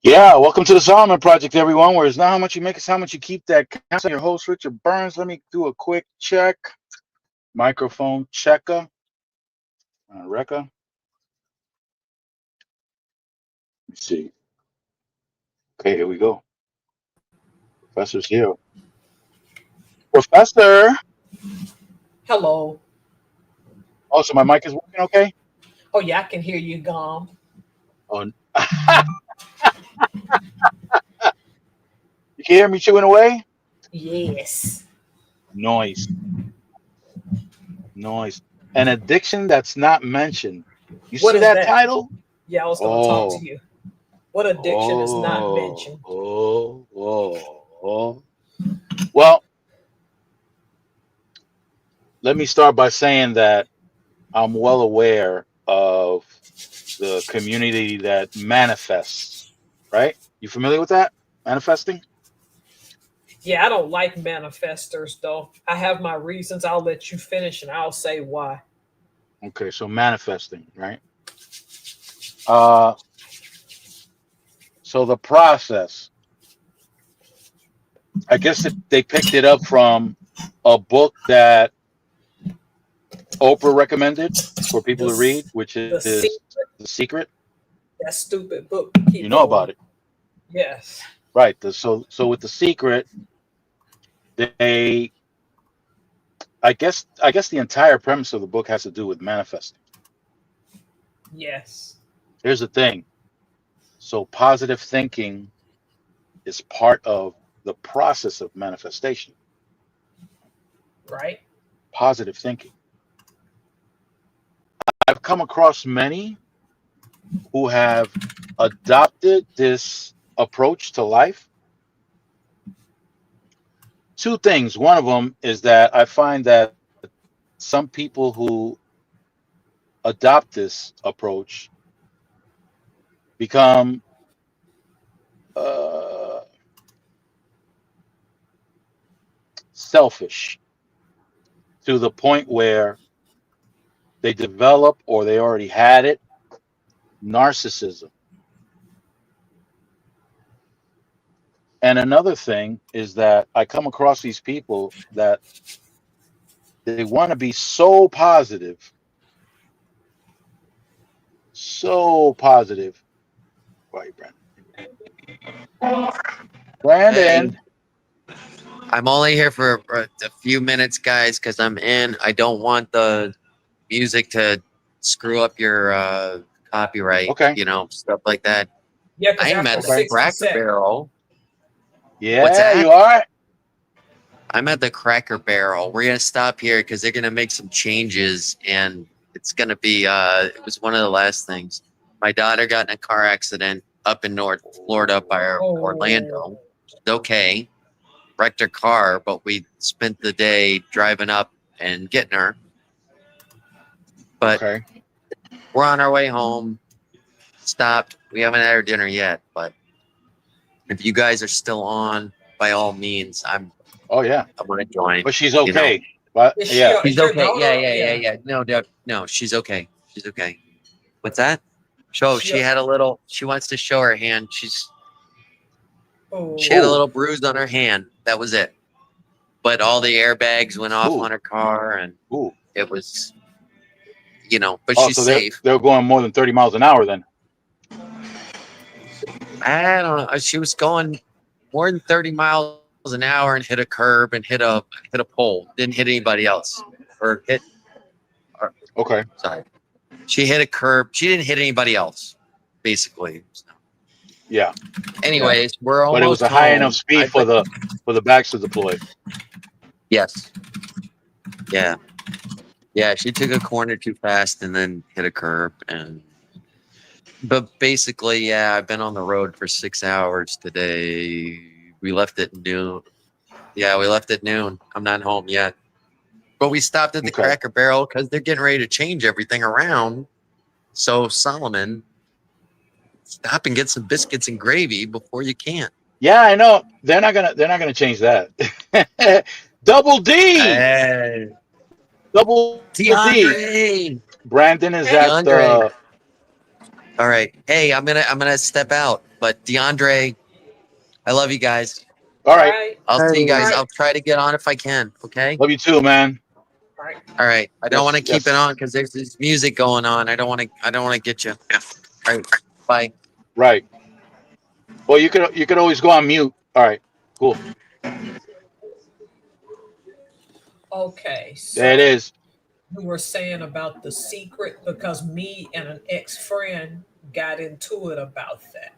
Yeah, welcome to the Solomon Project, everyone. Where it's not how much you make, it's how much you keep. That counts. I'm your host, Richard Burns. Let me do a quick check. Microphone checker. Recca. Let me see. Okay, here we go. Professor's here. Professor. Hello. Oh, so my mic is working okay? Oh yeah, I can hear you, Gom. Oh, you can hear me chewing away? Yes. Noise. Noise. An addiction that's not mentioned. You What see is that that? title? Yeah, I was gonna talk to Oh, you. What addiction is not oh, mentioned? oh, oh, oh. Well, let me start by saying that I'm well aware of the community that manifests, right? You familiar with that? Manifesting? Yeah, I don't like manifestors though. I have my reasons. I'll let you finish and I'll say why. Okay, so manifesting, right? Uh, so the process, I guess they picked it up from a book that Oprah recommended for people The to read, which the is secret, The Secret. that stupid book. You Keep know about going. it, Yes. right? So with The Secret, they I guess the entire premise of the book has to do with manifesting. Yes. Here's the thing. So positive thinking is part of the process of manifestation. Right. Positive thinking. I've come across many who have adopted this approach to life. Two things. One of them is that I find that some people who adopt this approach become uh, selfish to the point where they develop or they already had it narcissism. And another thing is that I come across these people that they want to be so positive, so positive. Right, Brandon. Hey, Brandon. I'm only here for a few minutes, guys, because I'm in. I don't want the music to screw up your copyright, Okay. stuff like that. Yeah, I because am after at the Okay. 60 Cracker seconds. Barrel. What's Yeah, that? you are. I'm at the Cracker Barrel. We're gonna stop here because they're gonna make some changes, and it's gonna be. It was one of the last things. My daughter got in a car accident up in North Florida by Oh, Orlando. She's okay. Wrecked her car, but we spent the day driving up and getting her. But Okay. we're on our way home. Stopped. We haven't had our dinner yet, but if you guys are still on, by all means, Oh yeah. I want to join. But she's You know, okay. But is she? yeah. she's Is your okay. Yeah, daughter? yeah, yeah, Yeah. yeah. No, no, she's okay. She's okay. What's that? So She. she had a little. She wants to show her hand. She had a Oh. Ooh. little bruise on her hand. That was it. But all the airbags went off Ooh. on her car, and Ooh. it was, but Oh, she's so they're safe. they're going more than 30 miles an hour then. I don't know. She was going more than 30 miles an hour and hit a curb and hit a pole. Didn't hit anybody else, or hit. Or, Okay. sorry, she hit a curb. She didn't hit anybody else, basically. So, Yeah. Yeah. anyways, we're But it was almost a high enough home. speed for the backs to deploy. Yes, yeah, yeah. She took a corner too fast and then hit a curb. But basically, yeah, I've been on the road for 6 hours today. We left at noon. Yeah, we left at noon. I'm not home yet. But we stopped at the Okay. Cracker Barrel because they're getting ready to change everything around. So Solomon, stop and get some biscuits and gravy before you can. Yeah, I know. They're not gonna change that. Double D. Hey, Double D. DeAndre, Brandon is Hey, at DeAndre, the All right. Hey, I'm gonna step out. But DeAndre, I love you guys. All right. right. I'll see you Hey. guys. All right. I'll try to get on if I can. Okay. Love you too, man. All right. All right. I don't Yes, want to keep yes. it on because there's this music going on. I don't want to get you. All right. Bye. Right. Well, you could always go on mute. All right. Cool. Okay. So There it is. you were saying about The Secret because me and an ex-friend got into it about that.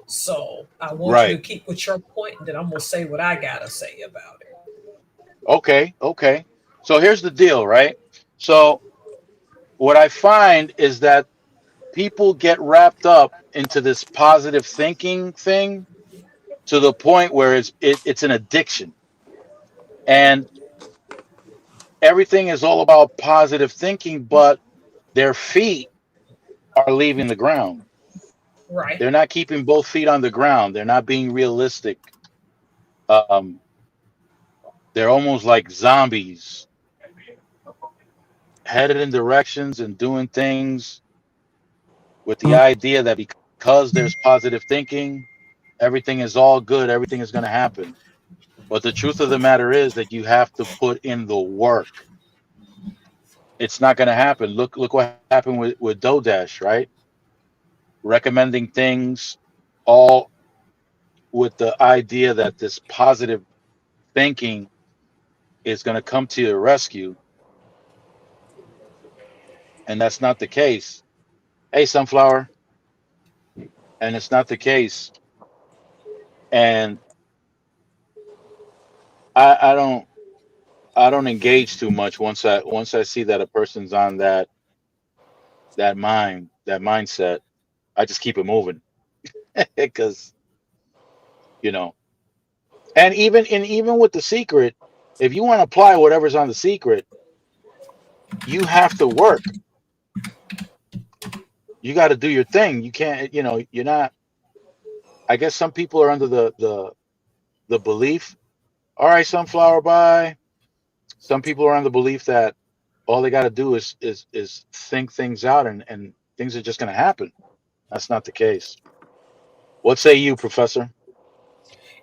So I want you to Right. keep with your point, and then I'm gonna say what I gotta say about it. Okay. Okay. So here's the deal, right? So what I find is that people get wrapped up into this positive thinking thing to the point where it's an addiction, and everything is all about positive thinking, but their feet are leaving the ground. Right. They're not keeping both feet on the ground. They're not being realistic. Um, they're almost like zombies, headed in directions and doing things with the idea that because there's positive thinking, everything is all good, everything is going to happen. But the truth of the matter is that you have to put in the work. It's not going to happen. Look what happened with Dodash, right? Recommending things all with the idea that this positive thinking is going to come to your rescue, and that's not the case. Hey, Sunflower, and it's not the case. And I don't engage too much once I see that a person's on that mindset. I just keep it moving because you know. And even with The Secret, if you want to apply whatever's on The Secret, you have to work. You got to do your thing. You can't, you're not. I guess some people are under the belief. All right, Sunflower, bye. Some people are on the belief that all they got to do is think things out, and things are just going to happen. That's not the case. What say you, Professor?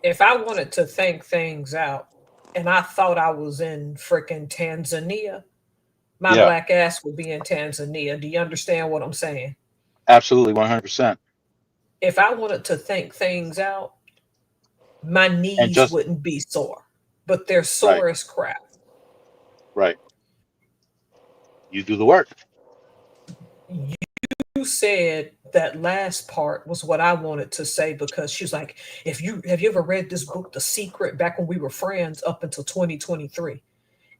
If I wanted to think things out, and I thought I was in freaking Tanzania, my Yeah, black ass would be in Tanzania. Do you understand what I'm saying? absolutely, 100%. If I wanted to think things out, my And knees just wouldn't be sore, but they're right, sore as crap. right. You do the work. You said that last part was what I wanted to say because she's like, if you have you ever read this book, The Secret, back when we were friends up until 2023?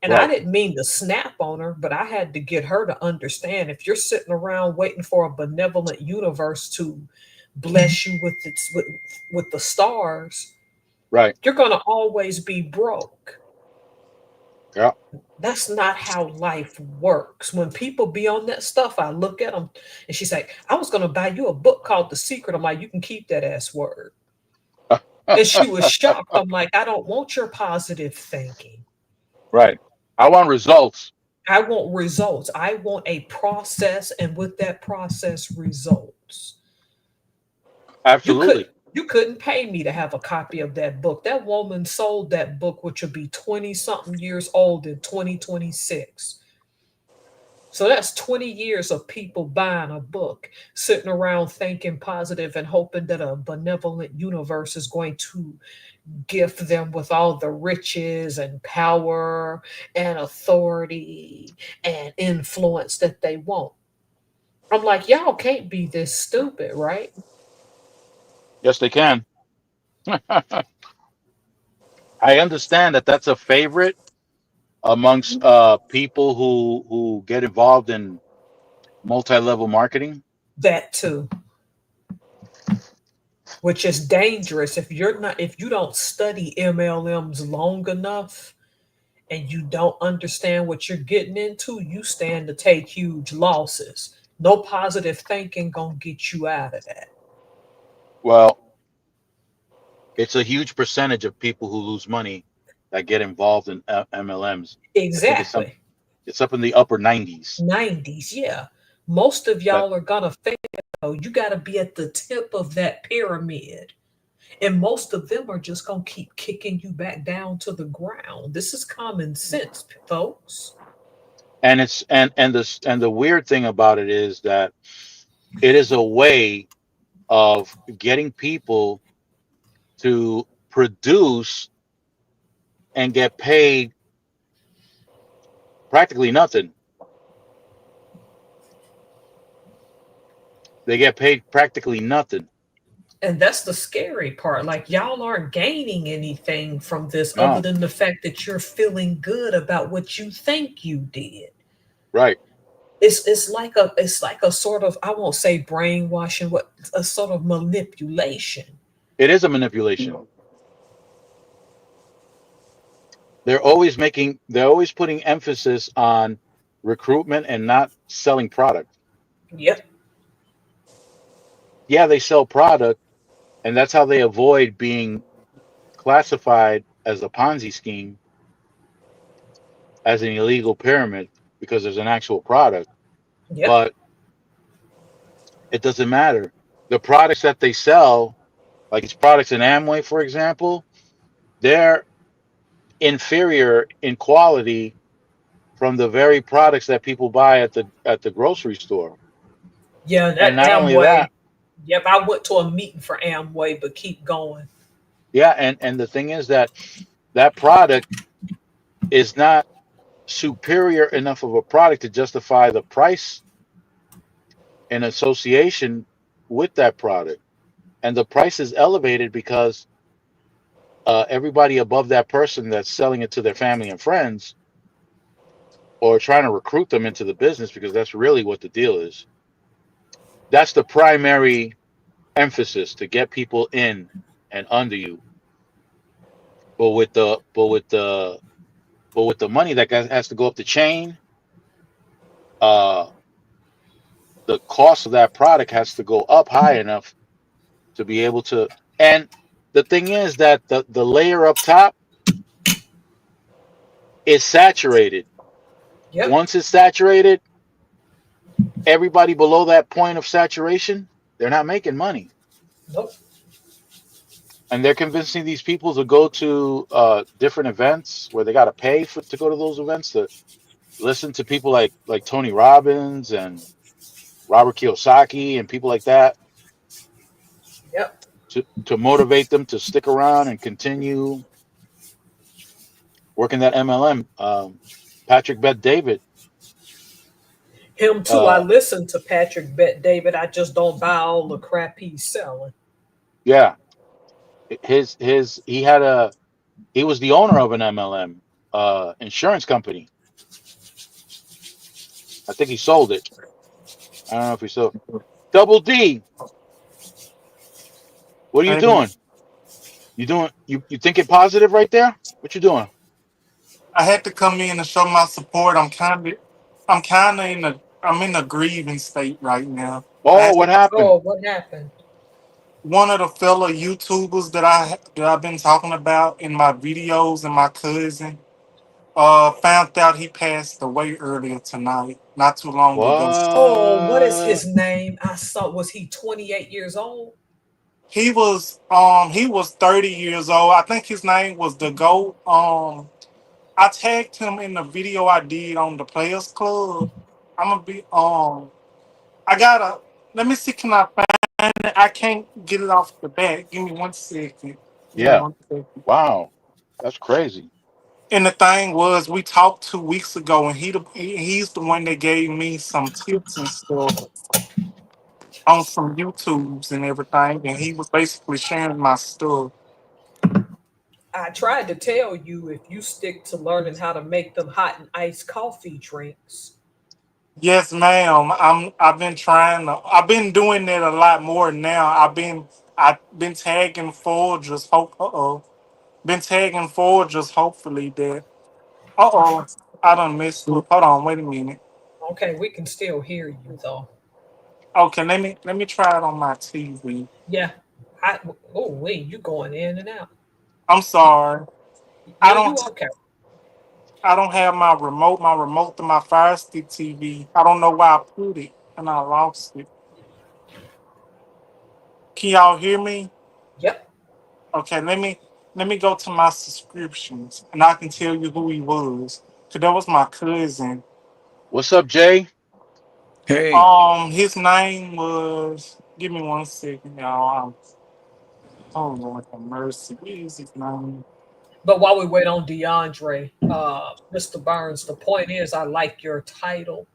And I Right, didn't mean to snap on her, but I had to get her to understand if you're sitting around waiting for a benevolent universe to bless you with the stars, right. you're gonna always be broke. Yeah. That's not how life works. When people be on that stuff, I look at them and she's like, I was going to buy you a book called The Secret. I'm like, you can keep that ass word. And she was shocked. I'm like, I don't want your positive thinking. Right. I want results. I want results. I want a process, and with that process, results. You Absolutely. couldn't pay me to have a copy of that book. That woman sold that book, which will be 20 something years old in 2026. So that's 20 years of people buying a book, sitting around thinking positive and hoping that a benevolent universe is going to gift them with all the riches and power and authority and influence that they want. I'm like, y'all can't be this stupid, right? Yes, they can. I understand that that's a favorite amongst people who get involved in multi-level marketing. That too, which is dangerous if you don't study MLMs long enough and you don't understand what you're getting into, you stand to take huge losses. No positive thinking gonna get you out of that. Well, it's a huge percentage of people who lose money that get involved in MLMs. I think Exactly. it's up in the upper 90s. 90s, yeah. Most of But y'all are gonna fail You got to be at the tip of that pyramid. And most of them are just going to keep kicking you back down to the ground. This is common sense, folks. And it's and the weird thing about it is that it is a way of getting people to produce and get paid practically nothing. They get paid practically nothing. And that's the scary part. Like, y'all aren't gaining anything from this other No, than the fact that you're feeling good about what you think you did. right. It's like a sort of, I won't say brainwashing, what a sort of manipulation. It is a manipulation. They're always putting emphasis on recruitment and not selling product. Yep. Yeah, they sell product, and that's how they avoid being classified as a Ponzi scheme, as an illegal pyramid, because there's an actual product. Yep. But it doesn't matter. The products that they sell, like these products in Amway, for example, they're inferior in quality from the very products that people buy at the grocery store. Yeah, And that not only Amway. that, Yep, I went to a meeting for Amway, but keep going. yeah, and the thing is that that product is not superior enough of a product to justify the price in association with that product. And the price is elevated because everybody above that person that's selling it to their family and friends, or trying to recruit them into the business, because that's really what the deal is. That's the primary emphasis, to get people in and under you. But with the money that has to go up the chain, uh, the cost of that product has to go up high enough to be able to. And the thing is that the layer up top is saturated. Yep. Once it's saturated, everybody below that point of saturation, they're not making money. Nope. And they're convincing these people to go to different events where they got to pay to go to those events, to listen to people like Tony Robbins and Robert Kiyosaki and people like that, Yep. to motivate them to stick around and continue working that MLM. Patrick Bet David, Him too. I uh, listen to Patrick Bet David. I just don't buy all the crap he's selling. yeah, he was the owner of an MLM insurance company. I think he sold it. I don't know if he sold. Double D, what are you Hey, doing? You thinking positive right there? What you doing? I had to come in and show my support. I'm kind of I'm in a grieving state right now. I Oh, had what happened? Oh, what happened? one of the fellow YouTubers that I've been talking about in my videos, and my cousin found out he passed away earlier tonight, not too long ago. Oh, what is his What? name? I saw. Was he 28 years old? He was 30 years old. I think his name was the GOAT. I tagged him in the video I did on the Players Club. I'm gonna be I gotta let me see, can I find it? I can't get it off the bat. Give me 1 second. Give me Yeah. 1 second. Wow. That's crazy. And the thing was, we talked 2 weeks ago, and he's the one that gave me some tips and stuff on some YouTubes and everything, and he was basically sharing my stuff. I tried to tell you, if you stick to learning how to make them hot and iced coffee drinks. Yes, ma'am. I've been doing that a lot more now. I've been tagging Folgers. Been tagging Folgers. Hopefully that. I done messed up. Hold on. Wait a minute. Okay, we can still hear you though. Okay, let me try it on my TV. Yeah. I oh wait, you going in and out. I'm sorry. I No, don't. you okay. I don't have my remote. My remote to my Fire Stick TV. I don't know where I put it, and I lost it. Can y'all hear me? Yep. Okay, let me go to my subscriptions and I can tell you who he was. Cause that was my cousin. What's up, Jay? Hey, His name was. Give me 1 second, y'all. Oh Lord have mercy. What is his name? But while we wait on DeAndre, Mr. Burns, the point is, I like your title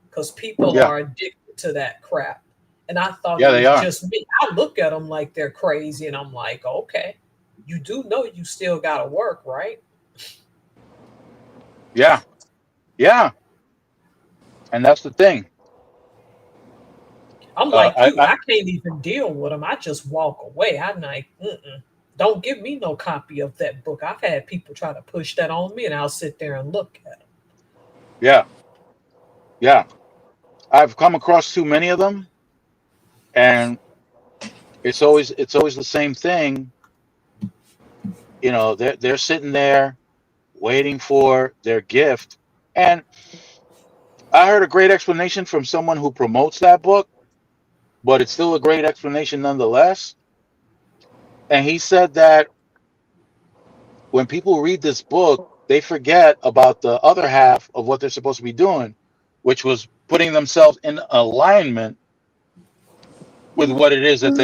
because people Yeah, are addicted to that crap. And I thought yeah, it they was are. just me. I look at them like they're crazy, and I'm like, okay, you do know you still got to work, right? Yeah, yeah, and that's the thing. I'm like you. I I can't even deal with them. I just walk away. I'm like, mm-mm. Don't give me no copy of that book. I've had people try to push that on me, and I'll sit there and look at them. yeah, yeah. I've come across too many of them, and it's always the same thing. They're sitting there waiting for their gift, and I heard a great explanation from someone who promotes that book, but it's still a great explanation nonetheless. And he said that when people read this book, they forget about the other half of what they're supposed to be doing, which was putting themselves in alignment with what it is that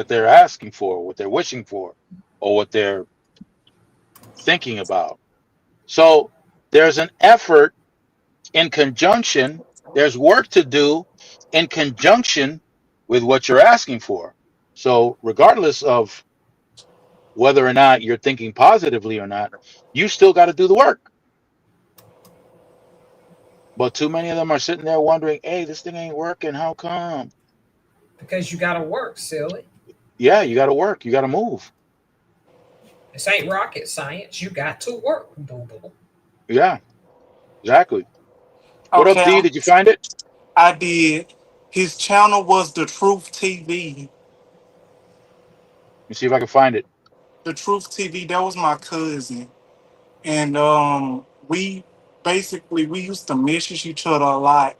they're asking for, what they're wishing for, or what they're thinking about. So there's an effort in conjunction, there's work to do in conjunction with what you're asking for. So regardless of whether or not you're thinking positively or not, you still got to do the work. But too many of them are sitting there wondering, hey, this thing ain't working. How come? Because you got to work, silly. Yeah, you got to work. You got to move. This ain't rocket science. You got to work, boo boo. Yeah, exactly. What up, Okay, D? Did you find it? I did. His channel was The Truth TV. Let me see if I can find it. The Truth TV. That was my cousin, and we used to message each other a lot.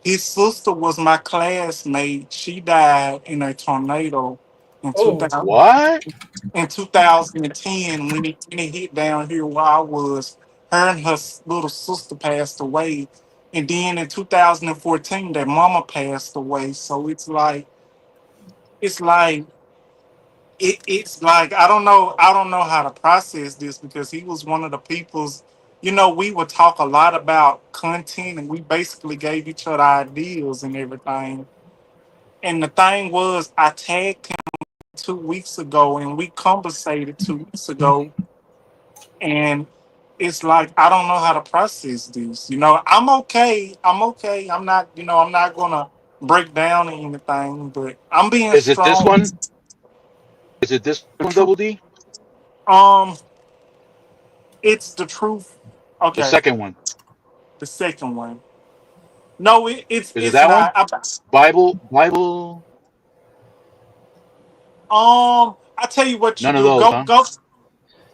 His sister was my classmate. She died in a tornado in Oh, 2000, What? in 2010 when it hit down here where I was. Her and her little sister passed away. And then in 2014, their mama passed away. So it's like it's like I don't know how to process this because he was one of the people's we would talk a lot about content and we basically gave each other ideas and everything. And the thing was I tagged him 2 weeks ago and we conversated 2 weeks ago and it's like I don't know how to process this. I'm okay. I'm okay. I'm not gonna break down or anything, but I'm being Is it this strong. one? Is it this The one, truth. Double D? Um, it's the truth. The Okay, second one. the second one. No, it's Is it it's that one? not. Bible? I tell you what you None of do. those, huh? Go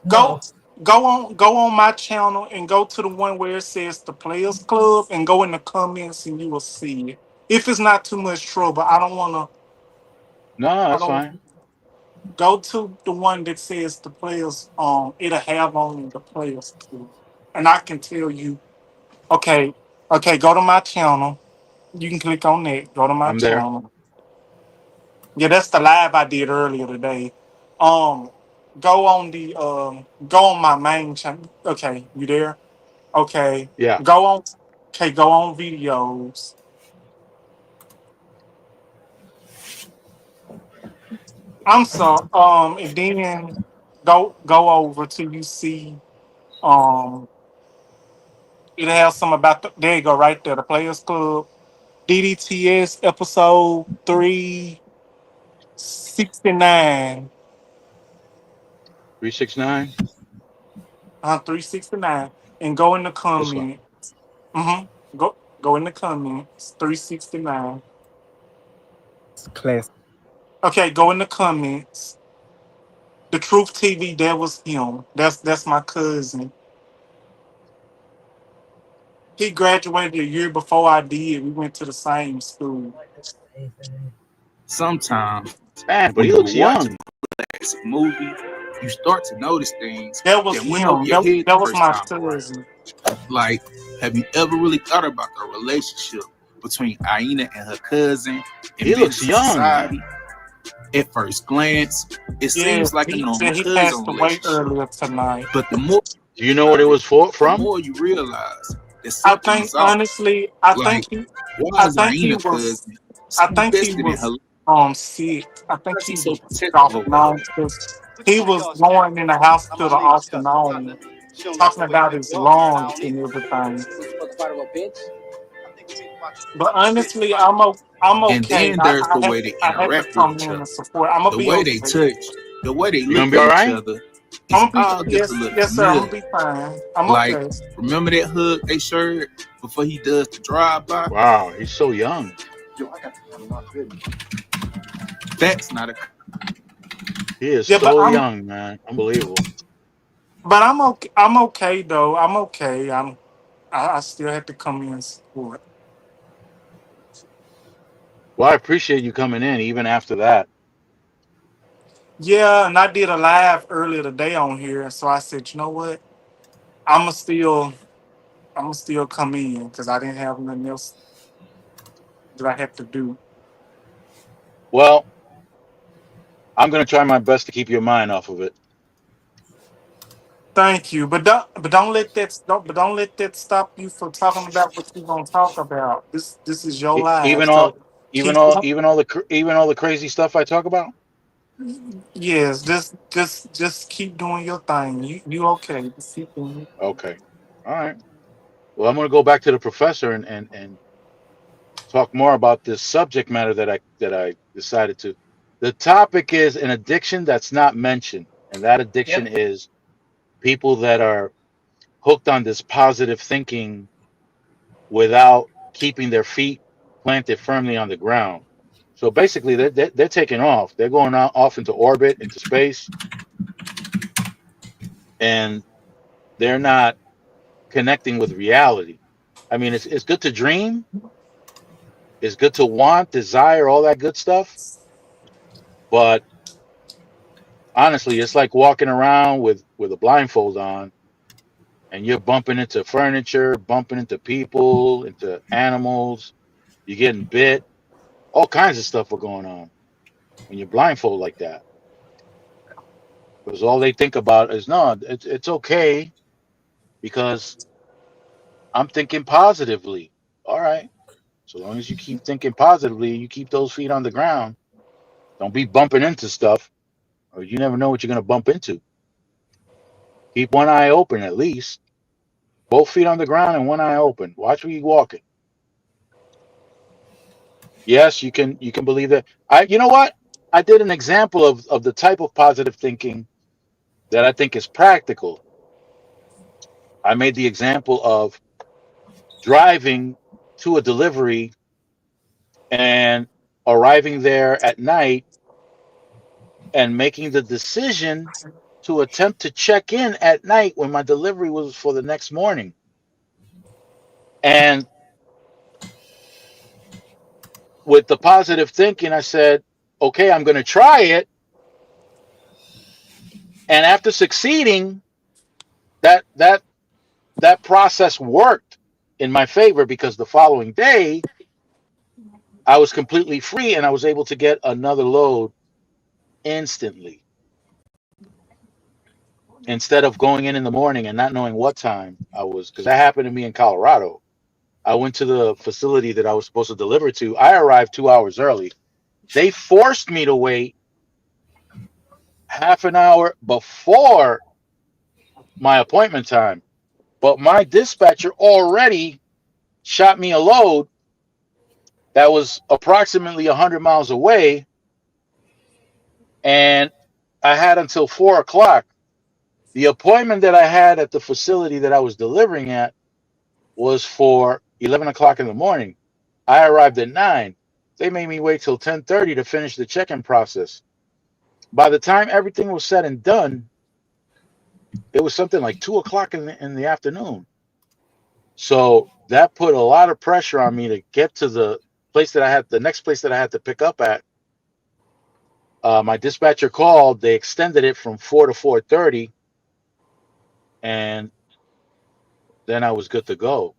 no. go on my channel and go to the one where it says the Players Club and go in the comments and you will see it. If it's not too much trouble, I don't want to. No, I that's don't fine. go to the one that says the Players. It'll have on the Players Club, and I can tell you. Okay, okay. Go to my channel. You can click on that. Go to my I'm there. channel. Yeah, that's the live I did earlier today. Um, go on my main channel. Okay, you there? Okay, Yeah. go on. Okay, go on videos. I'm sorry. And then go over till you see. Um, it has some about there you go right there. The Players Club DDTS episode 369. 369. 369, and go in the This one. comment. Go in the comments. 369. class. Okay, go in the comments. The Truth TV, that was him. That's my cousin. He graduated a year before I did. We went to the same school. I like this same thing. Sometimes Man, but When he you looks watch young. this movie, you start to notice things That was that went over him. your head That the was first my time around. cousin. Like, have you ever really thought about the relationship between Aina and her cousin and He looks Menace to young. society? At first glance, it Yeah, seems like a he normal said he cousin passed away relationship. earlier tonight. But the more Do you know what it was the from? more you realize that I something think is off. honestly, I Like, think why is he Aina was cousin so invested in her? sick. I think Why is he he so was protective off of and her? on because he was going in the hospital off and on, talking about his lungs and everything. But honestly, I'm And okay. then there's the way they I had to interact with come each in other, and support. I'm gonna the be way okay. they touch, the way they You look gonna be at all each right? other. I'm It's gonna all be just a little yes, sir. I'm gonna familiar. be fine. I'm Like, okay. remember that hug they shared before he does the drive-by? Wow, he's so young. That's not a. He is Yeah, so young, man. Unbelievable. but I'm okay. I'm okay though. I'm okay. I still had to come in and support. Well, I appreciate you coming in even after that. Yeah, and I did a live earlier today on here, so I said, you know what? I'ma still come in because I didn't have nothing else that I had to do. Well, I'm gonna try my best to keep your mind off of it. Thank you, but don't let that stop you from talking about what you're gonna talk about. This is your E- life, Even all, so even keep all, even all the crazy stuff I talk about. yes, just keep doing your thing. You okay? Just keep doing it. Okay. All right. Well, I'm gonna go back to the professor and talk more about this subject matter that I decided to. The topic is an addiction that's not mentioned, and that addiction Yep. is people that are hooked on this positive thinking without keeping their feet planted firmly on the ground. So basically, they're taking off. They're going out, off into orbit, into space, and they're not connecting with reality. I mean, it's good to dream. It's good to want, desire, all that good stuff. But honestly, it's like walking around with a blindfold on, and you're bumping into furniture, bumping into people, into animals. You're getting bit. All kinds of stuff are going on when you're blindfolded like that. Because all they think about is no, it's okay because I'm thinking positively. All right. So long as you keep thinking positively, you keep those feet on the ground. Don't be bumping into stuff, or you never know what you're gonna bump into. Keep one eye open at least. Both feet on the ground and one eye open. Watch where you're walking. Yes, you can believe that. You know what? I did an example of the type of positive thinking that I think is practical. I made the example of driving to a delivery and arriving there at night and making the decision to attempt to check in at night when my delivery was for the next morning. And with the positive thinking, I said, okay, I'm going to try it. And after succeeding, that that that process worked in my favor because the following day I was completely free and I was able to get another load instantly instead of going in the morning and not knowing what time I was, because that happened to me in Colorado. I went to the facility that I was supposed to deliver to. I arrived 2 hours early. They forced me to wait half an hour before my appointment time, but my dispatcher already shot me a load that was approximately 100 miles away, and I had until 4 o'clock. The appointment that I had at the facility that I was delivering at was for 11 o'clock in the morning. I arrived at 9. They made me wait till 10:30 to finish the check-in process. By the time everything was said and done, it was something like 2 o'clock in the afternoon. So that put a lot of pressure on me to get to the next place that I had to pick up at My dispatcher called. They extended it from 4 to 4:30, and then I was good to go.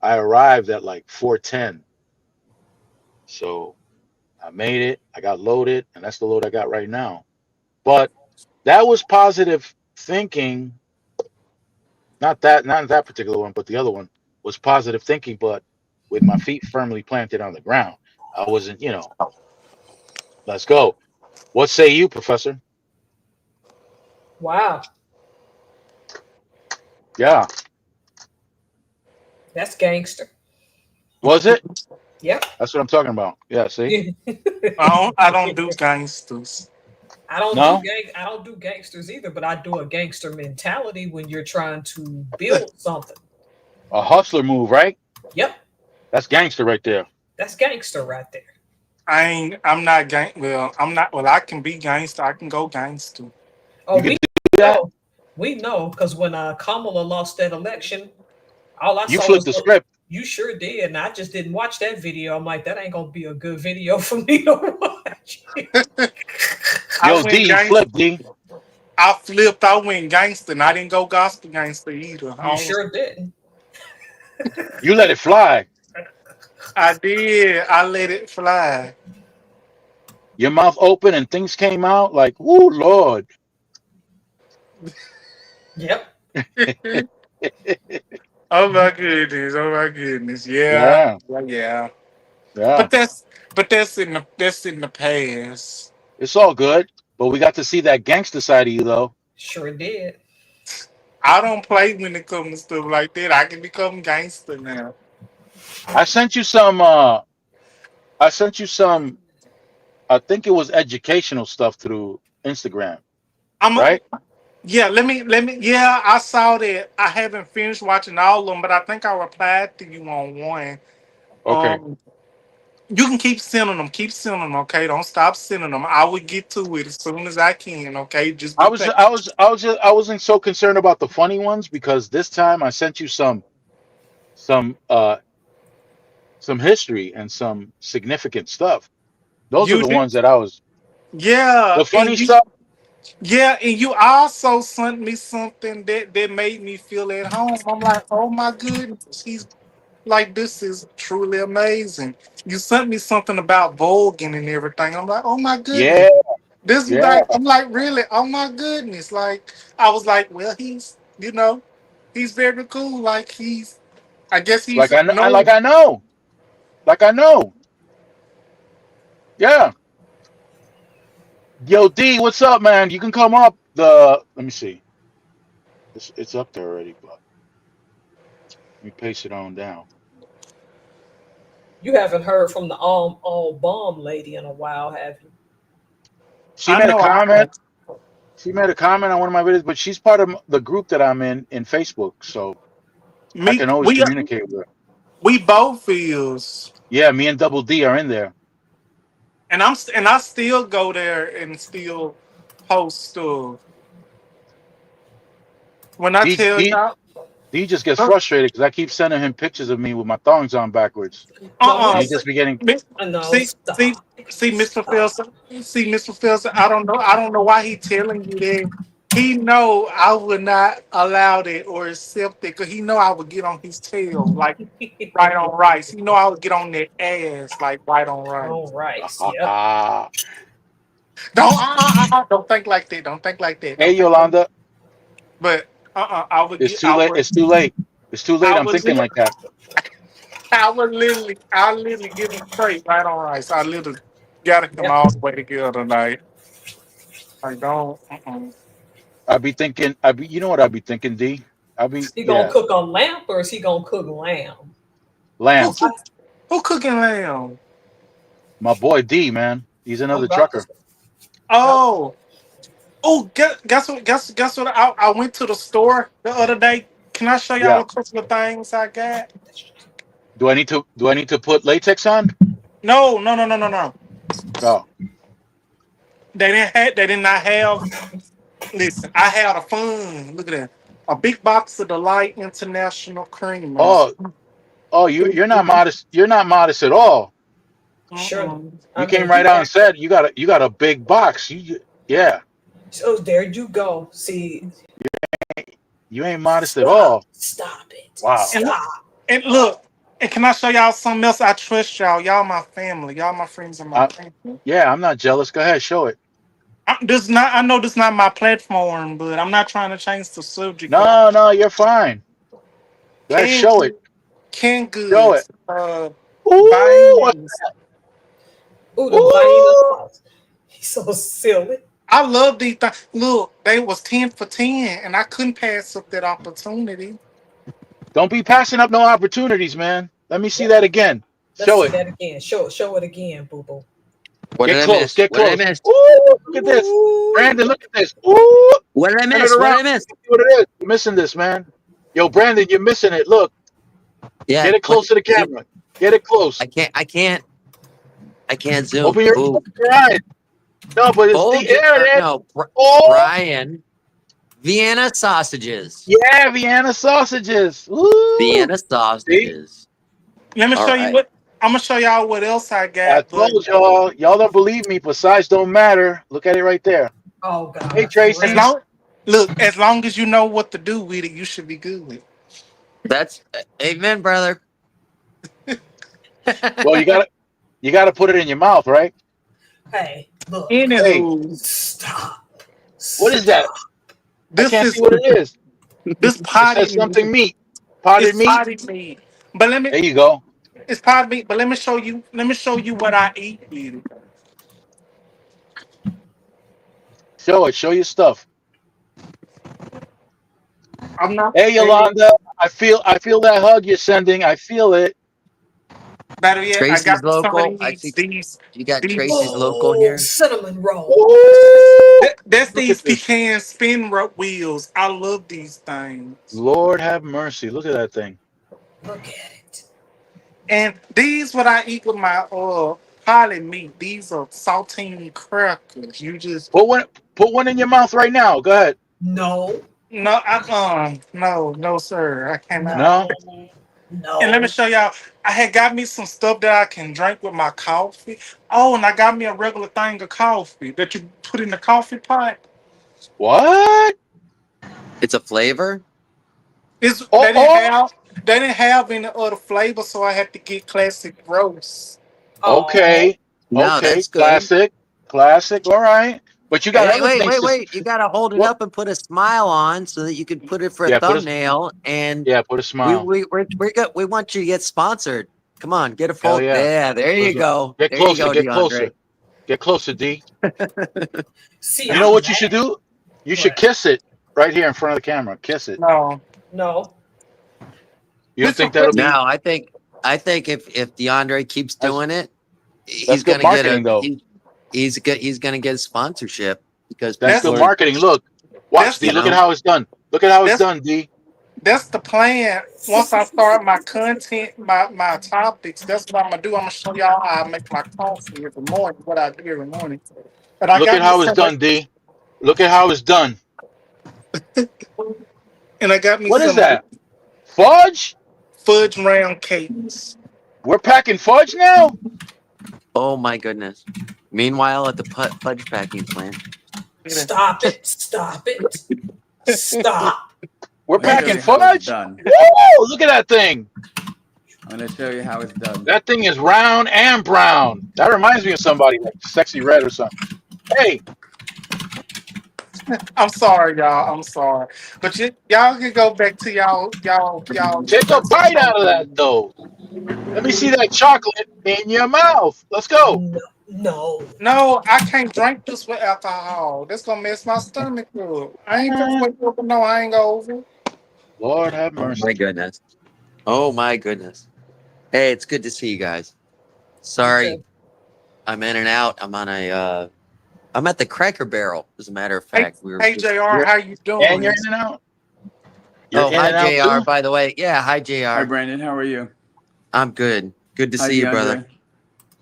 I arrived at like 4:10, so I made it. I got loaded, and that's the load I got right now. But that was positive thinking. Not that particular one, but the other one was positive thinking, but with my feet firmly planted on the ground. I wasn't, let's go. What say you, Professor? Wow, Yeah. that's gangster. Was it? Yep. That's what I'm talking about. Yeah, see? I don't do gangsters. I don't No? I don't do gangsters either, but I do a gangster mentality when you're trying to build something. A hustler move, right? Yep, That's gangster right there. that's gangster right there. I'm not gang. Well, I'm not. Well, I can be gangster. I can go gangster. Oh, You can we do that? know. We know because when Kamala lost that election, all I You saw flipped was the script. you sure did, and I just didn't watch that video. I'm like, that ain't gonna be a good video for me to watch. I Yo, went D, you gangster. flipped, D. I flipped. I went gangster, and I didn't go gospel gangster either. You sure didn't. You let it fly. I did. I let it fly. Your mouth open and things came out like, woo, Lord. Yep. Oh my goodness. Oh my goodness. Yeah, Yeah. yeah. But that's in the past. It's all good. But we got to see that gangster side of you, though. Sure did. I don't play when it comes to stuff like that. I can become gangster now. I sent you some, I think it was educational stuff through Instagram, I'm a, right? yeah. Let me. Yeah, I saw that. I haven't finished watching all of them, but I think I replied to you on one. Okay. You can keep sending them. Keep sending them. Okay, don't stop sending them. I will get to it as soon as I can. Okay, just be patient. I wasn't so concerned about the funny ones because this time I sent you some history and some significant stuff. Those are You the did, ones that I was yeah, the funny and you, stuff. yeah, and you also sent me something that made me feel at home. I'm like, oh my goodness, he's like, this is truly amazing. You sent me something about Vulcan and everything. I'm like, oh my goodness, Yeah, this is yeah. like, I'm like, really, oh my goodness, like, I was like, well, he's very cool. Like I guess Like he's I know, no. like I know. Yeah. Yo, D, what's up, man? You can come up. Let me see. It's up there already, but let me paste it on down. You haven't heard from the all bomb lady in a while, have you? She I made a know. comment. She made a comment on one of my videos, but she's part of the group that I'm in Facebook, so I Me, can always communicate with her. we both feels. Yeah, me and Double D are in there. And I still go there and still post stuff. When I D tell D y'all, D just gets uh frustrated because I keep sending him pictures of me with my thongs on backwards, No, and he he's just be getting. no see see stop. see Mr. Stop. Felson, Mr. Felson. I don't know why he telling you that. He know I would not allow that or accept it because he know I would get on his tail like right on rice. He know I would get on that ass like right on All rice. right. Yep. Don't think like that. Don't think like that. Hey Don't think like that. Yolanda, But I would it's get. too late. It's too late. It's too late. I I'm would. thinking like that. I literally give him straight right on rice. I literally gotta come Yep. all the way together tonight. I don't. I'd be thinking. You know what I'd be thinking, D? He gonna Yeah, cook a lamb or is he gonna cook lamb? Who lamb. cook, who cooking lamb? My boy D, man. He's I'm another about to. trucker. Yep. Oh, guess what? Guess what? I went to the store the other day. Can I show y'all Yeah. a couple of things I got? Do I need to put latex on? No. Oh, They did not have. Listen, I had a fun. Look at that. A big box of Delight International creamers. oh, oh. You're not modest. You're not modest at all. Sure. Mm-mm. I You came mean, right out and said you got a big box. Yeah, so there you go. See, you ain't modest at stop, all. stop it, Wow. And stop. and look, and can I show y'all something else? I trust y'all. Y'all my family. Y'all my friends and my family. Yeah, I'm not jealous. Go ahead, show it. I know this not my platform, but I'm not trying to change the subject. But No, you're fine. Go ahead, canned show it. canned Show it. goods, Ooh, vitamins. Ooh, the Vienna ooh. sauce. He's so silly. I love these things. Look, they was 10 for 10, and I couldn't pass up that opportunity. Don't be passing up no opportunities, man. Let me see that again. Let's Show see it. that again. Show it again, boo boo. What Get did I close. miss? Get What did I close. miss? Ooh, look at this. Ooh. Brandon, look at this. Ooh, What did I turn it miss? What around. did I miss? See what it is. You're missing this, man. Yo, Brandon, you're missing it. Look, Yeah. get it close to the See, camera. Get it close. I can't zoom. Open your Ooh. eyes. No, but it's the Bolger, air or there. no, Oh, Brian. Vienna sausages. yeah, Vienna sausages. Ooh. Vienna See? sausages. Let me All show you right. what I'm gonna show y'all what else I I got. But told y'all. Y'all don't believe me, but size don't matter. Look at it right there. Oh God. Hey, Tracy. as long as long as you know what to do with it, you should be good. That's amen, brother. Well, you gotta put it in your mouth, right? Hey, look. Hey, Anywho, Stop. what is that? Stop. I this can't see is what it is. this It says potted meat. something meat. Potted It's meat. potted meat. But There you go. it's potted meat. But let me show you. Let me show you what I eat with it. Show it. Show your stuff. I'm not Hey, saying Yolanda. I feel that hug you're sending. I feel it. better yet. I Tracy's got some of local. I these. see you got Tracy's These. local Oh, here. cinnamon roll. Ooh, That's look at these this. pecan spin wheels. I love these things. Lord have mercy. Look at that thing. Look at it. And these what I eat with my potted meat. These are saltine crackers. You just Put one in your mouth right now. Go ahead. No, no sir. I cannot. No. no, And let me no. show y'all. I had got me some stuff that I can drink with my coffee. Oh, and I got me a regular thing of coffee that you put in the coffee pot. What? It's a flavor. It's Oh, oh. they didn't have any other flavor, so I had to get classic roast. Oh, Okay. No, Okay. that's good. Classic. Classic. All right. But you got Hey, other things to. wait. You gotta hold it What? up and put a smile on so that you can put it for a Yeah. thumbnail. And Put a smile. we want you to get sponsored. Come on, get a Hell full. yeah. Yeah, there you go. Get There you closer. go, Get DeAndre. closer. Get closer, D. see, You know I'm what you mad. should do? You should What? kiss it right here in front of the camera. Kiss it. No. No. You don't This think that'll be? No, I think if DeAndre keeps That's doing it, that's he's good gonna get marketing, though. he's gonna get a sponsorship because That's people good that's are, marketing. Look, watch that's D. you Look at know. how it's done. Look at how it's that's done, D. that's the plan. Once I start my content, my topics, that's what I'm gonna do. I'm gonna show y'all how I make my coffee every morning, what I do every morning. But I Look at got me how it's some done, D. Look at how it's done. and I got me What is some that? Fudge? fudge round cakes. We're packing fudge now? Oh my goodness. Meanwhile, at the fudge packing plant. Stop it. Stop it. Stop. We're Let me show packing you how it's fudge? done. Woo! Look at that thing. I'm gonna show you how it's done. That thing is round and brown. That reminds me of somebody like Sexy Red or something. Hey, I'm sorry, y'all. I'm sorry, but y'all can go back to y'all take a bite out of that, though. Let me see that chocolate in your mouth. Let's go. No. No. No, I can't drink this with alcohol. That's gonna mess my stomach up. I ain't gonna wake up with no hangover. Lord have Oh my mercy. goodness. Oh my goodness. Hey, it's good to see you guys. Sorry, Okay. I'm in and out. I'm at the Cracker Barrel, as a matter of Hey, fact. We were hey, just Jr., how you And you're doing? in and out? You're in hi and out JR, too? by the way. Yeah, hi Hi JR. Brandon, how are you? I'm good. Good to Hi see you, brother. DeAndre.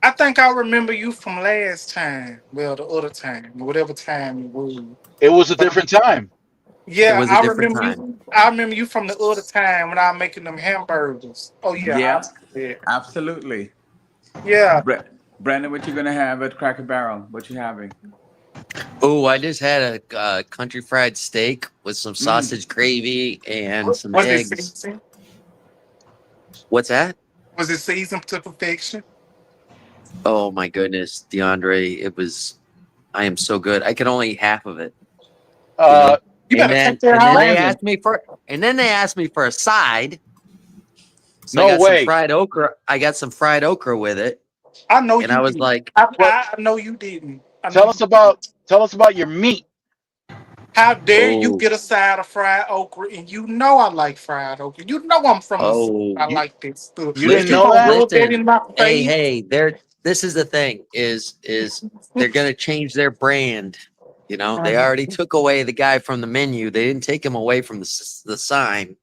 I think I remember you from last time. Well, the other time, whatever time it was. It was a But different time. It yeah, was a different time. I remember you from the other time when I was making them hamburgers. Oh yeah, Yeah, yeah, absolutely. yeah. Bre- Brandon, what you gonna have at Cracker Barrel? What you having? Oh, I just had a country fried steak with some sausage gravy and some Was it eggs. seasoned? What's that? Was it seasoned to perfection? Oh my goodness, DeAndre, it was. I am so good. I could only eat half of it. You And better then take that and then out. they Brandon. asked me for a side. So No I got way. some fried okra. I got some fried okra with it, I know and you I was didn't. like, I know you didn't. I know Tell you us about your meat. How dare you "Oh, get a side of fried okra and you know I like fried okra. You know I'm from the South. oh, I You like this stuff. you You didn't listen, know gonna that? rub that listen. in my Hey, face? hey, this is the thing is they're gonna change their brand. You know, they already took away the guy from the menu. They didn't take him away from the sign.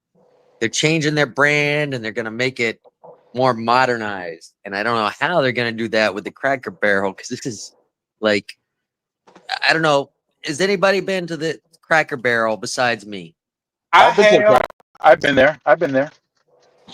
They're changing their brand and they're gonna make it more modernized. And I don't know how they're gonna do that with the Cracker Barrel because this is like I don't know. Has anybody been to the Cracker Barrel besides me? I I've been to the have crack. I've been there. I've been there.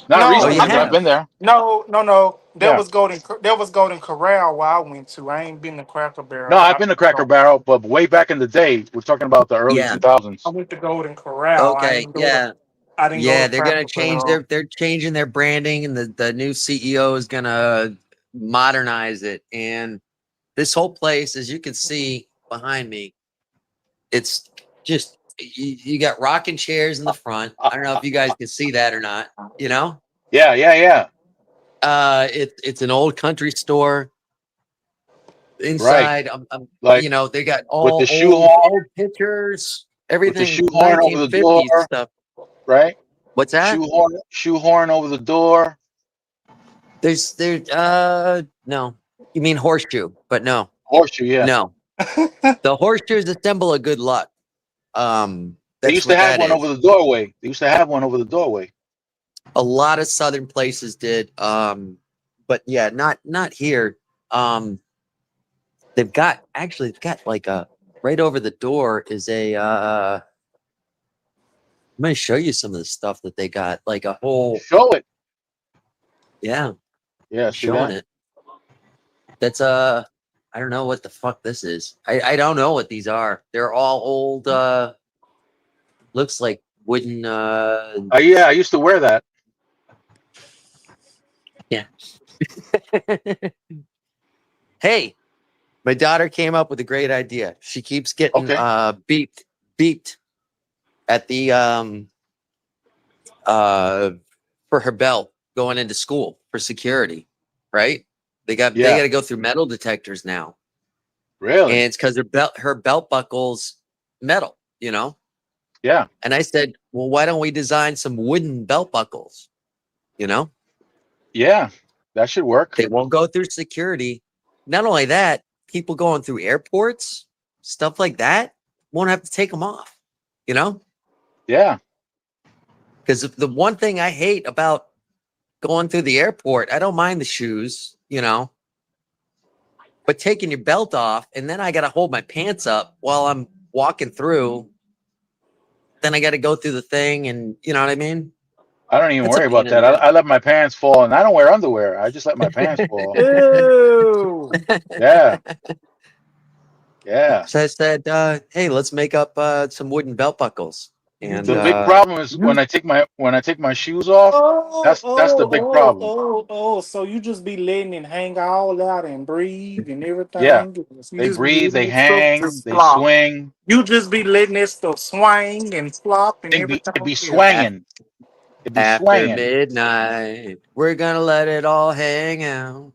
Not Oh, you recently, but I've have? been there. no. That Yeah. was Golden Corral where I went to. I ain't been to Cracker Barrel, No, but I've been to Cracker Barrel, but way back in the day. We're talking about the early Yeah. 2000s. I went to Golden Corral. Okay. Yeah. I didn't go Yeah, to they're gonna Cracker change Barrel. they're changing their branding and the new CEO is gonna modernize it. And this whole place, as you can see behind me, it's just you got rocking chairs in the front. I don't know if you guys can see that or not, you know? Yeah. It's an old country store. Right. Inside, Like they got with the all shoehorn, old pictures, with the everything shoehorn over the 1950s door, stuff. right? What's that? Shoehorn over the door. There's no. You mean horseshoe, but no. Horseshoe, yeah. No. The horseshoe is a symbol of good luck. They That's used to what have that one is. over the doorway. They used to have one over the doorway. A lot of southern places did. But yeah, not here. They've got like a right over the door is a I'm gonna show you some of the stuff that they got. Like a whole Show it. yeah, Yeah, see showing that? it. That's I don't know what the fuck this is. I don't know what these are. They're all old looks like wooden Yeah, I used to wear that. yeah. Hey, my daughter came up with a great idea. She keeps getting Okay. beeped at the for her belt going into school for security, right? They got to go through metal detectors now. Really? And it's because her belt buckles metal, you know? Yeah. And I said, well, why don't we design some wooden belt buckles? You know? Yeah. That should work. They won't go through security. Not only that, people going through airports, stuff like that, won't have to take them off, you know? Yeah. Because the one thing I hate about going through the airport, I don't mind the shoes, you know, but taking your belt off and then I got to hold my pants up while I'm walking through. Then I got to go through the thing, and you know what I mean? I don't even That's a worry pain about in the that. ass. I let my pants fall, and I don't wear underwear. I just let my pants fall. Ew. Yeah. Yeah. So I said, hey, let's make up some wooden belt buckles. And The big problem is when I take my shoes off. That's the big problem. So you just be letting it hang all out and breathe and Yeah. everything. You They just be breathe, letting they it stuff hang, just they flop. swing. You just be letting that stuff swing and flop and It everything. be else. swanging. It be after swanging. midnight, we're gonna let it all hang out.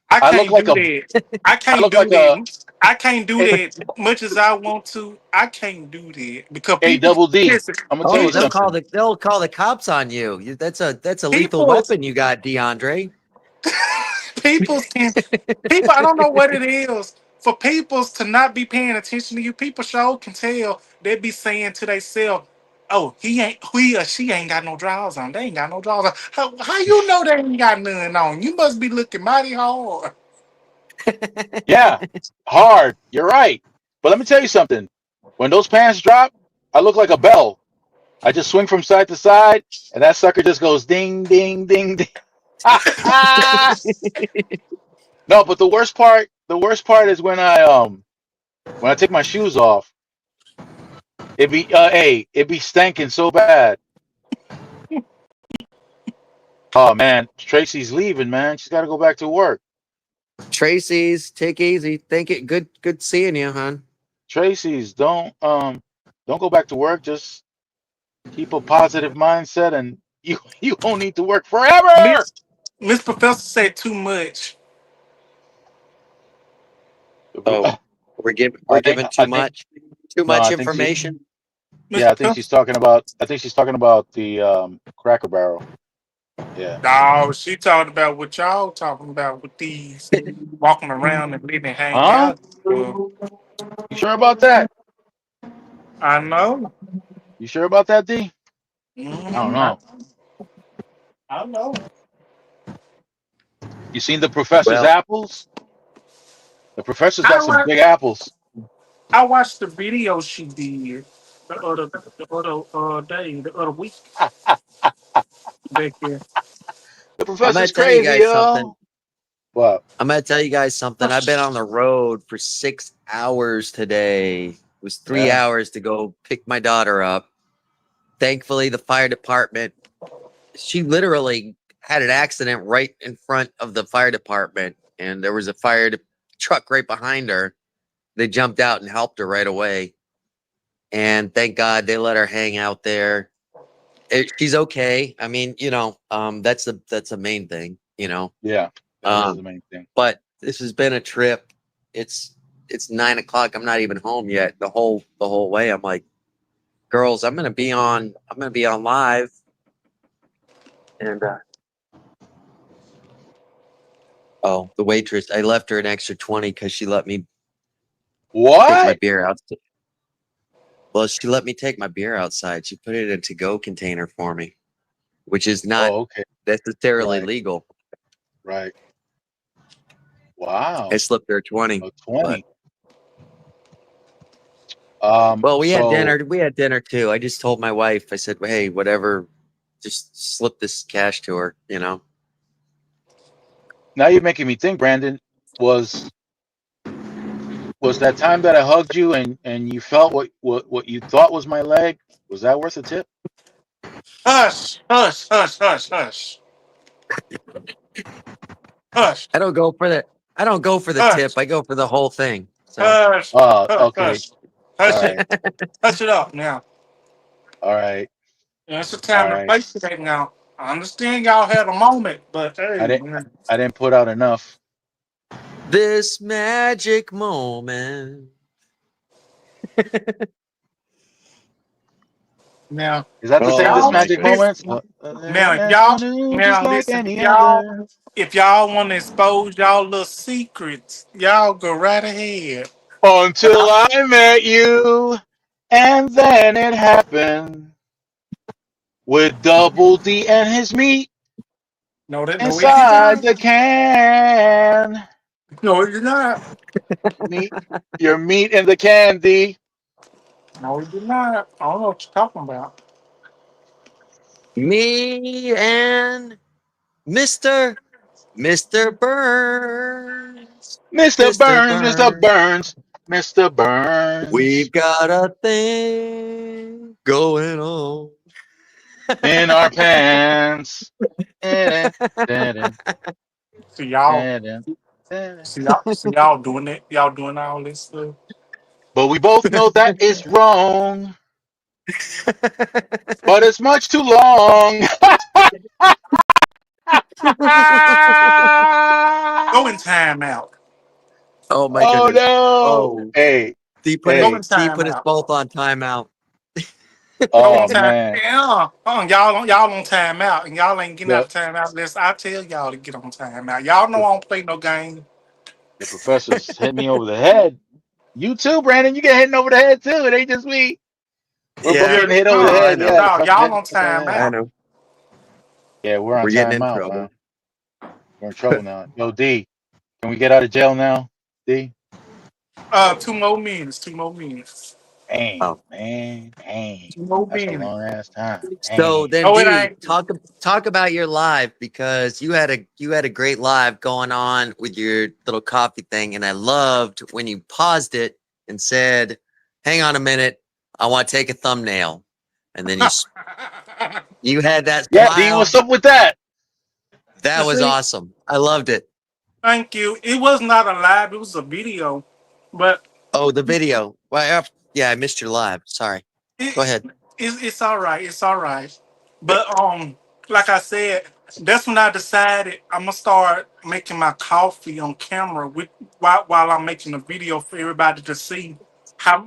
I I look can't like do a. that. I I can't look do like a. that. I can't do that much as I want to. I can't do that because A people double D. listen. I'm gonna tell Oh, you People, something. they'll call the cops on you. That's a lethal people, weapon you got, DeAndre. people can. People, I don't know what it is for peoples to not be paying attention to you. People sure can tell. They be saying to themselves, "Oh, he or she ain't got no drawers on. They ain't got no drawers on. How you know they ain't got none on? You must be looking mighty hard." Yeah, hard. You're right. But let me tell you something. When those pants drop, I look like a bell. I just swing from side to side, and that sucker just goes ding, ding, ding, ding. No, but the worst part is when I take my shoes off. It be stinking so bad. Oh man, Tracy's leaving, man. She's got to go back to work. Tracy's, take easy. Thank it. Good seeing you, hon. Tracy's don't go back to work. Just keep a positive mindset, and you won't need to work forever. Miss Professor said too much. Oh, we're giving I think too I think much. Too no, much I think information. Miss yeah, I think Professor. she's talking about the Cracker Barrel. Yeah. No, she talking about what y'all talking about with these walking around and letting it hang Huh? out. Well, You sure about that? I know. You sure about that, D? I don't Mhm. know. I know. You seen the professor's Well, apples? The professor's I got some wa- big apples. I watched the video she did the other day, the other week back there. The I'm gonna professor's tell you crazy, guys something. yo. What? I'm gonna tell you guys something. I've been on the road for 6 hours today. It was 3 Yeah. hours to go pick my daughter up. Thankfully, the fire department, she literally had an accident right in front of the fire department, and there was a truck right behind her. They jumped out and helped her right away. And thank God they let her hang out there. She's okay. I mean, that's the main thing, Yeah. That is the Um, main thing. but this has been a trip. It's 9 o'clock. I'm not even home yet. The whole way, I'm like, girls, I'm gonna be on live, and oh, the waitress, I left her an extra 20 because she let me take my What? beer out. Well, she let me take my beer outside. She put it in a to-go container for me, which is not Oh, okay. necessarily Right. legal. Right. I Wow. slipped her 20, A but 20. well, we had So dinner. We had dinner too. I just told my wife, I said, hey, whatever, just slip this cash to her, now you're making me think, Brandon. Was that time that I hugged you and you felt what you thought was my leg? Was that worth a tip? Hush, hush, hush, hush, hush, hush, I don't go for the tip. hush, I go for the whole thing. So hush, hush, Okay. hush, All hush right. it, hush it up now. All right. It's the All time to right. place it now. I understand y'all had a moment, but I hey, didn't man. I didn't put out enough. this magic moment. Now, Is that the if same Oh this y'all my magic goodness. moments? listen, now An if y'all afternoon just now like listen, any other. if y'all want to expose y'all little secrets, y'all go right ahead. But Until I met you, and then it happened with Double D and his meat no, it did inside not. the can. No, it did not. Meat, your meat in the candy. No, it did not. I don't know what you're talking about. Me and Mr. Burns. Mr. Mr. Burns, Mr. Burns. Burns, Mr. Burns. We've got a thing going on. In our pants. Da-da, da-da, See y'all, da-da, da-da. see y'all doing it. Y'all doing all this stuff. But we both know that is wrong, but it's much too long. Go in timeout. Oh my Oh goodness. no. Oh, Hey, Go in hey. D put us timeout. both on timeout. Go on Oh time. man. Yeah, y'all on timeout, and y'all ain't getting out The of timeout unless I tell y'all to get on timeout. Y'all know the, I don't play no game. the professor's hit me over the head. You too, Brandon. You get hit over the head too. It ain't just me. We're both Yeah. Yeah, getting hit over No, the I head. know. Yeah, the no, professor y'all hit me on over the head. I timeout. know. Yeah, we're on We're getting in timeout, trouble. man. We're in trouble now. Yo, D, can we get out of jail now? D? 2 more minutes. 2 more minutes. Dang, Oh. man. Dang. No That's a being. long ass time. So Dang. then, Oh, it D, ain't. talk about your live, because you had a great live going on with your little coffee thing, and I loved when you paused it and said, "Hang on a minute, I want to take a thumbnail," and then you had that Yeah, D, smile. what's up with that? That You was see, awesome. I loved it. thank you. It was not a live; it was a video, but Oh, the video. Well, yeah, I missed your live. Sorry. Go it, ahead. it's all right. It's all right. But like I said, that's when I decided I'm gonna start making my coffee on camera with while I'm making a video for everybody to see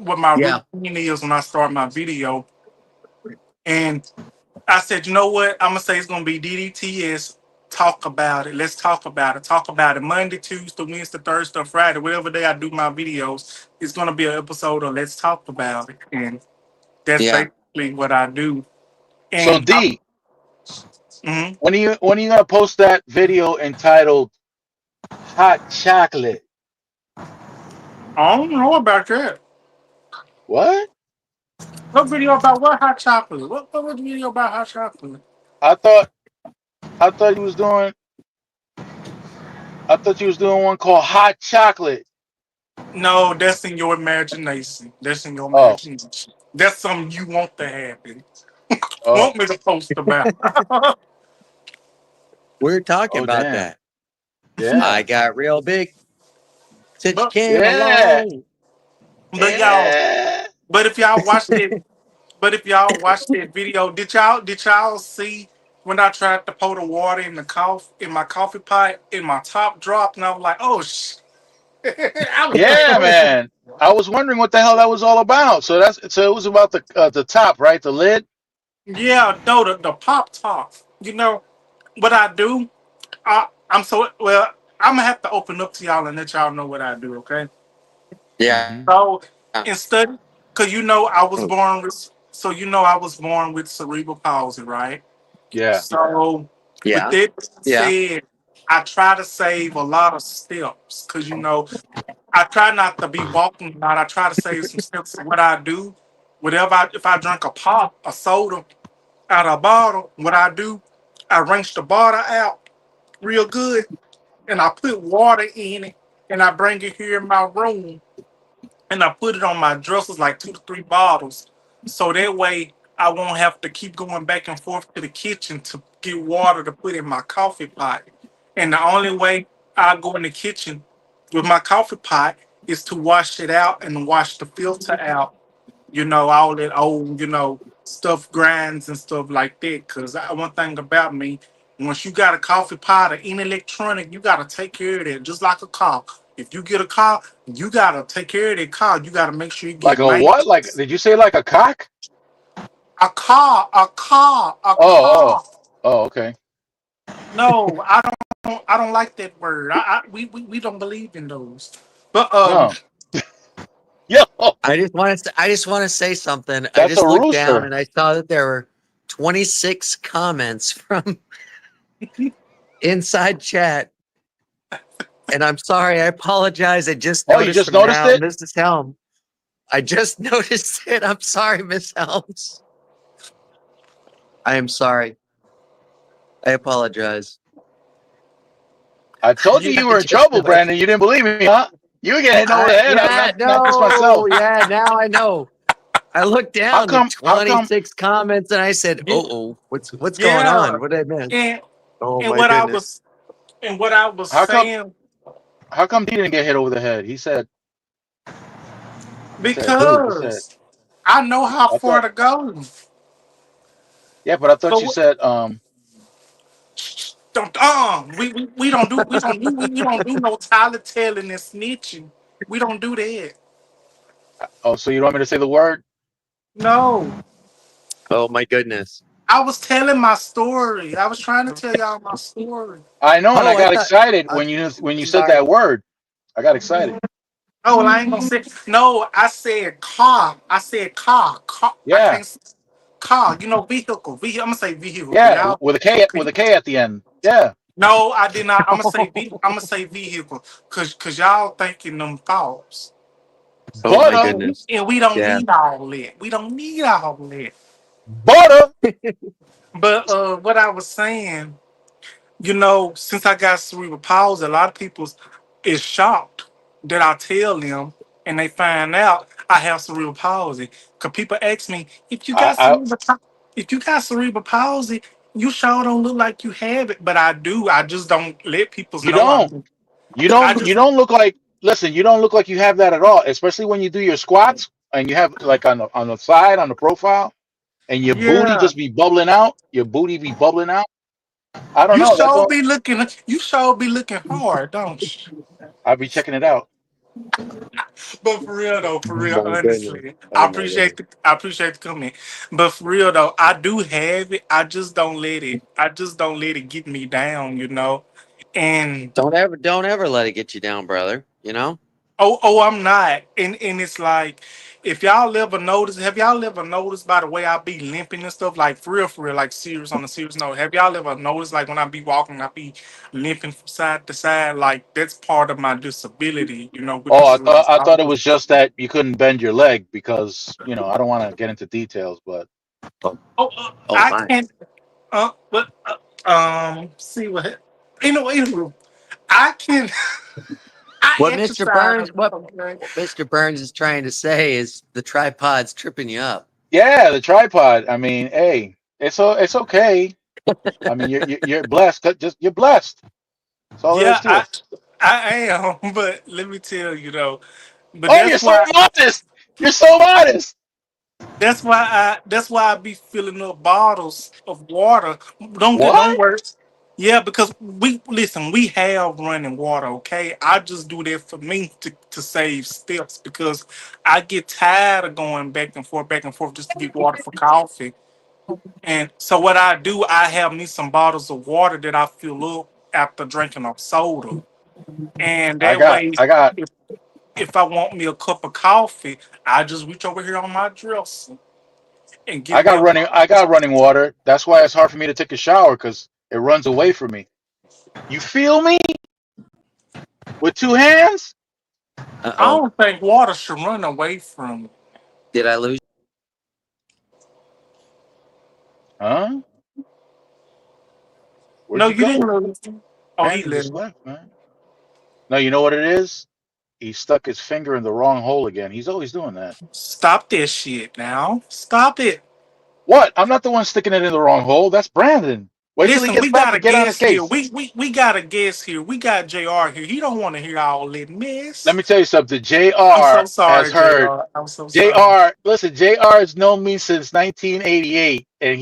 what my Yeah. routine is when I start my video. And I said, you know what? I'm gonna say it's gonna be DDTS. Talk about it. Let's talk about it. Talk about it. Monday, Tuesday, Wednesday, Thursday, Friday, whatever day I do my videos, it's gonna be an episode of Let's Talk About It. And that's Yeah. basically what I do. So And D, mhm. when are you gonna post that video entitled Hot Chocolate? I don't know about that. What? What video about what hot chocolate? What was the video about hot chocolate? I thought you was doing one called Hot Chocolate. No, that's in your imagination. That's in your Oh, imagination. That's something you want to happen. oh, Want me to post about? We're talking oh about damn. that. Yeah. I got real big since you but came Yeah. along. but y'all, Yeah. but if y'all watched it, but if y'all watched that video, did y'all see when I tried to pour the water in my coffee pot and my top dropped and I was like, oh sh. I was Yeah, so man. I was wondering what the hell that was all about. So it was about the top, right? The lid. yeah, no, the pop top. You know what I do? I'm so well. I'm gonna have to open up to y'all and let y'all know what I do. Okay. Yeah. Hmm. So instead, cause I was Oh, born with. So I was born with cerebral palsy, right? Yeah. So with yeah. that Yeah. said, I try to save a lot of steps because I try not to be walking a lot. I try to save some steps. So what I do, if I drink a soda out of a bottle, what I do, I rinse the bottle out real good and I put water in it and I bring it here in my room and I put it on my dressers like 2 to 3 bottles. So that way I won't have to keep going back and forth to the kitchen to get water to put in my coffee pot. And the only way I go in the kitchen with my coffee pot is to wash it out and wash the filter out. All that old, stuff grinds and stuff like that. Cause one thing about me, once you got a coffee pot or any electronic, you gotta take care of that. Just like a car. If you get a car, you gotta take care of that car. You gotta make sure you Like get a what? Like maintenance. did you say like a cock? A car, a car, a Oh, car. okay. No, I don't like that word. We don't believe in those. But No. Yo, I just want to say something. I that's a just looked down rooster. and I saw that there were 26 comments from inside chat. And I'm sorry, I apologize. I just Oh, you noticed just them noticed now. it? Mrs. Helm. I just noticed it. I'm sorry, Miss Helms. I am sorry. I apologize. I told you Yeah, you I were in just trouble, noticed. Brandon. You didn't believe me, huh? You were getting hit over the head, not just No, myself. yeah, now I know. I looked How down the come? How come? 26 comments and I said, yeah, "Oh, what's going yeah. on? What did I miss?" And Oh and my what I goodness. was and what I was How come? saying How come he didn't get hit over the head? He said who? He said. because I know how I far thought. to go. Yeah, but I thought you So said. don't we don't do no telling and snitching. We don't do that. Oh, so you don't want me to say the word? No. Oh my goodness. I was telling my story. I was trying to tell y'all my story. I know, and I Oh, I got thought. excited I'm when you said sorry. that word. I got excited. Oh, well, I ain't gonna say no. I said car. I said car. Car. I Yeah, can't say car. Vehicle. Vehicle. I'm gonna say vehicle. Cause yeah, y'all. with a K at the end. Yeah. No, I did not. I'm gonna say vehicle. Cause y'all thinking them thoughts. Oh my Butter, goodness. And we don't Yeah. need all that. We don't need all that. butter. But what I was saying, you know, since I got cerebral palsy, a lot of people is shocked that I tell them and they find out I have cerebral palsy. Cause people ask me, I if you got cerebral palsy, you sure don't look like you have it. But I do. I just don't let people you know I don't. do. You I don't. You just don't look like. Listen, you don't look like you have that at all. Especially when you do your squats and you have like on the side on the profile, and your booty yeah. just be bubbling out. Your booty be bubbling out. I don't You know. That's sure all. be looking you sure be looking hard, don't you? I'll be checking it out. But for real though, for Oh real, my goodness. honestly, Oh my goodness. I appreciate the comment. But for real though, I do have it. I just don't let it get me down, you know. And Don't ever let it get you down, brother. You know? I'm not. And it's like if y'all ever notice, have y'all ever noticed by the way I be limping and stuff, like for real, like serious on a serious note, have y'all ever noticed like when I be walking, I be limping from side to side? Like that's part of my disability, you know, with the Oh, cerebral I thought it palsy. was just that you couldn't bend your leg because I don't want to get into details, but Oh I my. can't. But see what anyway. I can. I What Mr. exercise. Burns what Okay. Mr. Burns is trying to say is the tripod's tripping you up. yeah, the tripod. I mean, hey, it's okay. I mean, you're blessed. Just you're blessed. That's all there is Yeah, to it. I am. But let me tell you though. But Oh, you're so modest. You're so modest. that's why I be filling up bottles of water. Don't What? worry. Yeah, because we have running water, okay? I just do that for me to save steps because I get tired of going back and forth just to get water for coffee. And so what I do, I have me some bottles of water that I fill up after drinking a soda. And I that got way I got if if I want me a cup of coffee, I just reach over here on my dresser and get me a I got running water. That's why it's hard for me to take a shower because it runs away from me. You feel me? With two hands? Uh I oh. don't think water should run away from me. Did I lose? Huh? Where'd No, you you didn't go? lose. Oh, he Randy just left. left, man. No, you know what it is? He stuck his finger in the wrong hole again. He's always doing that. Stop this shit now. Stop it. What? I'm not the one sticking it in the wrong hole. That's Brandon. Wait till he Listen, gets we back got a and get on his guest here. case. We got a guest here. We got JR here. He don't want to hear all that Let mess. me tell you something. I'm so JR has sorry, heard. JR. I'm so sorry. JR, listen, JR has known me since 1988, and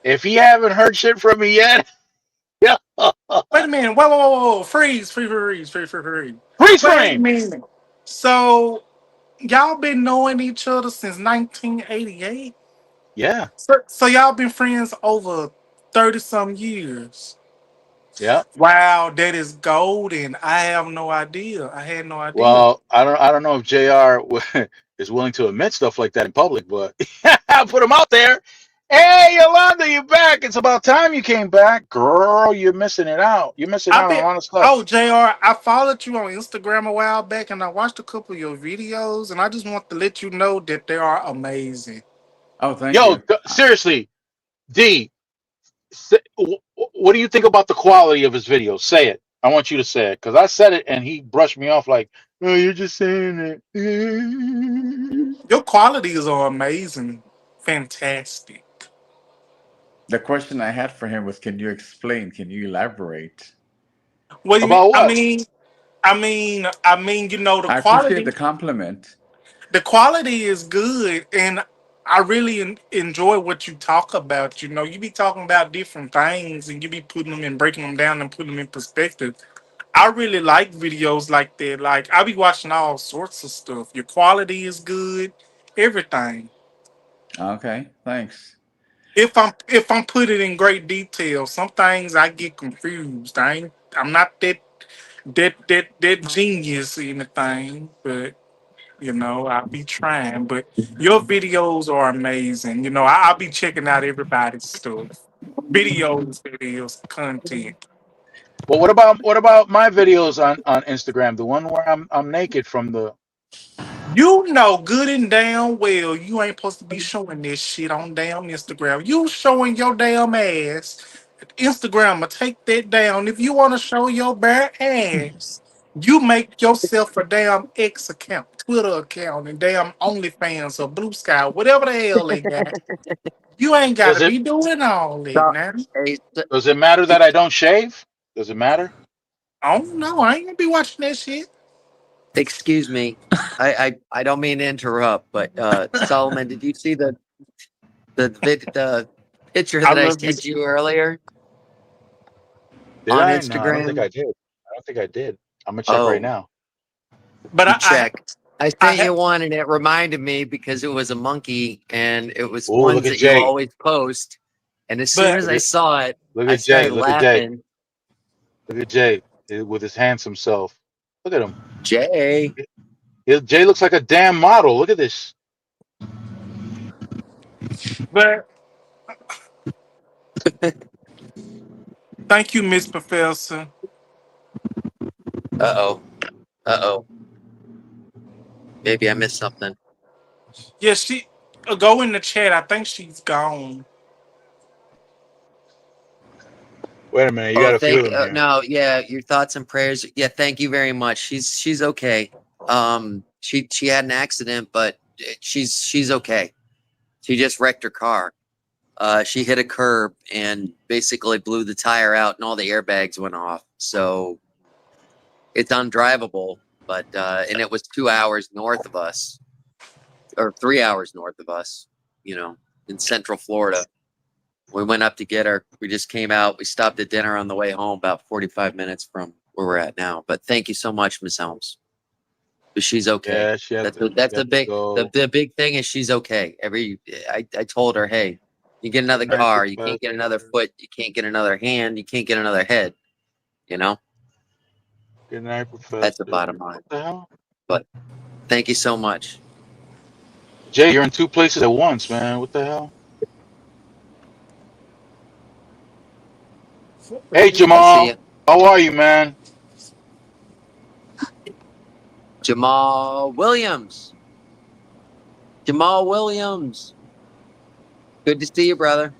if he haven't heard shit from me yet, yeah, Wait a minute. Whoa. Freeze. freeze Wait a frame. minute. So y'all been knowing each other since 1988? Yeah, So y'all been friends over 30 some years. yeah. Wow, that is golden. I have no idea. I had no idea. Well, I don't know if JR is willing to admit stuff like that in public, but I put him out there. Hey, Yolanda, you're back. It's about time you came back, girl. You're missing it out. You're missing I out on a bet. lot of stuff. Oh, JR, I followed you on Instagram a while back and I watched a couple of your videos and I just want to let you know that they are amazing. Oh, thank Yo, you. seriously, D, what do you think about the quality of his videos? Say it. I want you to say it because I said it and he brushed me off like, "Oh, you're just saying it." Your qualities are amazing. Fantastic. The question I had for him was, can you explain? Can you elaborate? What do you mean? About what? You know, I appreciate the compliment. the quality is good and I really enjoy what you talk about. You know, you be talking about different things and you be putting them and breaking them down and putting them in perspective. I really like videos like that. Like I be watching all sorts of stuff. Your quality is good, everything. Okay, thanks. If I'm put it in great detail, some things I get confused. I'm not that genius or anything, but you know, I'll be trying. But your videos are amazing. You know, I'll be checking out everybody's stuff. Videos, content. Well, what about my videos on Instagram? The one where I'm naked from the You know good and damn well you ain't supposed to be showing this shit on damn Instagram. You showing your damn ass. Instagram will take that down. If you want to show your bare ass, you make yourself a damn X account, Twitter account, and damn OnlyFans or Blue Sky, whatever the hell they got. You ain't got Does to it be doing all that So, now. hey, does it matter that I don't shave? Does it matter? I don't know. I ain't gonna be watching that shit. excuse me. I don't mean to interrupt, but Solomon, did you see the picture I that I love you, sent you earlier Did on I? No, I don't think Instagram? I did. I don't think I did. I'm gonna check right Oh, now. but you I check. I I sent you one and it reminded me because it was a monkey and it was Oh, look ones at that you Jay. always post. And as soon but as Look I at saw it, look I at Jay. started Look at Jay. laughing. Look at Jay with his handsome self. Look at him. Jay. Jay looks like a damn model. Look at this. but thank you, Miss Professor. Uh-oh. Uh-oh. Maybe I missed something. Yeah, she go in the chat. I think she's gone. Wait a minute. You Oh, got a few of them here. no, yeah, your thoughts and prayers. Yeah, thank you very much. She's okay. She had an accident, but she's okay. She just wrecked her car. She hit a curb and basically blew the tire out, and all the airbags went off. So it's undrivable. But and it was 2 hours north of us, or 3 hours north of us. You know, in Central Florida. We went up to get her. We just came out. We stopped at dinner on the way home, about 45 minutes from where we're at now. But thank you so much, Miss Helms. But she's okay. Yeah, she had That's to the big go. the big thing is she's okay. I told her, hey, you get another Thank car, you, you can't get Professor. another foot, you can't get another hand, you can't get another head. You know, Good night, Professor. that's the bottom line. What the hell? But thank you so much. Jay, you're in two places at once, man. What the hell? Hey, I see Jamal. you, How are you, man? Jamal Williams. Jamal Williams. Good to see you, brother.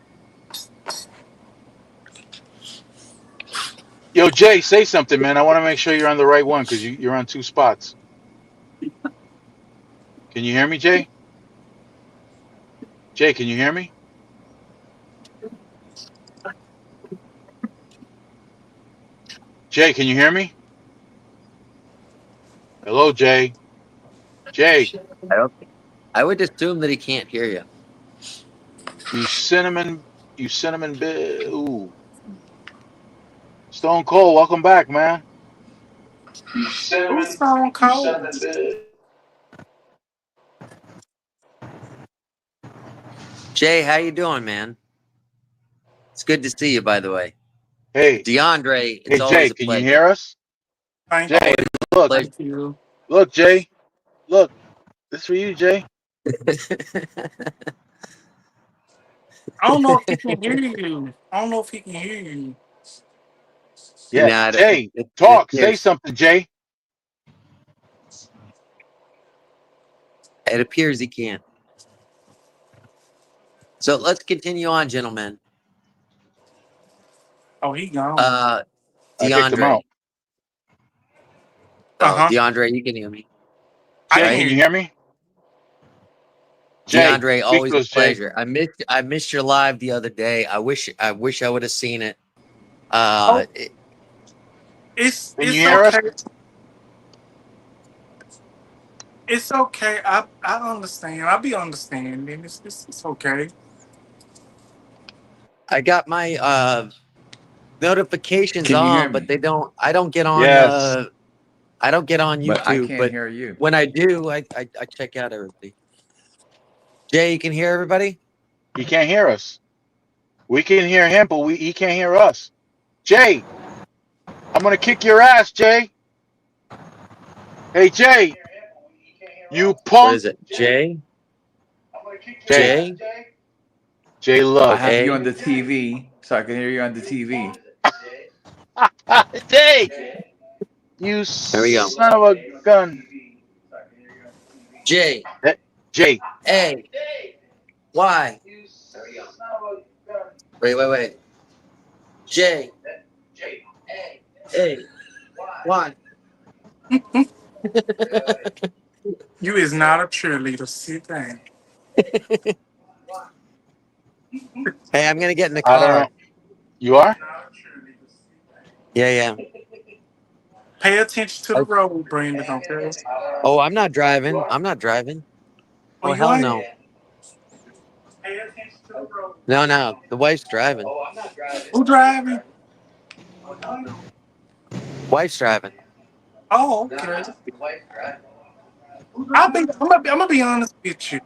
Yo, Jay, say something, man. I want to make sure you're on the right one because you're on two spots. Can you hear me, Jay? Jay, can you hear me? Jay, can you hear me? Hello, Jay. Jay, I would assume that he can't hear you. you cinnamon ooh. Stone Cold, welcome back, man. Who's Stone Cold? Jay, how you doing, man? It's good to see you, by the way. Hey, DeAndre, it's hey, always Jay, a can you pleasure. hear us? Thank Jay, you. look, Pleasure. Thank you. look, Jay, look. This for you, Jay. I don't know if he can hear you. I don't know if he can hear you. Yeah, Nah, Jay, it talk. Say appears something, Jay. he can. So let's continue on, gentlemen. Oh, he gone. I kicked him out. DeAndre. Oh, Uh-huh. DeAndre, you can hear me. I Jay, can can hear you you. hear me? Jay, DeAndre, speak always to a us, Jay. pleasure. I missed your live the other day. I wish I would have seen it. Oh, It- it's Can you it's hear us? okay. It's okay. I understand. I'll be understanding. It's okay. I got my notifications Can you hear on, but me? I don't get on Yes. I don't get on But I YouTube, can't but hear you. when I do, I check out everything. Jay, you can hear everybody? He can't hear us. We can hear him, but he can't hear us. Jay, I'm gonna kick your ass, Jay. Hey, Jay, you What punk. is it? Jay? Jay, Jay? Jay I Love. have you on Jay? the TV, so I can hear you on the TV. Jay, you There we go. son of a gun. J J. A Y. Wait. J A Y. You is not a cheerleader. Sit down. Hey, I'm gonna get in the I don't car. know. You are? Yeah. Pay attention to the road, Brandon. Okay. Oh, I'm not driving. Oh, Oh, you hell ain't? no. Pay attention to the road. No. The wife's driving. Who driving? Wife's driving. Oh, okay. I'm gonna be honest with you.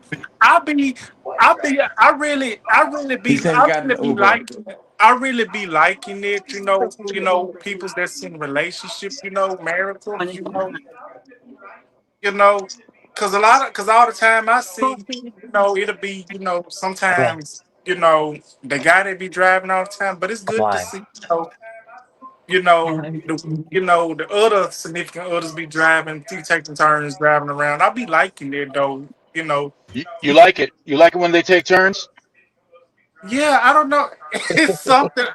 He said he got an Uber. I really be liking it. People that's in relationship, marital, you know, cause all the time I see, it'll be, sometimes, the guy that be driving all the time, but it's good to Why? see, the other significant others be driving, taking turns driving around. I be liking it though, You like it? You like it when they take turns? Yeah, I don't know. It's something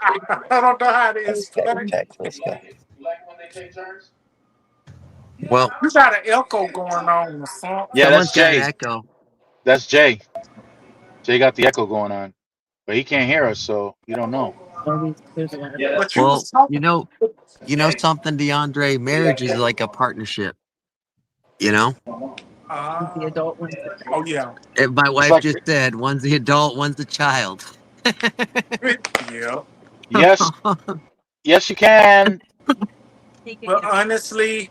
I don't know how to explain. Well, You got an echo going on or something. Yeah, that's someone's got an Jay. echo. That's Jay. Jay got the echo going on, but he can't hear us, so you don't know. But you Well, was talking. you know something, DeAndre. Marriage is like a partnership. You know, Oh yeah, my It's wife like, just said, one's the adult, one's the child. yeah. yes, yes, you can. But honestly,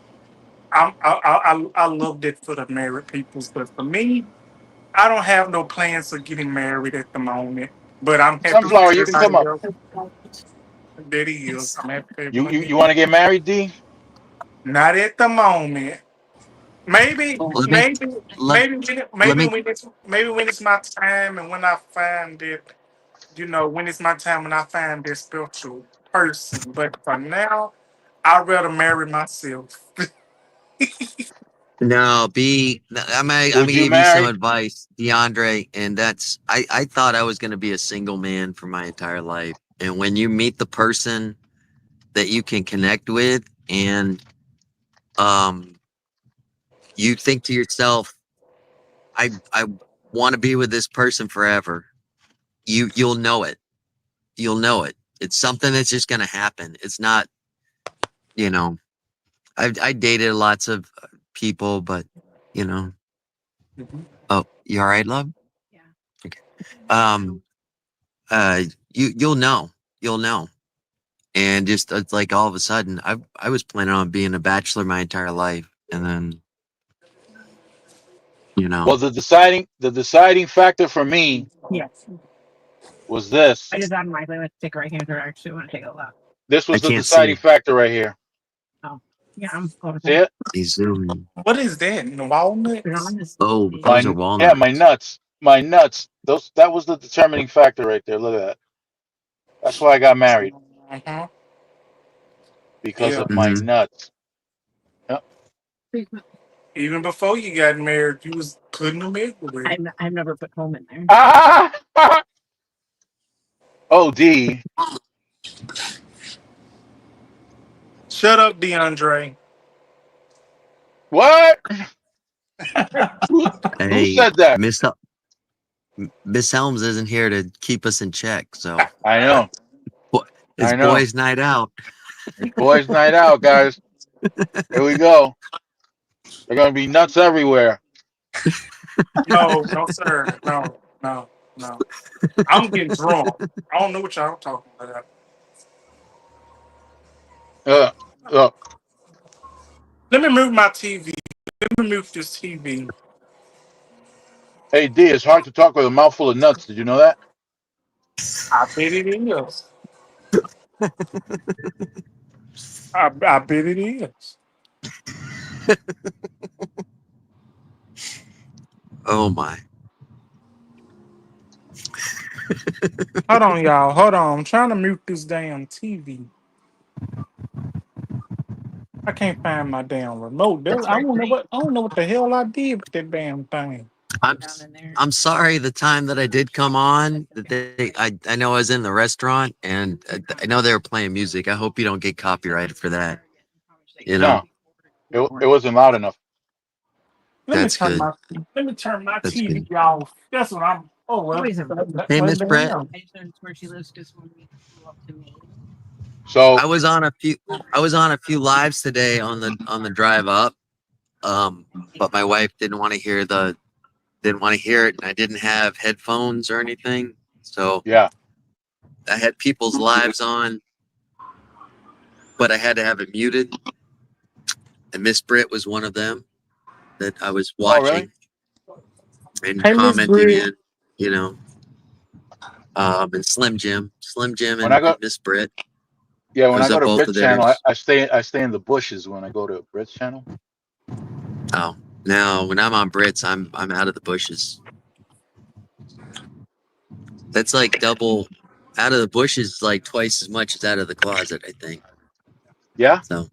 I loved it for the married people. But for me, I don't have no plans of getting married at the moment. But I'm happy for Sunflower, you can come everybody up. else that is. I'm happy for You you, everyone. you want to get married, D? Not at the moment. Maybe, let me maybe, let, let me maybe when it's my time and when I find it, when it's my time when I find this spiritual person. But for now, I'd rather marry myself. no be. I'm gonna Would you give you some marry? advice, DeAndre, and that's I thought I was gonna be a single man for my entire life, and when you meet the person that you can connect with, and you think to yourself, I want to be with this person forever. You'll know it. You'll know it. It's something that's just gonna happen. It's not, you know. I dated lots of people, but you know. Oh, you all right, love? Okay. Um. You'll know. You'll know. And just it's like all of a sudden, I was planning on being a bachelor my entire life, and then you know. Well, the deciding factor for me was this. This I was the can't deciding see. factor right here. See it? He's zooming. What is that? Walnuts? Oh, those are My yeah, my walnuts. nuts. My nuts. That was the determining factor right there. Look at that. That's why I got married, Uh-huh. because Yeah. of my Hmm. nuts. Yep. Even before you got married, you was putting them everywhere. Ah! Oh, D. Shut up, DeAndre. What? Who Hey, said that? Miss Helms isn't here to keep us in check, so I know. it's I know. boys' night out. It's boys' night out, guys. Here we go. They're gonna be nuts everywhere. No, no, sir. No, no, no. I'm getting drunk. I don't know what y'all talking about. Uh, uh, Let me move my TV. Let me move this TV. hey, D. It's hard to talk with a mouthful of nuts. Did you know that? I bet it is. I bet it is. Oh my. Hold on, y'all. Hold on. I'm trying to mute this damn TV. I can't find my damn remote. I don't know what the hell I did with that damn thing. I'm I'm sorry. The time that I did come on, I know I was in the restaurant and I know they were playing music. I hope you don't get copyrighted for that. You know, No, it wasn't loud enough. that's good. Let me turn my That's good. TV off. That's what I'm. Oh well. Hey, Miss Brett. So I was on a few lives today on the drive up. But my wife didn't want to hear it, and I didn't have headphones or anything. So yeah, I had people's lives on, but I had to have it muted. And Miss Britt was one of them that I was oh really? watching and Hey, Miss commenting Bridge. in, you know. And Slim Jim When I and go, Miss Britt. yeah, I when I was go at to both Brit's of channel, theirs. I stay in the bushes when I go to Brit's channel. Oh, now when I'm on Brits, I'm out of the bushes. That's like double. Out of the bushes is like twice as much as out of the closet, I think. Yeah, So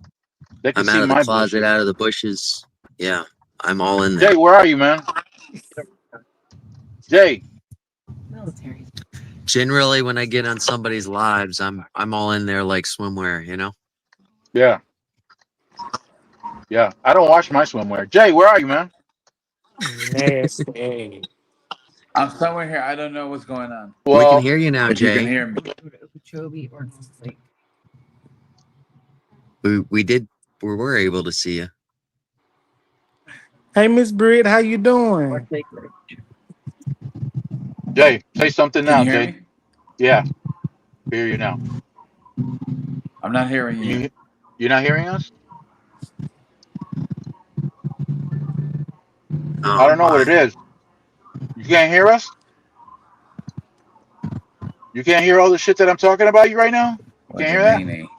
they can I'm see out of the my closet, bushes. out of the bushes. Yeah, I'm all in Jay, there. where are you, man? Jay, Generally, when I get on somebody's lives, I'm all in there like swimwear, you know. yeah, yeah. I don't wash my swimwear. Jay, where are you, man? Nasty. I'm somewhere here. I don't know what's going on. We can Well, hear you now, If you can Jay. hear me. We were able to see you. Hey, Miss Bridge, how you doing? Jay, say something Can now, you hear Jay. me? Yeah, I hear you now. I'm not hearing you. You're not hearing us? I Oh don't know what it my! is. You can't hear us? You can't hear all the shit that I'm talking about you right now? You What can't do you hear that? mean?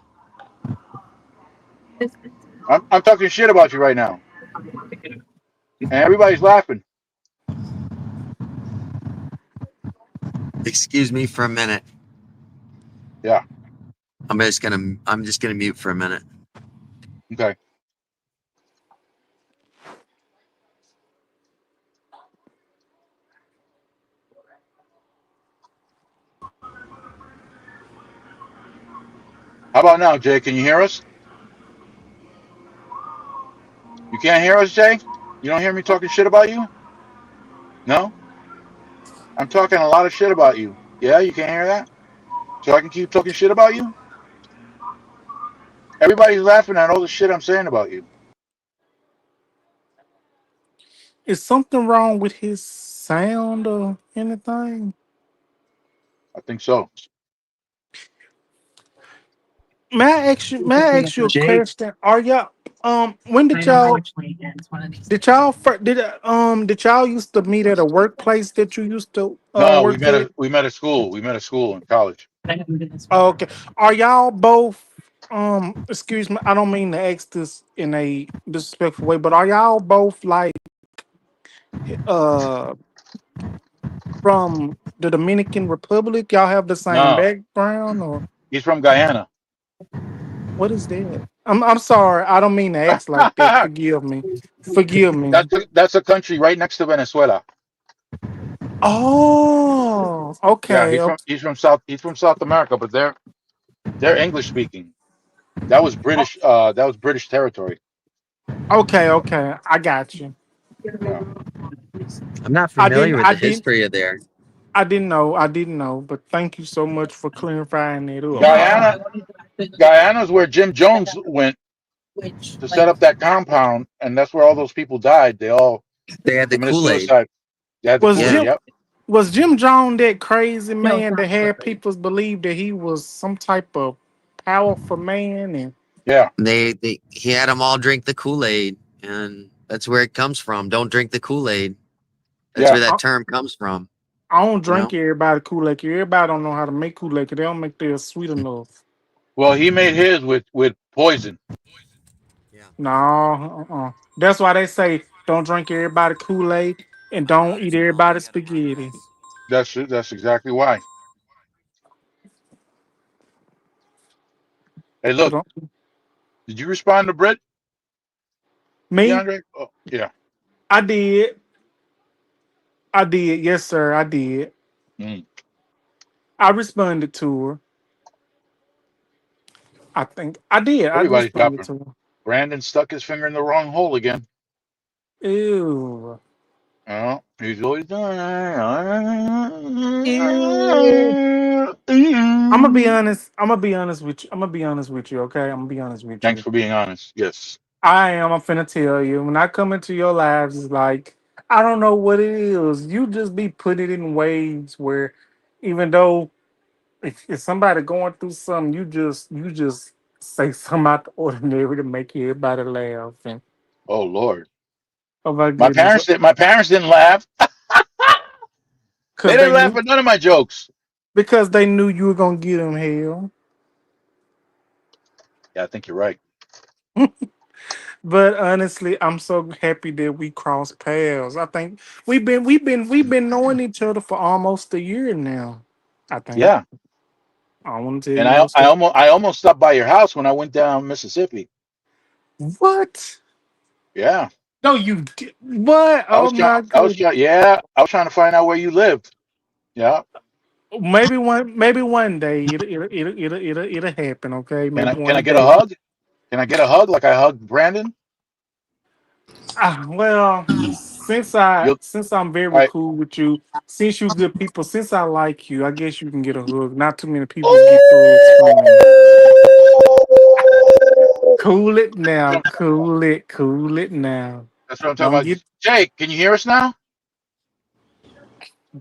I'm talking shit about you right now. And everybody's laughing. Excuse me for a minute. Yeah, I'm just gonna mute for a minute. okay. How about now, Jay? Can you hear us? You can't hear us, Jay? You don't hear me talking shit about you? No? I'm talking a lot of shit about you. Yeah, you can't hear that? So I can keep talking shit about you? Everybody's laughing at all the shit I'm saying about you. Is something wrong with his sound or anything? I think so. May I ask you a Jay, question? Are y'all when did y'all used to meet at a workplace that you used to No, work at? we met at school. We met at school in college. Oh, okay. Are y'all both excuse me, I don't mean to ask this in a disrespectful way, but are y'all both like uh from the Dominican Republic? Y'all have the same No, background or he's from Guyana. what is that? I'm sorry, I don't mean to ask like that. Forgive me. Forgive me. That's a country right next to Venezuela. Oh, Yeah, okay. he's from South America, but they're English speaking. That was British territory. Okay. I got you. Yeah. I'm not I familiar didn't with I the didn't history of there. I didn't know, but thank you so much for clarifying it up. Guyana's where Jim Jones went to set up that compound, and that's where all those people died. They all They had the committed Kool-Aid. suicide. They had the Was Kool-Aid. Yeah, Jim Yep. was Jim Jones that crazy man that had people believe that he was some type of powerful man and Yeah. he had them all drink the Kool-Aid, and that's where it comes from. Don't drink the Kool-Aid. That's Yeah. where that term comes from. I don't You know. drink everybody Kool-Aid. Everybody don't know how to make Kool-Aid 'cause they don't make theirs sweet enough. Well, he made his with poison. Yeah. No, that's why they say don't drink everybody Kool-Aid and don't eat everybody spaghetti. That's exactly why. Hey, So look, don't. Did you respond to Britt, Me, DeAndre? Oh, yeah. I did. I did. Yes, sir. I did. Mm. I responded to her. I think I did. I Everybody's responded copper. to her. Brandon stuck his finger in the wrong hole again. Ew. Oh, he's always doing Ew. I'm gonna be that. honest. I'm gonna be honest with you. I'm gonna be honest with you. Okay. I'm gonna be honest with Thanks you. for being honest. Yes. I am. I'm finna tell you. When I come into your lives, it's like I don't know what it is. You just be putting it in ways where, even though if somebody going through something, you just say something out the ordinary to make everybody laugh. And Oh Lord. oh my My goodness, parents did. My parents didn't laugh. They because they didn't laugh knew at none of my jokes. because they knew you were gonna get them hell. Yeah, I think you're right. But honestly, I'm so happy that we crossed paths. I think we've been knowing each other for almost a year now. I think. Yeah. I want to tell And you no I stuff. almost stopped by your house when I went down Mississippi. What? Yeah. No, you did. What? I Oh was trying. my I was goodness. trying. Yeah. I was trying to find out where you lived. Yeah. Maybe one day it'll happen. Okay, maybe Can I one get a day. hug? Can I get a hug like I hugged Brandon? Well, You'll. since I'm All very right. cool with you, since you good people, since I like you, I guess you can get a hug. Not too many people get hugs from me. Cool it now, cool it now. That's what I'm talking Don't about. get Jake, can you hear us now?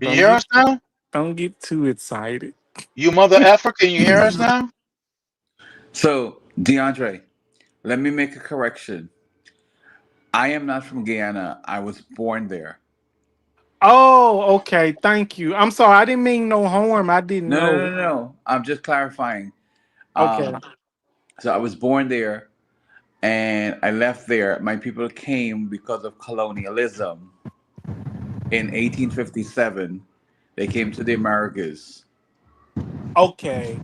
Can you don't hear us get now? don't get too excited. You mother effer, can you hear us now? So, DeAndre, let me make a correction. I am not from Guyana. I was born there. Oh, okay. Thank you. I'm sorry. I didn't mean no harm. I didn't No, no, no, know. no, no. I'm just clarifying. Okay. Um, so I was born there and I left there. My people came because of colonialism in 1857. They came to the Americas. Okay.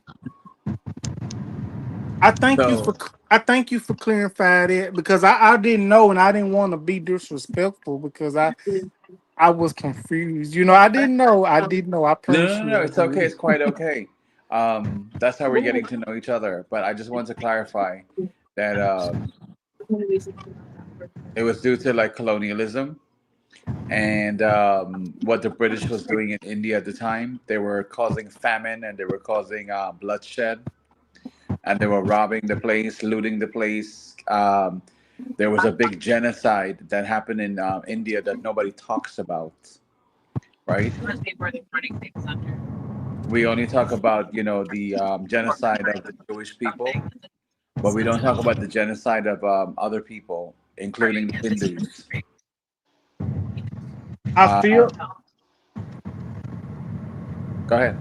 I thank you for So, I thank you for clarifying it because I didn't know and I didn't want to be disrespectful because I was confused. I didn't know. I didn't know. I no, no, promise no, you no. I It's okay. did. It's quite okay. That's how we're getting to know each other. But I just want to clarify that it was due to like colonialism and what the British was doing in India at the time. They were causing famine and they were causing bloodshed and they were robbing the place, looting the place. There was a big genocide that happened in India that nobody talks about, right? We only talk about, the genocide of the Jewish people, but we don't talk about the genocide of other people, including the Hindus. I Uh, feel go ahead.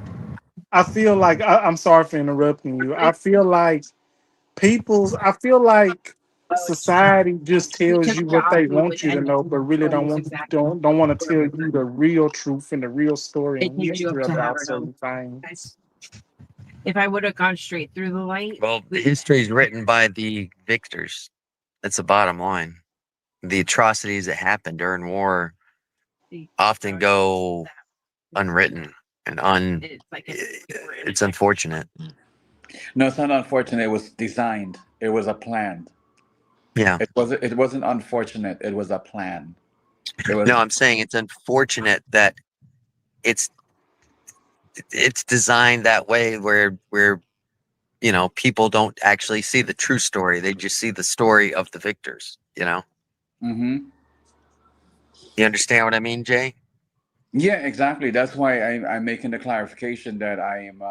I feel like I'm sorry for interrupting you. I feel like society just tells you what they want you to know, but really don't want to tell you the real truth and the real story and history about certain things. Well, history is written by the victors. That's the bottom line. The atrocities that happened during war often go unwritten and it's unfortunate. No, it's not unfortunate. It was designed. It was a plan. Yeah. It wasn't unfortunate. It was a plan. It was No, I'm saying it's unfortunate that it's it's designed that way where people don't actually see the true story. They just see the story of the victors. hmm You understand what I mean, Jay? Yeah, exactly. That's why I'm making the clarification that I am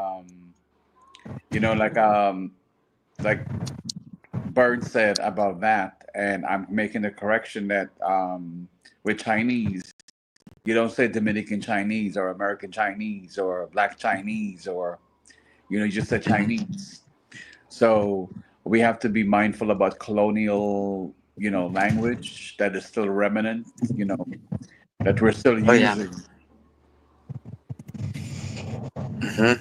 like Bird said about that, and I'm making the correction that with Chinese, you don't say Dominican Chinese or American Chinese or Black Chinese or you just say Chinese. So we have to be mindful about colonial, language that is still remnant, that we're still Oh yeah. using. Hmm.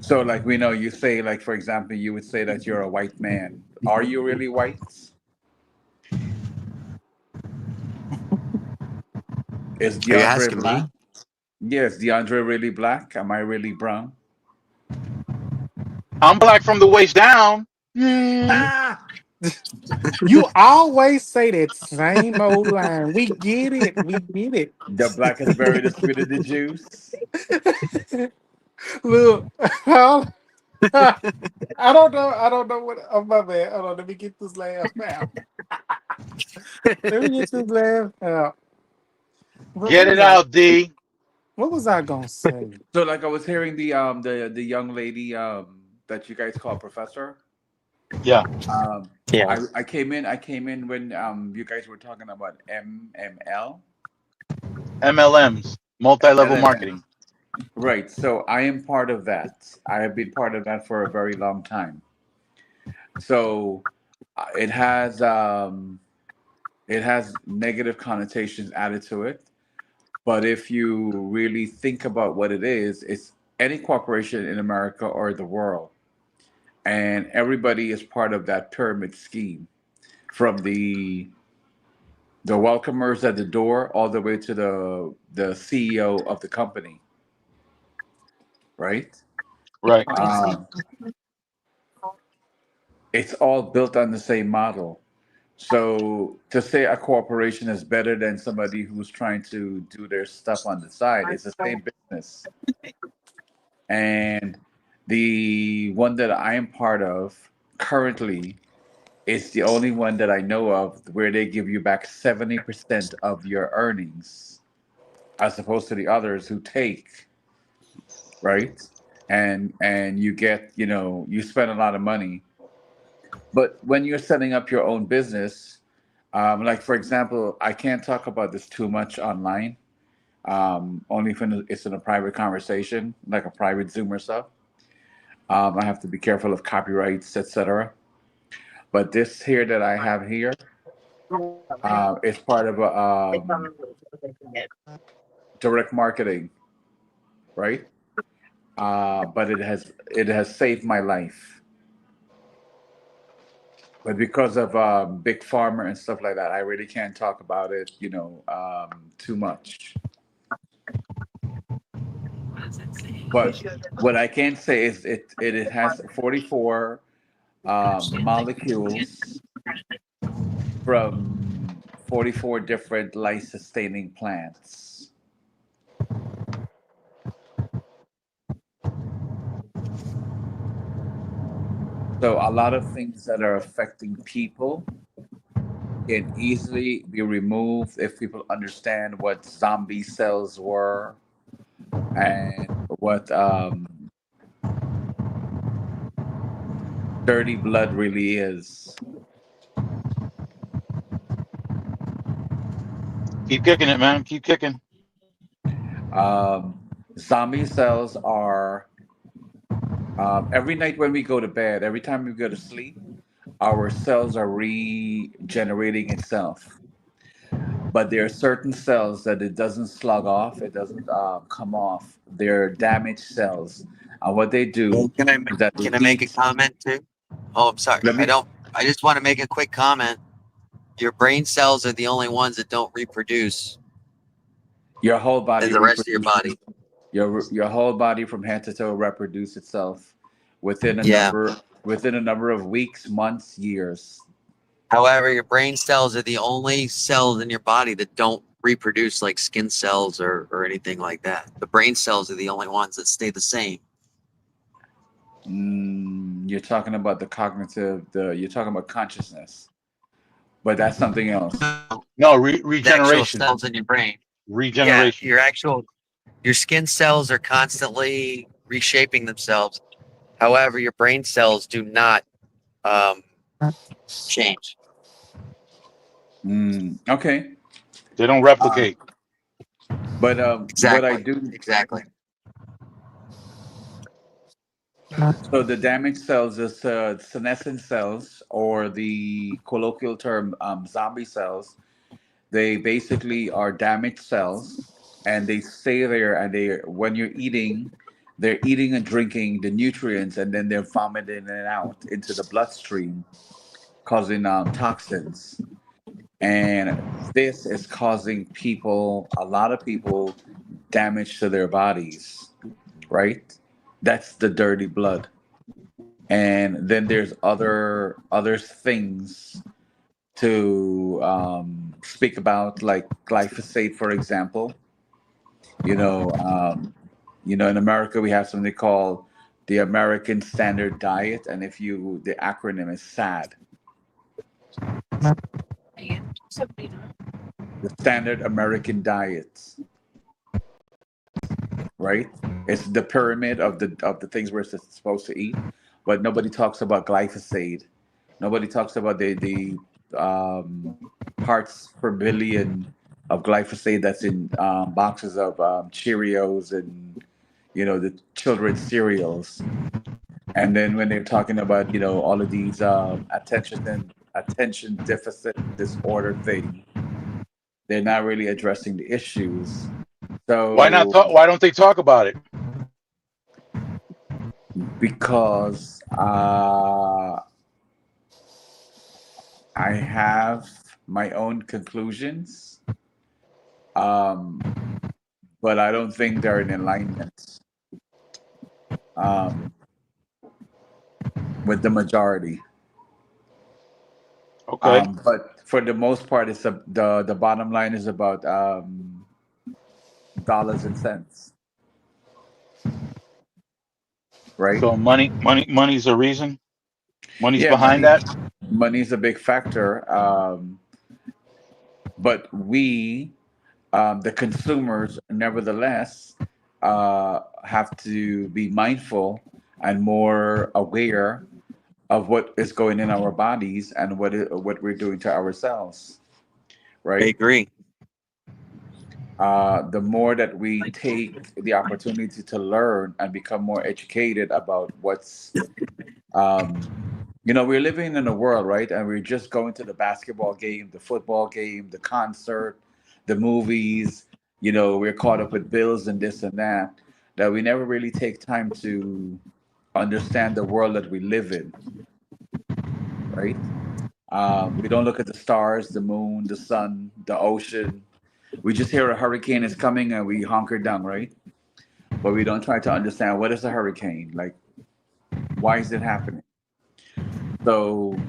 So like we know you say like for example you would say that you're a white man Are you really white? Is Are you DeAndre asking black? me? Yes, DeAndre really black? Am I really brown? I'm black from the waist down. Hmm. Ah, you always say that same old line. We get it. We get The blackest berry, the sweeter the juice. it. Look, I don't know. I don't know what. Oh my bad. Hold on. Let me get this laugh out. Let me get this laugh out. Get it out, D. What was I gonna say? So, like, I was hearing the young lady that you guys call professor. Yeah. Yeah. I came in. I came in when you guys were talking about MML. MLMs, multi-level LMM. marketing. Right. So I am part of that. I have been part of that for a very long time. So it has negative connotations added to it. But if you really think about what it is, it's any corporation in America or the world, and everybody is part of that pyramid scheme, from the welcomers at the door all the way to the CEO of the company, right? Right. Um, it's all built on the same model. So to say a corporation is better than somebody who's trying to do their stuff on the side, it's the same business. And the one that I am part of currently is the only one that I know of where they give you back 70% of your earnings, as opposed to the others who take, right? And you get, you spend a lot of money. But when you're setting up your own business, like for example, I can't talk about this too much online, only if it's in a private conversation, like a private Zoom or stuff. I have to be careful of copyrights, etc. But this here that I have here is part of a direct marketing, right? But it has saved my life. But because of big pharma and stuff like that, I really can't talk about it, too much. But what I can say is it has 44 molecules from 44 different life-sustaining plants. So a lot of things that are affecting people can easily be removed if people understand what zombie cells were and what dirty blood really is. Keep kicking it, man. Keep kicking. Zombie cells are every night when we go to bed, every time we go to sleep, our cells are regenerating itself. But there are certain cells that it doesn't slug off, it doesn't come off. They're damaged cells. And what they do Can I is that they can I make a eat. comment too? Oh, I'm sorry. Let I me. don't. I just want to make a quick comment. Your brain cells are the only ones that don't reproduce Your whole body in the rest of your reproduces. body. Your whole body from head to toe reproduce itself within a Yeah. number of weeks, months, years. However, your brain cells are the only cells in your body that don't reproduce like skin cells or anything like that. The brain cells are the only ones that stay the same. You're talking about you're talking about consciousness, but that's something else. No, The actual regeneration. cells in your brain. Yeah, Regeneration. your skin cells are constantly reshaping themselves. However, your brain cells do not um, change. Okay. They don't Uh, replicate. but what I Exactly. do, Exactly. so the damaged cells is senescent cells, or the colloquial term zombie cells. They basically are damaged cells, and they stay there. And when you're eating, they're eating and drinking the nutrients, and then they're vomiting it out into the bloodstream. causing toxins, and this is causing a lot of people, damage to their bodies, right? That's the dirty blood. And then there's other things to speak about, like glyphosate, for example. You know, in America we have something called the American Standard Diet, and the acronym is SAD, the Standard American Diet, right? It's the pyramid of the things we're supposed to eat, but nobody talks about glyphosate. Nobody talks about the parts per billion of glyphosate that's in boxes of Cheerios and the children's cereals. And then when they're talking about all of these attention deficit disorder thing, they're not really addressing the issues. Why not So talk? Why don't they talk about it? because I have my own conclusions, um, but I don't think they're in alignment um, with the majority. Okay. But for the most part, the bottom line is about dollars and cents, right? So money's a reason. Money's Yeah, behind that. money is a big factor, but we, the consumers, nevertheless, have to be mindful and more aware of what is going in our bodies and what we're doing to ourselves, I right? agree. The more that we take the opportunity to learn and become more educated about we're living in a world, right? And we're just going to the basketball game, the football game, the concert, the movies. We're caught up with bills and this and that we never really take time to understand the world that we live in, right? We don't look at the stars, the moon, the sun, the ocean. We just hear a hurricane is coming and we hunker down, right? But we don't try to understand what is a hurricane, like why is it happening. So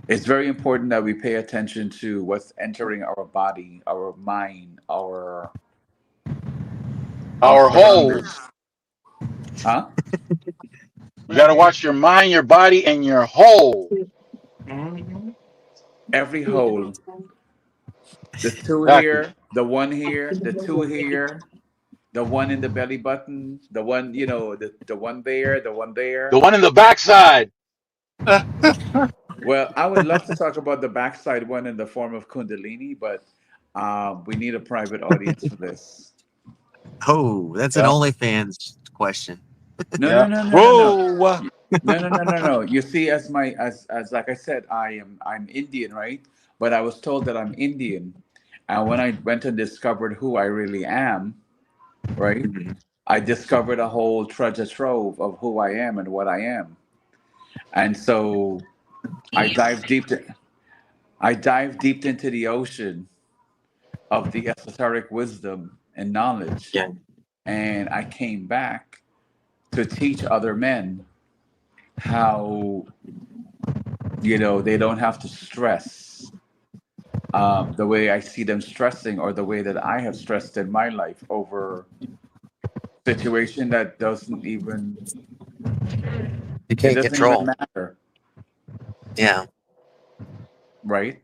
it's very important that we pay attention to what's entering our body, our mind, our Whole. surroundings. Huh? You got to watch your mind, your body, and your whole. Mhm. Every hole. The two Exactly. here, the one here, the two here, the one in the belly button, the one, the one there, the one there. The one in the backside. Well, I would love to talk about the backside one in the form of Kundalini, but we need a private audience for this. Oh, that's an Yeah. OnlyFans question. No, no, Yeah. no, no, no, no. Whoa. No, no, no, no, no. You see, as like I said, I'm Indian, right? But I was told that I'm Indian, and when I went and discovered who I really am, right? I discovered a whole treasure trove of who I am and what I am, and so I dived deep. I dived deep into the ocean of the esoteric wisdom and knowledge, Yeah. and I came back to teach other men how they don't have to stress the way I see them stressing, or the way that I have stressed in my life over situation that You it can't doesn't even control. matter, Yeah. right?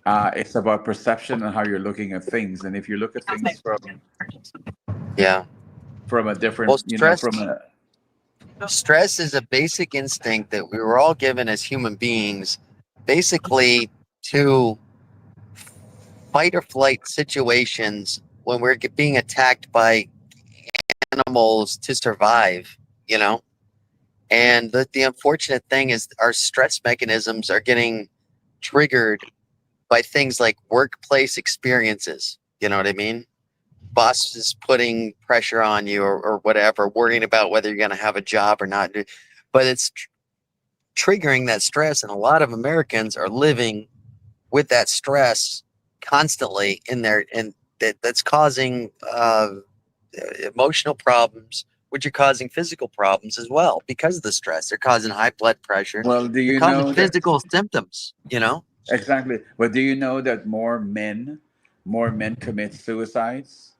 It's about perception and how you're looking at things, and if you look at things Yeah. from a Well, different, stress is a basic instinct that we were all given as human beings, basically to fight or flight situations when we're being attacked by animals to survive, you know? And the unfortunate thing is our stress mechanisms are getting triggered by things like workplace experiences. You know what I mean? Bosses putting pressure on you, or whatever, worrying about whether you're going to have a job or not. But triggering that stress, and a lot of Americans are living with that stress constantly in their, and that's causing emotional problems, which are causing physical problems as well because of the stress. They're causing high blood pressure. Well, do They're you causing know that physical symptoms. You know. exactly? But do you know that more men commit suicides?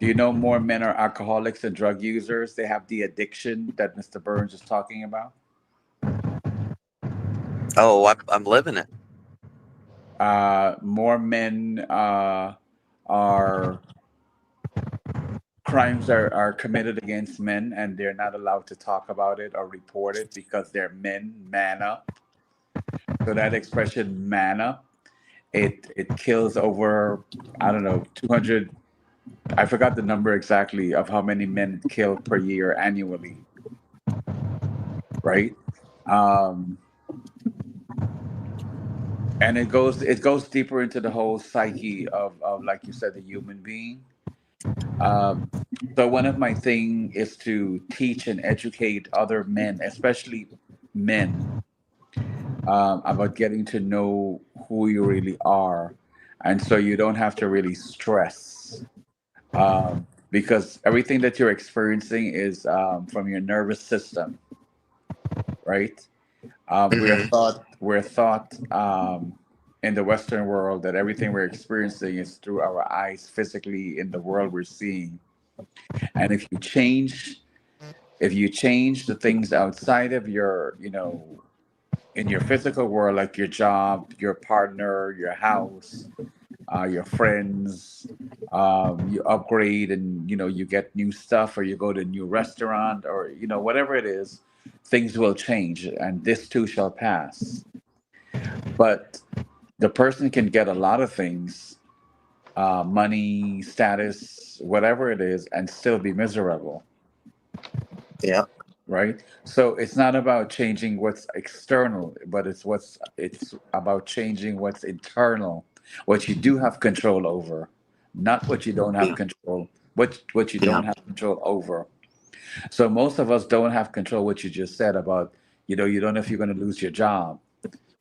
Do you know more men are alcoholics and drug users? They have the addiction that Mr. Burns is talking about. Oh, I'm living it. More men are crimes are committed against men, and they're not allowed to talk about it or report it because they're men, man up. So that expression, man up, it kills over, I don't know, 200. I forgot the number exactly of how many men it killed per year annually, right? Um, and it goes deeper into the whole psyche of like you said, the human being. Um, so one of my thing is to teach and educate other men, especially men, about getting to know who you really are, and so you don't have to really stress, because everything that you're experiencing is from your nervous system, right? Hmm. We're taught in the Western world that everything we're experiencing is through our eyes, physically in the world we're seeing, and if you change the things outside of your, in your physical world, like your job, your partner, your house, your friends, you upgrade and you get new stuff, or you go to a new restaurant, or whatever it is, things will change, and this too shall pass. But the person can get a lot of things, money, status, whatever it is, and still be miserable, Yeah. right? So it's not about changing what's external, but it's about changing what's internal, what you do have control over, not what you don't have Yeah. control, what you Yeah. don't have control over. So most of us don't have control, what you just said about, you don't know if you're going to lose your job.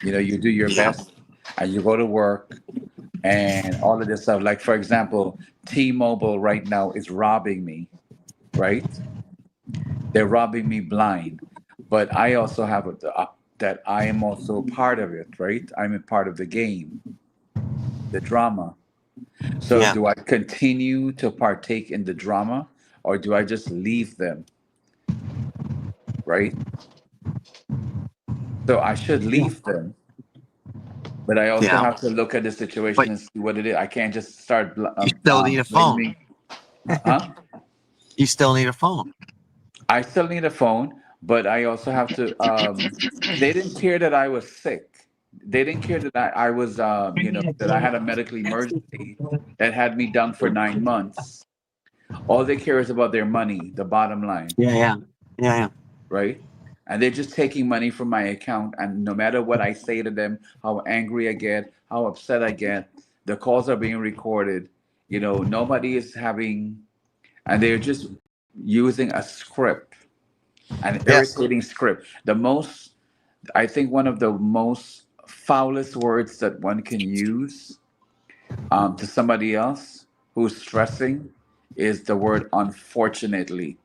You do your Yeah. best and you go to work and all of this stuff. Like, for example, T-Mobile right now is robbing me, right? They're robbing me blind, but I also have that I am also part of it, right? I'm a part of the game, the drama. So Yeah. do I continue to partake in the drama, or do I just leave them, right? So I should Yeah. leave them, but I also Yeah. have to look at the situation But and see what it is. I can't just start you still need a phone. blaming. Huh? You still need a phone. I still need a phone, but I also have to. They didn't care that I was sick. They didn't care that I was, that I had a medical emergency that had me down for 9 months. All they care is about their money, the bottom line, Yeah. Yeah. Yeah. Yeah. right? And they're just taking money from my account. And no matter what I say to them, how angry I get, how upset I get, the calls are being recorded. Nobody is having, and they're just using a script, an Yes. irritating script. I think one of the most foulest words that one can use, to somebody else who's stressing, is the word unfortunately,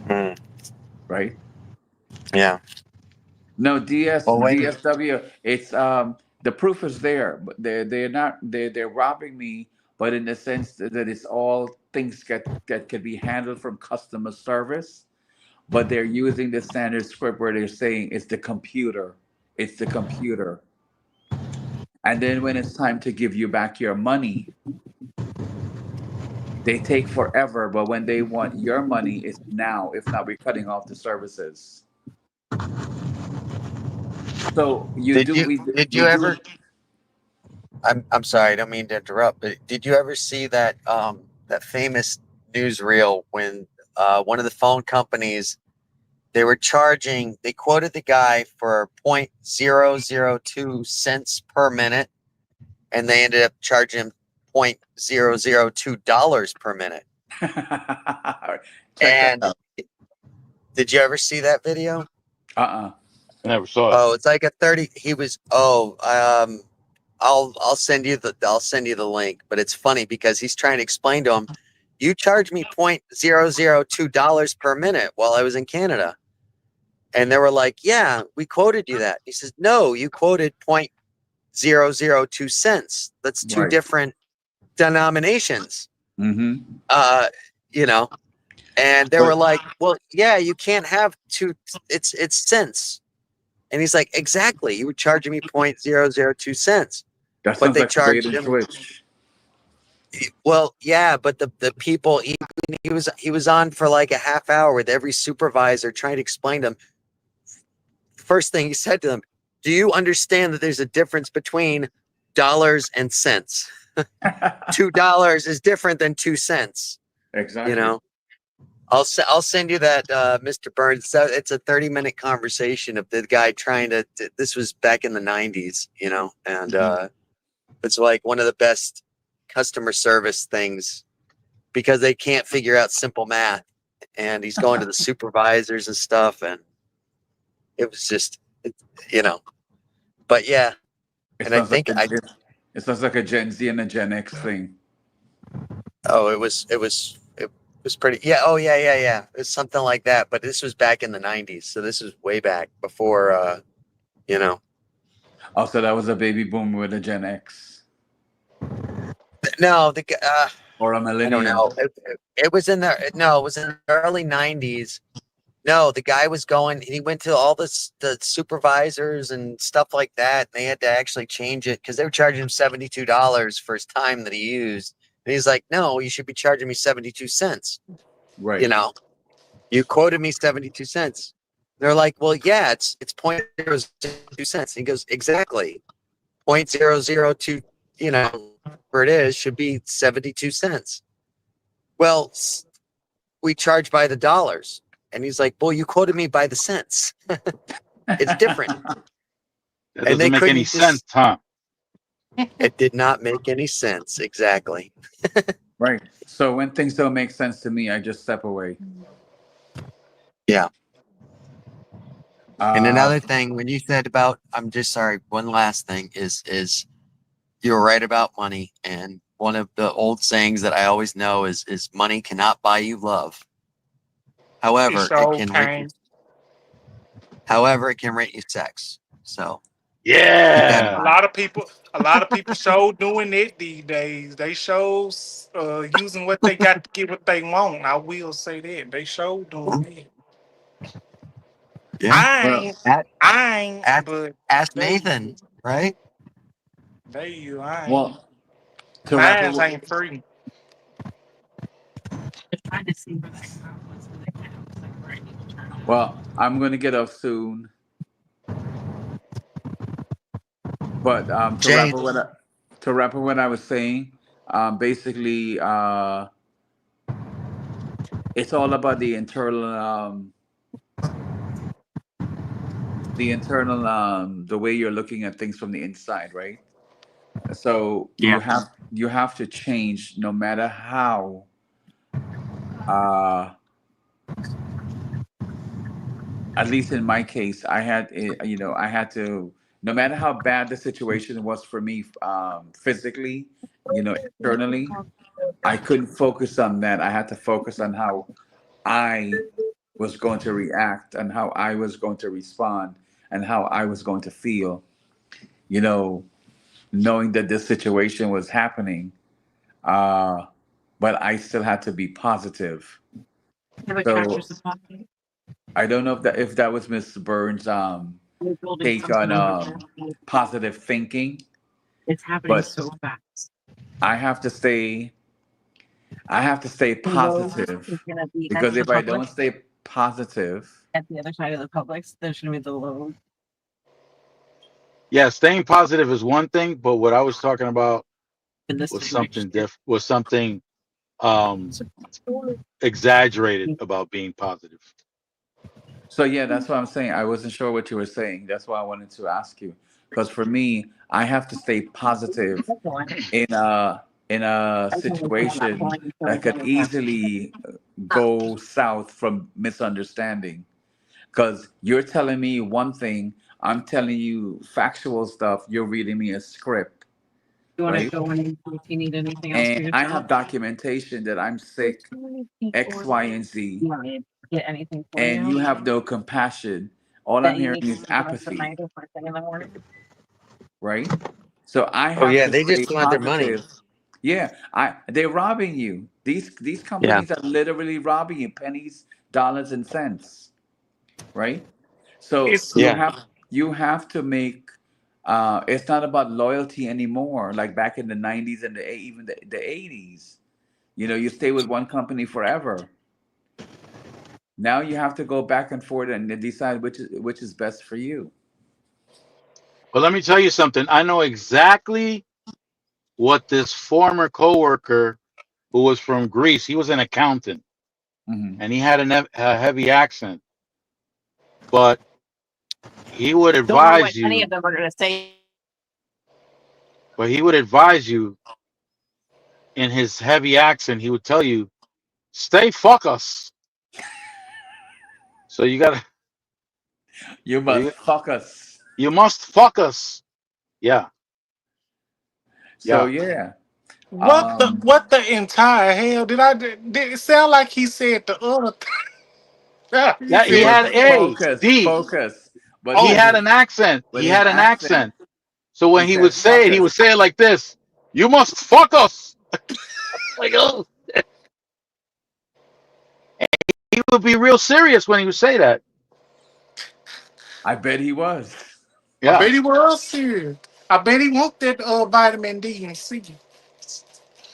Mm. right? Yeah. No, Well, when DSW. It's the proof is there, but they're not they're robbing me, but in the sense that it's all things that can be handled from customer service, but they're using the standard script where they're saying it's the computer, and then when it's time to give you back your money, they take forever. But when they want your money, it's now. If not, we're cutting off the services. So you did do you did we you do. ever? I'm sorry, I don't mean to interrupt, but did you ever see that that famous newsreel when one of the phone companies, they quoted the guy for 0.002 cents per minute, and they ended up charging him $0.002 per minute. Check that And out. Did you ever see that video? Uh-uh. I never saw it. Oh, it's like a 30. He was. I'll send you the link. But it's funny because he's trying to explain to him, you charged me $0.002 per minute while I was in Canada, and they were like, yeah, we quoted you that. He says, no, you quoted 0.002 cents. That's two Right. different denominations. Mm-hmm. You know, and they But- were like, well, yeah, you can't have two. It's cents. And he's like, exactly. You were charging me 0.002 cents. That But sounds they like a charged bait and him. switch. Well, yeah, but the people he was on for like a half hour with every supervisor trying to explain to them. First thing he said to them, do you understand that there's a difference between dollars and cents? $2 is different than 2 cents. Exactly. You know, I'll send you that, Mr. Burns. So it's a 30-minute conversation of the guy trying to. This was back in the 90s, you know, and it's like one of the best customer service things because they can't figure out simple math, and he's going to the supervisors and stuff, and it was just, you know, but yeah, It and I sounds like think it sounds like a Gen Z and a Gen X thing. oh, it was pretty. Yeah. Oh, yeah. It's something like that. But this was back in the 90s. So this is way back before, you know, Also, that was a baby boomer with a Gen X no, or a I millennial. don't know. It was in it was in the early 90s. No, the guy was going, he went to all the supervisors and stuff like that. And they had to actually change it because they were charging him $72 for his time that he used. And he's like, no, you should be charging me 72 cents. Right. You know, you quoted me 72 cents. They're like, well, yeah, it's 0.002 cents. And he goes, exactly. 0.002, you know, where it is should be 72 cents. Well, we charge by the dollars. And he's like, well, you quoted me by the cents. It's different. That And they doesn't make couldn't any just- sense, huh? It did not make any sense. Exactly. Right. So when things don't make sense to me, I just step away. Yeah. And Uh, another thing, when you said about, I'm just sorry, one last thing is you're right about money. And one of the old sayings that I always know is money cannot buy you love. However, So it can kind. rent you sex. So Yeah. A lot of people show doing it these days. They shows using what they got to get what they want. I will say that they show doing it. yeah. I ain't, Ask- but Ask they- Nathan, right? I ain't. well, to wrap Mine it, ain't free. Trying to see where that sound was for the cat. It's like, right, you can turn on. well, I'm going to get off soon. But Jay. to wrap up what I was saying, basically, it's all about the internal, the way you're looking at things from the inside, right? So Yeah. you have to change no matter how at least in my case, I had to, no matter how bad the situation was for me, physically, internally, I couldn't focus on that. I had to focus on how I was going to react and how I was going to respond and how I was going to feel, knowing that this situation was happening. But I still had to be positive. Have a So- tractor supply. I don't know if that was Miss Burns' We're building take something on over there. positive thinking. It's happening but- so fast. I have to stay positive It's gonna be because that's if I the don't Publix. stay positive, At the other side of the Publix, there's gonna be the load. Yeah, staying positive is one thing, but what I was talking about In this was situation. something different. Was something exaggerated about being positive. so yeah, that's what I'm saying. I wasn't sure what you were saying. That's why I wanted to ask you. Because for me, I have to stay positive in a situation that could easily go south from misunderstanding. Because you're telling me one thing, I'm telling you factual stuff, you're reading me a script, You want to right? go in and see if you need anything else And for I yourself? have documentation that I'm There's sick, too many people. X, Y, and Z, You want me to get anything for and you you have no compassion. All I'm that you hearing need is for the rest of the apathy, night or first thing in the morning? right? So I Oh have yeah, to they stay just want their money. positive. Yeah, they're robbing you. These Yeah. companies are literally robbing you pennies, dollars, and cents, right? So It's Yeah. you have to make it's not about loyalty anymore, like back in the 90s and even the 80s. You know, you stay with one company forever. Now you have to go back and forth and decide which is best for you. But let me tell you something. I know exactly what this former coworker who was from Greece, he was an accountant Hmm. and he had a heavy accent, but he would Don't know what advise any you, of them are going to say. but he would advise you in his heavy accent. He would tell you, stay focused. So you gotta, You so must fuck us. you must focus. Yeah, So yeah. yeah. Um, what the entire hell did it sound like he said the other thing? He That he it said, was had a D. focus, but He oh, had an accent. He his had an accent, accent. So he when said fuck he us. would say it like this: "You must fuck us." Like, oh, he would be real serious when he would say that. I bet he was. I Yeah, bet he was serious. I bet he want that vitamin D and C.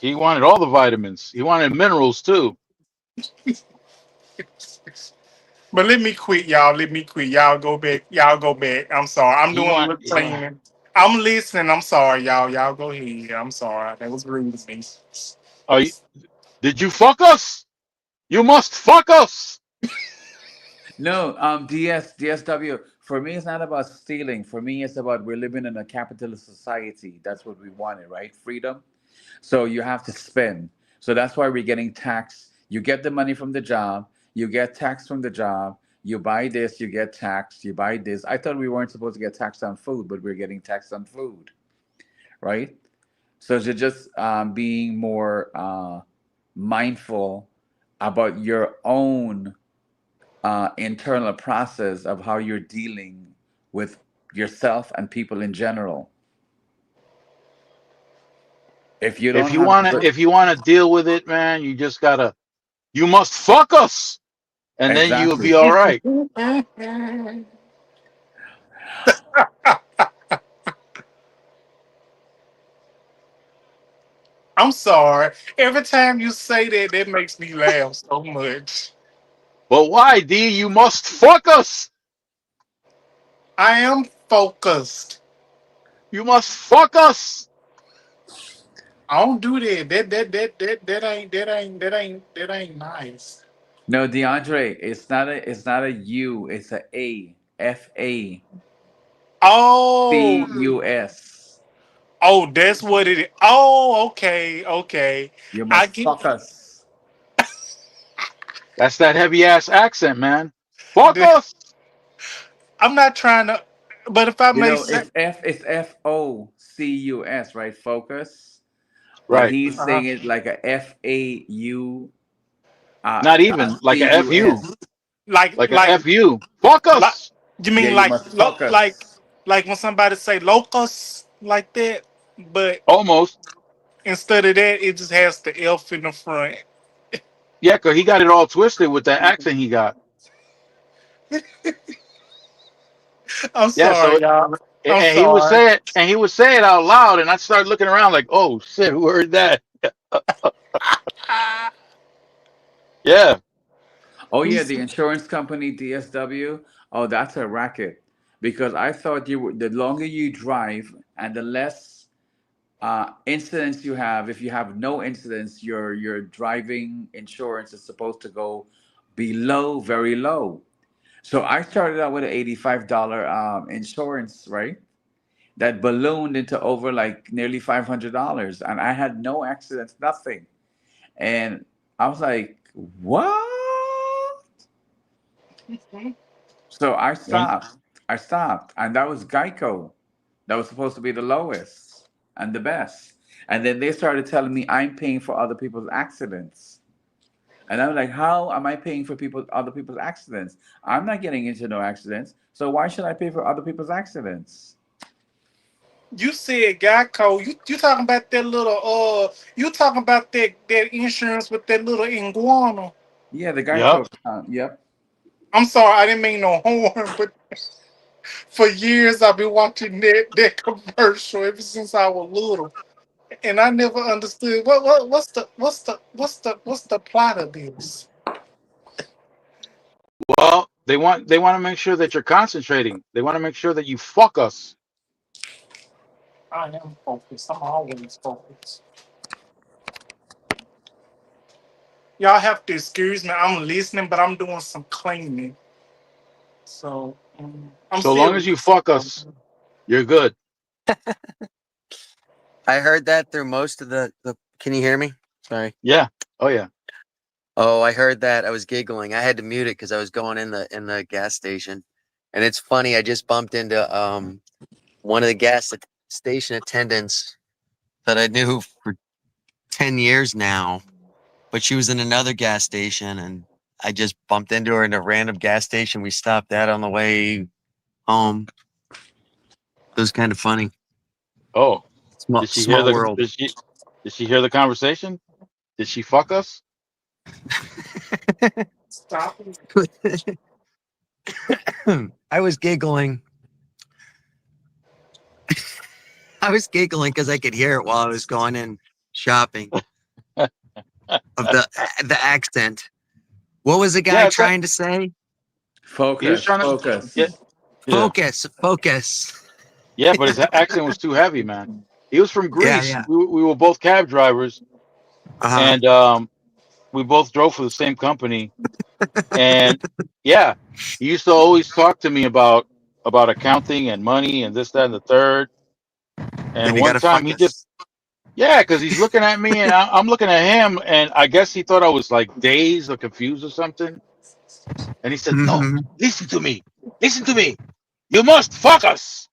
he wanted all the vitamins. He wanted minerals too. But let me quit, y'all. Let me quit. Y'all go back. Y'all go back. I'm sorry. I'm He doing a want. little cleaning. I'm listening. I'm sorry, y'all. Y'all go ahead. I'm sorry. That was rude of me. Are you, did you fuck us? You must fuck us. No, DSW. For me, it's not about stealing. For me, it's about we're living in a capitalist society. That's what we wanted, right? Freedom. So you have to spend. So that's why we're getting taxed. You get the money from the job. You get taxed from the job. You buy this, you get taxed. You buy this. I thought we weren't supposed to get taxed on food, but we're getting taxed on food, right? So you're just being more mindful about your own internal process of how you're dealing with yourself and people in general. If you don't have good, If you wanna deal with it, man, you just gotta. You must fuck us, and then you'll be exactly. all right. I'm sorry. Every time you say that, that makes me laugh so much. But why, D? You must fuck us. I am focused. You must fuck us. I don't do that. That ain't nice. No, DeAndre, it's not a U, it's a Oh, FACUS. oh, that's what it is. Oh, okay, okay. You I must get fuck us. That's that heavy ass accent, man. Fuck that. us. I'm not trying to, but if I You may know, say, it's FOCUS, right? Focus. But Right. he's uh saying it like a FAU Not even like a FU. CUS. like, Like a like, FU. Fuck like, us. you Yeah, mean you must fuck us. like when somebody say locust like that, but Almost. instead of that, it just has the F in the front. Yeah, cause he got it all twisted with that accent he got. I'm Yeah, so sorry, y'all. I'm and he would sorry. say it and he would say it out loud and I started looking around like, oh shit, who heard that? Yeah. Oh yeah, the insurance company DSW. Oh, that's a racket. Because I thought the longer you drive and the less incidents you have, if you have no incidents, your driving insurance is supposed to go below very low. So I started out with an $85 insurance, right? that ballooned into over like nearly $500, and I had no accidents, nothing. And I was like, what? So I When stopped. I stopped. And that was Geico. That was supposed to be the lowest and the best. And then they started telling me I'm paying for other people's accidents. And I'm like, how am I paying for other people's accidents? I'm not getting into no accidents. So why should I pay for other people's accidents? You said Geico. You talking about that little you talking about that insurance with that little iguana. Yeah, the Yep. Geico. Yep. I'm sorry, I didn't mean no horn, but for years I've been watching that commercial ever since I was little. And I never understood what's the plot of this? Well, they want to make sure that you're concentrating. They want to make sure that you fuck us. I am focused. I'm always focused. Y'all have to excuse me. I'm listening, but I'm doing some cleaning. So I'm So still long as you fuck us, you're good. I heard that through most of the. Can you hear me? Sorry. Yeah. Oh yeah. Oh, I heard that. I was giggling. I had to mute it because I was going in the gas station, and it's funny. I just bumped into one of the station attendants that I knew for 10 years now, but she was in another gas station, and I just bumped into her in a random gas station we stopped at on the way home. It was kind of funny. Oh, Small, did she hear small the world. did she hear the conversation? Did she fuck us? stop it. I was giggling. I was giggling because I could hear it while I was going in shopping of the accent. What was the guy Yeah, it's trying to say? he was Focus. trying to Focus. yeah, yeah, Focus. yeah, but his accent was too heavy, man. He was from Greece. Yeah. We were both cab drivers, Uh-huh. and we both drove for the same company. And yeah, he used to always talk to me about accounting and money and this, that, and the third. Then And you one gotta time he focus. just yeah, because he's looking at me and I'm looking at him, and I guess he thought I was like dazed or confused or something. And he said, "No, Mhm. listen to me, you must fuck us."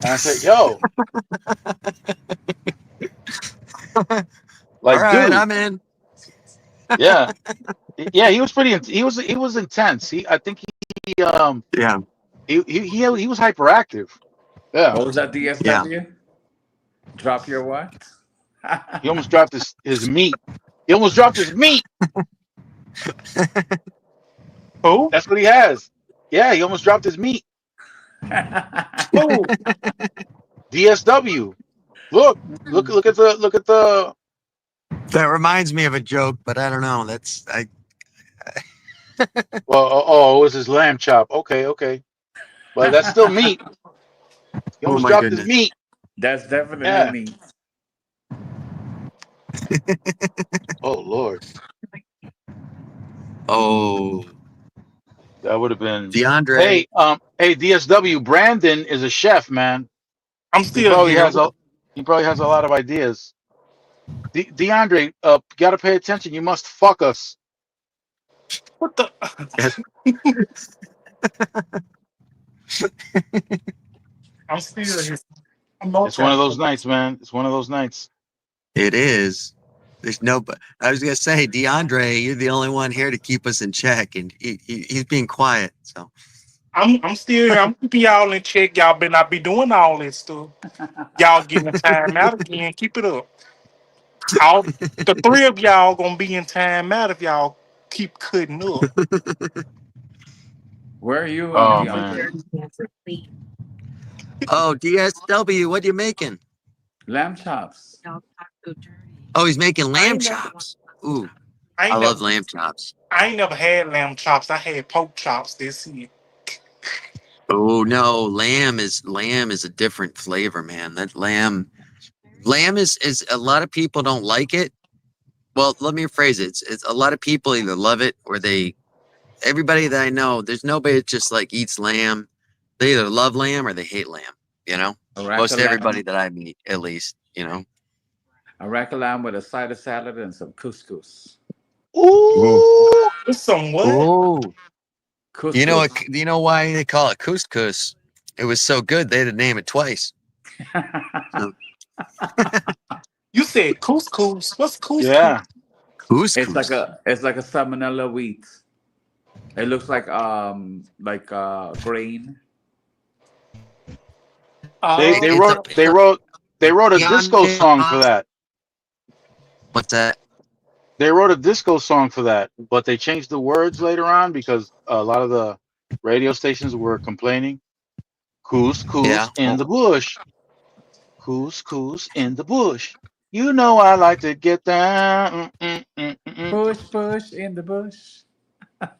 And I said, "Yo, All like, right, dude, I'm in. yeah, yeah." He was he was intense. I think Yeah. he was hyperactive. Yeah, What was that, DSW? Drop your what? he almost dropped his meat. He almost dropped his meat. Who? That's what he has. Yeah, he almost dropped his meat. Who? DSW. Look at the. That reminds me of a joke, but I don't know. Well, oh, it was his lamb chop. Okay. Well, that's still meat. He Oh almost my dropped goodness. his meat. That's definitely Yeah. me. Oh Lord, Oh, that would have been. DeAndre. Hey, DSW. Brandon is a chef, man. I'm He still probably here. has a lot of ideas. DeAndre, gotta pay attention. You must fuck us. What the? I'm still here. It's one of those nights, man. It's one of those nights. It is. There's no. I was gonna say, DeAndre, you're the only one here to keep us in check, and he's being quiet. So I'm still here. I'm keeping y'all in check. Y'all better not be doing all this stuff. Y'all getting the time out again. Keep it up. The three of y'all gonna be in time out if y'all keep cutting up. Where are you? Oh DeAndre? man. oh, DSW, what are you making? Lamb chops. Oh, he's making lamb chops. Ooh, I I ain't, love never, lamb chops. I ain't never had lamb chops. I had pork chops this year. Oh no, lamb is a different flavor, man. That lamb is a lot of people don't like it. Well, let me rephrase it. It's a lot of people either love it or everybody that I know, there's nobody that just like eats lamb. They either love lamb or they hate lamb, you know? Most lamb, everybody that I meet, at least, a rack of lamb with a side of salad and some couscous. Ooh. Ooh, It's some what? Ooh. You know what? Couscous. You know why they call it couscous? It was so good they had to name it twice. You said couscous. What's couscous? yeah. Couscous. It's like a salmonella wheat. It looks like grain. They Oh, they It's a, wrote they wrote they wrote a disco Grande song for that. What's that? They wrote a disco song for that, but they changed the words later on because a lot of the radio stations were complaining. Yeah. Couscous in the bush. Couscous in the bush. You know I like to get down. Push, push in the bush.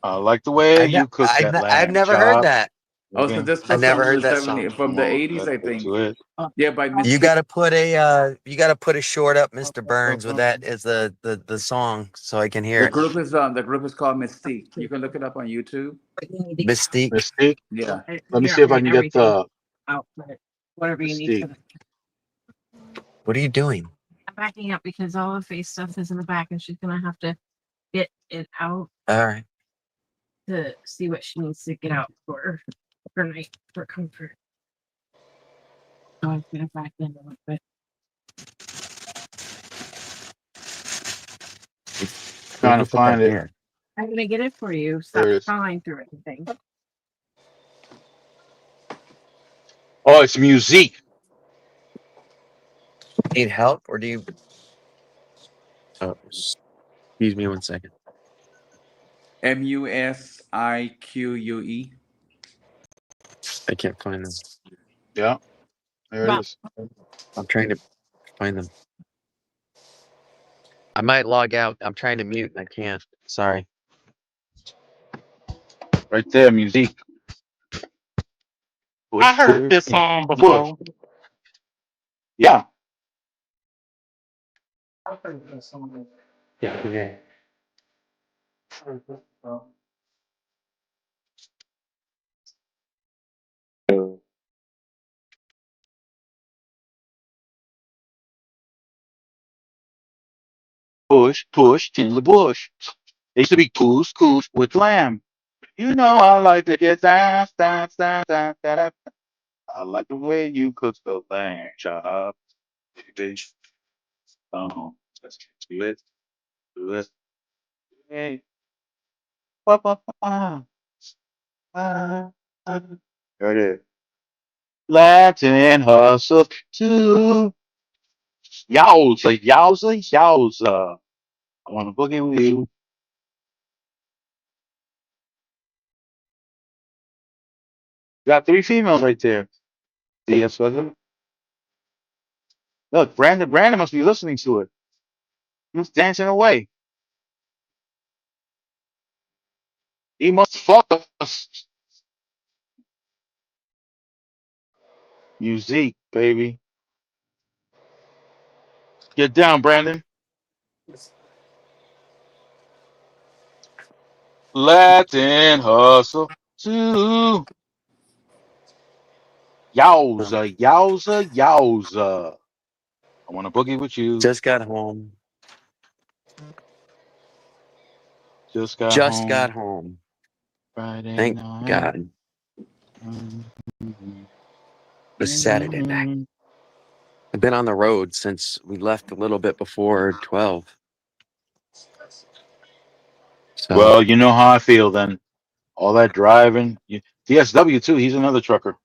I like the way you cook that I've lamb never heard chop. that. Oh, so Okay. this I was never from heard the that song. 70s, from Come the on, 80s, let's I get think. to it. Yeah, by You Mystique. gotta put a short up, Mr. Burns, with that as the song so I can hear it. The group is called Mystique. You can look it up on YouTube. Mystique. Mystique. Yeah. Let me You see don't if I need can get everything the out, but whatever you need for Mystique. the. What are you doing? I'm backing up because all the face stuff is in the back, and she's gonna have to get it out All right. to see what she needs to get out for night for comfort. So I'm gonna back in a little bit. Trying to find it. There. I'm gonna get it for you. There Stop it is. crawling through everything. Oh, it's musique. Need help or do you? Oh, excuse me 1 second. Musique. I can't find them. Yeah, there it is. I'm trying to find them. I might log out. I'm trying to mute and I can't. Sorry. Right there, musique. I heard this song Push. before. Yeah. Yeah. Okay. Push, push in the bush. It used to be couscous with lamb. You know I like to get down, down, down, down, down, down. I like the way you cook the lamb chop. Baby. Let's get to it. Do it. Hey. Wah, wah, wah, wah, wah. There it is. Latin hustle too. Yowza, yowza, yowza. I want to boogie with you. Got three females right there. See, that's what it- Look, Brandon must be listening to it. He's dancing away. He must fuck us. Musique, baby. Get down, Brandon. Latin hustle too. Yowza, yowza, yowza. I want to boogie with you. Just got home. Just got Just home got home. Friday Thank night. God. It's Saturday night. I've been on the road since we left a little bit before 12. So Well, you know how I feel then. All that driving. DSW too. He's another trucker,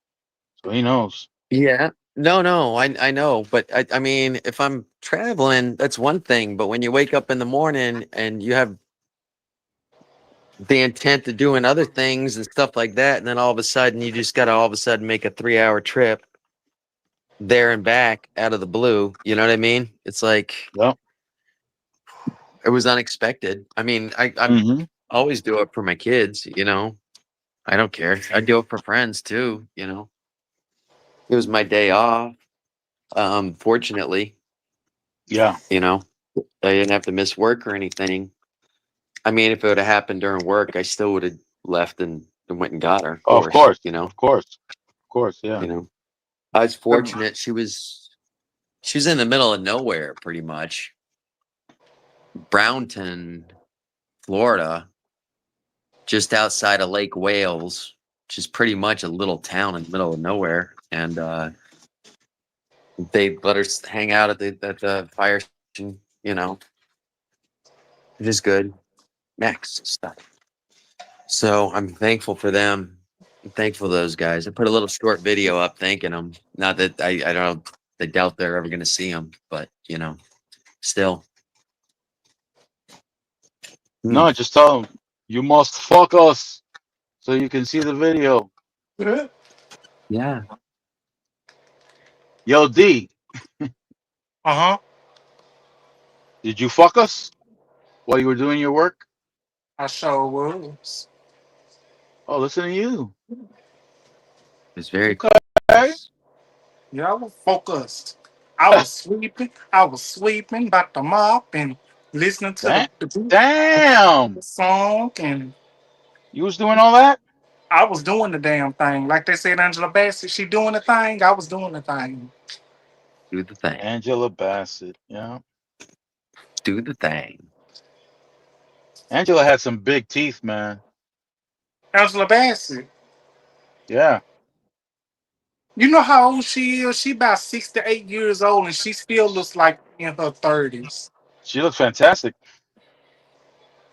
so he knows. yeah. No, I know, but I mean, if I'm traveling, that's one thing. But when you wake up in the morning and you have the intent of doing other things and stuff like that, and then all of a sudden you just gotta all of a sudden make a 3-hour trip there and back out of the blue. You know what I mean? It's like Yep. it was unexpected. I mean, I Hmm. always do it for my kids, I don't care. I do it for friends too, It was my day off. Fortunately, Yeah. I didn't have to miss work or anything. I mean, if it would have happened during work, I still would have left and went and got her, Oh, of of course. course, Of course. Of course. Yeah. you know. I was fortunate. She was in the middle of nowhere, pretty much. Brownton, Florida, just outside of Lake Wales, which is pretty much a little town in the middle of nowhere. And they let us hang out at the fire station, you know, which is good. Max stuff. So I'm thankful for them. I'm thankful for those guys. I put a little short video up thanking them. Not that I don't know, I doubt they're ever going to see them, but you know, still. No, just tell them you must fuck us so you can see the video. Yeah. Yo, D, Uh-huh. did you fuck us while you were doing your work? I sure was. Oh, listen to you. It's very Okay. Yeah, I was focused. I was sleeping, about to mop and listening to Damn. the song, and You was doing all that? I was doing the damn thing. Like they said, Angela Bassett, she doing the thing. I was doing the thing. do the thing. Angela Bassett. Yeah. Do the thing. Angela had some big teeth, man. Angela Bassett. Yeah. You know how old she is? She about 68 years old, and she still looks like in her 30s. She looks fantastic.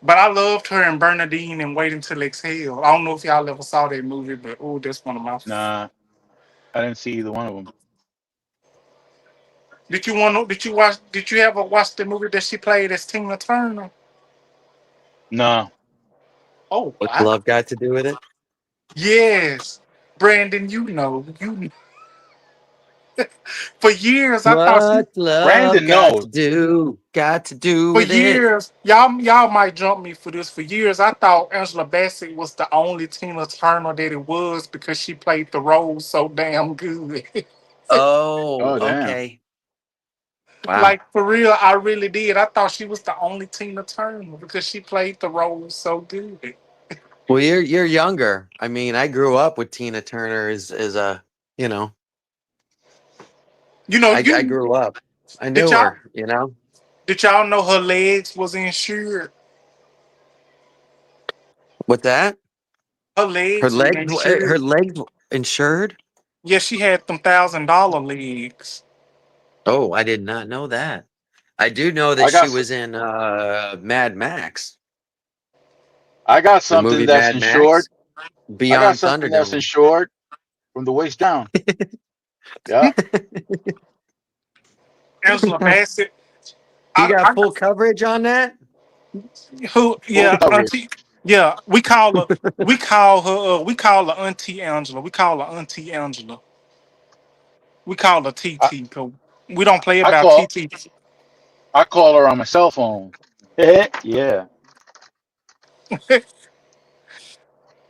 But I loved her in Bernadine and Waiting Till Exhale. I don't know if y'all ever saw that movie, but oh, that's one of my. Nah, I didn't see either one of them. Did you ever watch the movie that she played as Tina Turner? No. Oh, What's wow. love got to do with it? Yes. Brandon, you know. For years, I thought What love Brandon knows. got to do for with it. years, y'all might jump me for this. For years, I thought Angela Bassett was the only Tina Turner that it was because she played the role so damn good. Oh, Oh, damn. okay. Wow. Like, for real, I really did. I thought she was the only Tina Turner because she played the role so good. Well, you're younger. I mean, I grew up with Tina Turner as a, you know, You know, I grew up. I knew Did y'all- her, you know. did y'all know her legs was insured? What's that? Her legs Her was legs, insured. her legs insured? Yeah, she had them $1,000 legs. Oh, I did not know that. I do know I that got she was in Mad Max. I got The movie something that's Mad insured. Max. I got Beyond something that's Thunderdome. insured from the waist down. Yeah. Angela Bassett. You got I- full coverage on that? Who? Yeah, coverage. Auntie. Yeah, we call her Auntie Angela. We call her Auntie Angela. We call her TT. 'Cause we don't play I about call TT. I call her on my cell phone. Yeah.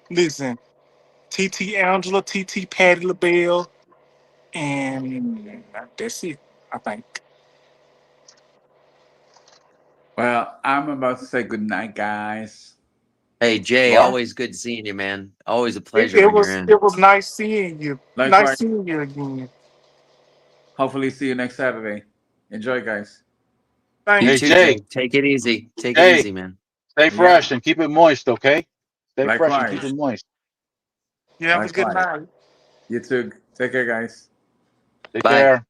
Listen, TT Angela, TT Patty LaBelle, and that's it. I think. Well, I'm about to say good night, guys. Hey Jay, Well, always good seeing you, man. Always a pleasure when you're in. It was nice seeing you. Likewise. Nice seeing you again. Hopefully, see you next Saturday. Enjoy, guys. Thank You Hey, you. too, Jay. Jay. Take it easy. Take Jay. it easy, man. stay fresh and keep it moist, okay? Stay fresh and keep Likewise. it moist. You have a good Likewise. night. You too. Take care, guys. Take Bye. care.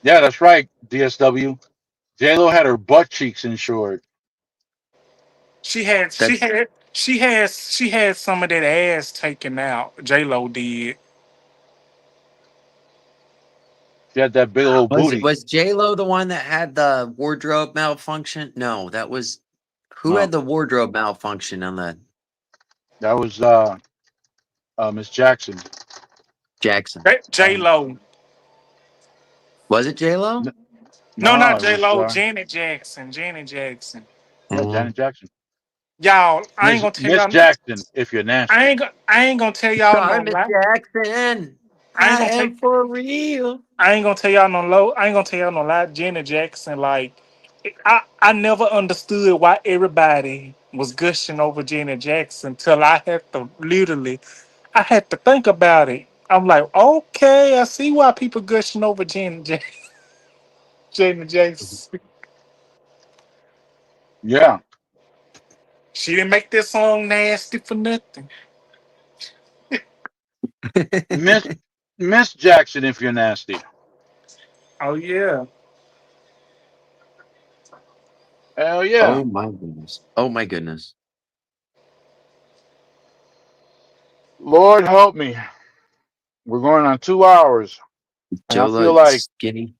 Yeah, that's right, DSW. J-Lo had her butt cheeks insured. She had some of that ass taken out. J-Lo did. She had that big old booty. Was J-Lo the one that had the wardrobe malfunction? No, that was who No. had the wardrobe malfunction on the That was Miss Jackson. Jackson. J-Lo. Was it J-Lo? No, not it was, J-Lo. Janet Jackson. Janet Jackson. Yeah, Janet Jackson. Y'all, I ain't gonna tell Miss y'all. Jackson, if you're nasty. I ain't gonna tell y'all Sorry, no Miss lie. Jackson. I ain't I gonna am for real. I ain't gonna tell y'all no low. I ain't gonna tell y'all no lie. Janet Jackson, like, I never understood why everybody was gushing over Janet Jackson till I had to literally. I had to think about it. I'm like, okay, I see why people gushing over Janet Jackson. Yeah. She didn't make this song nasty for nothing. Miss Miss Jackson, if you're nasty. Oh yeah. Hell yeah. Oh my goodness. Oh my goodness. Lord help me. We're going on 2 hours. And I feel Jolo like skinny.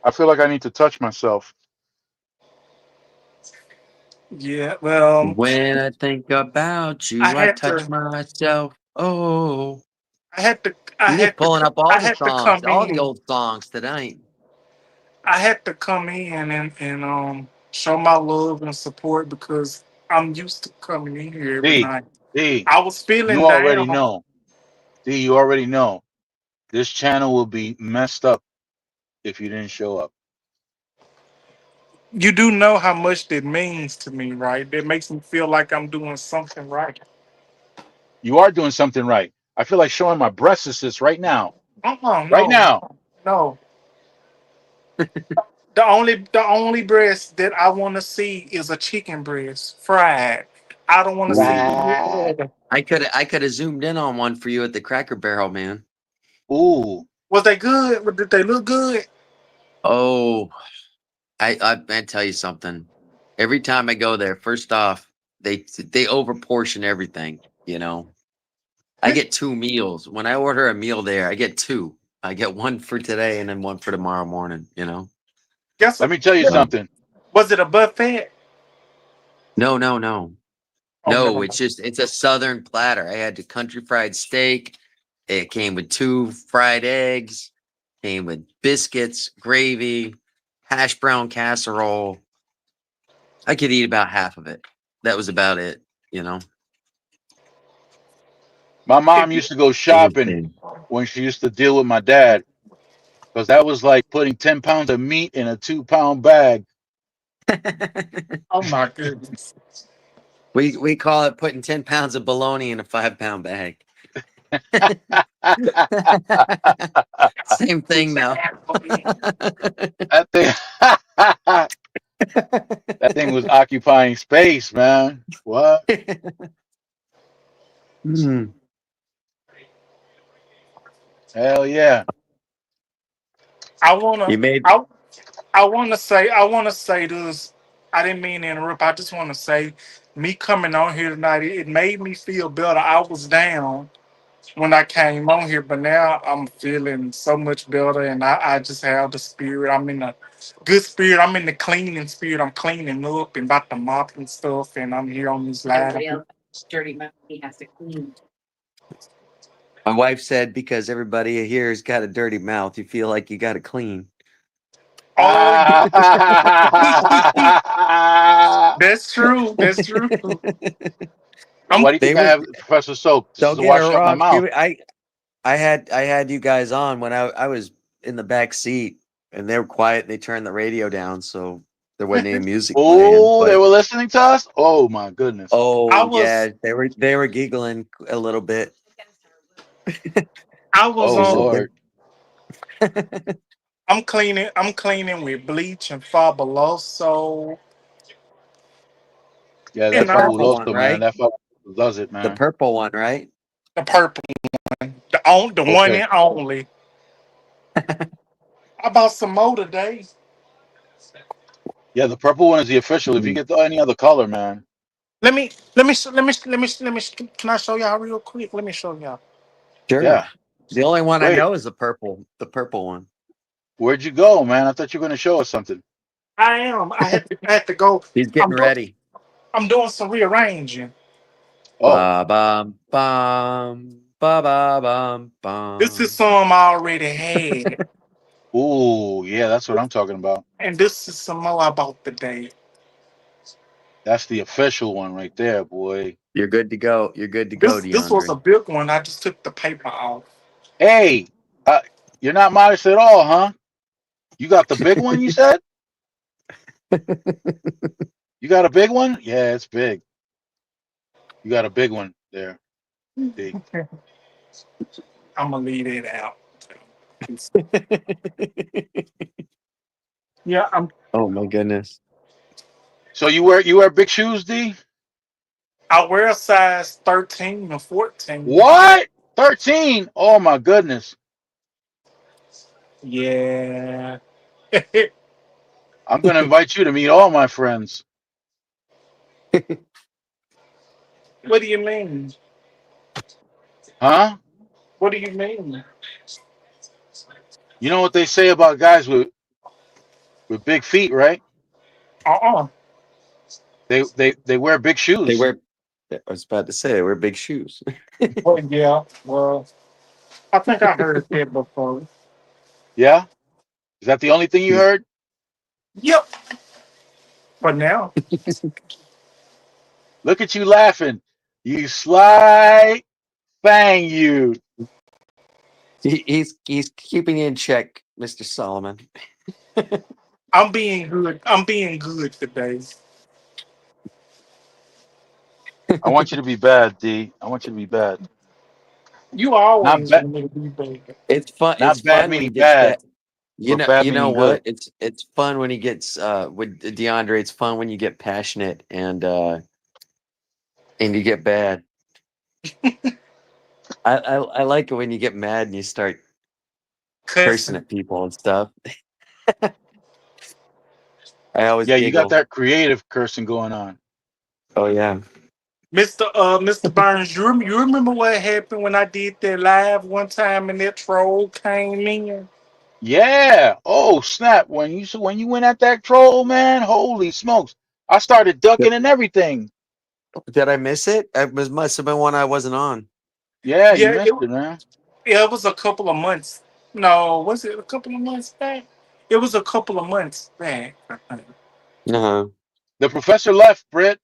I need to touch myself. Yeah. Well, When I think about I you, I had touch to. myself. Oh, I had to. I you just had to. pulling up I all the had to songs, come all the in. old songs tonight. I had to come in and show my love and support because I'm used to coming in here every D, night. D, I was you feeling already down. know. D, you already know. This channel will be messed up if you didn't show up. You do know how much that means to me, right? That makes me feel like I'm doing something right. You are doing something right. I feel like showing my breasts right now. Right No, now. no. The only breast that I want to see is a chicken breast, fried. I don't want to see Ooh. no Right. other. I could have zoomed in on one for you at the Cracker Barrel, man. Ooh. Was they good? Did they look good? Oh, I tell you something. Every time I go there, first off, they overportion everything. You know, I get 2 meals when I order a meal there. I get two. I get one for today and then one for tomorrow morning. You know. Guess Let what? me tell you So something. Was it a buffet? no, Oh, no. never It's mind. just it's a southern platter. I had the country fried steak. It came with 2 fried eggs. Came with biscuits, gravy, hash brown casserole. I could eat about half of it. That was about it, you know. My If mom you, used to go It was shopping thin. when she used to deal with my dad because that was like putting 10 pounds of meat in a 2-pound bag. oh my goodness. we call it putting 10 pounds of bologna in a 5-pound bag. Same thing though. That thing, that thing was occupying space, man. What? Mm. Hell yeah. I wanna. You made I wanna say this. I didn't mean to interrupt. I just want to say, me coming on here tonight, it made me feel better. I was down when I came on here, but now I'm feeling so much better, and I just have the spirit. I'm in a good spirit. I'm in the cleaning spirit. I'm cleaning up and about to mop and stuff, and I'm here on this live. Everybody else has dirty mouth. He has to clean. my wife said because everybody here has got a dirty mouth, you feel like you got to clean. Oh, that's true. That's true. I'm Why do you They think I were have Professor Soap? This is don't to get me wash up my wrong. mouth. I had you guys on when I was in the back seat and they were quiet and they turned the radio down so there wasn't any music playing. Oh, they But were listening to us? Oh my goodness. I oh was yeah, they were giggling a little bit. I was Oh They on. said Lord. I'm cleaning with bleach and Fabuloso. Yeah, that the And purple one, fabuloso, man. right? That fabuloso does it, The man. purple one, right? the purple, the one Okay. and only. I bought some more today. Yeah, the purple one is the official. If you Mm. get any other color, man. Let me. Can I show y'all real quick? Let me show y'all. Sure. Yeah. The only one I Wait, know is the purple one. where'd you go, man? I thought you were gonna show us something. I am. I had to go. He's I'm getting doing. ready. I'm doing some rearranging. Oh, Ba bum bum ba ba bum This is bum. some I already had, ooh, yeah, that's what I'm talking about. and this is some more I bought today. That's the official one right there, boy. You're good to go. You're good to go, This was a DeAndre. big one. I just took the paper off. Hey, you're not modest at all, huh? You got the big one, you said? You got a big one? Yeah, it's big. You got a big one there. D. I'm gonna leave it out. Yeah, Oh my goodness. So you wear big shoes, D? I wear a size 13 or 14. What? 13? Oh my goodness. Yeah. I'm gonna invite you to meet all my friends. What do you mean? Huh? What do you mean? You know what they say about guys with big feet, right? Uh-uh. They wear big They shoes. wear. I was about to say they wear big shoes. Well, yeah. Well, I think I heard that before. Yeah? Is that the only thing you heard? Yep. But now, Look at you laughing. You sly fang you. He's keeping you in check, Mr. Solomon. I'm being good. I'm being good today. I want you to be bad, D. I want you to be bad. You Not always bad. want me to be bad. It's fun. It's Not bad fun when he meaning gets bad, that. You but know. bad You know meaning good. what? It's fun when he gets with DeAndre. It's fun when you get passionate and you get bad. I like it when you get mad and you start cursing Cussing. at people and stuff. I always Yeah, you got giggle. that creative cursing going on. Oh yeah. Mr. Burns, you remember what happened when I did that live one time and that troll came in? Yeah. Oh snap! When you went at that troll, man, holy smokes! I started ducking and everything. Did I miss it? It must have been one I wasn't on. Yeah, you Yeah, missed it, man. it was a couple of months. No, was it a couple of months back? It was a couple of months back, I think. No. The professor left, Britt.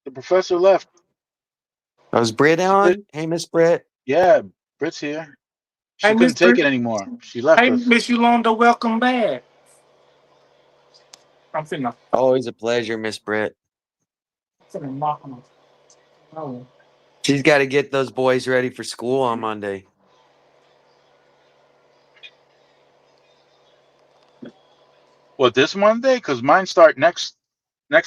The professor left. I was Britt She could. on. Hey, Miss Britt. Yeah, Britt's here. Hey, She Miss couldn't take Bri- it anymore. She left Hey, us. Miss Yolanda, welcome back. I'm Always a pleasure, Miss Britt. finna knock on. Oh. She's got to get those boys ready for school on Monday. What, this Monday? Because mine start next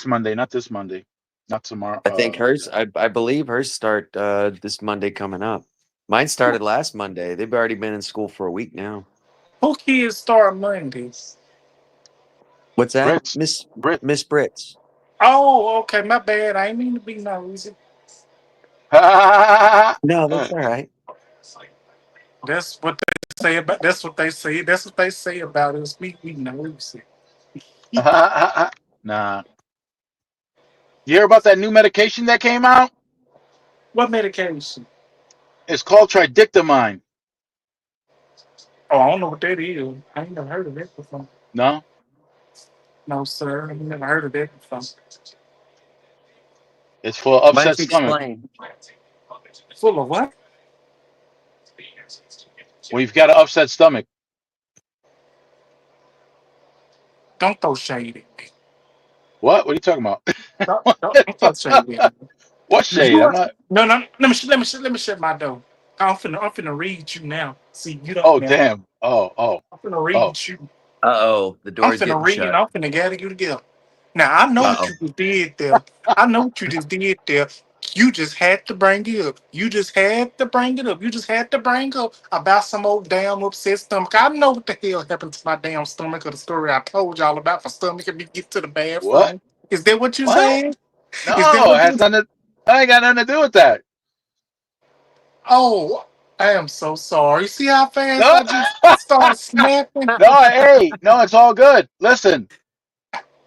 Monday, not this Monday, not tomorrow. I think hers. I believe hers start this Monday coming up. Mine started last Monday. They've already been in school for a week now. Who kids start Mondays? What's that, Brits. Miss Brit. Brits? Oh, okay, my bad. I ain't mean to be nosy. No, that's all right. That's what they say about. That's what they say. That's what they say about us. We nosy. Nah. You hear about that new medication that came out? What medication? It's called tridictamine. Oh, I don't know what that is. I ain't never heard of that before. No? No, sir. I ain't never heard of that before. It's for Why upset don't you stomach. explain? Full of what? When you've got an upset stomach. Don't throw shade at me. What? What are you talking about? Don't throw shade at me. What shade? I'm not. No. Let me shut my door. I'm finna read you now. See, you don't Oh, now. damn. Oh. I'm finna read you. Uh-oh, the I'm door's finna getting read shut. and I'm finna gather you together. Now I know what Uh-oh. you just did there. I know what you just did there. You just had to bring it up. You just had to bring it up. You just had to bring up about some old damn upset stomach. I know what the hell happened to my damn stomach, or the story I told y'all about for stomach and me get to the What? bathroom. Is that what you What? saying? Is that No, it what has you? nothing. I ain't got nothing to do with that. Oh, I am so sorry. See how fast No, I just started snapping? no, hey, no, it's all good. Listen,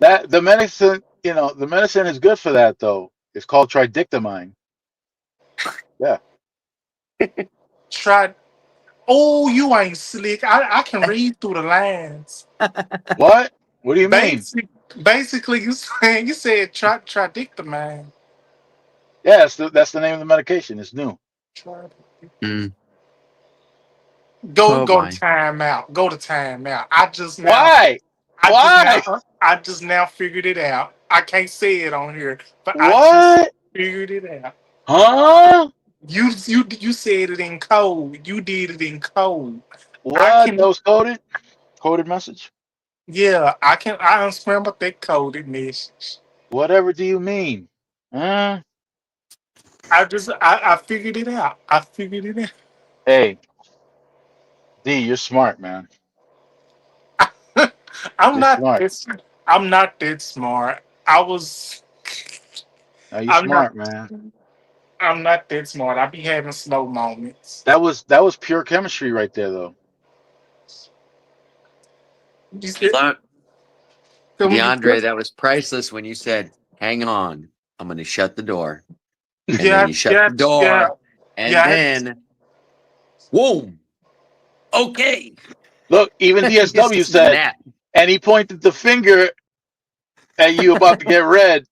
that the medicine, the medicine is good for that though. It's called tridictamine. Yeah. Try. Oh, you ain't slick. I can read through the lines. What? What do you mean? Basically, you said tridictamine. Yeah, that's the name of the medication. It's new. Mm. Go Oh go my. to timeout. Go to timeout. I just Why? Why? now figured it out. I can't say it on here, but I just What? figured it out. Huh? You said it in code. You did it in code. I What? That can was coded? Coded message? Yeah, I unscrambled that coded message. Whatever do you mean? Huh? I figured it out. I figured it out. Hey, D, you're smart, man. I'm You're not smart. this I'm not that smart. I was Now you I'm not smart, man. I'm not that smart. I be having slow moments. That was pure chemistry right there, though. You said, Thought, when you DeAndre, that was priceless when you said, "Hang on, I'm going to shut the door," and then yeah, you shut yeah, the yeah, door, and yeah. then, boom. Okay. Look, even You DSW said, snap. and he pointed the finger at you about to get red.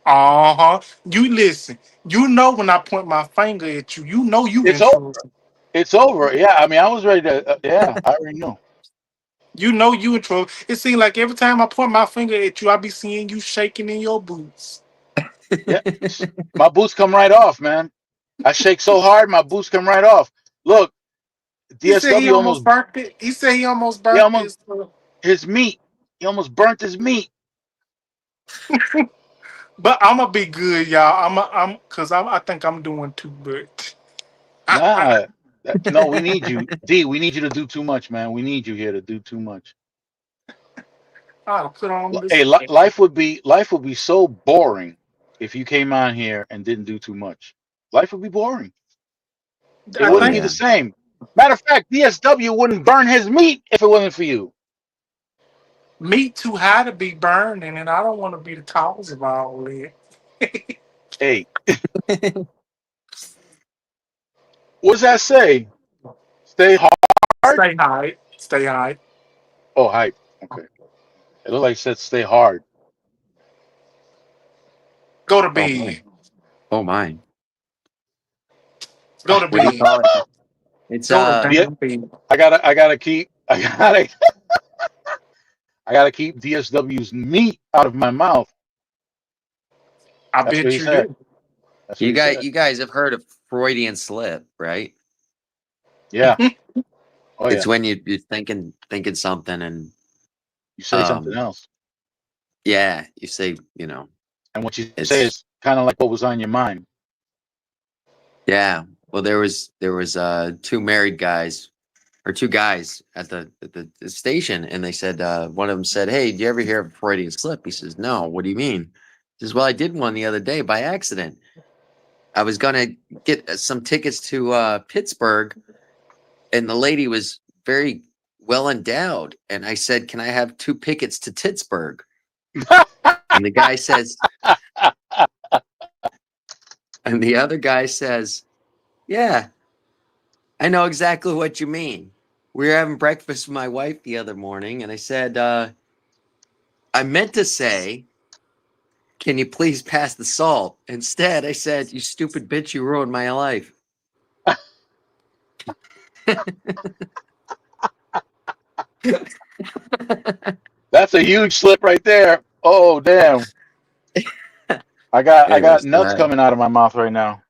Uh-huh. You listen. You know when I point my finger at you, you know you It's in over. trouble. It's over. Yeah, I mean, I was ready to. Yeah, I already know. You know you in trouble. It seems like every time I point my finger at you, I be seeing you shaking in your boots. Yeah, my boots come right off, man. I shake so hard, my boots come right off. Look, He said he DSW almost burnt it. He said he almost he burnt almost this. his meat. He almost burnt his meat. But I'm gonna be good, y'all. I think I'm doing too much. Nah, no, we need you, D. We need you to do too much, man. We need you here to do too much. I'll put on this. Hey, life would be so boring if you came on here and didn't do too much. Life would be boring. It I Oh, wouldn't be think the yeah. same. Matter of fact, DSW wouldn't burn his meat if it wasn't for you. meat too high to be burned, and I don't want to be the cause of all that. Hey, what's that say? Stay hard. Stay high. Stay high. Oh, hype. Okay. It looked like it said stay hard. Go to Oh, bed. my. Oh, my. Go to What do you bed. call it? It's, Go to Yeah, damn bed. I gotta keep DSW's meat out of my mouth. I That's what bet he you said. do. That's what he said. you guys have heard of Freudian slip, right? Yeah. Oh yeah. It's when you're thinking something and, You say something um, else, yeah, you say, and what you say it's, is kind of like what was on your mind. yeah. Well, there was two married guys or two guys at the station, and they said one of them said, "Hey, do you ever hear of Freudian slip?" He says, "No. What do you mean?" He says, "Well, I did one the other day by accident. I was gonna get some tickets to Pittsburgh, and the lady was very well endowed, and I said, 'Can I have 2 tickets to Pittsburgh?' And the guy says, and the other guy says, 'Yeah, I know exactly what you mean. We were having breakfast with my wife the other morning, and I said, I meant to say, 'Can you please pass the salt?' Instead, I said, 'You stupid bitch, you ruined my life.'" That's a huge slip right there. Oh damn! I got Anyways, nuts coming out of my mouth right now.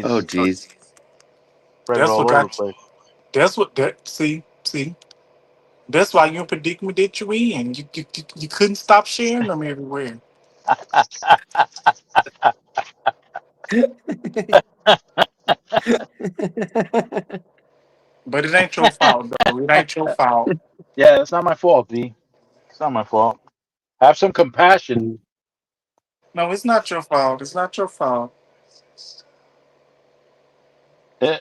oh, Jeez, geez. spread it That's what all over the got. place. That's what that. See. That's why you're in predicament that you're in. You couldn't stop sharing them everywhere. But it ain't your fault, though. It ain't your fault. Yeah, it's not my fault, D. It's not my fault. Have some compassion. No, it's not your fault. It's not your fault. Eh,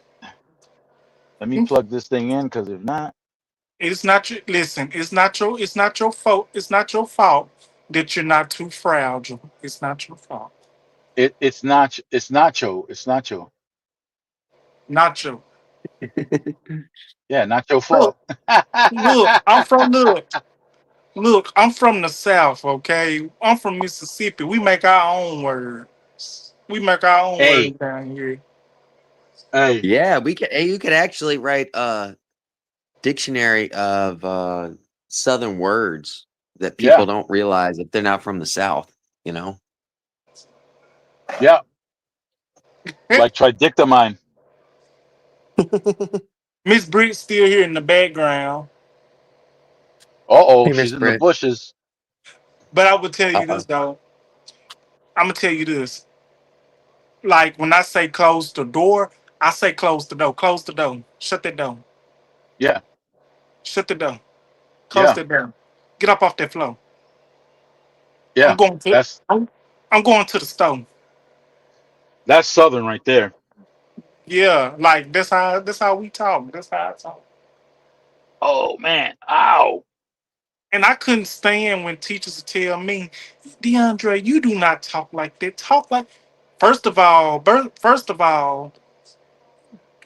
Let me plug this thing in, because if not, It's not your listen. It's not your fault. It's not your fault that you're not too fragile. It's not your fault. it's not. It's nacho. It's nacho. Not your Yeah, not your look. fault. Look. Look. I'm from the South. Okay, I'm from Mississippi. We make our own words. We make our own Hey, words down here. hey, Yeah, we could. Hey, you could actually write a dictionary of Southern words that yeah, people don't realize if they're not from the South. You know. yeah. like tridictamine. Miss Britt's still here in the background. Oh, Hey, Miss she's in the Britt. bushes. But I would tell you Uh-oh. this though. I'm gonna tell you this. Like when I say close the door, I say close the door. Close the door. Shut that door. Yeah, Shut the door. Close yeah, that door. Get up off that floor. I'm yeah. going to. That's I'm going to the stove. that's Southern right there. Yeah, like that's how we talk. That's how I talk. Oh man, ow. And I couldn't stand when teachers would tell me, DeAndre, you do not talk like that. Talk like first of all,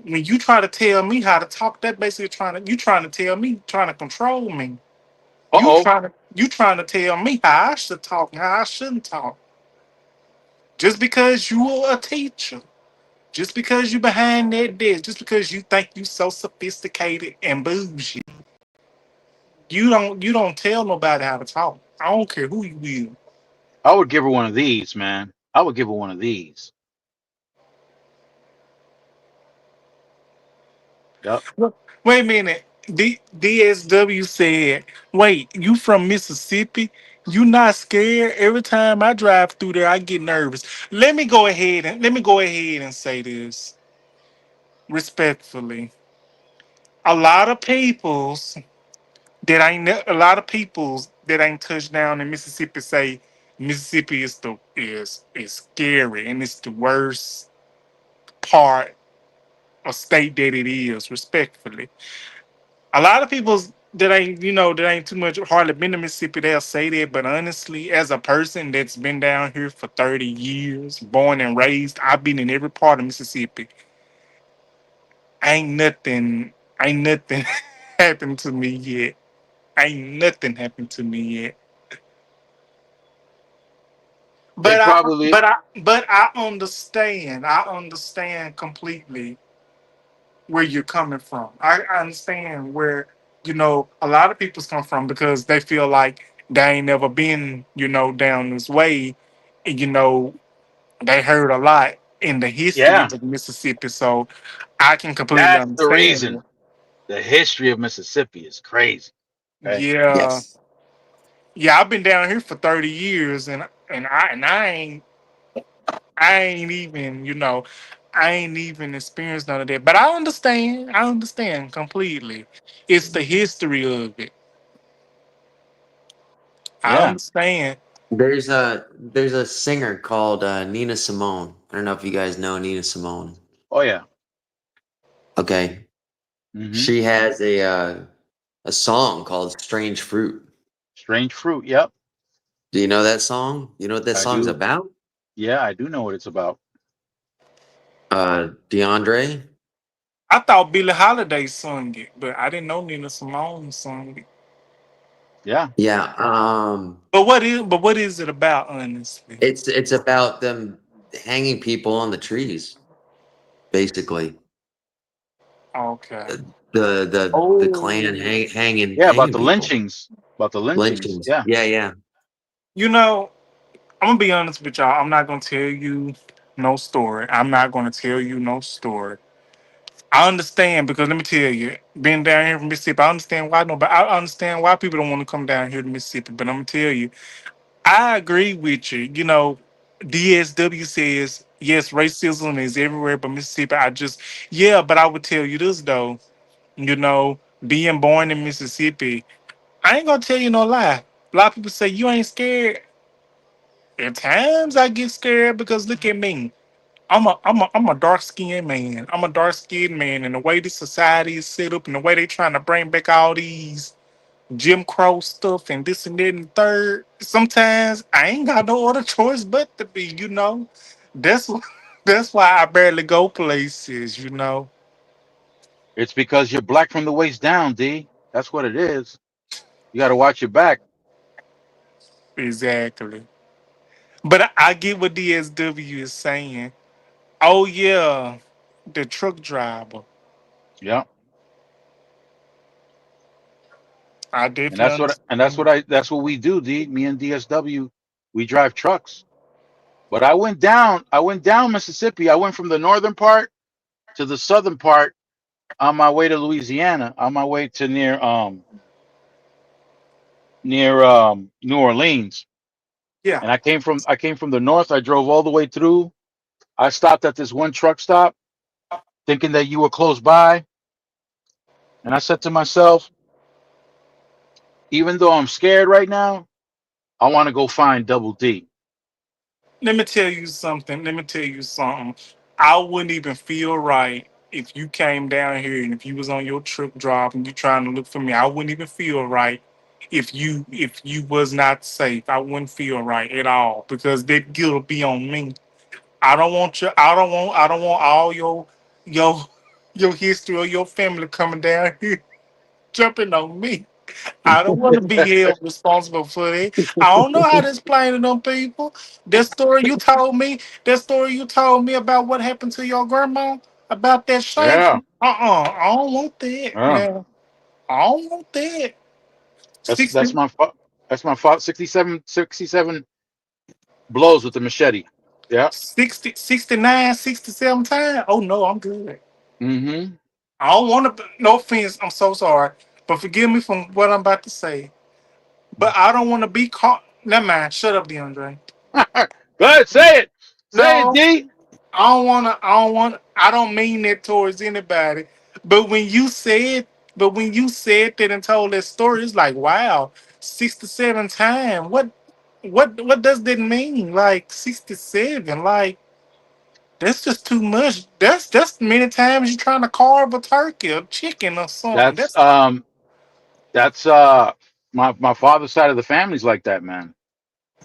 when you try to tell me how to talk, that basically trying to tell me, trying to control me. You Oh, trying to you trying to tell me how I should talk and how I shouldn't talk. Just because you are a teacher, just because you behind that desk, just because you think you so sophisticated and bougie, you don't tell nobody how to talk. I don't care who you is. I would give her one of these, man. I would give her one of these. Yep. Wait a minute. DSW said, wait, you from Mississippi? You not scared? Every time I drive through there, I get nervous. Let me go ahead and say this respectfully. A lot of peoples that ain't touched down in Mississippi say Mississippi is scary and it's the worst part of state that it is, respectfully. A lot of people that ain't too much hardly been to Mississippi, they'll say that. But honestly, as a person that's been down here for 30 years, born and raised, I've been in every part of Mississippi. Ain't nothing, ain't nothing happened to me yet. Ain't nothing happened to me yet. They But I probably but I understand. I understand completely where you're coming from. I understand where a lot of people's come from because they feel like they ain't never been down this way. And, they heard a lot in the history yeah. of Mississippi, so I can completely That's the understand reason. it. The history of Mississippi is crazy. Okay. Yeah, Yes. yeah. I've been down here for 30 years, and I ain't even experienced none of that. But I understand. I understand completely. It's the history of it. I Yeah. understand. There's a singer called Nina Simone. I don't know if you guys know Nina Simone. Oh yeah. Okay, Hmm. she has a song called "Strange Fruit." Strange fruit. Yep. Do you know that song? You know what that I song's do. about? Yeah, I do know what it's about. DeAndre. I thought Billie Holiday sung it, but I didn't know Nina Simone sung it. Yeah. Yeah. But what is it about, honestly? It's about them hanging people on the trees, basically. Okay. The Klan Oh, Yeah. About hanging the people, lynchings. About the lynchings. lynchings. Yeah. Yeah, yeah. you know, I'm gonna be honest with y'all. I'm not gonna tell you no story. I'm not gonna tell you no story. I understand because let me tell you, being down here from Mississippi, I understand why nobody. I understand why people don't want to come down here to Mississippi. But I'm gonna tell you, I agree with you. DSW says yes, racism is everywhere, but Mississippi, yeah. But I would tell you this though, being born in Mississippi, I ain't gonna tell you no lie. A lot of people say you ain't scared. At times I get scared because look at me. I'm a dark skinned man. I'm a dark skinned man, and the way this society is set up, and the way they trying to bring back all these Jim Crow stuff and this and that and third. Sometimes I ain't got no other choice but to be. That's that's why I barely go places. It's because you're black from the waist down, D. That's what it is. You got to watch your back. Exactly. But I get what DSW is saying. Oh yeah, the truck driver. Yeah. I And definitely that's what and that's understand. what I that's what we do, D. Me and DSW, we drive trucks. But I went down Mississippi. I went from the northern part to the southern part on my way to Louisiana, on my way to near New Orleans. Yeah. And I came from the north. I drove all the way through. I stopped at this one truck stop thinking that you were close by. And I said to myself, even though I'm scared right now, I want to go find Double D. Let me tell you something. Let me tell you something. I wouldn't even feel right if you came down here and if you was on your truck drop and you trying to look for me. I wouldn't even feel right if you was not safe. I wouldn't feel right at all because that guilt will be on me. I don't want you. I don't want all your your history or your family coming down here jumping on me. I don't want to be held responsible for it. I don't know how to explain to them people. That story you told me about what happened to your grandma, about that shank. Yeah, I don't want that. yeah. Now, I don't want that. That's 60, that's my fault. That's my fault. 67 blows with the machete. Yeah. 60, 69, 67 times. Oh no, I'm good. Mm-hmm. I don't want to. No offense. I'm so sorry, but forgive me from what I'm about to say. But I don't want to be caught. Never mind. Shut up, DeAndre. Go ahead, say it. Say it, No, D. I don't wanna. I don't want. I don't mean that towards anybody. But when you said that and told that story, it's like, wow, 67 times. What does that mean? Like 67? Like that's just too much. That's many times you're trying to carve a turkey or chicken or something. That's that's my father's side of the family's like that, man.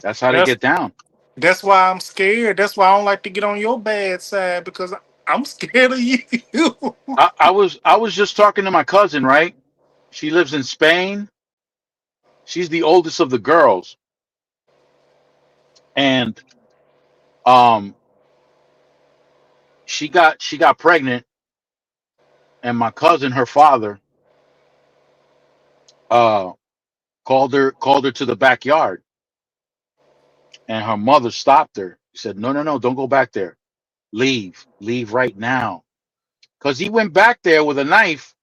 That's how they That's get down. that's why I'm scared. That's why I don't like to get on your bad side because I'm scared of you. I was just talking to my cousin, right? She lives in Spain. She's the oldest of the girls, and um, she got pregnant, and my cousin, her father, uh, called her to the backyard, and her mother stopped her. She said, "No, no, no, don't go back there. Leave right now." Because he went back there with a knife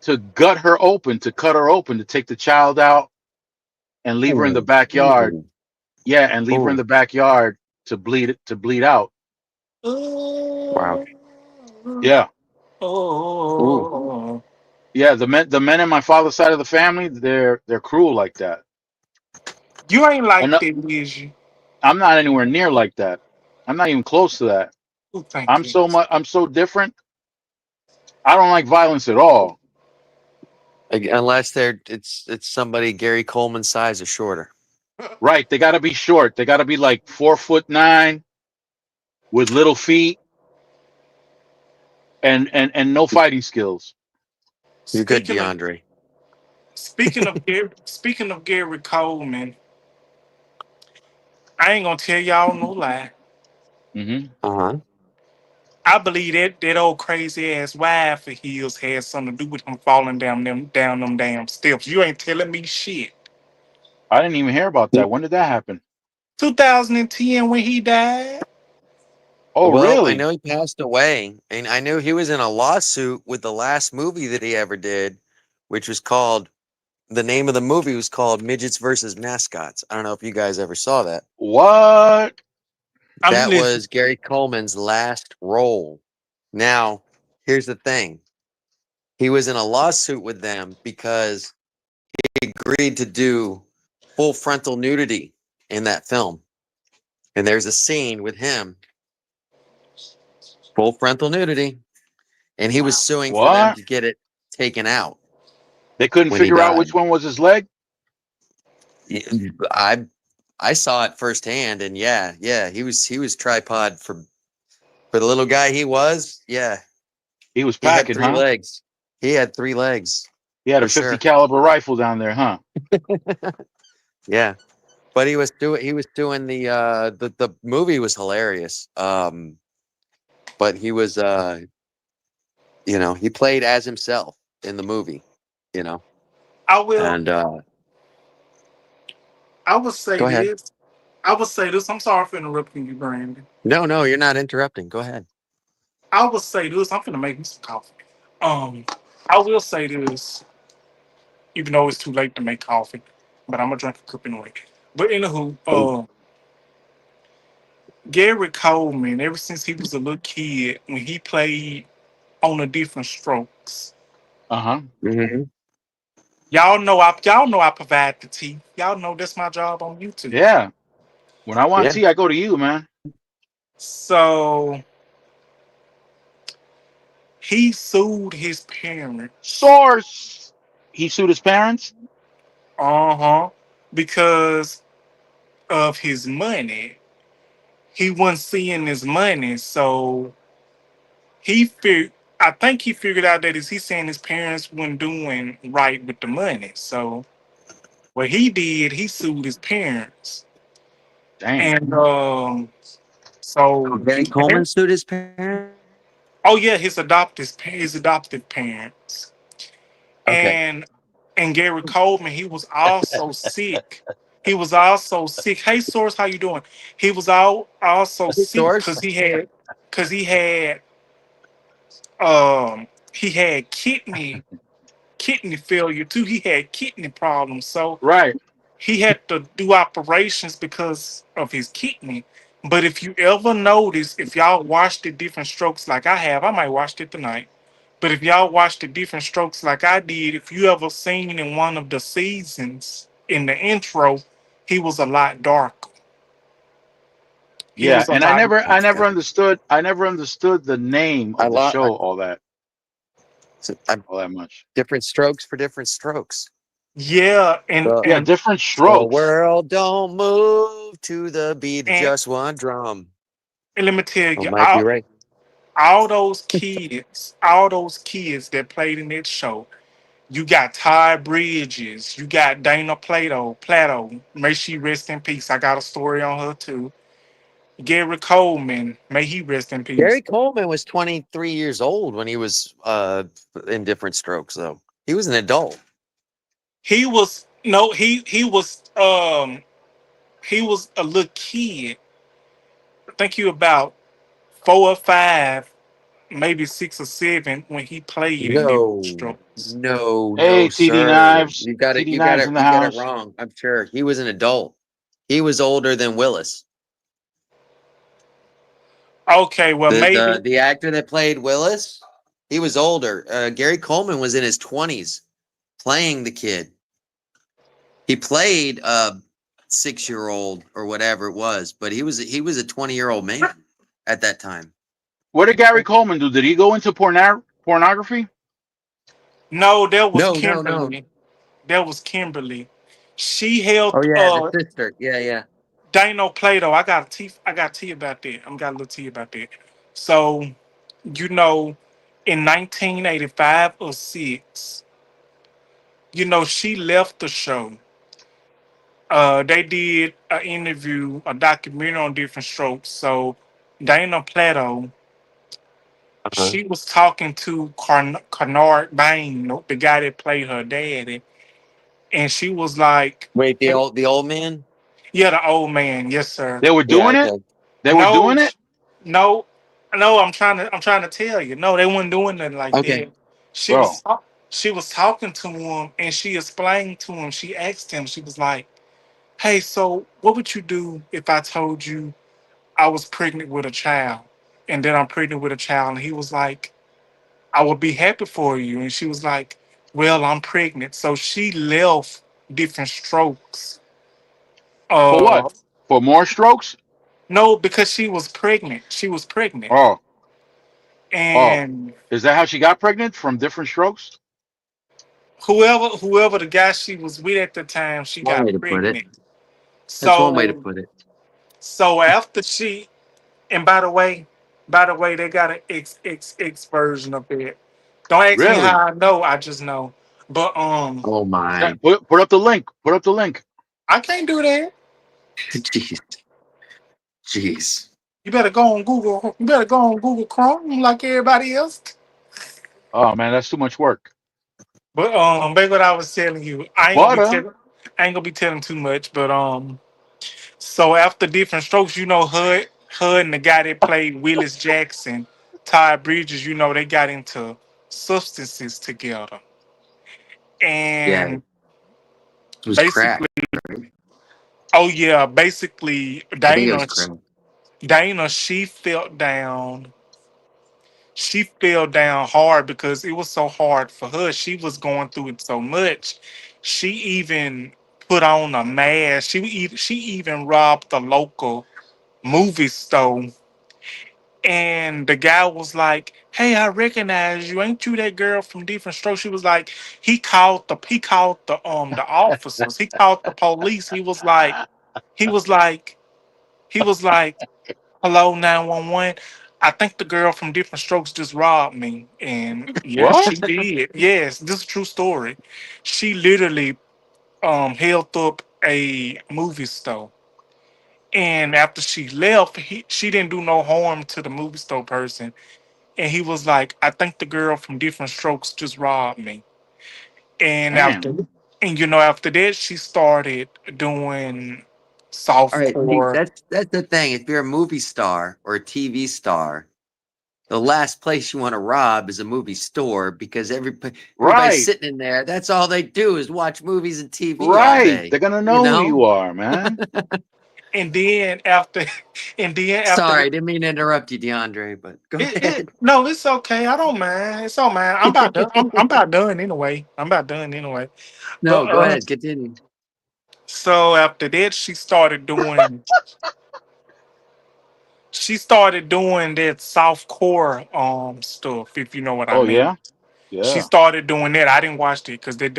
to gut her open, to cut her open, to take the child out and leave her in the Ooh, backyard. ooh, Yeah, and leave her in ooh. the backyard to bleed out. Wow. Oh, Yeah, Ooh. oh, yeah. The men in my father's side of the family, they're cruel like that. you ain't And like that, is you? I'm not anywhere near like that. I'm not even close to that. Oh, thank I'm you. so much. I'm so different. I don't like violence at all. Unless it's somebody Gary Coleman size or shorter. Right? They got to be short. They got to be like 4'9" with little feet and no fighting skills. You're good, Speaking of DeAndre. speaking of Gary Coleman, I ain't gonna tell y'all no lie. Hmm. Uh-huh. I believe that old crazy ass wife of his had something to do with him falling down them damn steps. You ain't telling me shit. I didn't even hear about that. When did that happen? 2010 when he died. Oh, Well, I really? know he passed away, and I knew he was in a lawsuit with the last movie that he ever did, which was called, the name of the movie was called Midgets versus Mascots. I don't know if you guys ever saw that. What? I'm That listening. was Gary Coleman's last role. Now, here's the thing. He was in a lawsuit with them because he agreed to do full frontal nudity in that film. And there's a scene with him, full frontal nudity, and he was suing for them What? to get it taken out They couldn't when he figure out which died. one was his leg? Y- I saw it firsthand, and yeah, he was tripod for the little guy he was. Yeah, He was he had packing, three huh? legs. He had three legs He had a for 50 sure. caliber rifle down there, huh? Yeah, but he was doing the movie was hilarious. But he was he played as himself in the movie, you know. I will. And I will say go ahead. this. I would say this. I'm sorry for interrupting you, Brandon. No, you're not interrupting. Go ahead. I would say this. I'm gonna make me some coffee. I will say this, even though it's too late to make coffee, but I'm gonna drink a cup anyway. But anywho, Gary Coleman, ever since he was a little kid, when he played on the Different Strokes, Uh-huh. Mm-hmm. y'all know I provide the tea. Y'all know that's my job on YouTube. Yeah. When I want Yeah. tea, I go to you, man. So he sued his parents. Source. He sued his parents. Because of his money. He wasn't seeing his money, so I think he figured out that he's saying his parents weren't doing right with the money. So what he did, he sued his parents. Damn. And so Gary Coleman sued his parents. oh yeah, his adoptive parents. Okay. And Gary Coleman, he was also sick. He was also sick. Hey, Source, how you doing? He was also Hey, sick Source. because he had kidney failure too. He had kidney problems, so Right. he had to do operations because of his kidney. But if you ever notice, if y'all watched the Different Strokes like I have, I might watch it tonight. But if y'all watched the Different Strokes like I did, if you ever seen in one of the seasons in the intro, he was a lot darker. He Yeah. was a And lot. I never understood the name I of the love show all that much. different strokes for different strokes. Yeah, and So, Yeah, and different the strokes. world don't move to the beat of and, just one drum. and let me tell Oh, you, might be right. all those kids that played in that show. You got Ty Bridges, you got Dana Plato. May she rest in peace. I got a story on her too. Gary Coleman, may he rest in peace. Gary Coleman was 23 years old when he was in different strokes, though. He was an adult. He was no, he was a little kid. I think he was about 4 or 5, maybe 6 or 7 when he played in different strokes. Hey, No, TD sir. Knives. TD Knives in the You got it house. wrong. I'm sure he was an adult. He was older than Willis. Okay, well maybe The actor that played Willis, he was older. Gary Coleman was in his 20s playing the kid. He played a 6-year-old or whatever it was, but he was a 20-year-old man at that time. What did Gary Coleman do? Did he go into pornography? no, there was No. Kimberly. There was Kimberly. She helped Oh yeah, the sister. Yeah. Dino Plato. I got tea about that. I'm got a little tea about that. So, you know, in 1985 or 6, she left the show. They did an interview, a documentary on Different Strokes. So Dana Plato, Uh-huh. she was talking to Kennard Bain, the guy that played her daddy, and she was like, Wait, "Hey," the old man? yeah, the old man, yes, sir. They were Yeah, doing it? okay. They were No, doing it? no, no. I'm trying to tell you. No, they weren't doing nothing like Okay. that. She Bro. was she was talking to him, and she explained to him. She asked him. She was like, "Hey, so what would you do if I told you I was pregnant with a child, and then I'm pregnant with a child?" And he was like, "I would be happy for you." And she was like, "Well, I'm pregnant." So she left Different Strokes. For what? For more strokes? No, because she was pregnant. She was pregnant, Oh. and Is that how she got pregnant? From different strokes? whoever the guy she was with at the time, she One way got to put it. pregnant. That's one way to So put it. after she, and by the way, they got an X version of it. Don't ask me Really? how I know. I just know. But Oh my. Put up the link. Put up the link. I can't do that. Jeez. You better go on Google. You better go on Google Chrome like everybody else. Oh man, that's too much work. But back what I was telling you, I ain't gonna be telling too much. But So after Different Strokes, Hud and the guy that played Willis Jackson, Ty Bridges, they got into substances together. Yeah, And it was crack. basically, oh yeah, basically I think it was crack. Dana, she fell down hard because it was so hard for her. She was going through it so much. She even put on a mask. She even robbed the local movie store. And the guy was like, "Hey, I recognize you. Ain't you that girl from Different Strokes?" She was like, he called the officers. He called the police. He was like, he was like, "Hello, 911. I think the girl from Different Strokes just robbed me." And yes, What? she did. Yes, this is a true story. She literally held up a movie store. And after she left, she didn't do no harm to the movie store person. And he was like, "I think the girl from Different Strokes just robbed me." And Damn. after that, she started doing All right, see, softcore. that's the thing. If you're a movie star or a TV star, the last place you want to rob is a movie store because everybody's Right. sitting in there. That's all they do is watch movies and TV all Right. day. They're gonna know who you are, man. And then after, Sorry, didn't mean to interrupt you, DeAndre, but go ahead. no, it's okay. I don't mind. It's all man. I'm about done. I'm about done anyway. No, But go ahead, continue. so after that, she started doing that softcore stuff, if you know what I Oh mean. yeah. She Yeah. started doing that. I didn't watch it because that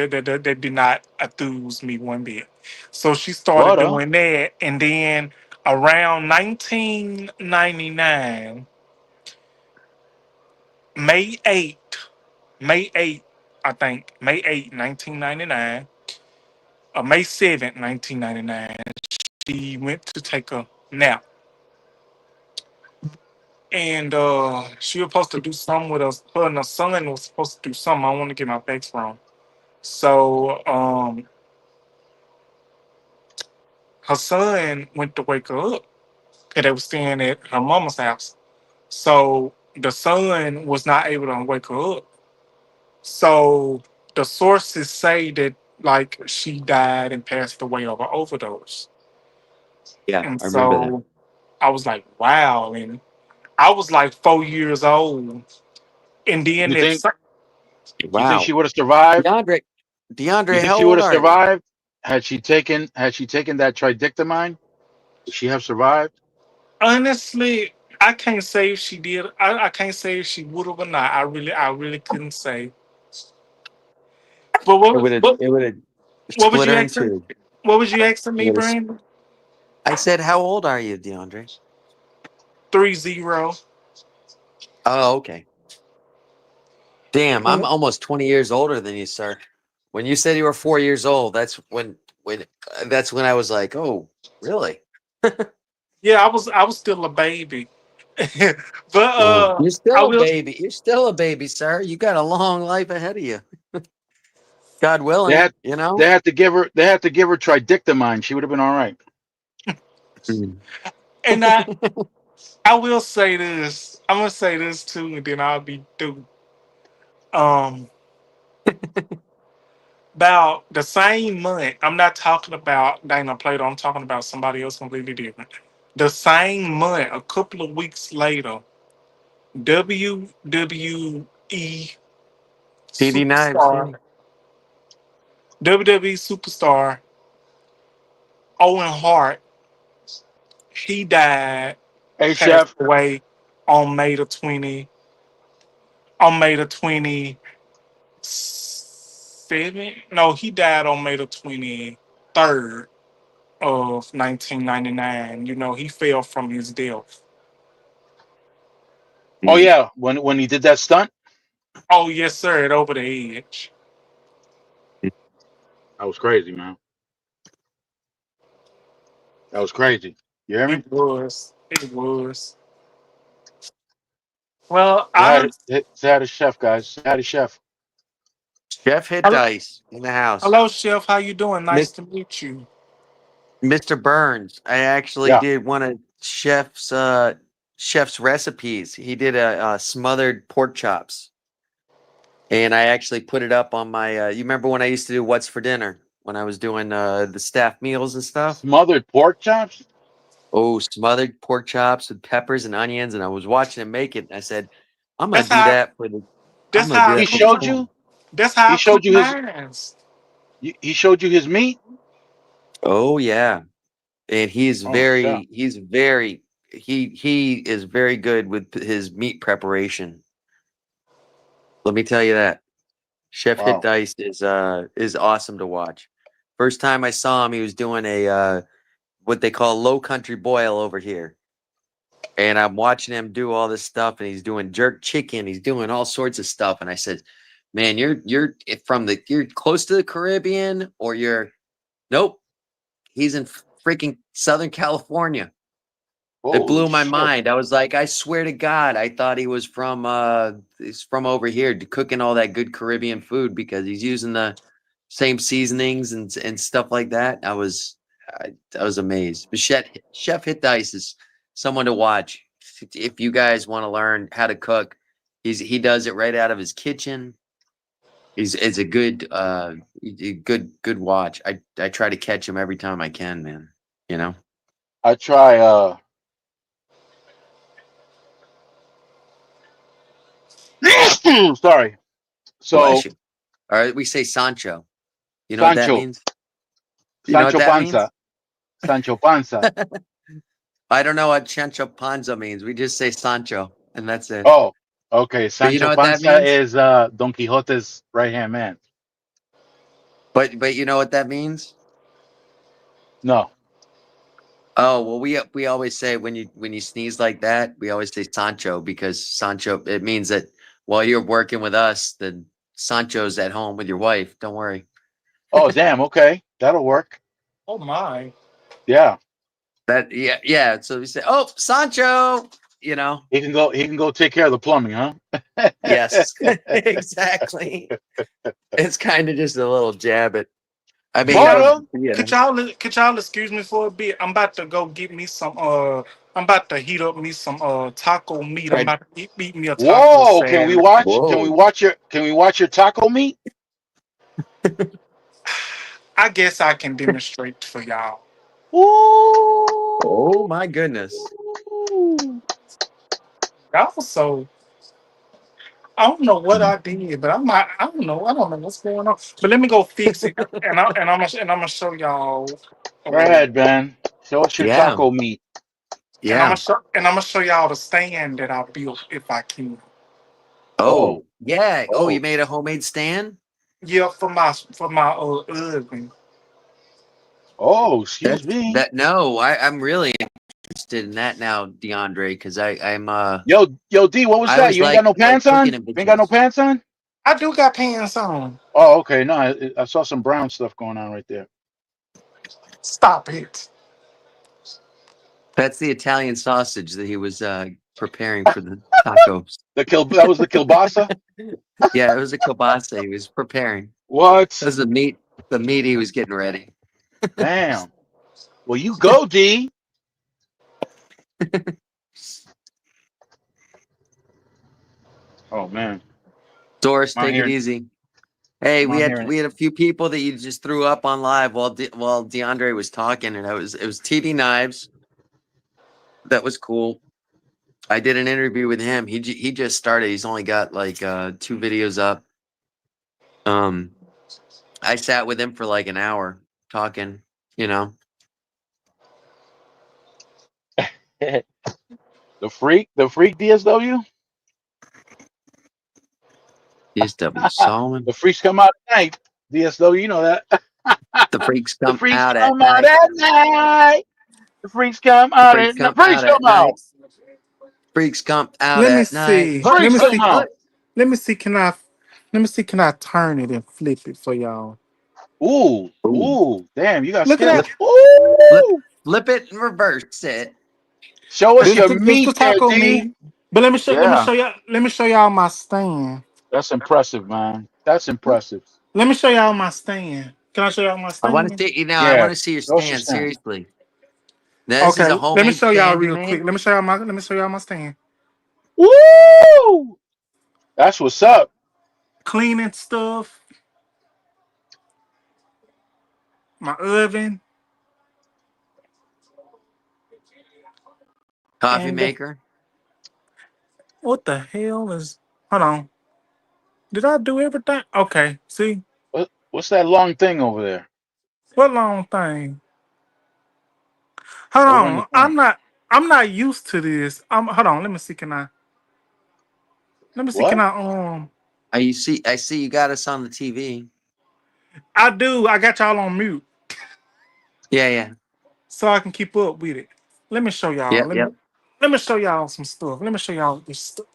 did not enthuse me one bit. So she started But doing that, and then around 1999, May 8th, May 8th, I think, May 8th, 1999, May 7th, 1999, she went to take a nap. And she was supposed to do something with us. Her and her son was supposed to do something. I want to get my facts wrong. So her son went to wake her up because they were staying at her mama's house. So the son was not able to wake her up. So the sources say that like she died and passed away of an overdose. Yeah, And I remember that. so I was like, wow. And I was like 4 years old. And then you think you think Wow. she would have survived? DeAndre, You think how she would old have are you? survived had she taken that tridectomine? Would she have survived? honestly, I can't say if she did. I can't say if she would have or not. I really couldn't say. But It would have what was split you her in asking? two. What was you asking It me, would've Brandon? I said, how old are you, DeAndre? 30. Oh, okay. Damn, I'm And almost 20 years older than you, sir. When you said you were 4 years old, that's when I was like, oh, really? yeah, I was still a baby. But You're I still a will. baby. You're still a baby, sir. You got a long life ahead of you. God They willing, had you know? they had to give her tridectomine. She would have been all right. Mm. And I will say this. I'm gonna say this too, and then I'll be through. Um, about the same month. I'm not talking about Dana Plato. I'm talking about somebody else completely different. The same month, a couple of weeks later, WWE TD9, superstar, see? WWE superstar Owen Hart, he died, Hey passed chef, away on May the 20, on May the 27th. No, he died on May the 23rd of 1999. He fell from his death. oh yeah, when he did that stunt, Oh yes, sir, at Over the Edge. that was crazy, man. That was crazy. You hear me? It was. It was. Well, Say hi to chef, guys. Say hi to chef. Jeff hit hello, dice in the house. hello, Chef. How you doing? Nice Miss to meet you. Mr. Burns. I actually Yeah. did one of chef's recipes. He did a smothered pork chops, and I actually put it up on my. You remember when I used to do What's for Dinner when I was doing the staff meals and stuff? Smothered pork chops. Oh, smothered pork chops with peppers and onions, and I was watching him make it. And I said, "I'm gonna That's do how. that for the. I'm That's gonna do how I He that for cook. the showed channel." you. That's how He I cook showed you his. mine. He showed you his meat. Oh yeah, and Oh yeah. he is very good with his meat preparation. Let me tell you that. Chef Hit Wow. Dice is awesome to watch. First time I saw him, he was doing a what they call low country boil over here. And I'm watching him do all this stuff, and he's doing jerk chicken, he's doing all sorts of stuff. And I said, "Man, you're you're close to the Caribbean, or you're nope, he's in freaking Southern California." It Holy blew my shit. mind. I was like, I swear to God, I thought he's from over here cooking all that good Caribbean food because he's using the same seasonings and stuff like that. I was amazed. But Chef Hit Dice is someone to watch. If you guys want to learn how to cook, he does it right out of his kitchen. It's a good good watch. I try to catch him every time I can, man. You know? I try. Sorry. So Bless you. All right, we say Sancho. You know what that Sancho, means? You know what Sancho that means? Panza, Sancho Panza. I don't know what Sancho Panza means. We just say Sancho, and that's it. Oh, okay. But you know Sancho what that Panza means? is Don Quixote's right hand man. But you know what that means? No. Oh well, we always say when you sneeze like that, we always say Sancho because Sancho it means that while you're working with us, then Sancho's at home with your wife. Don't worry. Oh, damn. Okay, that'll work. Oh my. Yeah, That yeah. So we say, oh Sancho, you know. he can go. He can go take care of the plumbing, huh? Yes, exactly. It's kind of just a little jab at. I mean, Moro. you Could know. y'all excuse me for a bit? I'm about to go get me some I'm about to heat up me some taco meat. I'm Right. about to eat me a taco Whoa! Can we salad. watch? Can we Whoa. watch your? Can we watch your taco meat? I guess I can demonstrate for y'all. Ooh. Oh my goodness. Y'all so I don't know what I did, but I don't know what's going on. But let me go fix it, and I'm gonna show y'all. Go ahead, Ben. Show us your Yeah. taco meat. Yeah. I'm gonna show y'all the stand that I built if I can. Oh, yeah. Oh, Oh. you made a homemade stand? Yeah, for my oven. Oh, excuse That's me. that no, I'm really interested in that now, DeAndre, because I'm Yo, D, what was I that? always You ain't got no like pants cooking on? and You ain't got no videos. pants on? I do got pants on. Oh, okay. No, I saw some brown stuff going on right there. Stop it. That's the Italian sausage that he was preparing for the tacos. That was the kielbasa? Yeah, it was a kielbasa he was preparing. What? That was the meat he was getting ready. Damn. Well, you go, D. Oh man. Doris, I'm take it hearing easy. Hey, I'm hearing we had a few people that you just threw up on live while DeAndre was talking, and it was TV Knives. That was cool. I did an interview with him. He just started. He's only got like 2 videos up. I sat with him for like an hour talking. You know, the freak DSW. DSW Solomon. The freaks come out at night. DSW, you know that. The freaks The come freaks out at come out night. at night. The freaks come The out freaks at the come freaks out at come out. night. Freaks come out Let me at night. see. Look, Let me Freaks look, come see. out. look. Let me see. Can I turn it and flip it for y'all? Ooh, Ooh. ooh, damn, you got Look skills. at Flip, flip, Ooh. flip it and reverse it. Show us that. your This the meat there, taco D. meat. But Yeah, let me show y'all my stand. that's impressive, man. That's impressive. Let me show y'all my stand. Can I show y'all my I want to stand? see, I Yeah, want to see your show us your stand. stand. Seriously. Now, this is Okay, a let me homemade show y'all stand you real made? quick. Let me show y'all my stand. Woo! That's what's up. Cleaning stuff, my oven, Coffee and maker. what the hell is? Hold on. Did I do everything? Okay. See What's that long thing over there? what long thing? Hold Over in the on. corner. I'm not used to this. Hold on. Let me see. Let me see. Can What? I? I see you got us on the TV. I do. I got y'all on mute Yeah, yeah. so I can keep up with it. Let me show y'all. Yep, yep. Let me show y'all some stuff. Let me show y'all this stuff.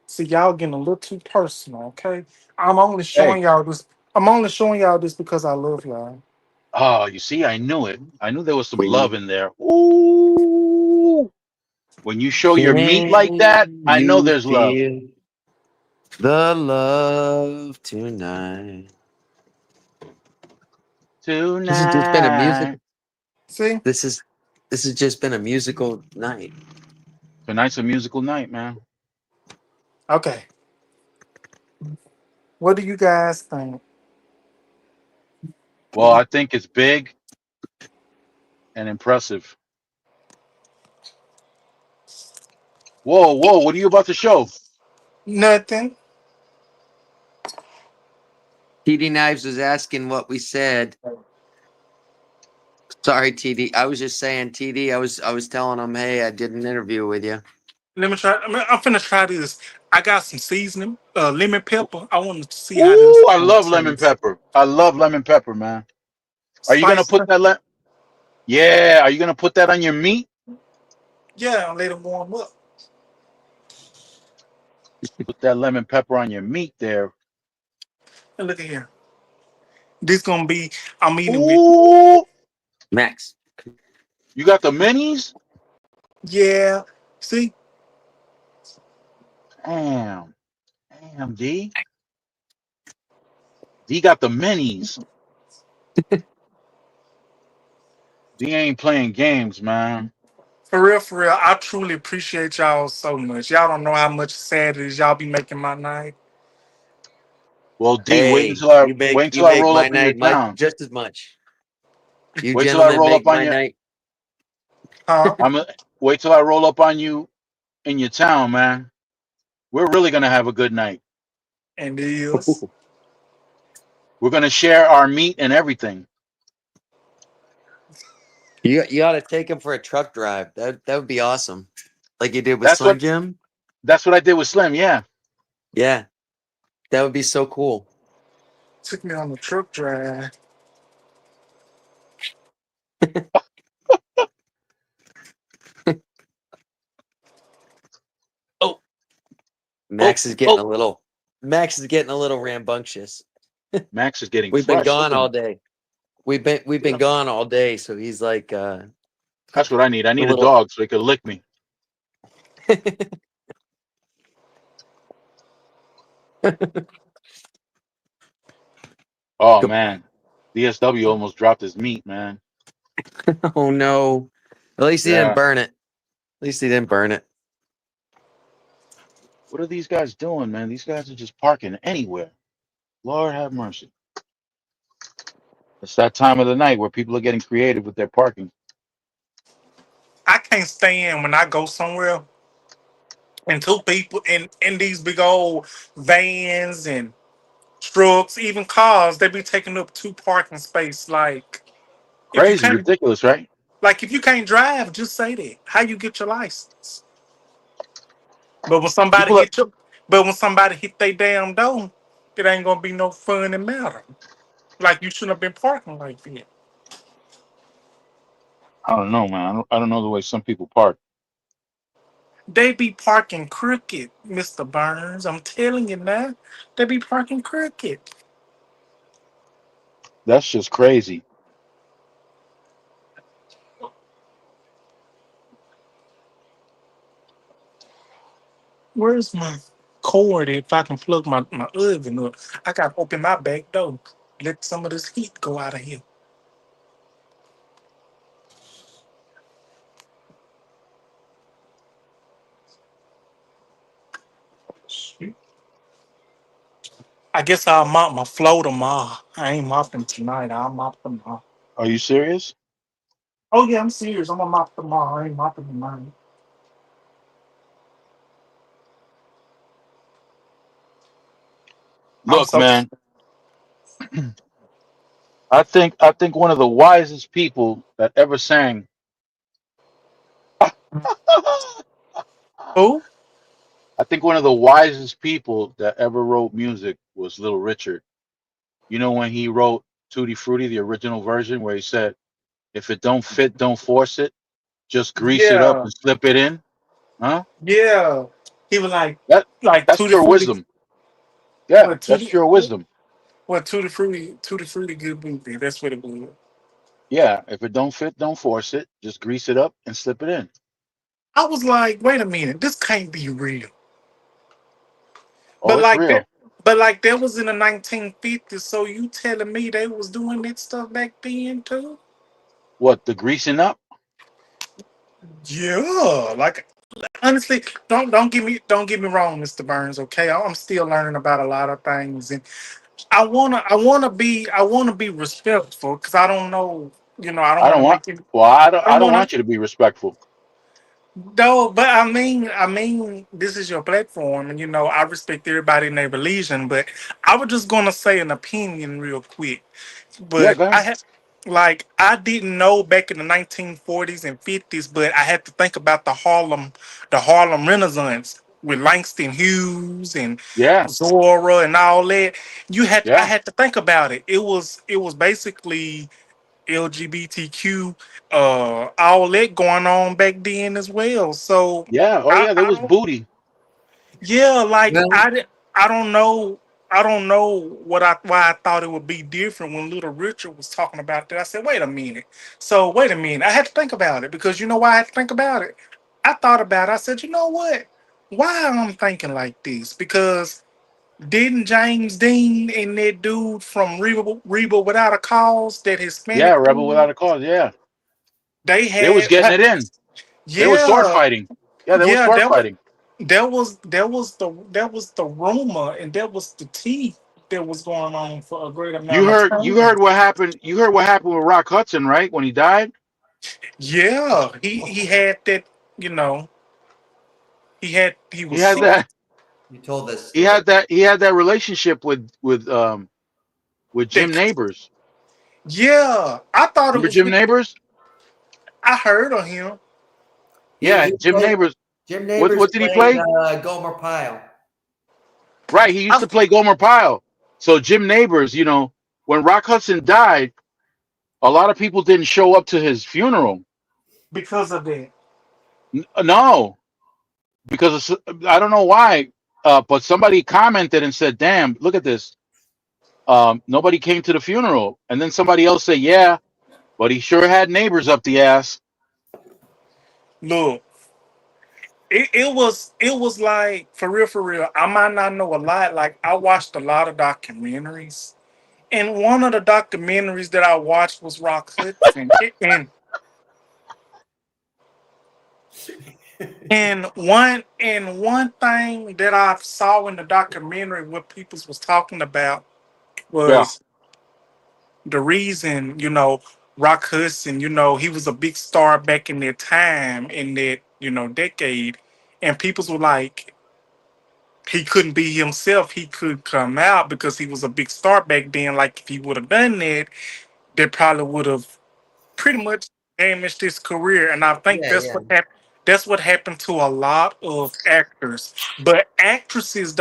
See, y'all getting a little too personal, okay? I'm only Hey. showing y'all this. I'm only showing y'all this because I love y'all. Oh, you see, I knew it. I knew there was some love We in there. Ooh. When you show your meat like that, can I know you there's love. feel the love tonight? This has just been a music. Tonight. See? This is this has just been a musical night. Tonight's a musical night, man. Okay. What do you guys think? Well, I think it's big and impressive. Whoa, whoa, what are you about to show? Nothing. TD Knives was asking what we said. Sorry, TD. I was just saying, TD. I was telling him, hey, I did an interview with you. Let me try. I'm finna try this. I got some seasoning, lemon pepper. I want to see how this Ooh, I gonna love lemon taste. pepper. I love lemon pepper, man. Are you gonna Spice. put that Yeah, are you gonna put that on your meat? Yeah, let it warm up. Put that lemon pepper on your meat there. And look at here. This gonna be. I'm eating with. Ooh, Max. you got the minis? Yeah. See. Damn. Damn, D. D got the minis. D ain't playing games, man. For real, for real. I truly appreciate y'all so much. Y'all don't know how much sad it is. Y'all be making my night. Well, D, Hey, wait you until I make roll my up in your night much town. just as much. You Wait till I gentlemen roll make up on my your night. Huh? wait till I roll up on you in your town, man. We're really gonna have a good night. And is. We're gonna share our meat and everything. You ought to take him for a truck drive. That would be awesome. Like you did with That's Slim what Jim. that's what I did with Slim. Yeah. Yeah, that would be so cool. Took me on the truck drive. Oh, Oh, Max is getting oh. a little. Max is getting a little rambunctious. Max is getting We've been fresh. Look gone at all him. day. We've been Yeah. gone all day, so he's like That's what I need. I a need a little. dog so he could lick me. Oh man. DSW almost dropped his meat, man. Oh no! At least he didn't Yeah. burn it. At least he didn't burn it. What are these guys doing, man? These guys are just parking anywhere. Lord have mercy. It's that time of the night where people are getting creative with their parking. I can't stand when I go somewhere and two people in these big old vans and trucks, even cars, they be taking up two parking space. If you Crazy, can't, ridiculous, right? if you can't drive, just say that. How you get your license? But when somebody People are, hit you, but when somebody hit their damn door, it ain't gonna be no fun and matter. Like you shouldn't have been parking like that. I don't know, man. I don't know the way some people park. They be parking crooked, Mr. Burns. I'm telling you now. They be parking crooked. That's just crazy. Where's my cord if I can plug my oven up? I gotta open my back door. let some of this heat go out of here. I guess I'll mop my floor tomorrow. I ain't mopping tonight. I'll mop tomorrow. Are you serious? Oh yeah, I'm serious. I'm gonna mop tomorrow. I ain't mopping tonight. I'm Look, so man, I think one of the wisest people that ever sang. who? I think one of the wisest people that ever wrote music was Little Richard. You know when he wrote Tutti Frutti, the original version, where he said, "If it don't fit, don't force it. Just grease it up Yeah, and slip it in." Huh? yeah. He was That like that's Tutti pure Frutti. wisdom. Yeah, What that's Tutti? pure wisdom. What Tutti Frutti good movie. That's what it was. Yeah, if it don't fit, don't force it. Just grease it up and slip it in. I was like, wait a minute, this can't be real. Oh, But it's like that, real. but like that was in the 1950s. So you telling me they was doing that stuff back then too? What, the greasing up? Yeah, like honestly, don't get me wrong, Mr. Burns. Okay, I'm still learning about a lot of things, and I wanna be respectful because I don't know. I don't I want don't to want. make it. Well, I don't. I I don't don't want want to. you to be respectful. No, but I mean, this is your platform, and I respect everybody in their religion. But I was just gonna say an opinion real quick. Yeah, But go I ahead. had, like, I didn't know back in the 1940s and 50s, but I had to think about the Harlem Renaissance with Langston Hughes and Yeah, Zora and all that. I yeah, had to think about it. It was basically LGBTQ, all that going on back then as well. So yeah. Oh, I, yeah. There I was don't, booty. yeah, like Well, I don't know, I don't know why I thought it would be different when Little Richard was talking about that. I said, wait a minute. So wait a minute, I had to think about it because you know why I had to think about it. I thought about it. I said, you know what? Why I'm thinking like this? Because didn't James Dean and that dude from Reba Without a Cause, that Yeah, Hispanic rebel dude, without a cause. Yeah, they they was had, getting it in. They was sword yeah, fighting. Yeah, they was yeah, sword fighting. that was the rumor and that was the tea that was going on for a great You amount of heard. You time. heard what happened. You heard what happened with Rock Hudson, right? When he died, Yeah, he had that, you know, he he was had sick. that. You told this He story. had that. He had that relationship with Jim That Neighbors. Yeah, I thought it Remember was Jim with Neighbors? I heard of him. Yeah, He Jim played Neighbors. Jim What Neighbors what did he played play? Gomer Pyle. Right, he used I, to play Gomer Pyle. So Jim Neighbors, when Rock Hudson died, a lot of people didn't show up to his funeral. because of that. No, because I don't know why, but somebody commented and said, "Damn, look at this. Nobody came to the funeral." And then somebody else said, "Yeah, but he sure had neighbors up the ass." Look, it was like for real, for real. I might not know a lot. Like I watched a lot of documentaries. And one of the documentaries that I watched was Rock Hudson. And one thing that I saw in the documentary what people was talking about Yeah, was the reason, Rock Hudson, he was a big star back in that time, in that, decade. And people were like, he couldn't be himself. He could come out because he was a big star back then. Like if he would have done that, they probably would have pretty much damaged his career, and I think Yeah, that's yeah. what happened. That's what happened to a lot of actors. But actresses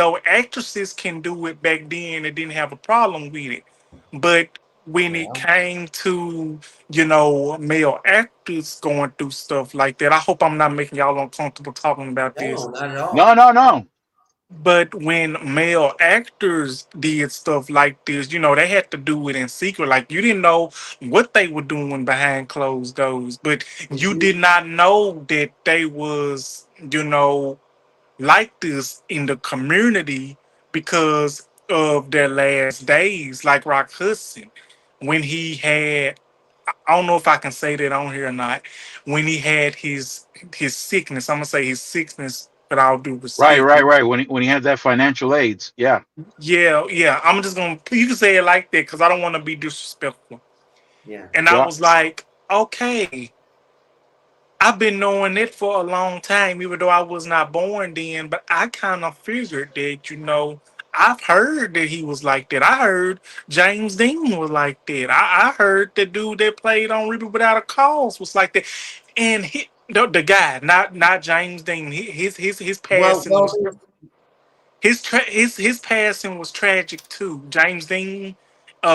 can do it back then. They didn't have a problem with it. But when it Well, came to male actors going through stuff like that, I hope I'm not making y'all uncomfortable talking about this. no, not at no, all. no, no. But when male actors did stuff like this, they had to do it in secret. Like you didn't know what they were doing behind closed doors, but Did you did you not know that they was, like this in the community because of their last days, like Rock Hudson, when he had, I don't know if I can say that on here or not, when he had his sickness. I'm gonna say his sickness, but all due Right, respect. right, right. When he had that financial aids, yeah, Yeah, yeah. I'm just gonna, you can say it like that because I don't want to be disrespectful. Yeah. And I yeah, was like, okay, I've been knowing it for a long time, even though I was not born then. But I kind of figured that, I've heard that he was like that. I heard James Dean was like that. I heard the dude that played on Reaper Without a Cause was like that. And the guy, not James Dean, his Well, passing well, was his passing was tragic too. James Dean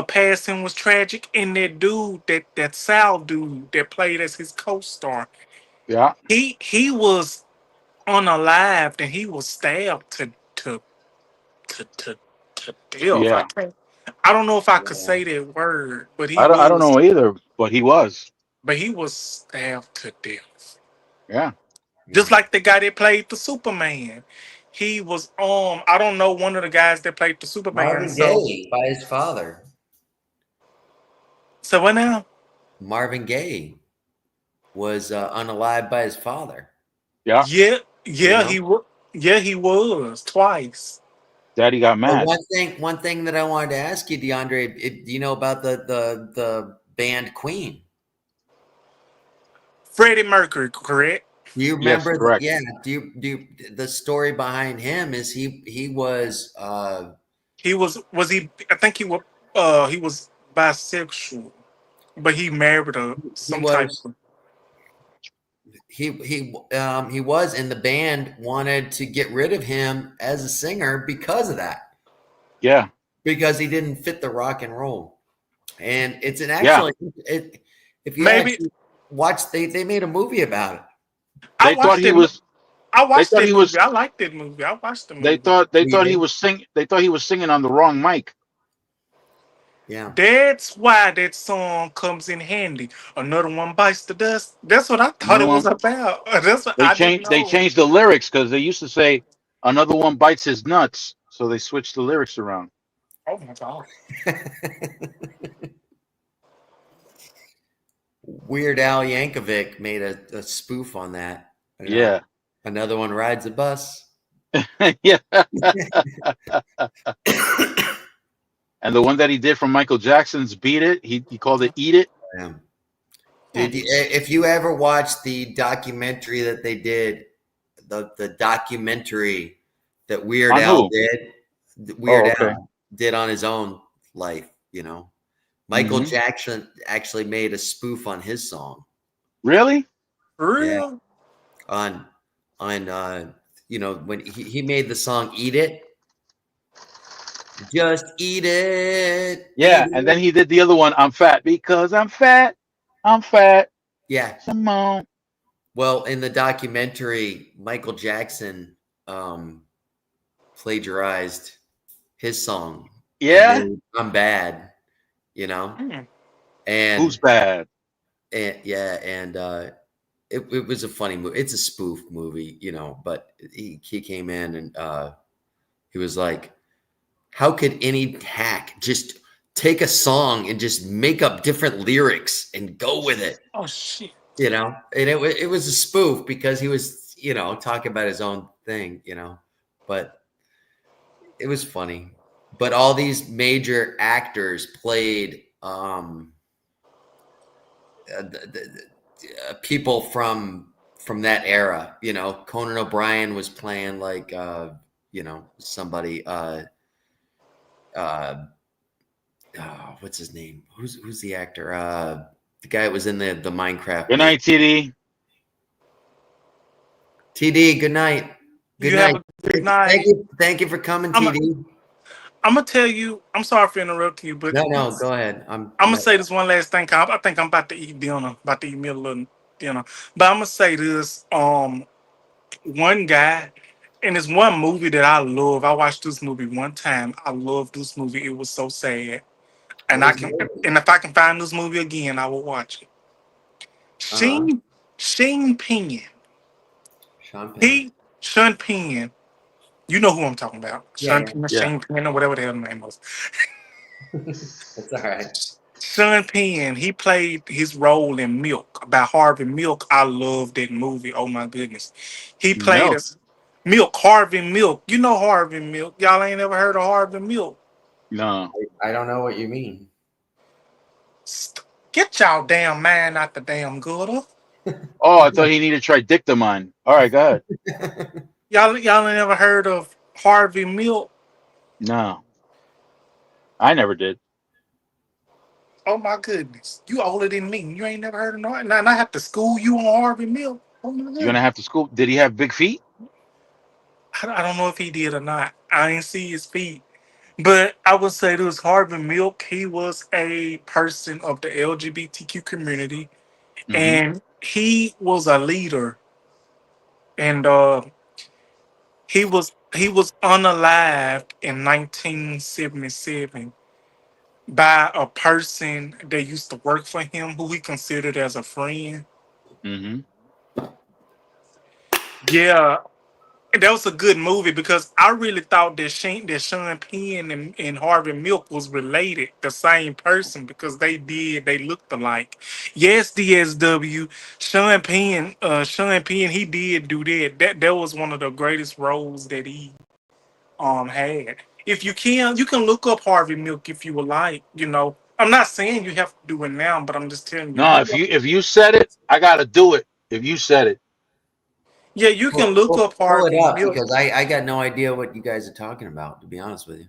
passing was tragic, and that dude, that Sal dude that played as his co-star, yeah, he was unalived and he was stabbed to death. yeah. I don't know if I could yeah. say that word, but I don't know either, but he was. he was stabbed to death. Yeah, Just like the guy that played the Superman. He was I don't know, one of the guys that played the Superman. Marvin Gaye by his father. So what now? Marvin Gaye was unalived by his father. yeah. Yeah, You yeah, know? he was twice. Daddy got But mad. one thing that I wanted to ask you, DeAndre, do you know about the band Queen? Freddie Mercury, correct? Do you Yes, remember? correct. Yeah. Do you, the story behind him is he was He was he? I think he was bisexual, but he married he some type was of. he was, and the band wanted to get rid of him as a singer because of that, Yeah, because he didn't fit the rock and roll. And it's an yeah. actually if you Maybe actually watch, they made a movie about it. I They thought watched he it. was. I They watched thought that he movie. was. I liked that movie. I watched the They movie. thought. They You thought he did? was sing. They thought he was singing on the wrong mic. Yeah. That's why that song comes in handy. Another one bites the dust. That's what I thought Another it was one. about. That's what They I didn't changed. They know. changed the lyrics because they used to say another one bites his nuts, so they switched the lyrics around. Oh my god. Weird Al Yankovic made a spoof on that. You know? Yeah, Another one rides a bus. yeah. And the one that he did from Michael Jackson's "Beat It," he called it "Eat It." Yeah. Dude, if you ever watched the documentary that they did, the documentary that Weird On Al who? did, Oh, okay. Al did on his own life, Michael Hmm. Jackson actually made a spoof on his song. Really? For Yeah. real? On when he made the song Eat It. Just eat it. Yeah. Eat And it. then he did the other one. I'm fat because I'm fat. I'm fat. Yeah. Simone. Well, in the documentary, Michael Jackson plagiarized his song. Yeah. I'm bad, Hmm. and Who's bad? and it was a funny movie. It's a spoof movie, but he came in and he was like, how could any hack just take a song and just make up different lyrics and go with it? Oh shit. And it was a spoof because he was, talking about his own thing, but it was funny. But all these major actors played people from that era. Conan O'Brien was playing like somebody. What's his name? Who's the actor? The guy that was in the Minecraft. Good night, TD. TD, good night. Good You night. have a good night. Thank you for coming, I'm TD. gonna tell you. I'm sorry for interrupting you, but No, go ahead. I'm gonna say this one last thing. I think I'm about to eat dinner. About to eat me a little dinner. But I'm gonna say this. One guy, and it's one movie that I love. I watched this movie one time. I love this movie. It was so sad. And What was the movie? if I can find this movie again, I will watch it. Sheen Penn. Sean Penn. Sean Penn. You know who I'm talking about. Yeah, Sean Penn, Shane Penn, or whatever the hell the name was. That's all right. Sean Penn, he played his role in Milk, about Harvey Milk. I love that movie. Oh my goodness. He played Milk. a Milk, Harvey Milk. You know Harvey Milk. Y'all ain't ever heard of Harvey Milk. No. I don't know what you mean. Get y'all damn man out the damn gutter. Oh, I thought he needed tridictamine. All right, go ahead. Y'all ain't ever heard of Harvey Milk. No, I never did. Oh my goodness. You older than me. You ain't never heard of no. And I have to school you on Harvey Milk. Oh my You're goodness. gonna have to school. Did he have big feet? I don't know if he did or not. I ain't see his feet. But I would say this Harvey Milk, he was a person of the LGBTQ community, Mm-hmm. and he was a leader. And he was unalived in 1977 by a person that used to work for him who he considered as a friend. Mm-hmm. Yeah, and that was a good movie because I really thought that Sean Penn and Harvey Milk was related, the same person, because they looked alike. Yes, DSW, Sean Penn, he did do that. That was one of the greatest roles that he had. If you can look up Harvey Milk if you would like. I'm not saying you have to do it now, but I'm just telling you. No, if you said it, I gotta do it. If you said it, Yeah, you can look up Pull it Harvey up Milk. because I got no idea what you guys are talking about, to be honest with you.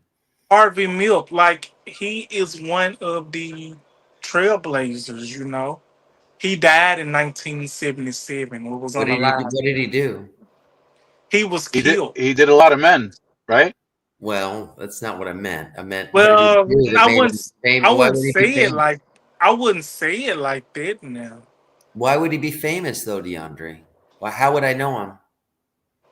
Harvey Milk, like he is one of the trailblazers. He died in 1977. Or was What did he do? unalive. What did he do? He was he did. killed. He did a lot of men, right? Well, that's not what I meant. I meant what did he Well, do that I made him wouldn't. famous? I Why wouldn't would he say be it famous? like. I wouldn't say it like that now. Why would he be famous though, DeAndre? Well, how would I know him?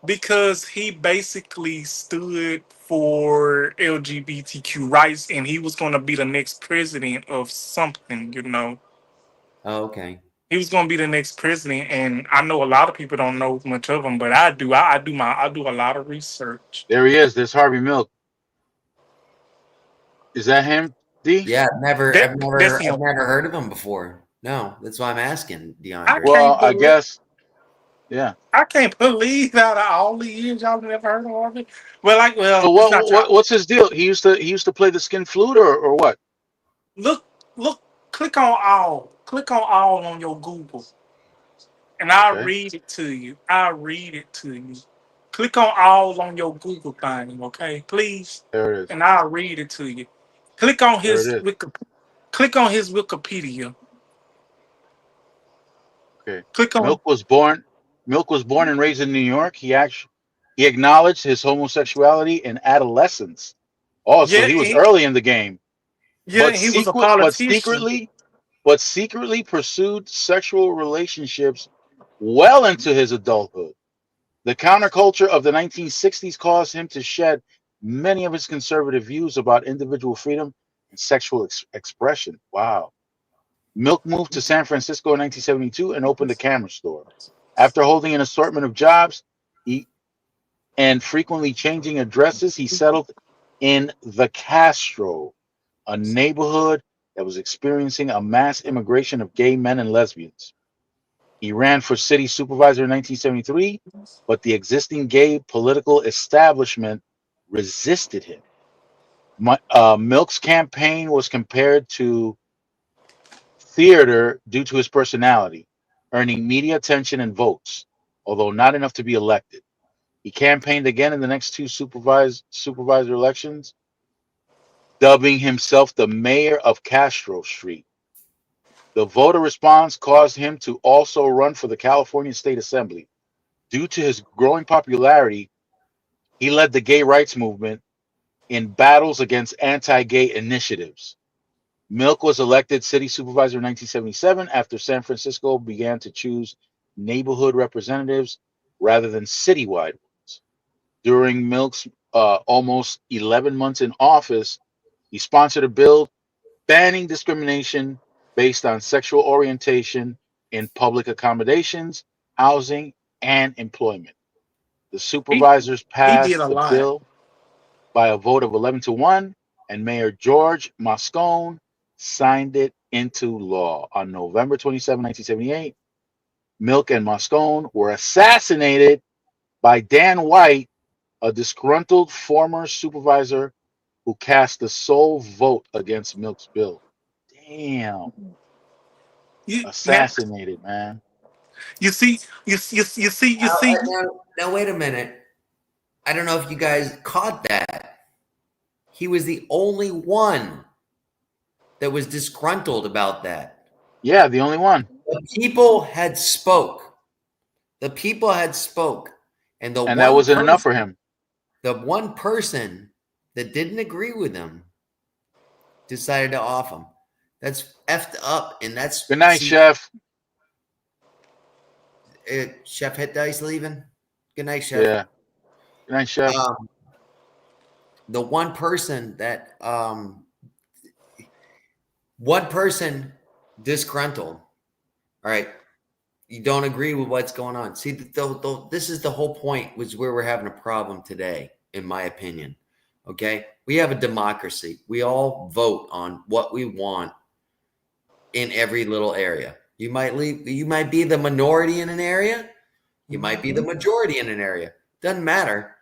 Because he basically stood for LGBTQ rights, and he was going to be the next president of something. Oh, okay. He was going to be the next president, and I know a lot of people don't know much of him, but I do. I do a lot of research. There he is. There's Harvey Milk. Is that him, D? Yeah, I've never That's him. heard of him before. No, that's why I'm asking, I DeAndre. Well, can't I believe. guess. Yeah. I can't believe out of all the years y'all never heard of Harvey. Well, So it's not y'all. what's his deal? He used to play the skin flute or what? Look, click on all. Click on all on your Google. And I'll Okay. read it to you. Click on all on your Google thing, okay? Please. There it is. And I'll read it to you. Click on There his it is. click on his Wikipedia. Okay. Click on Milk was born and raised in New York. He acknowledged his homosexuality in adolescence. Oh, so he was early in the game. he was a politician. But secretly pursued sexual relationships well into his adulthood. The counterculture of the 1960s caused him to shed many of his conservative views about individual freedom and sexual expression. Wow. Milk moved to San Francisco in 1972 and opened a camera store. After holding an assortment of jobs and frequently changing addresses, he settled in the Castro, a neighborhood that was experiencing a mass immigration of gay men and lesbians. He ran for city supervisor in 1973, but the existing gay political establishment resisted him. Milk's campaign was compared to theater due to his personality, earning media attention and votes, although not enough to be elected. He campaigned again in the next two supervisor elections, dubbing himself the mayor of Castro Street. The voter response caused him to also run for the California State Assembly. Due to his growing popularity, he led the gay rights movement in battles against anti-gay initiatives. Milk was elected city supervisor in 1977 after San Francisco began to choose neighborhood representatives rather than citywide ones. During Milk's almost 11 months in office, he sponsored a bill banning discrimination based on sexual orientation in public accommodations, housing, and employment. The supervisors He passed did a the lot. bill by a vote of 11-1, and Mayor George Moscone signed it into law. On November 27, 1978, Milk and Moscone were assassinated by Dan White, a disgruntled former supervisor who cast the sole vote against Milk's bill. Damn. Now, Assassinated, man. you see. Now, wait a minute. I don't know if you guys caught that. He was the only one that was disgruntled about that. Yeah, the only one. The people had spoke. The people had spoke. And that wasn't enough for him. The one person that didn't agree with him decided to off him. That's effed up. And that's Good night, Chef. Chef Hit Dice leaving. Good night, Chef. Yeah. Good night, Chef. The one person that one person disgruntled. All right. You don't agree with what's going on. See, this is the whole point, was where we're having a problem today, in my opinion. Okay? We have a democracy. We all vote on what we want in every little area. You might be the minority in an area. You might be the majority in an area. Doesn't matter.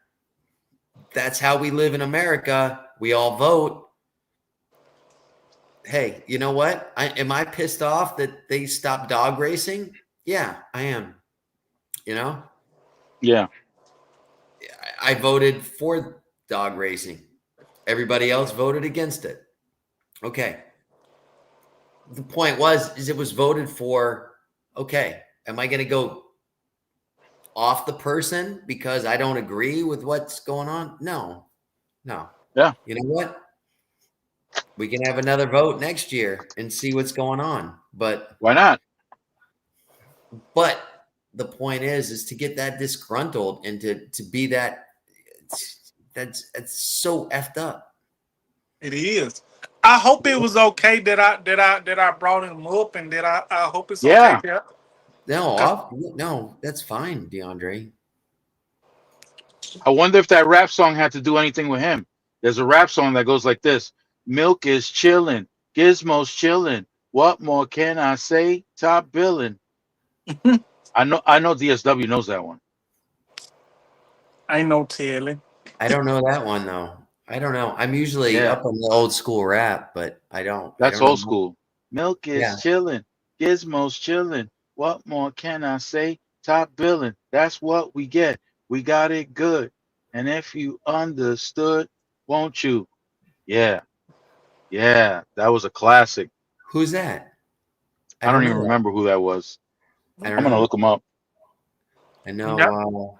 That's how we live in America. We all vote. Hey, you know what? Am I pissed off that they stopped dog racing? Yeah, I am. You know? Yeah. I voted for dog racing. Everybody else voted against it. Okay. The point is it was voted for. Okay. Am I going to go off the person because I don't agree with what's going on? No. Yeah. You know what? We can have another vote next year and see what's going on. But why not? But the point is to get that disgruntled and to be that's so effed up. It is. I hope it was okay that I brought him up, and that I hope it's okay. Yeah. No, that's fine, DeAndre. I wonder if that rap song had to do anything with him. There's a rap song that goes like this: Milk is chilling, Gizmo's chilling. What more can I say? Top billing. I know DSW knows that one. I know telling. I don't know that one though. I don't know. I'm usually up on the old school rap, but I don't. That's old school. Milk is chilling, Gizmo's chilling. What more can I say? Top billing. That's what we get. We got it good. And if you understood, won't you? Yeah. Yeah. That was a classic. Who's that? I don't even remember who that was. I'm going to look him up. I know.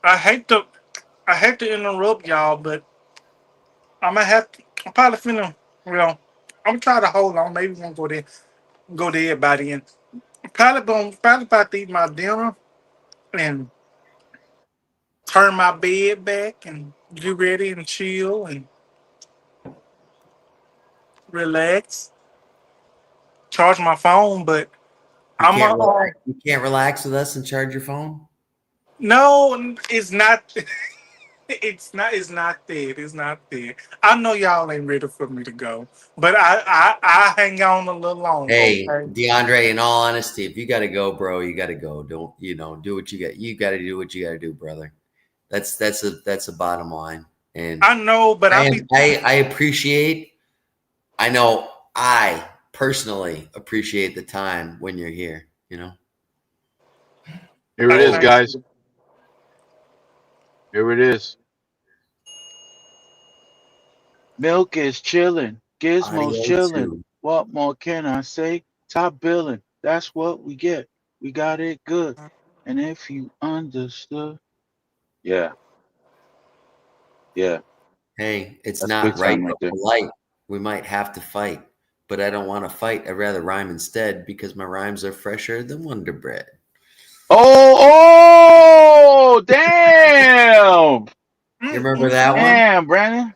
I hate to interrupt y'all, but I'm probably finna, I'm gonna try to hold on. Maybe we're gonna go there by the end. Probably about to eat my dinner and turn my bed back and get ready and chill and relax. Charge my phone, but you can't relax with us and charge your phone? No, it's not. It's not there. It's not there. I know y'all ain't ready for me to go, but I hang on a little longer. Hey, okay? DeAndre, in all honesty, if you got to go, bro, you got to go. Don't do what you got. You got to do what you got to do, brother. That's the bottom line. And I know, but I appreciate. I know I personally appreciate the time when you're here. You know. Here it is, guys. Here it is. Milk is chilling. Gizmo's chilling. What more can I say? Top billing. That's what we get. We got it good. And if you understood. Yeah. Yeah. Hey, it's not right or polite. We might have to fight, but I don't want to fight. I'd rather rhyme instead because my rhymes are fresher than Wonder Bread. Oh, damn. You remember that one? Damn, Brandon.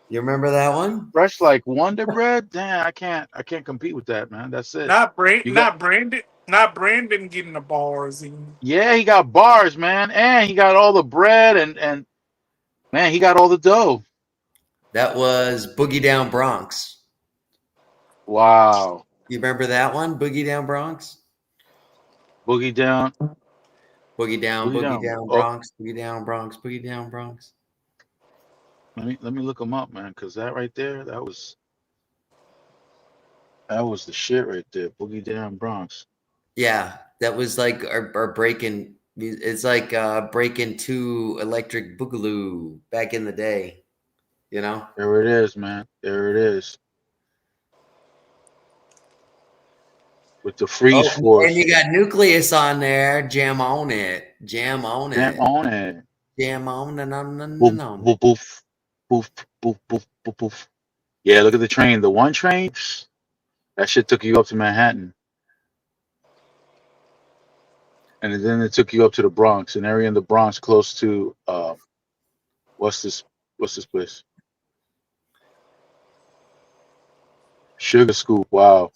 You remember that one? Fresh like Wonder Bread? Damn, I can't compete with that, man. That's it. Not Brandon. Not Brandon getting the bars in. Yeah, he got bars, man, and he got all the bread, and man, he got all the dough. That was Boogie Down Bronx. Wow. You remember that one? Boogie Down Bronx? Boogie down. Boogie Down Oh, Bronx, Boogie Down Bronx, Boogie Down Bronx. let me look him up, man, because that right there, that was the shit right there. Boogie down Bronx. Yeah, that was like our breaking. It's like breaking to Electric Boogaloo back in the day. You know? There it is, man. There it is. With the freeze force. And you got Nucleus on there. Jam on it. Jam on it. Jam on it. Jam on it. Boof, boof, boof, boof, boof, boof, boof, boof. Yeah, look at the train. The one train, that shit took you up to Manhattan. And then it took you up to the Bronx, an area in the Bronx close to what's this place? Sugar Scoop. Wow.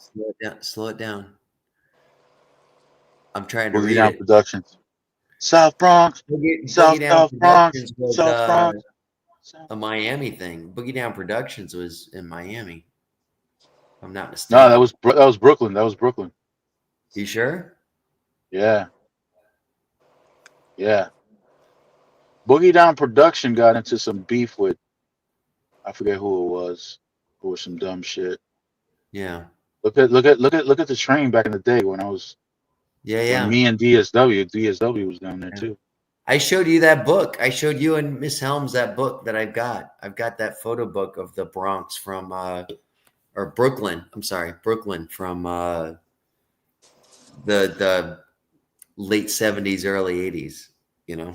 Slow it down. I'm trying to Boogie read Down it. Productions. South Bronx. South Down Bronx. Productions was, South Bronx. a Miami thing. Boogie Down Productions was in Miami. If I'm not mistaken. No, that was Brooklyn. That was Brooklyn. You sure? Yeah. Yeah. Boogie Down Production got into some beef with, I forget who it was, for some dumb shit. Yeah. Look at the train back in the day when I was when me and DSW was down there too. I showed you that book. I showed you and Miss Helms that book that I've got. I've got that photo book of the Bronx from or Brooklyn. I'm sorry, Brooklyn from the late 70s, early 80s, you know.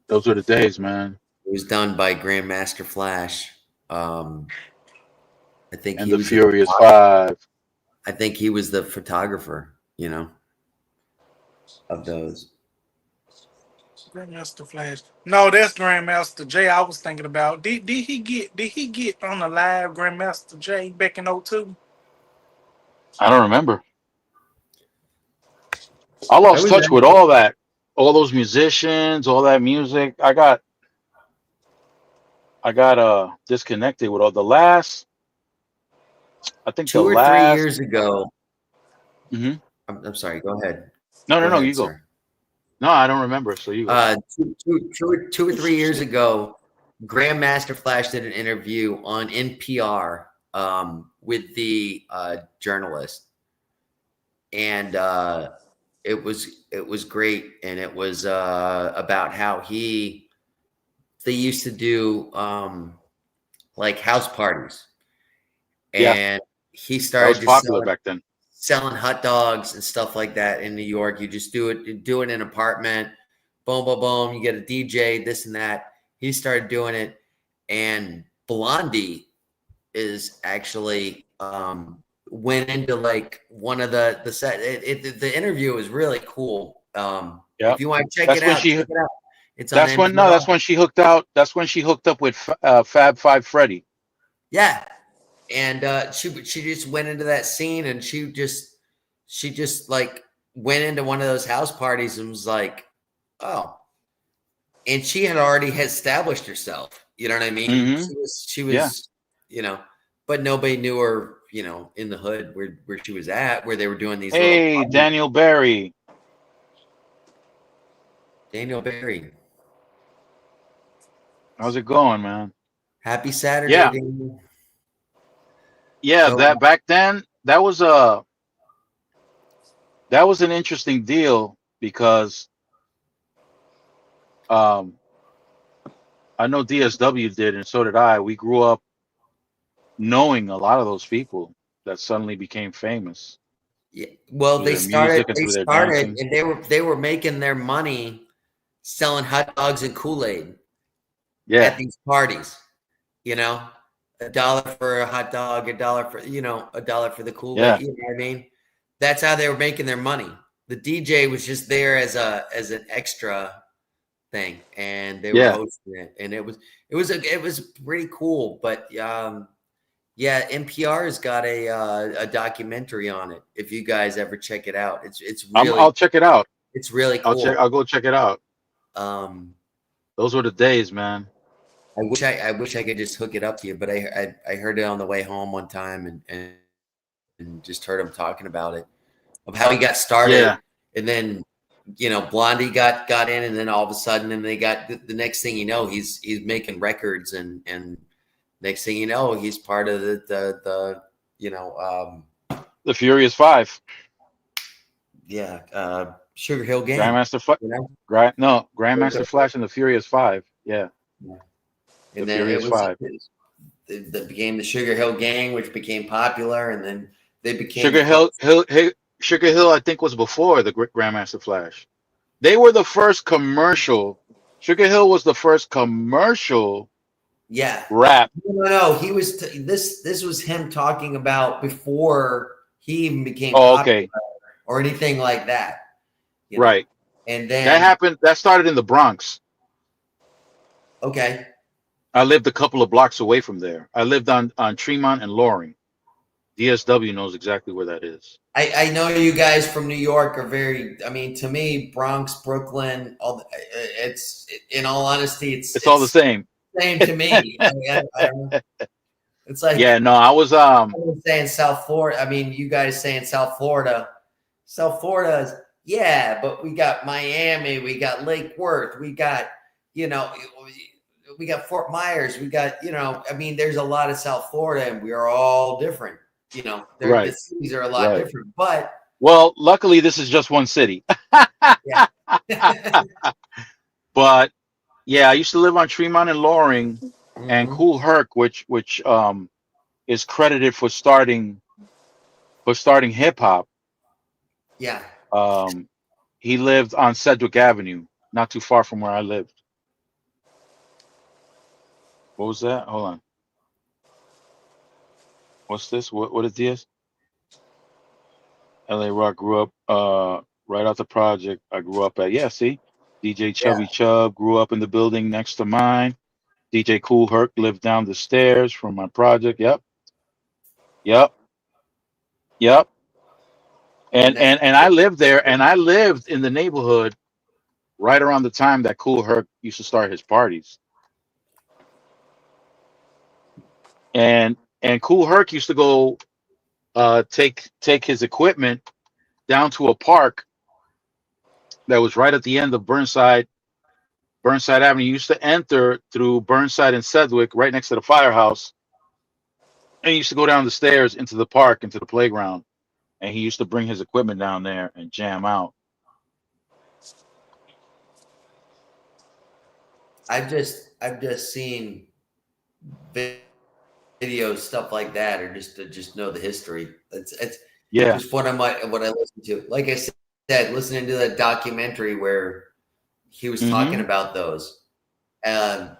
Those were the days, man. It was done by Grandmaster Flash. I think And he the was Furious Five. I think he was the photographer, you know, of those. Grandmaster Flash. No, that's Grandmaster J. I was thinking about. Did he get on the live Grandmaster J back in 02? I don't remember. I lost touch with all that. All those musicians, all that music. I got disconnected with all the last. I think 2 or 3 years ago. Mm-hmm. I'm sorry. Go ahead. No, ahead, you sir. go. No, I don't remember. So you go. 2 or 3 years ago, Grandmaster Flash did an interview on NPR with the journalist, and it was great, and it was about how they used to do like house parties, and he That started was just popular back then. selling hot dogs and stuff like that in New York. You just do it in an apartment, boom, boom, boom. You get a DJ, this and that. He started doing it, and Blondie is actually went into like one of the set. The interview is really cool. If you want to check it out, check it out. It's that's when that's when she hooked out. That's when she hooked up with Fab Five Freddy. Yeah. And she just went into that scene, and she just like went into one of those house parties and was like, oh, and she had already established herself. You know what I mean? Mm-hmm. She was, you know, but nobody knew her, you know, in the hood where she was at, where they were doing these. Hey, Daniel Barry. Daniel Barry. How's it going, man? Happy Saturday. Yeah. Daniel. Yeah, So- that back then that was an interesting deal because I know DSW did, and so did I. We grew up knowing a lot of those people that suddenly became famous. Yeah. Well, Through they their started, music and through their dancing. and they were making their money selling hot dogs and Kool-Aid Yeah, at these parties. You know, $1 for a hot dog, $1 for, you know, $1 for the Kool-Aid. Yeah. You know what I mean? That's how they were making their money. The DJ was just there as an extra thing, and they were hosting it, and it was pretty cool. But Yeah, NPR has got a documentary on it. If you guys ever check it out, it's really I'll check it out. it's really cool. I'll go check it out. Um, Those were the days, man. I wish I could just hook it up to you, but I heard it on the way home one time and just heard him talking about it, of how he got started, Yeah. and then Blondie got in, and then all of a sudden, and they got the next thing you know, he's making records, and next thing you know, he's part of the Furious Five. Sugar Hill Gang. Grandmaster Flash and the Furious Five. Yeah. And The then Furious Five. That became the Sugar Hill Gang, which became popular, and then they became Sugar Hill, I think, was before the Grandmaster Flash. They were the first commercial. Sugar Hill was the first commercial Yeah. rap. No. He was this was him talking about before he even became Oh, popular okay. or anything like that. you know? Right. And then That happened. That started in the Bronx. okay. I lived a couple of blocks away from there. I lived on Tremont and Loring. DSW knows exactly where that is. I know you guys from New York are very. I mean, to me, Bronx, Brooklyn, it's in all honesty, It's all the same. same to me. I mean, I don't know. It's like Yeah, no, I was I'm saying South Florida. I mean, you guys saying South Florida. South Florida is, yeah, but we got Miami, we got Lake Worth, we got, we got Fort Myers, we got, I mean, there's a lot of South Florida, and we are all different. Right. The cities are a lot Right. different, but well, luckily this is just one city. yeah. But yeah, I used to live on Tremont and Loring, and Mhm. Kool Herc, which is credited for starting hip hop. Yeah. He lived on Sedgwick Avenue, not too far from where I lived. What was that? Hold on. What's this? What is this? LA Rock grew up right out the project I grew up at. Yeah, see? DJ Chubby Chub grew up in the building next to mine. DJ Kool Herc lived down the stairs from my project. Yep. And I lived there, and I lived in the neighborhood right around the time that Kool Herc used to start his parties. And Kool Herc used to go take his equipment down to a park that was right at the end of Burnside Avenue. You used to enter through Burnside and Sedgwick, right next to the firehouse, and he used to go down the stairs into the park, into the playground, and he used to bring his equipment down there and jam out. I've just seen videos, stuff like that, or just to just know the history. It's Yeah. just what I listen to. Like I said, listening to that documentary where he was talking about those. I've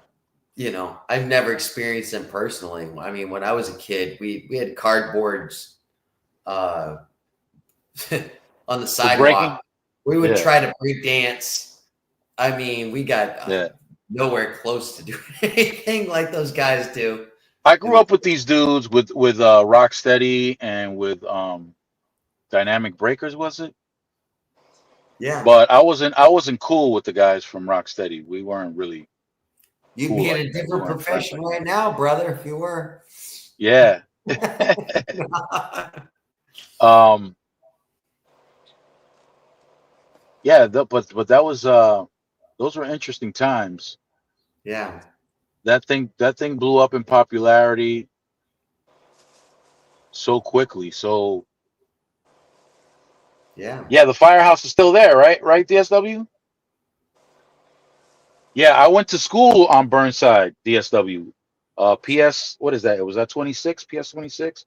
never experienced them personally. I mean, when I was a kid, we had cardboards on the sidewalk. We would try to break dance. I mean, we got nowhere close to doing anything like those guys do. I grew up with these dudes with Rocksteady and with Dynamic Breakers, was it? Yeah. But I wasn't cool with the guys from Rocksteady. We weren't really. You'd cool be in like a that. different We weren't profession friends like right now, brother, if you were. that. Yeah. Yeah, but that was those were interesting times. Yeah. That thing blew up in popularity so quickly. So Yeah. yeah, the firehouse is still there, right? Right, DSW? Yeah, I went to school on Burnside, DSW. PS, what is that? It was that 26, PS 26?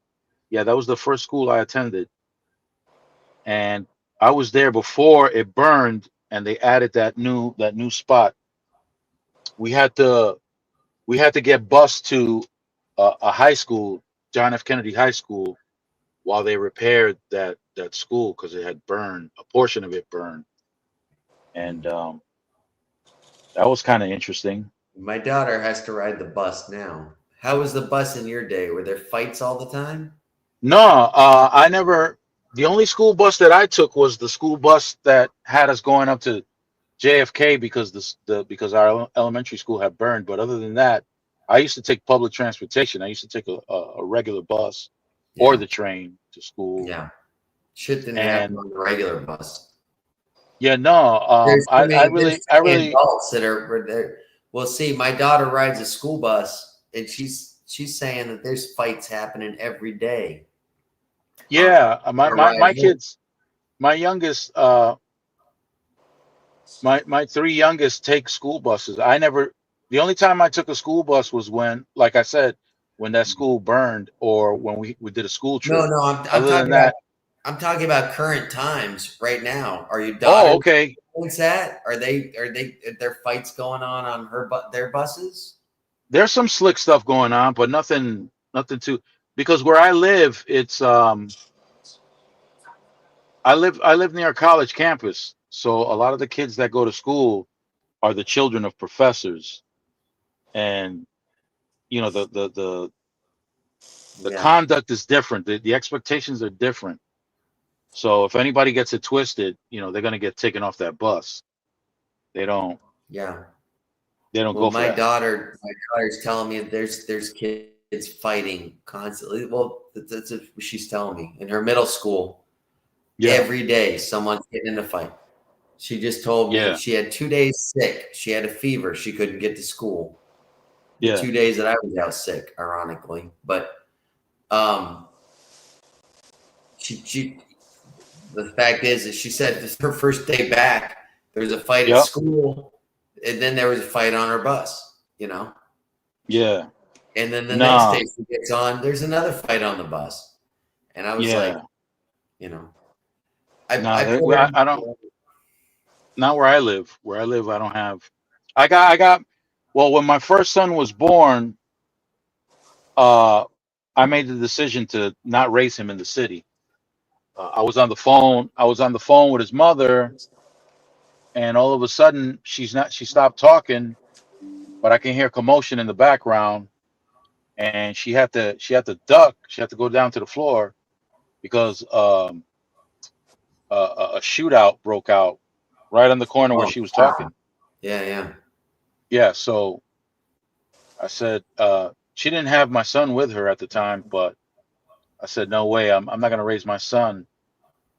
Yeah, that was the first school I attended. And I was there before it burned and they added that new spot. We had to get bused to a high school, John F. Kennedy High School, while they repaired that school because it had burned, a portion of it burned. And that was kind of interesting. My daughter has to ride the bus now. How was the bus in your day? Were there fights all the time? No, I never. The only school bus that I took was the school bus that had us going up to JFK because because our elementary school had burned. But other than that, I used to take public transportation. I used to take a regular bus or Yeah. the train to school. Yeah. Shit didn't happen And on the regular bus. yeah, no, There's so I many, really, there's so many adults that are there. Well, see, my daughter rides a school bus, and she's saying that there's fights happening every day. yeah, my ride home. kids, my youngest, my three youngest take school buses. I never. The only time I took a school bus was when, like I said, when that school burned or when we did a school trip. No, I'm Other talking than that, I'm talking about current times right now. Are your oh, daughters okay. what's that? Are there fights going on their buses? There's some slick stuff going on, but nothing too. Because where I live, it's I live near a college campus, so a lot of the kids that go to school are the children of professors, and you know the Yeah. conduct is different. The expectations are different. So if anybody gets it twisted, you know they're gonna get taken off that bus. They don't Yeah. go Well, for my that. daughter's telling me there's kids fighting constantly. Well, that's what she's telling me. In her middle school, Yeah, every day someone's getting in a fight. She just told me yeah, she had 2 days sick. She had a fever. She couldn't get to school. The yeah, 2 days that I was out sick, ironically. But she the fact is that she said this her first day back, there was a fight at yep, school, and then there was a fight on her bus, yeah. And then the next Nah, day she gets on, there's another fight on the bus. And I was like, yeah. I Nah, put her, I don't. Not where I live. Where I live, I don't have. I got. Well, when my first son was born, I made the decision to not raise him in the city. I was on the phone. I was on the phone with his mother, and all of a sudden, she stopped talking, but I can hear commotion in the background, and she had to duck. She had to go down to the floor because a shootout broke out right on the corner where oh, she was wow. talking. Yeah. Yeah, so I said she didn't have my son with her at the time, but I said no way. I'm not going to raise my son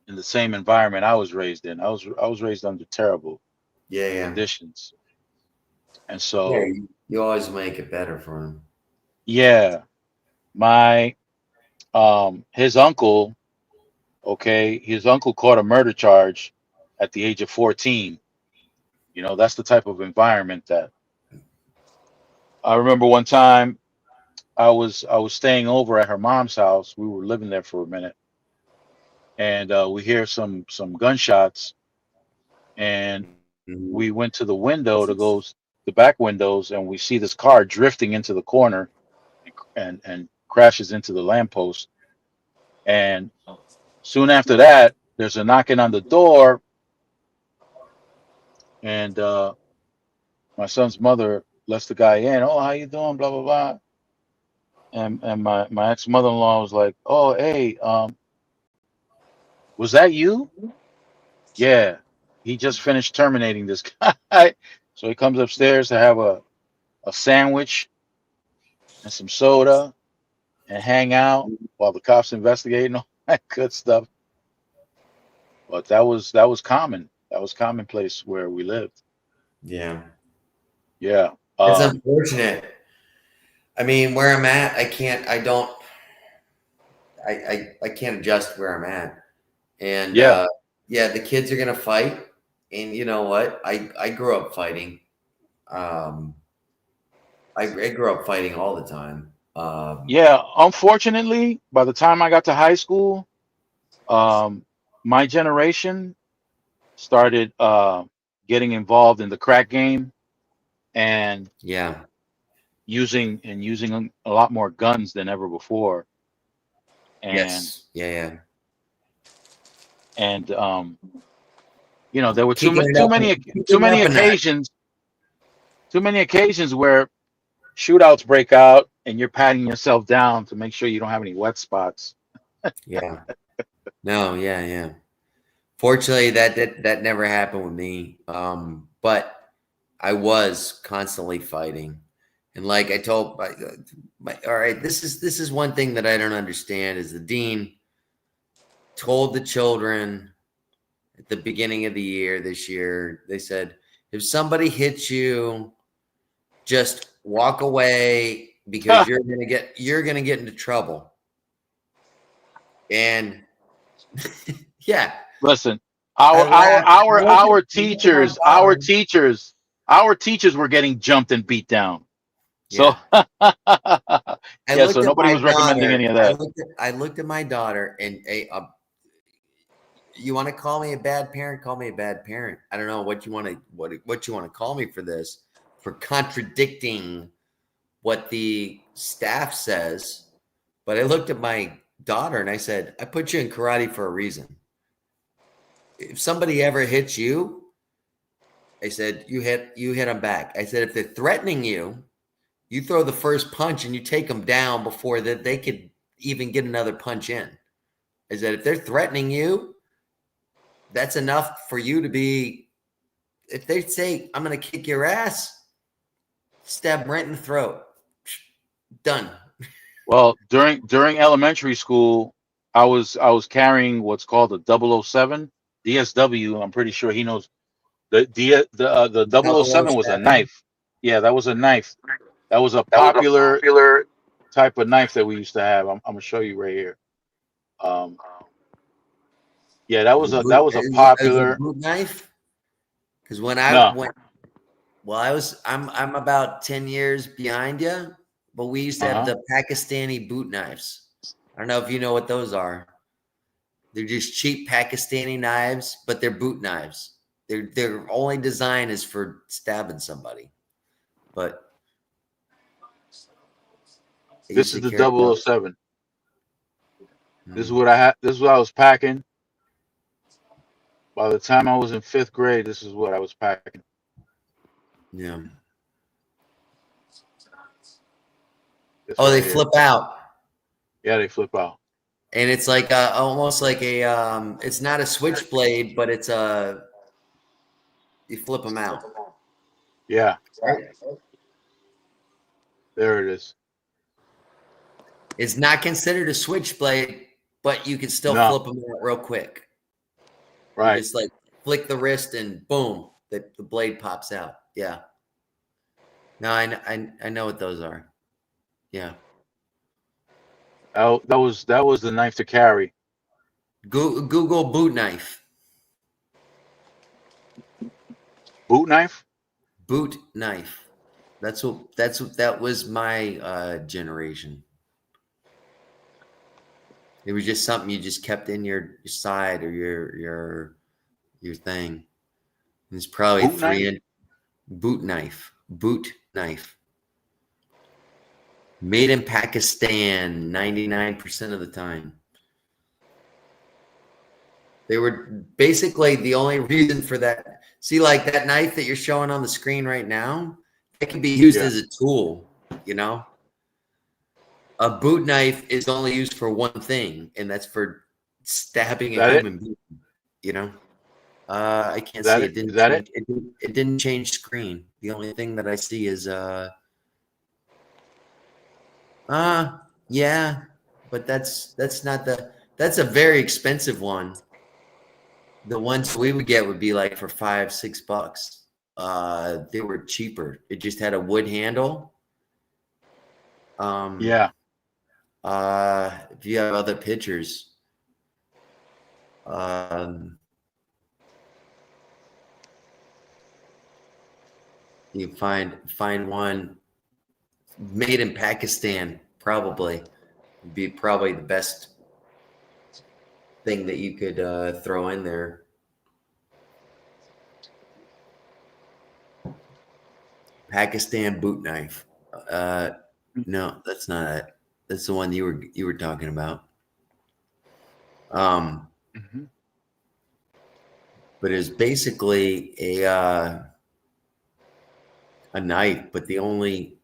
in the same environment I was raised in. I was raised under terrible Yeah. conditions, and Yeah, so you always make it better for him. yeah, my his uncle, okay, his uncle caught a murder charge at the age of 14. You know, that's the type of environment that I remember. One time I was staying over at her mom's house. We were living there for a minute, and we hear some gunshots, and Mhm. we went to the window to go the back windows, and we see this car drifting into the corner and crashes into the lamppost. And soon after that, there's a knocking on the door, and my son's mother lets the guy in. Oh, how you doing? Blah blah blah. And my ex mother-in-law was like, oh hey, was that you? Yeah, he just finished terminating this guy. So he comes upstairs to have a sandwich and some soda and hang out while the cops investigating all that good stuff. But that was common. That was commonplace where we lived. Yeah. Yeah. It's unfortunate. I mean, where I'm at, I can't adjust where I'm at. And Yeah. the kids are gonna fight. And you know what? I grew up fighting. I grew up fighting all the time. Yeah. Unfortunately, by the time I got to high school, my generation started getting involved in the crack game and Yeah. using a lot more guns than ever before. And Yes. Yeah. and you know, there were too Keeping it up a notch. many occasions where shootouts break out and you're patting yourself down to make sure you don't have any wet spots. Yeah. No, yeah. Fortunately, that never happened with me. But I was constantly fighting, and like I told all right, this is one thing that I don't understand is the dean told the children at the beginning of the year this year. They said, if somebody hits you, just walk away because you're gonna get into trouble. And yeah. Listen, I our laughed. teachers were getting jumped and beat down. So I yeah, looked so at nobody my was recommending daughter. any of that. I looked at my daughter, and you want to call me a bad parent? Call me a bad parent. I don't know what you want to call me for this, for contradicting what the staff says. But I looked at my daughter and I said, I put you in karate for a reason. If somebody ever hits you, I said, you hit them back. I said, if they're threatening you, you throw the first punch and you take them down before that they could even get another punch in. I said, if they're threatening you, that's enough for you to be, if they say, I'm going to kick your ass, stab them right in the throat. Done. Well, during elementary school, I was carrying what's called a 007 DSW. I'm pretty sure he knows the 007 was a knife. Yeah, that was a knife. That was a popular type of knife that we used to have. I'm gonna show you right here. Yeah, that was a popular boot knife. Because when no. I'm about 10 years behind you, but we used to have the Pakistani boot knives. I don't know if you know what those are. They're just cheap Pakistani knives, but they're boot knives. Their only design is for stabbing somebody. But this is the 007. This is what I had. This is what I was packing. By the time I was in 5th grade, this is what I was packing. Yeah. This Oh, right they here. flip out. Yeah, they flip out. And it's like almost like a it's not a switchblade, but it's you flip them out. Yeah. There it is. It's not considered a switchblade, but you can still flip them out real quick. Right. You just like flick the wrist and boom, the blade pops out. Yeah. No, I know what those are. Yeah. That was the knife to carry. Google boot knife. Boot knife? Boot knife. That was my generation. It was just something you just kept in your side or your thing. It's probably boot knife. Boot knife. Made in Pakistan 99% of the time. They were basically the only reason for that. See, like that knife that you're showing on the screen right now, it can be used as a tool, you know? A boot knife is only used for one thing, and that's for stabbing a human being, you know? I can't see it. It didn't change screen. The only thing that I see is yeah, but that's not that's a very expensive one. The ones we would get would be like for $5-6. They were cheaper. It just had a wood handle. Yeah. If you have other pictures, you find one made in Pakistan. Probably would be probably the best thing that you could throw in there. Pakistan boot knife. No, that's not it. That's the one you were talking about. But it's basically a knife, but the only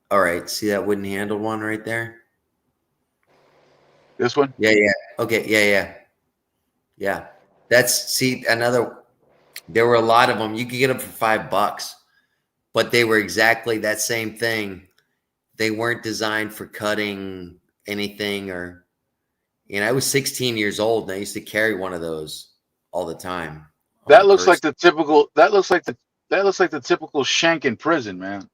All right. See that wooden handle one right there? This one? Yeah, yeah. Okay, yeah. That's see another. There were a lot of them. You could get them for $5, but they were exactly that same thing. They weren't designed for cutting anything or. I was 16 years old and I used to carry one of those all the time. On That my looks like person. the typical. That looks like the typical shank in prison, man.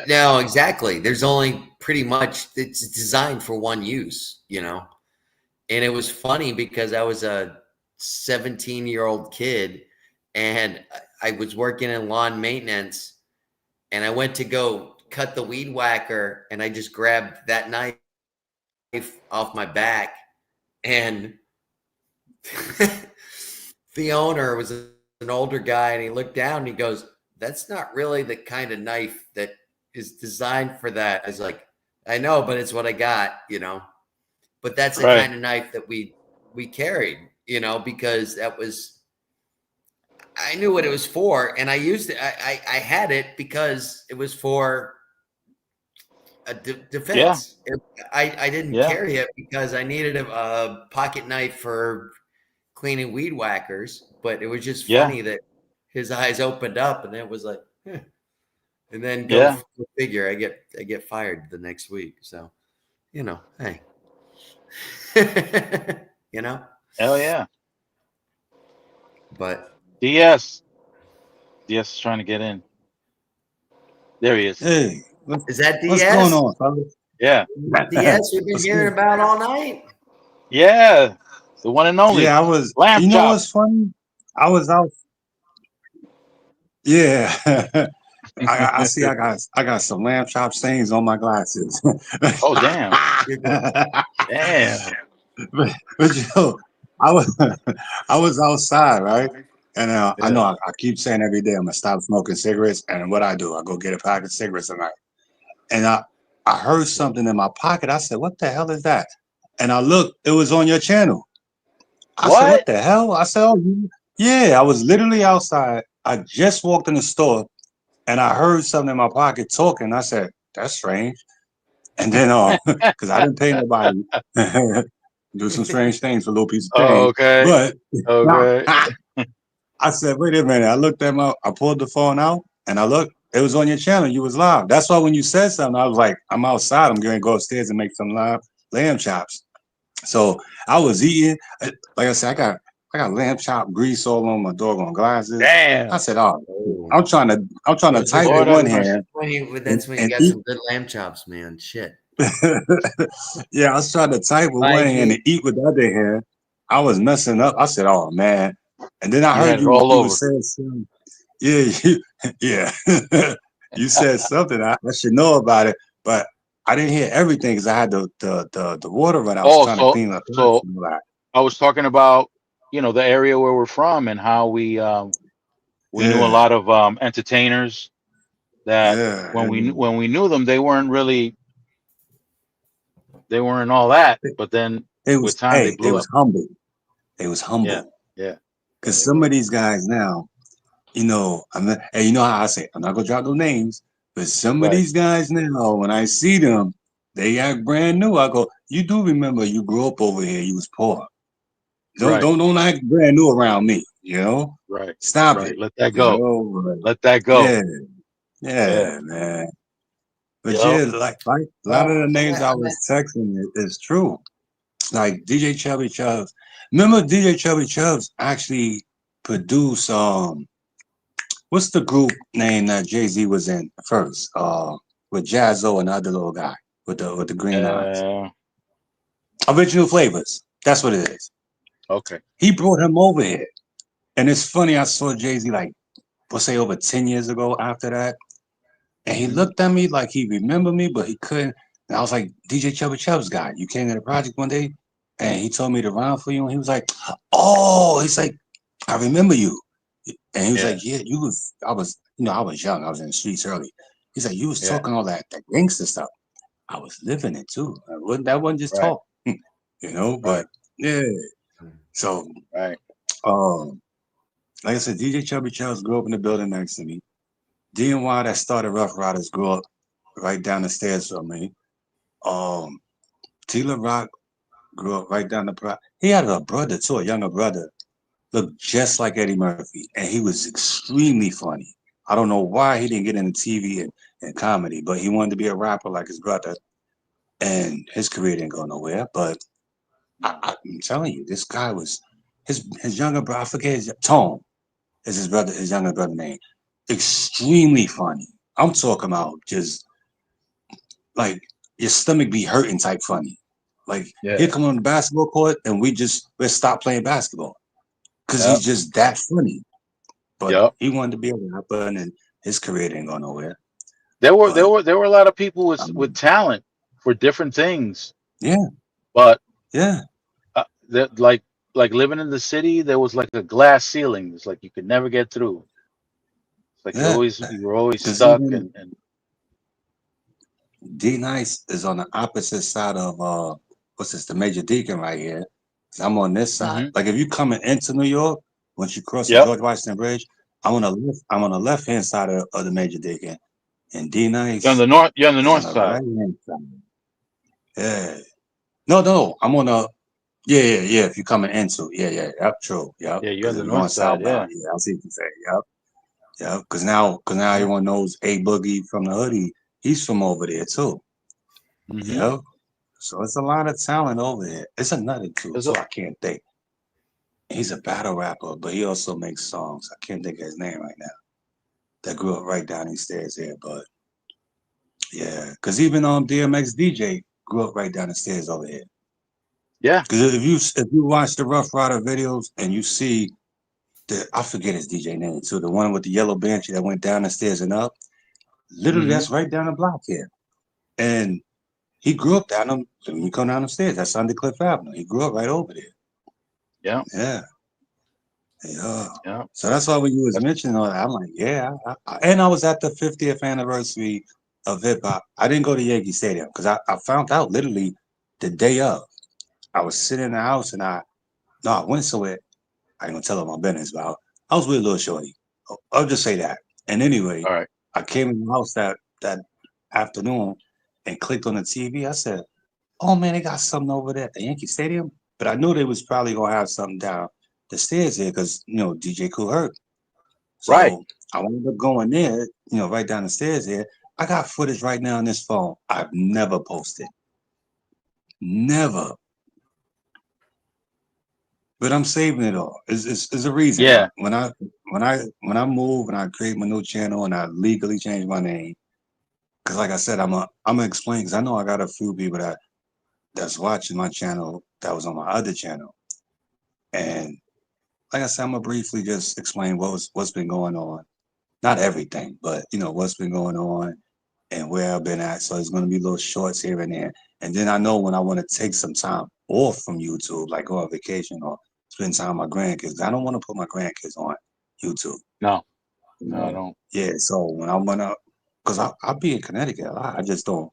No, exactly. There's only pretty much it's designed for one use, And it was funny because I was a 17-year-old kid and I was working in lawn maintenance and I went to go cut the weed whacker and I just grabbed that knife off my back and the owner was an older guy and he looked down and he goes, "That's not really the kind of knife that is designed for that." I was like, "I know, but it's what I got, But that's the Right. kind of knife that we carried, because that was I knew what it was for, and I used it. I had it because it was for a defense. I didn't Yeah. carry it because I needed a pocket knife for cleaning weed whackers. But it was just Yeah. funny that his eyes opened up, and it was like, and then Yeah. go figure. I get fired the next week. So, hey, Hell yeah. But DS is trying to get in. There he is. Hey, is that what's going DS? on, fellas? Yeah. DS, we've been What's hearing good? about all night. Yeah. The one and only. Yeah, I was. Lamb You know chop. what's funny? I was out. Yeah, I see. I got some lamb chop stains on my glasses. Oh damn. Damn. but I was I was outside, right? And I know I keep saying every day I'm gonna stop smoking cigarettes. And what I do, I go get a pack of cigarettes tonight. And I heard something in my pocket. I said, "What the hell is that?" And I looked. It was on your channel. I said, "What What? the hell?" I said, "Oh, yeah." I was literally outside. I just walked in the store, and I heard something in my pocket talking. I said, "That's strange." And then, because I didn't pay nobody, do some strange things for a little piece of Oh, change. okay. But Okay. I said, "Wait a minute." I looked at I pulled the phone out, and I looked. It was on your channel. You was live. That's why when you said something, I was like, "I'm outside. I'm going to go upstairs and make some live lamb chops." So I was eating. Like I said, I got lamb chop grease all on my doggone glasses. I Damn. said, "Oh, I'm trying to type Lord with have one mercy. hand That's when you and got eat." some good lamb chops, man. Shit. Yeah, I was trying to type with one hand and eat with the other hand. I was messing up. I said, "Oh man!" And then I You heard had it all you were over. saying something. Yeah, yeah. You said something. I should know about it, but I didn't hear everything because I had the water run. I was Oh, trying to clean up. so I was talking about, the area where we're from and how we knew a Yeah, lot of entertainers that yeah. when we knew them, they weren't all that, but then They with was time they they blew was up. humble. They was Yeah. humble Yeah. because some of these guys now, I'm not, and you know how I say, I'm not gonna drop no names, but some of Right. these guys now, when I see them, they act brand new. I go, "You do remember you grew up over here? You was poor. Right. Don't act brand new around me. Right. Stop Right. it. Let that go. But Let that go. yeah, Yeah. yeah, man. But Yep. yeah, like a lot of the names I was texting is true. Like DJ Chubby Chubbs. Remember DJ Chubby Chubbs actually produced what's the group name that Jay-Z was in first? With Jazzo and the other little guy with the green eyes. Original Flavors. That's what it is. Okay. He brought him over here. And it's funny, I saw Jay-Z like, we'll say over 10 years ago after that. And he looked at me like he remembered me, but he couldn't. And I was like, DJ Chubby Chubbs guy. You came to the project one day and he told me to run for you. And he was like, "Oh," he's like, "I remember you." And he was like, "Yeah, I was young. I was in the streets early." He's like, "You was talking all that gangster stuff. I was living it too. That wasn't just Right. talk, but yeah." So, Right. like I said, DJ Chubby Chubbs grew up in the building next to me. DNY that started Rough Riders grew up right down the stairs from me. Tila Rock grew up right down the block. He had a brother too, a younger brother, looked just like Eddie Murphy, and he was extremely funny. I don't know why he didn't get into TV and comedy, but he wanted to be a rapper like his brother, and his career didn't go nowhere. But I'm telling you, this guy was his younger brother. I forget his Tone is his younger brother name. Extremely funny. I'm talking about just like your stomach be hurting type funny. Like he'll come on the basketball court and we'll stop playing basketball because he's just that funny. But he wanted to be a rapper, and then his career didn't go nowhere. There were a lot of people with talent for different things. Yeah. But yeah, like living in the city, there was like a glass ceiling. It's like you could never get through. It's like you were always stuck. And D-Nice is on the opposite side of the Major Deacon right here. I'm on this side. Like if you coming into New York, once you cross the George Washington Bridge, I'm on the left hand side of the Major Deacon, and D-Nice. You're on the north. You're on the north side. Right-hand side. Yeah. No. I'm on the. Yeah. If you're coming into, yep, true, yep. Yeah, you're on the You're north going side. southbound. Yeah, I see what you say. Yep. Because now everyone knows A Boogie from the hoodie. He's from over there too. Yep. So it's a lot of talent over there. It's another dude, so I can't think. He's a battle rapper, but he also makes songs. I can't think of his name right now. That grew up right down these stairs here, but yeah, because even DMX DJ grew up right down the stairs over here. Yeah. Because if you watch the Rough Rider videos and you see I forget his DJ name too, the one with the yellow banshee that went down the stairs and up. Literally, that's right down the block here, and he grew up down them. When you come down the stairs, that's Under Cliff Avenue. He grew up right over there. Yeah. So that's why when you was mentioning all that, I'm like, and I was at the 50th anniversary of hip hop. I didn't go to Yankee Stadium because I found out literally the day of. I was sitting in the house and I went somewhere. I ain't gonna tell her my business, but I was with a little shorty. I'll just say that. And anyway, I came in the house that afternoon and clicked on the TV. I said, "Oh man, they got something over there at the Yankee Stadium." But I knew they was probably gonna have something down the stairs here because DJ Kool Herc. So I wanted to go in there, right down the stairs here. I got footage right now on this phone. I've never posted. Never. But I'm saving it all. It's a reason. Yeah. When I move and I create my new channel and I legally change my name, because like I said, I'm gonna explain because I know I got a few people that's watching my channel that was on my other channel, and like I said, I'm gonna briefly just explain what's been going on. Not everything, but what's been going on and where I've been at. So it's gonna be little shorts here and there, and then I know when I want to take some time off from YouTube, like go on vacation or spend time with my grandkids. I don't want to put my grandkids on YouTube. No, I don't. Yeah, so when I went up, because I'll be in Connecticut a lot. I just don't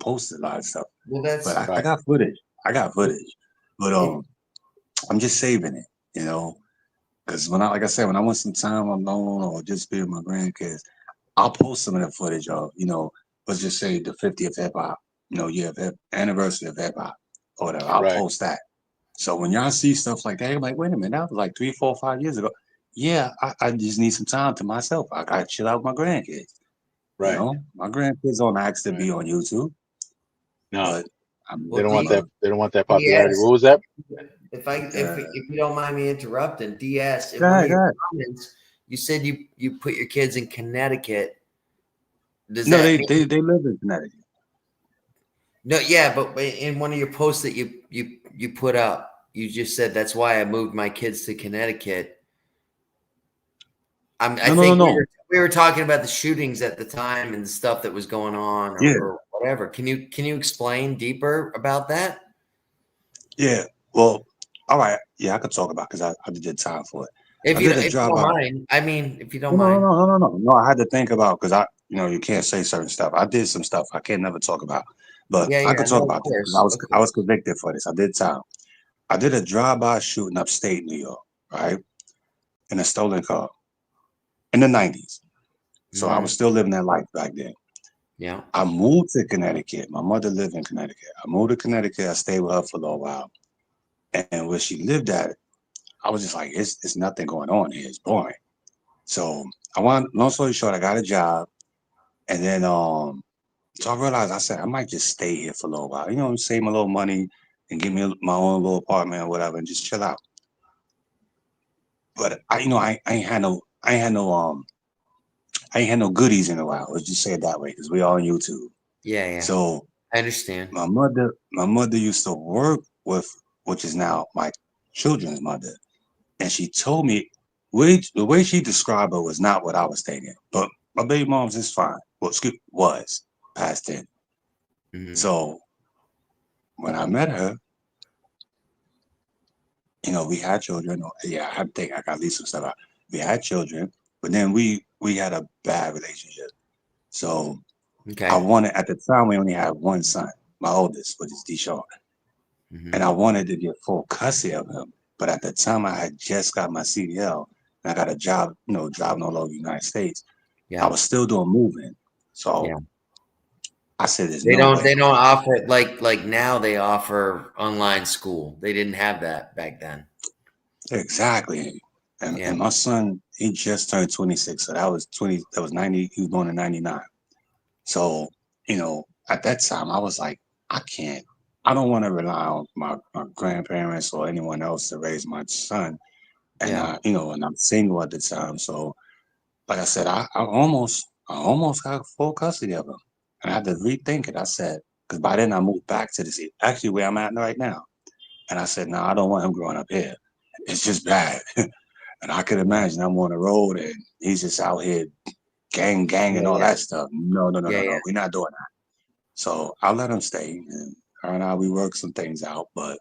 post a lot of stuff. Well, that's. But I got footage. But I'm just saving it, because when I want some time alone or just be with my grandkids, I'll post some of the footage of, let's just say the 50th hip hop, anniversary of hip hop. Or whatever. I'll post that. So when y'all see stuff like that, you're like, wait a minute, that was like 3, 4, 5 years ago. Yeah, I just need some time to myself. I gotta chill out with my grandkids. Right. My grandkids don't ask to be on YouTube. No, but they don't want that. They don't want that popularity. What was that? If you don't mind me interrupting, DS, in one of your comments, you said you put your kids in Connecticut. They live in Connecticut. No, yeah, but in one of your posts that you put up, you just said that's why I moved my kids to Connecticut. We were talking about the shootings at the time and the stuff that was going on, or whatever. Can you explain deeper about that? Yeah. Well, all right. Yeah, I could talk about because I did time for it. If you don't mind, if you don't mind. No. I had to think about because you can't say certain stuff. I did some stuff I can't never talk about. But I could talk about this. I was convicted for this. I did time. I did a drive-by shooting upstate New York, right? In a stolen car in the 90s. So I was still living that life back then. Yeah. I moved to Connecticut. My mother lived in Connecticut. I moved to Connecticut. I stayed with her for a little while. And where she lived at, I was just like, it's nothing going on here. It's boring. So long story short, I got a job. And then so I realized, I said, I might just stay here for a little while. You know, save my little money and give me my own little apartment or whatever and just chill out. But I ain't had no goodies in a while. Let's just say it that way, because we all on YouTube. Yeah. So I understand. my mother used to work with, which is now my children's mother, and she told me the way she described her was not what I was thinking. But my baby mom's is fine. Well, was past 10. So when I met her, you know, we had children. Yeah, I think I got at least some stuff out. We had children, but then we had a bad relationship. So I wanted, at the time, we only had one son, my oldest, which is Deshaun. And I wanted to get full custody of him. But at the time, I had just got my CDL and I got a job, you know, driving all over the United States. I was still doing moving. So I said, they don't offer it like now they offer online school. They didn't have that back then. Exactly. And my son, he just turned 26. So that was 90. He was born in 99. So, you know, at that time, I was like, I don't want to rely on my grandparents or anyone else to raise my son. And, you know, and I'm single at the time. So, like I said, I almost got full custody of him. And I had to rethink it. I said, because by then I moved back to the city, actually where I'm at right now. And I said, no, I don't want him growing up here. It's just bad. And I could imagine I'm on the road and he's just out here gang and all that stuff. No. We're not doing that. So I let him stay. And her and I, we worked some things out. But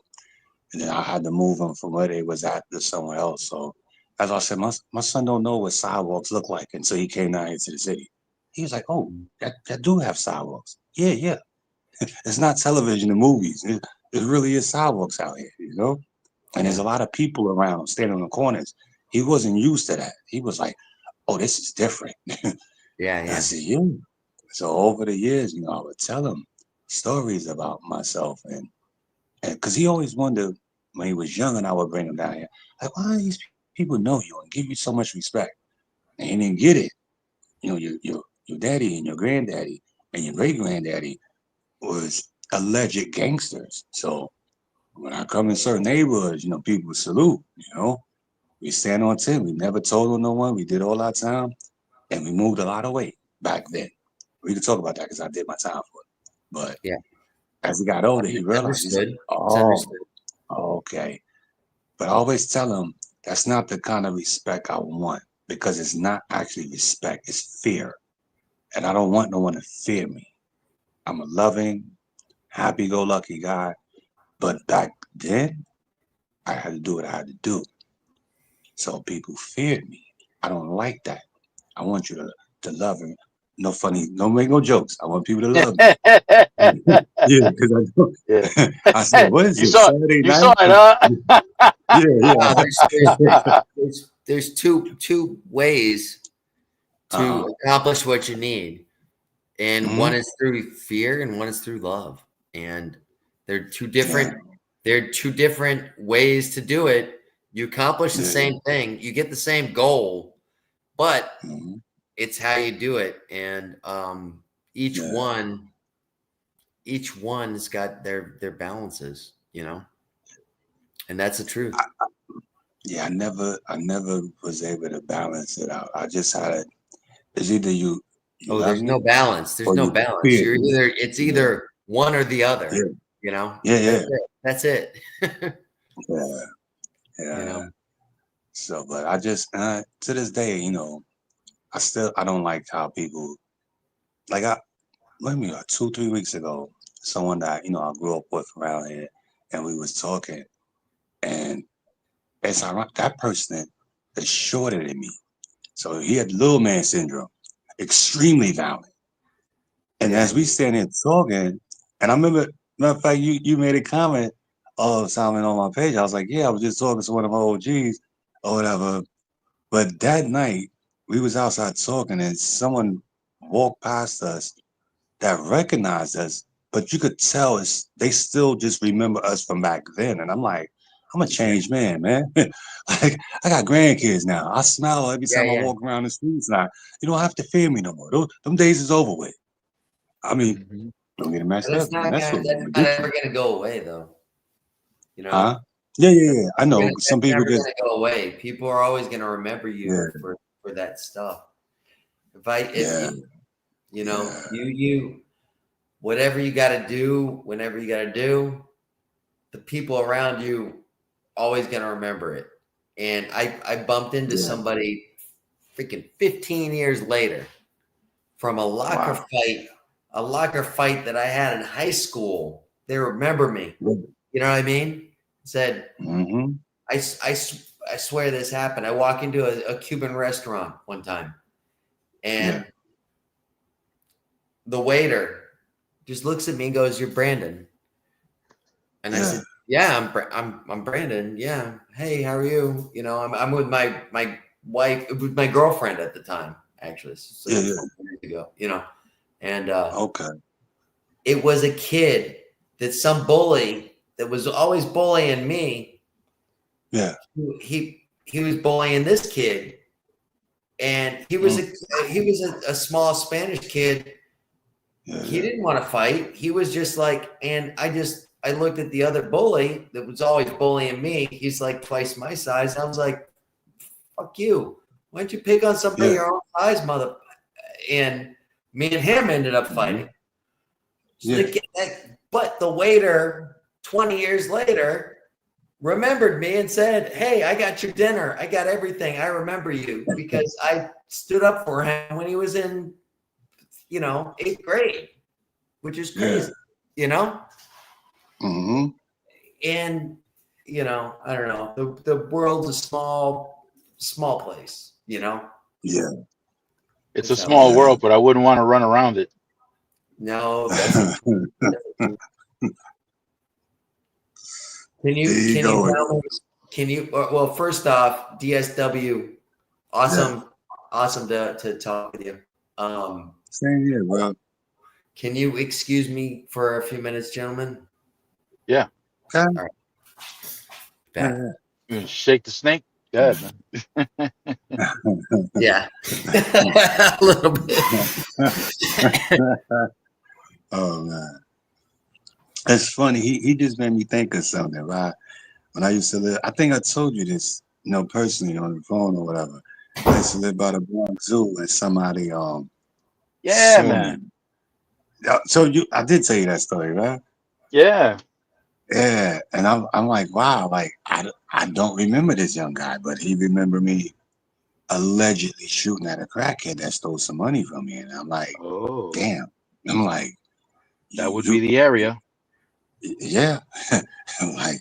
and then I had to move him from where they was at to somewhere else. So as I said, my son don't know what sidewalks look like until he came down here to the city. He was like, oh, that do have sidewalks. Yeah. It's not television and movies. It really is sidewalks out here, you know? And there's a lot of people around standing on the corners. He wasn't used to that. He was like, oh, this is different. Yeah. I said, yeah. So over the years, you know, I would tell him stories about myself. And because he always wondered when he was young and I would bring him down here, like, why do these people know you and give you so much respect? And he didn't get it. You know, your daddy and your granddaddy and your great granddaddy was alleged gangsters. So when I come in certain neighborhoods, you know, people salute, you know. We stand on 10. We never told on no one. We did all our time. And we moved a lot of weight back then. We can talk about that because I did my time for it. But as he got older, he realized, he's like, okay. But I always tell him that's not the kind of respect I want, because it's not actually respect, it's fear. And I don't want no one to fear me. I'm a loving, happy-go-lucky guy. But back then, I had to do what I had to do. So people feared me. I don't like that. I want you to love him. No funny, don't make no jokes. I want people to love me. Yeah, because I don't. I said, what is it? Saturday night? Saw it, huh? There's two ways to accomplish what you need. And one is through fear and one is through love. And they're two different ways to do it. You accomplish the same thing, you get the same goal, but it's how you do it. And each one's got their balances, you know, and that's the truth. I never was able to balance it out. I just had it. It's either you there's no balance. There's no balance. It's either one or the other. You know. That's it. Yeah. You know. So, but I just to this day, you know, I don't like how people like 2-3 weeks ago, someone that, you know, I grew up with around here, and we was talking, and it's ironic, that person is shorter than me. So he had little man syndrome, extremely violent. And as we stand here talking, and I remember, matter of fact, you made a comment Simon on my page. I was like, yeah, I was just talking to one of my OGs or whatever. But that night we was outside talking and someone walked past us that recognized us, but you could tell they still just remember us from back then. And I'm like, I'm a changed man, man. Like I got grandkids now. I smile every Yeah, time I yeah. walk around the streets. Now you don't have to fear me no more. Them days is over with. I mean, Mhm. don't get it messed But up, man. That's that's not ridiculous. ever gonna go away though. You know, Huh? Yeah. I know. Some that's people never just, gonna go away. People are always gonna remember you yeah, for that stuff. yeah, You know, yeah, you whatever you got to do, whenever you got to do, the people around you always gonna remember it. And I bumped into yeah. somebody freaking 15 years later from a locker Wow. fight that I had in high school. They remember me. You know what I mean? Said, Mm-hmm. I swear this happened. I walk into a Cuban restaurant one time, and Yeah. the waiter just looks at me and goes, "You're Brandon." And I Yeah. said, "Yeah, I'm Brandon. Yeah. Hey, how are you? You know, I'm with my wife, with my girlfriend at the time, actually. This is like Yeah. 4 years ago, you know." And Okay. it was a kid that some bully that was always bullying me. Yeah. He was bullying this kid, and he was a small Spanish kid. Yeah. He didn't want to fight. He was just like, and I looked at the other bully that was always bullying me. He's like twice my size. I was like, fuck you. Why don't you pick on somebody Yeah. your own size, mother? And me and him ended up fighting. So Yeah. but the waiter 20 years later remembered me and said, "Hey, I got your dinner. I got everything. I remember you," because I stood up for him when he was in, 8th grade, which is crazy, Mm-hmm. And, I don't know. The world's a small place, Yeah. It's a So, small Yeah. world, but I wouldn't want to run around it. No, that's There you go. well, first off, DSW, awesome to talk with you. Same here, bro. Can you excuse me for a few minutes, gentlemen? Yeah. Okay. All right. Back. You gonna shake the snake? Go ahead, man. Yeah. A little bit. Oh man. It's funny. He just made me think of something, right? When I used to live, I think I told you this, personally on the phone or whatever. I used to live by the Bronx Zoo and somebody Yeah, saw man. me. So I did tell you that story, right? Yeah. Yeah, and I'm like, wow, like I don't remember this young guy, but he remembered me allegedly shooting at a crackhead that stole some money from me, and I'm like, Oh, damn. I'm like, that would you, be the area. yeah. I'm like,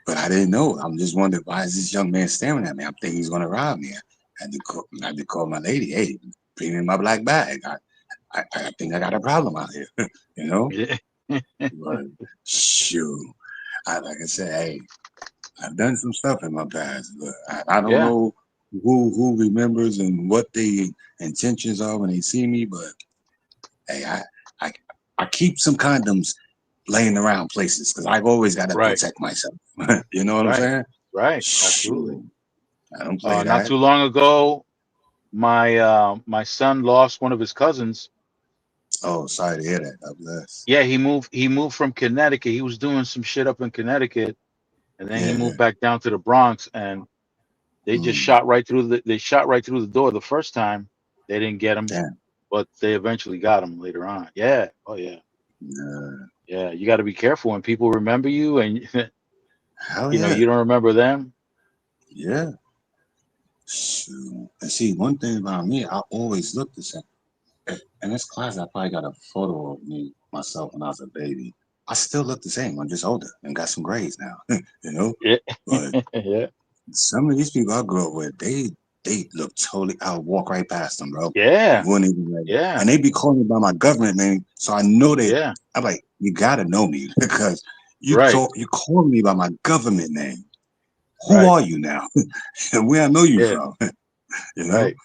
but I didn't know. I'm just wondering why is this young man staring at me? I'm thinking he's gonna rob me. I had to call my lady. Hey, bring me my black bag. I think I got a problem out here. Yeah. But shoot, like I said, hey, I've done some stuff in my past, but I don't Yeah. know who remembers and what the intentions are when they see me. But hey, I keep some condoms laying around places because I've always got to Right. protect myself. You know what I'm Right. saying? Right. Absolutely. Shoot, I don't play Not that. too long ago, my son lost one of his cousins. Oh, sorry to hear that. God bless. Yeah, he moved from Connecticut. He was doing some shit up in Connecticut, and then he Yeah. moved back down to the Bronx, and they just shot right through the door the first time. They didn't get him, Damn. but they eventually got him later on. Yeah. Oh yeah. Yeah. You got to be careful when people remember you, and Hell yeah. you don't remember them. Yeah. Shoot. And see, one thing about me, I always look the same. In this class, I probably got a photo of myself when I was a baby. I still look the same. I'm just older and got some grades now. Yeah. But Yeah. some of these people I grew up with, they look totally. I'll walk right past them, bro. Yeah. Wouldn't even like, Yeah. and they be calling me by my government name, so I know they. Yeah. I'm like, you gotta know me because you Right. you calling me by my government name. Who Right. are you now? And where I know you Yeah. from? Right.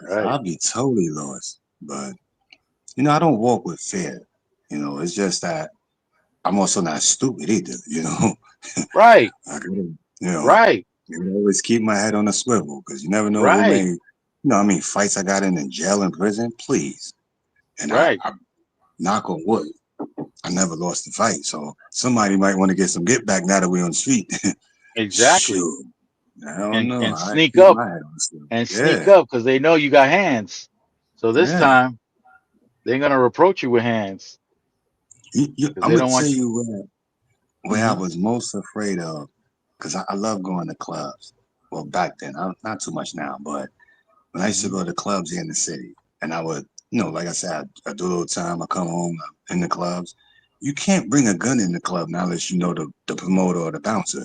Right. I'll be totally lost. But I don't walk with fear. It's just that I'm also not stupid either. Right. I gotta, Right. always keep my head on a swivel because you never know who Right. may. I mean, fights I got in jail and prison, please. And Right. I knock on wood, I never lost a fight. So somebody might want to get some get back now that we're on the street. Exactly. Shoot. I don't know. And I sneak keep up my head on a swivel. and sneak Yeah. up because they know you got hands. So this Yeah. time they're gonna reproach you with hands because I'm they gonna don't tell want you. you where I Mhm. was most afraid of, because I love going to clubs. Well, back then, not too much now, but when I used to Mhm. go to clubs here in the city, and I would, like I said, I do a little time. I come home in the clubs. You can't bring a gun in the club now unless you know the promoter or the bouncer.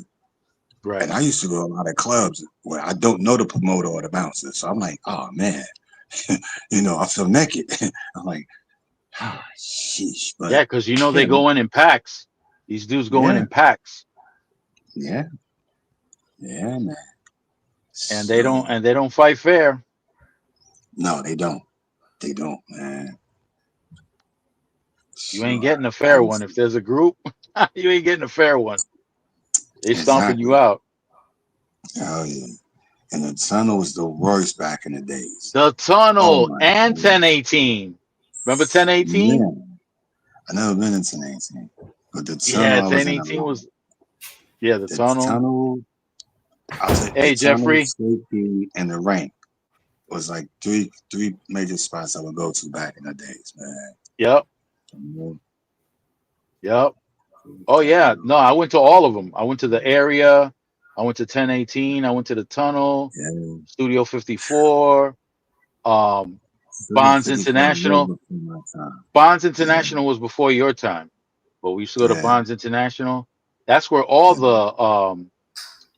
Right. And I used to go to a lot of clubs where I don't know the promoter or the bouncer. So I'm like, oh man, I feel naked. I'm like, ah, sheesh. But Yeah, because they yeah, go in packs. These dudes go yeah, in packs, yeah, yeah, man. and So they don't fight fair. no, they don't. They don't, man. You So ain't getting a I fair one. used If there's a group, you ain't getting a fair one. They stomping you exactly. out. Oh yeah. And the tunnel was the worst back in the days. The Oh tunnel my and God. 1018. Remember 1018? Man, I never been into 19, but the Yeah, tunnel I was in a 1018 lot. was the The tunnel. tunnel, I'll say the Hey tunnel, Jeffrey. safety, and the rank was like three major spots I would go to back in the days, man. Yep. You Yep. Oh yeah. know, No, I went to all of them. I went to the area. I went to 1018. I went to the tunnel, yeah. Studio 54, Studio Bonds 54 was well International. before my time. Bonds Yeah, International was before your time, but we used to go to yeah, Bonds International. That's where all yeah,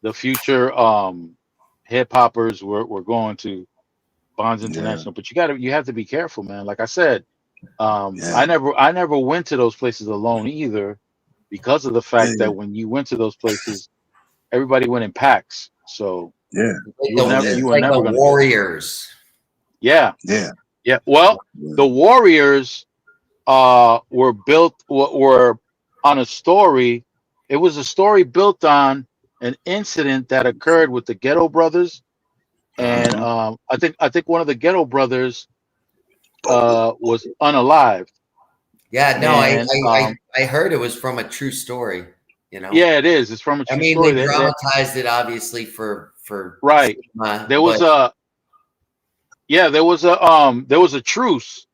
the future hip hoppers were going to Bonds yeah, International. But you have to be careful, man. Like I said, yeah, I never went to those places alone either, because of the fact yeah, that when you went to those places, everybody went in packs. So yeah, yeah, you It's were like the never gonna get. Warriors. Yeah, yeah, yeah. Well, yeah. the Warriors were built were on a story. It was a story built on an incident that occurred with the Ghetto Brothers, and Uh-huh. I think one of the Ghetto Brothers was unalived, Yeah, no, and I heard it was from a true story. yeah, it is. It's from a I true mean, story. they dramatized it obviously for Right. cinema, There was but there was a truce.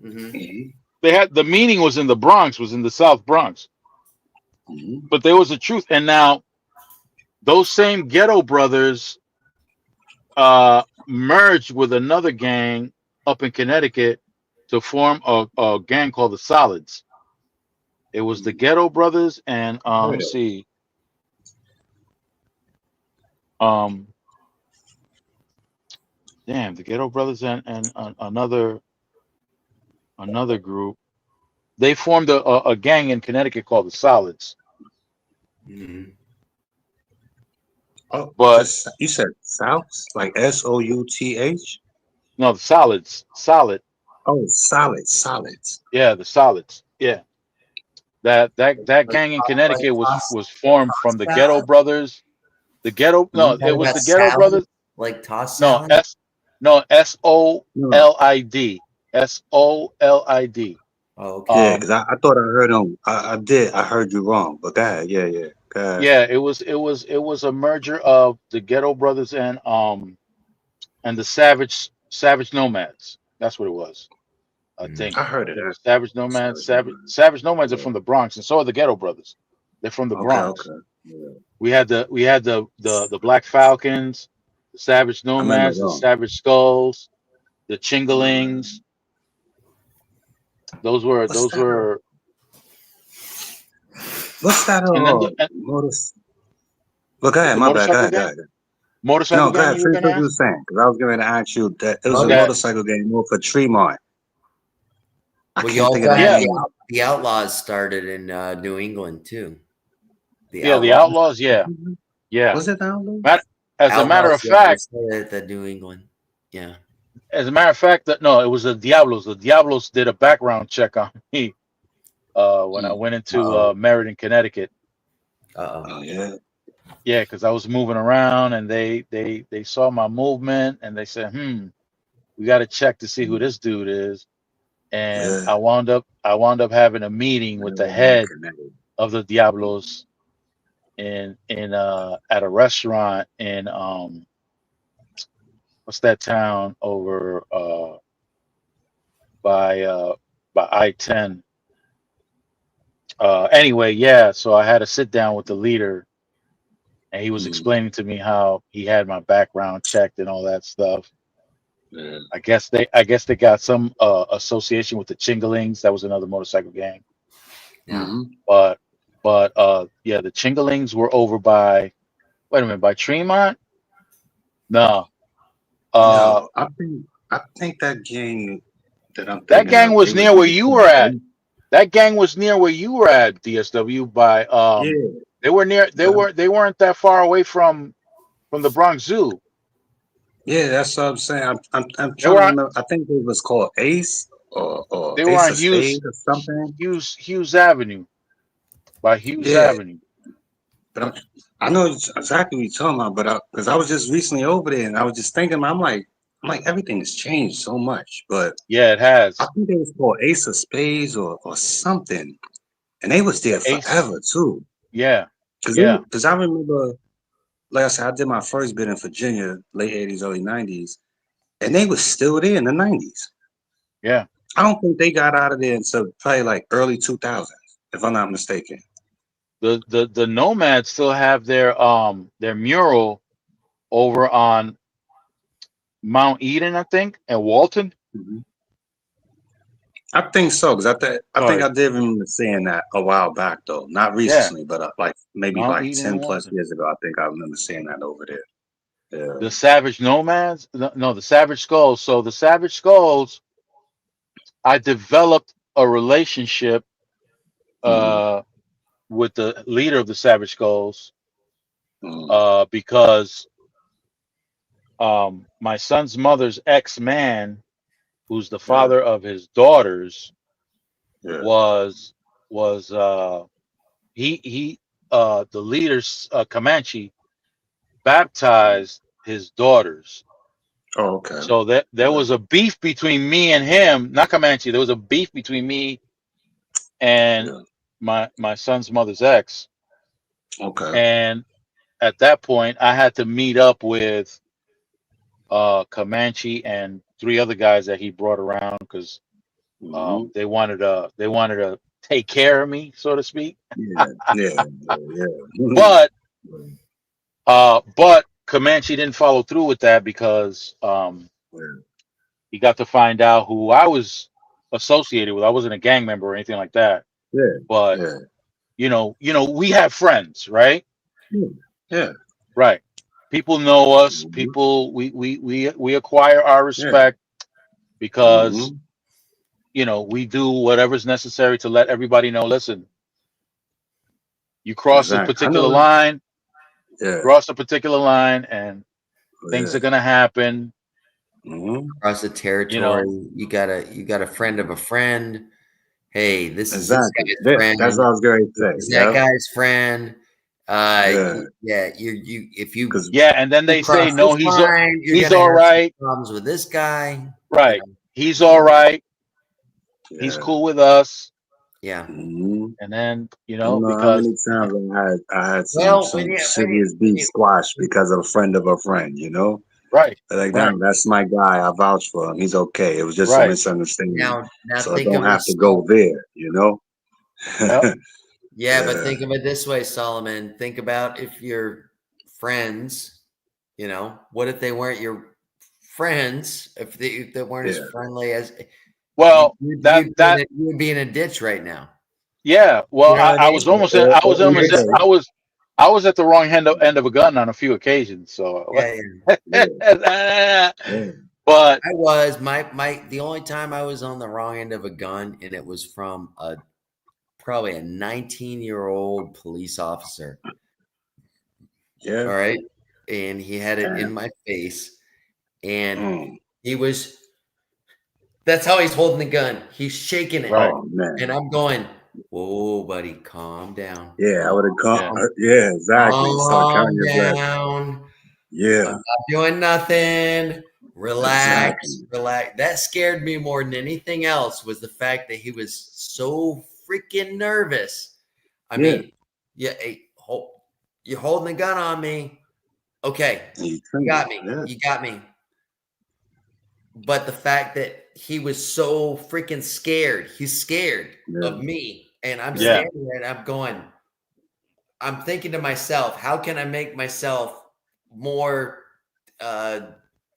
mhm. Mhm, They had the meeting was in the Bronx, was in the South Bronx, mhm. but there was a truth. And now those same Ghetto Brothers merged with another gang up in Connecticut to form a gang called the Solids. It was the Ghetto Brothers and Heard let's of see, um, damn, the Ghetto Brothers and another group. They formed a gang in Connecticut called the Solids. Mhm. Oh, But just you said South, like SOUTH? no, the Solids, solid. Oh, solids. Yeah, the Solids. Yeah, that Like, gang in Like Connecticut toss, was formed from toss the Ghetto salad? Brothers. The Ghetto no, hmm? it Talking was about the Ghetto salad? Brothers. Like toss No, salad? No, SOLID. SOLID. Oh, okay. yeah, Um, because I thought I heard him. I did. I heard you wrong, but go ahead. Yeah, yeah. Go ahead. yeah, it was a merger of the Ghetto Brothers and the Savage Nomads. That's what it was. I Mhm. think I heard of it that. was Savage Nomads. Savage Nomads are Yeah. from the Bronx, and so are the Ghetto Brothers. They're from the Okay, Bronx. okay. Yeah. We had the Black Falcons, the Savage I remember Nomads, the them. Savage Skulls, the Uh, Chingalings. what's Those that? were What's that? and then Motor. Well, go ahead. the My bad. Go motorcycle ahead. Go gang. ahead. Motorcycle No, go gang. ahead. You were Finish gonna what you were ask? saying, because I was going to ask you that it was a Okay. motorcycle game more for Tremont. I Well, you can't think of also the had Yeah, name. the Outlaws started in New England too. The yeah. The Outlaws. Outlaws. Yeah, yeah. Was it down there? As a matter Outlaws, of yeah, they fact, started at the New England. Yeah. As a matter of fact, no, it was the Diablos. The Diablos did a background check on me when I went into Meriden, Connecticut. Oh yeah. Yeah, because I was moving around, and they saw my movement, and they said, we got to check to see who this dude is. And Yeah. I wound up having a meeting with the head of the Diablos in at a restaurant in what's that town over by I-10. Anyway, yeah, so I had to sit down with the leader, and he was explaining to me how he had my background checked and all that stuff. Yeah. I guess they got some association with the Chingalings. That was another motorcycle gang. Yeah. Mhm. But yeah, the Chingalings were over by, wait a minute, by Tremont? No. No, I think that gang that I'm That thinking gang of, was they near was where you were at. That gang was near where you were at, DSW, by Yeah. they were near they weren't that far away from the Bronx Zoo. Yeah, that's what I'm saying. I'm They trying were to on, remember. I think it was called Ace or they were Ace on of Spades or something. Hughes Avenue. By Hughes Yeah, Avenue. but I know exactly what you're talking about. But because I was just recently over there, and I was just thinking, I'm like everything has changed so much. But Yeah, it has. I think it was called Ace of Spades or something, and they was there Ace. forever too. Yeah. Because I remember, like I said, I did my first bid in Virginia, late '80s, early '90s, and they was still there in the '90s. Yeah. I don't think they got out of there until probably like early 2000s, if I'm not mistaken. The Nomads still have their mural over on Mount Eden, I think, and Walton. I think so, because I think Sorry. I did remember seeing that a while back, though. Not recently, but like maybe Mount like Eden 10 and plus Walton. years ago. I think I remember seeing that over there. Yeah. The Savage Nomads? No, the Savage Skulls. So the Savage Skulls, I developed a relationship with the leader of the Savage Skulls because my son's mother's ex-man, who's the father of his daughters, was he the leader's Comanche baptized his daughters. Oh, okay. So that there was a beef between me and him, not Comanche. There was a beef between me and my son's mother's ex. Okay. And at that point, I had to meet up with Comanche and 3 other guys that he brought around because they wanted to take care of me, so to speak. Yeah. But Comanche didn't follow through with that because he got to find out who I was associated with. I wasn't a gang member or anything like that. Yeah. But you know, we have friends, right? Yeah. Right. People know us. People we acquire our respect because we do whatever's necessary to let everybody know, listen, you cross a particular line, cross a particular line, and things are gonna happen. Across the territory, you got a friend of a friend. Hey, this is this guy's friend. That's what I was going to say. Is that guy's friend? And then they say no, he's all right. Problems with this guy, right? He's all right. He's cool with us. Yeah. And then because how many times I had some serious beef squash because of a friend of a friend, Right. Like that's my guy. I vouch for him. He's okay. It was just a misunderstanding. Now so I don't have to go there, Yep. Yeah, but think of it this way, Solomon. Think about if your friends, what if they weren't your friends? If they weren't as friendly as you'd be in a ditch right now. Yeah. Well, I was almost I was at the wrong end of a gun on a few occasions. So but I was the only time I was on the wrong end of a gun, and it was from probably a 19-year-old police officer. Yeah. All right. And he had it in my face. And He was. That's how he's holding the gun. He's shaking it, Right. Oh man. and I'm going, "Whoa, buddy, calm down. Yeah, I would have Yeah. called. Yeah, exactly. Start Calm counting your breath. down. I'm Yeah, not doing nothing. Relax, exactly. relax." That scared me more than anything else. Was the fact that he was so freaking nervous. I Yeah. mean, yeah, hey, you're holding the gun on me. Okay, And you you got me. Yeah. You got me. But the fact that he was so freaking scared, he's scared Yeah. of me. And I'm Yeah. standing there and I'm going, I'm thinking to myself, how can I make myself more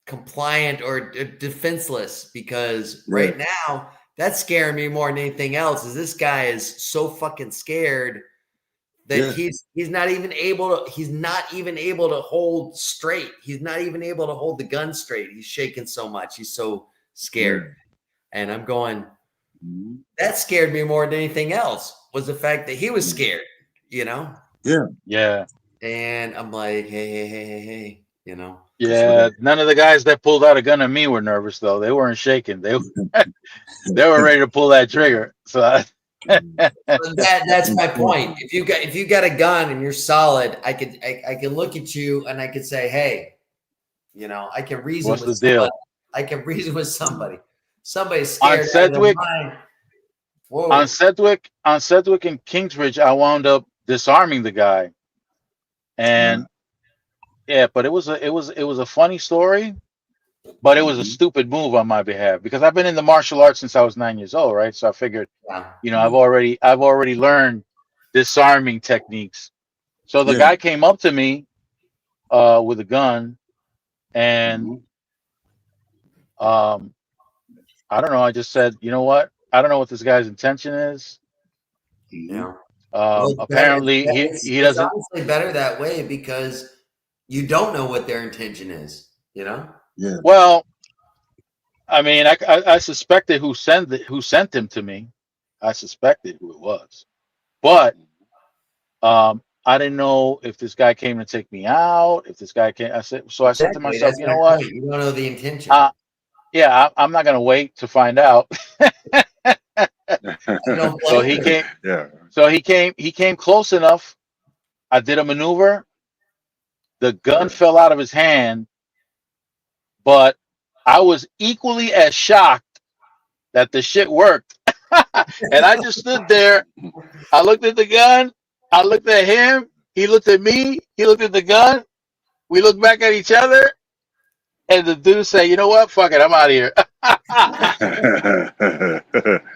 compliant or defenseless? Because right now, that's scaring me more than anything else. Is this guy is so fucking scared that Yeah. he's not even able to hold straight. He's not even able to hold the gun straight. He's shaking so much. He's so scared. And I'm going, Mhm. that scared me more than anything else, was the fact that he was scared, you know? Yeah. And I'm like, hey, you know. Yeah. None of the guys that pulled out a gun at me were nervous though. They weren't shaking. They were ready to pull that trigger. So That's my point. If you got a gun and you're solid, I can look at you and I could say, hey, you know, I can reason what's with the deal? somebody. I can reason with somebody. Somebody's On scared out of their Sedgwick, mind. Whoa. on Sedgwick and Kingsbridge, I wound up disarming the guy. And yeah, but it was a funny story, but it was a stupid move on my behalf because I've been in the martial arts since I was 9 years old, right? So I figured, you know, I've already learned disarming techniques. So the guy came up to me with a gun, and I don't know. I just said, you know what? I don't know what this guy's intention is. Yeah. Apparently, he doesn't. It's honestly better that way because you don't know what their intention is, you know? Yeah. Well, I mean, I suspected who sent him to me. I suspected who it was, but I didn't know if this guy came to take me out. If this guy came, I said to myself, That's you my know what? point. You don't know the intention. Yeah, I'm not gonna wait to find out. So he came. Yeah. So he came close enough. I did a maneuver. The gun fell out of his hand, but I was equally as shocked that the shit worked. And I just stood there. I looked at the gun. I looked at him. He looked at me. He looked at the gun. We looked back at each other. And the dude said, you know what? Fuck it. I'm out of here.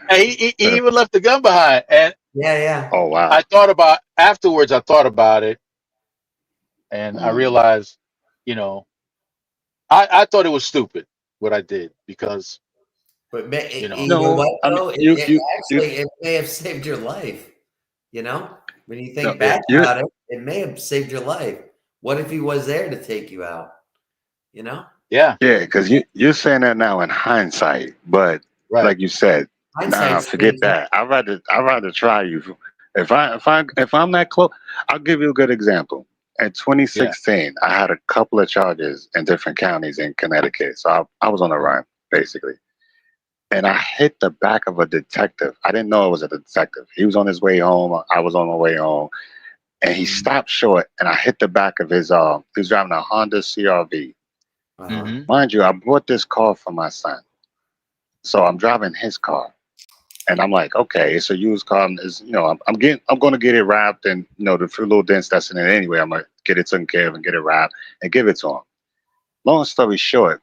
And he even left the gun behind. And yeah. Oh wow. I thought about it. And I realized, you know, I thought it was stupid what I did because, But you know, you know what, I mean, though? It may have saved your life. You know, when you think back about it, it may have saved your life. What if he was there to take you out? You know? Yeah. Yeah, because you're saying that now in hindsight, but like you said, forget that. I'd rather try you. If I'm that close, I'll give you a good example. In 2016, I had a couple of charges in different counties in Connecticut. So I was on the run, basically. And I hit the back of a detective. I didn't know it was a detective. He was on his way home. I was on my way home. And he stopped short, and I hit the back of his, he was driving a Honda CRV. Mind you, I bought this car for my son. So I'm driving his car. And I'm like, okay, it's a used car. I'm going to get it wrapped, and the few little dents that's in it anyway, I'm going to get it taken care of and get it wrapped and give it to him. Long story short,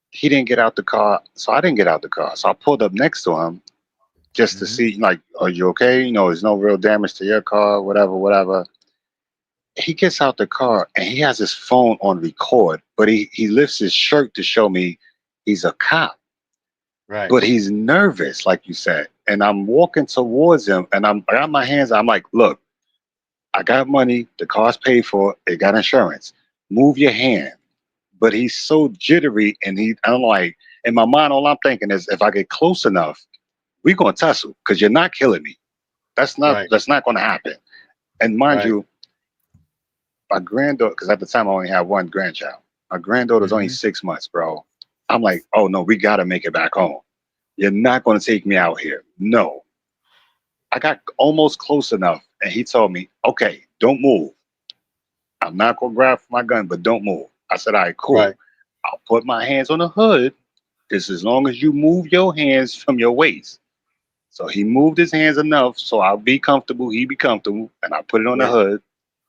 he didn't get out the car, so I didn't get out the car. So I pulled up next to him just to see, like, are you okay? There's no real damage to your car, whatever. He gets out the car and he has his phone on record, but he lifts his shirt to show me he's a cop. Right. But he's nervous, like you said. And I'm walking towards him and I got my hands, I'm like, look, I got money, the car's paid for, it got insurance. Move your hand. But he's so jittery, and I'm like, in my mind, all I'm thinking is, if I get close enough, we're gonna tussle because you're not killing me. That's not gonna happen. And mind you, my granddaughter, because at the time I only had one grandchild. My granddaughter's only 6 months, bro. I'm like, oh no, we got to make it back home. You're not going to take me out here. No. I got almost close enough, and he told me, okay, don't move. I'm not going to grab for my gun, but don't move. I said, all right, cool. Right. I'll put my hands on the hood just as long as you move your hands from your waist. So he moved his hands enough so I'll be comfortable, he be comfortable, and I put it on the hood,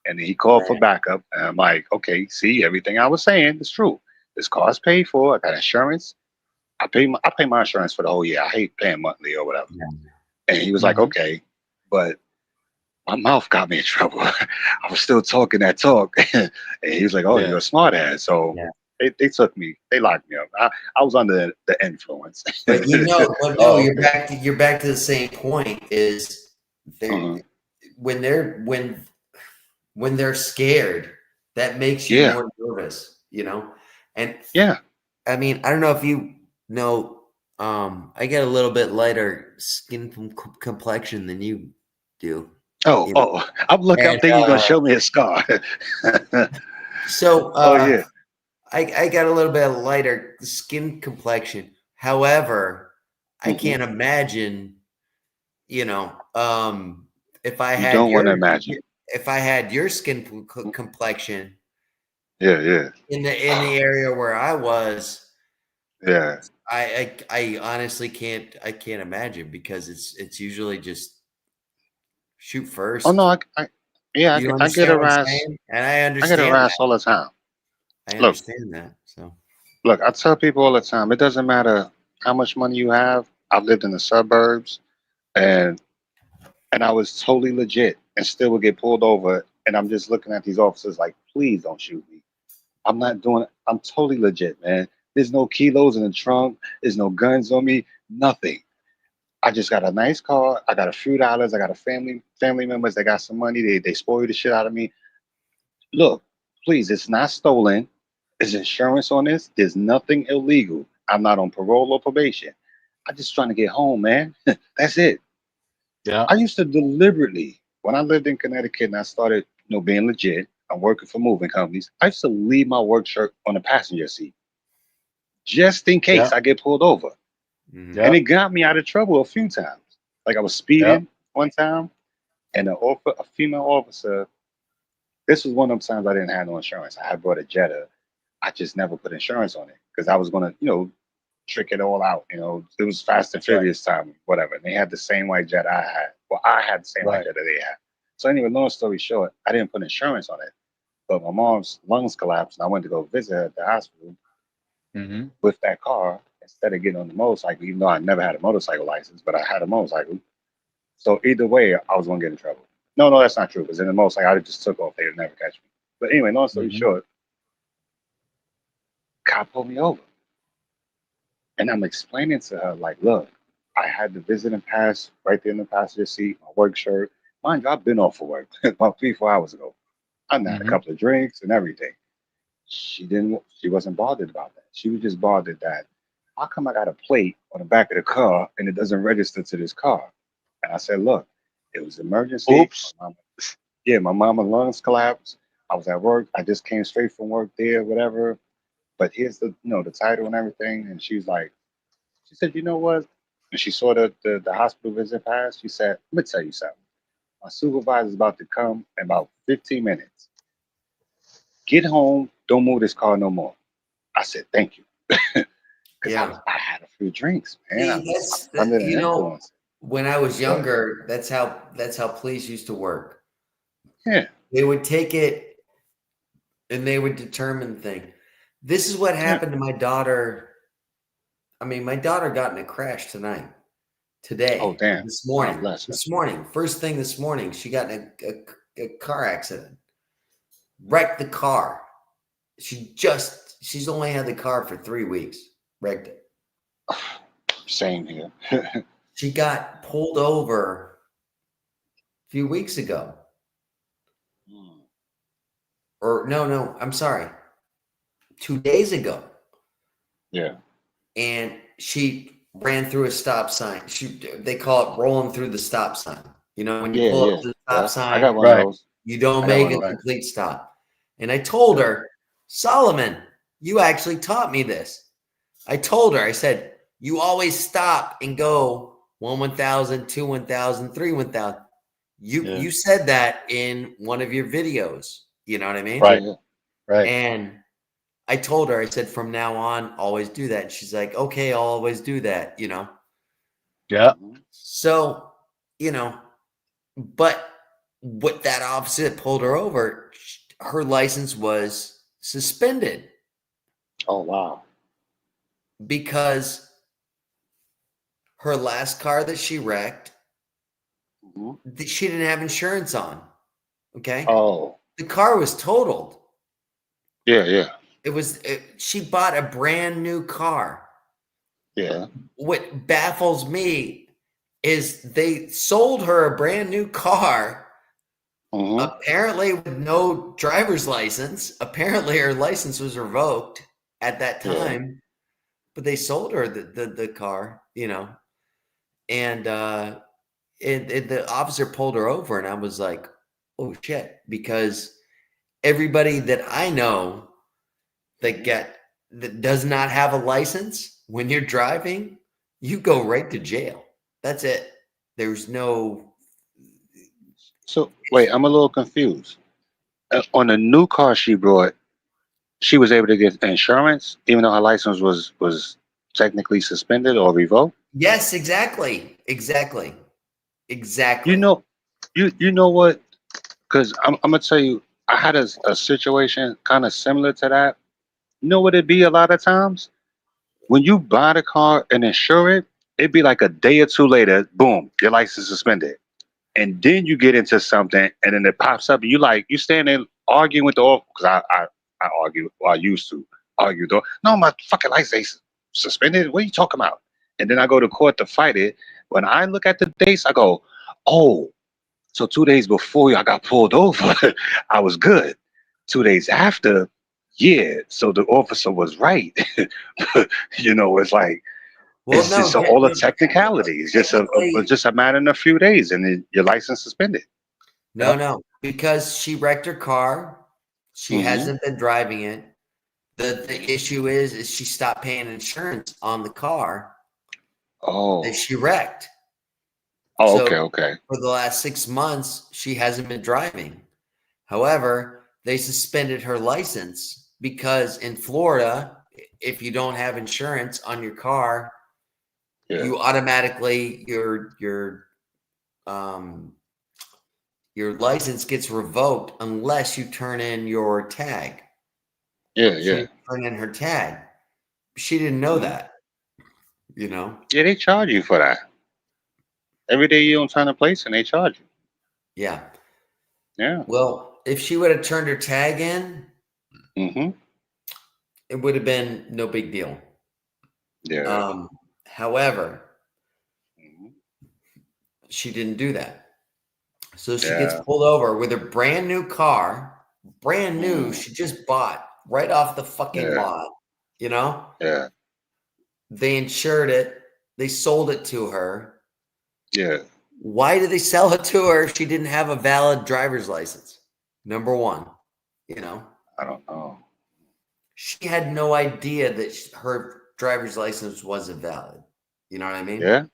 and then he called for backup, and I'm like, okay, see, everything I was saying is true. This car's paid for. I got insurance. I pay my insurance for the whole year. I hate paying monthly or whatever. And he was like, okay, but my mouth got me in trouble. I was still talking that talk. And he was like, oh, you're a smart ass. So they took me, they locked me up. I was under the influence. But you're back to the same point is when they're scared, that makes you more nervous, you know? And I mean, I don't know if you know, I get a little bit lighter skin complexion than you do. I'm looking. I'm thinking you're gonna show me a scar. So, I got a little bit of lighter skin complexion. However, I can't imagine, you know, if I had if I had your skin complexion, in the area where I was, I honestly can't imagine because it's usually just shoot first. Oh no, I get harassed. And I understand. I get harassed all the time. I understand that. So look, I tell people all the time, it doesn't matter how much money you have. I've lived in the suburbs, and I was totally legit, and still would get pulled over. And I'm just looking at these officers like, please don't shoot me. I'm not doing it. I'm totally legit, man. There's no kilos in the trunk. There's no guns on me. Nothing. I just got a nice car. I got a few dollars. I got a family members that got some money. They spoil the shit out of me. Look, please, it's not stolen. There's insurance on this. There's nothing illegal. I'm not on parole or probation. I'm just trying to get home, man. That's it. Yeah. I used to deliberately, when I lived in Connecticut and I started, being legit, I'm working for moving companies. I used to leave my work shirt on the passenger seat just in case I get pulled over. And it got me out of trouble a few times. Like I was speeding one time, and a female officer. This was one of the times I didn't have no insurance. I had bought a Jetta. I just never put insurance on it because I was gonna, trick it all out. It was Fast and Furious time, whatever. And they had the same white Jetta I had. Well, I had the same white Jetta they had. So anyway, long story short, I didn't put insurance on it. But my mom's lungs collapsed, and I went to go visit her at the hospital with that car instead of getting on the motorcycle, even though I never had a motorcycle license, but I had a motorcycle. So either way, I was going to get in trouble. No, that's not true, because in the motorcycle, I just took off. They would never catch me. But anyway, long story short, cop pulled me over. And I'm explaining to her, like, look, I had the visiting pass right there in the passenger seat, my work shirt. Mind you, I've been off for work about 3-4 hours ago. I had a couple of drinks and everything. She wasn't bothered about that. She was just bothered that, how come I got a plate on the back of the car and it doesn't register to this car? And I said, look, it was emergency. Oops. My mama lungs collapsed. I was at work. I just came straight from work there, whatever. But here's the, the title and everything. And she said, you know what? And she saw the hospital visit pass. She said, let me tell you something. My supervisor's about to come in about 15 minutes. Get home. Don't move this car no more. I said, thank you. Because I had a few drinks, man. When I was younger, that's how police used to work. Yeah. They would take it and they would determine things. This is what happened to my daughter. I mean, my daughter got in a crash today. Oh, damn. This morning. First thing this morning, she got in a car accident. Wrecked the car. She's only had the car for 3 weeks. Wrecked it. Same here. She got pulled over a few weeks ago. Or no, I'm sorry. 2 days ago. Yeah. And she ran through a stop sign. They call it rolling through the stop sign. When you pull up to the stop sign, I got one of those. You don't make a complete stop. And I told her, Solomon, you actually taught me this. I told her, I said, you always stop and go 1,000, 2 1,000, 3 1,000. You said that in one of your videos. You know what I mean? Right. Right. And I told her, I said, from now on, always do that. And she's like, okay, I'll always do that, you know? Yeah. So, you know, but what that officer that pulled her over, her license was suspended. Oh, wow. Because her last car that she wrecked, she didn't have insurance on. Okay. Oh. The car was totaled. Yeah. She bought a brand new car. Yeah. What baffles me is they sold her a brand new car, apparently with no driver's license. Apparently her license was revoked at that time, but they sold her the car, you know, and the officer pulled her over, and I was like, oh shit, because everybody that I know that does not have a license, when you're driving, you go right to jail. That's it. There's no. So wait, I'm a little confused. On a new car she brought, she was able to get insurance, even though her license was technically suspended or revoked. Yes, exactly. You know, you know what? Because I'm gonna tell you, I had a situation kind of similar to that. You know what it'd be a lot of times? When you buy the car and insure it, it'd be like a day or two later, boom, your license suspended. And then you get into something and then it pops up and you stand there arguing with the officer, because I argue, or I used to argue though. No, my fucking license ain't suspended. What are you talking about? And then I go to court to fight it. When I look at the dates, I go, oh, so 2 days before I got pulled over, I was good. 2 days after, yeah, so the officer was right. You know, it's like, Well, it's just all the technicalities. Just a matter in a few days, and then your license suspended. No, because she wrecked her car. She hasn't been driving it. The issue is she stopped paying insurance on the car that she wrecked. Oh, So okay. For the last 6 months, she hasn't been driving. However, they suspended her license because in Florida, if you don't have insurance on your car, you automatically your license gets revoked unless you turn in your tag. She turn in her tag. She didn't know that. You know. Yeah, they charge you for that. Every day you don't turn a place and they charge you. Yeah. Yeah. Well, if she would have turned her tag in, it would have been no big deal. Yeah. However, she didn't do that. So she gets pulled over with a brand new car, brand new. She just bought right off the fucking lot, you know? Yeah. They insured it. They sold it to her. Yeah. Why did they sell it to her if she didn't have a valid driver's license? Number one, you know? I don't know. She had no idea that her driver's license wasn't valid. You know what I mean? Yeah.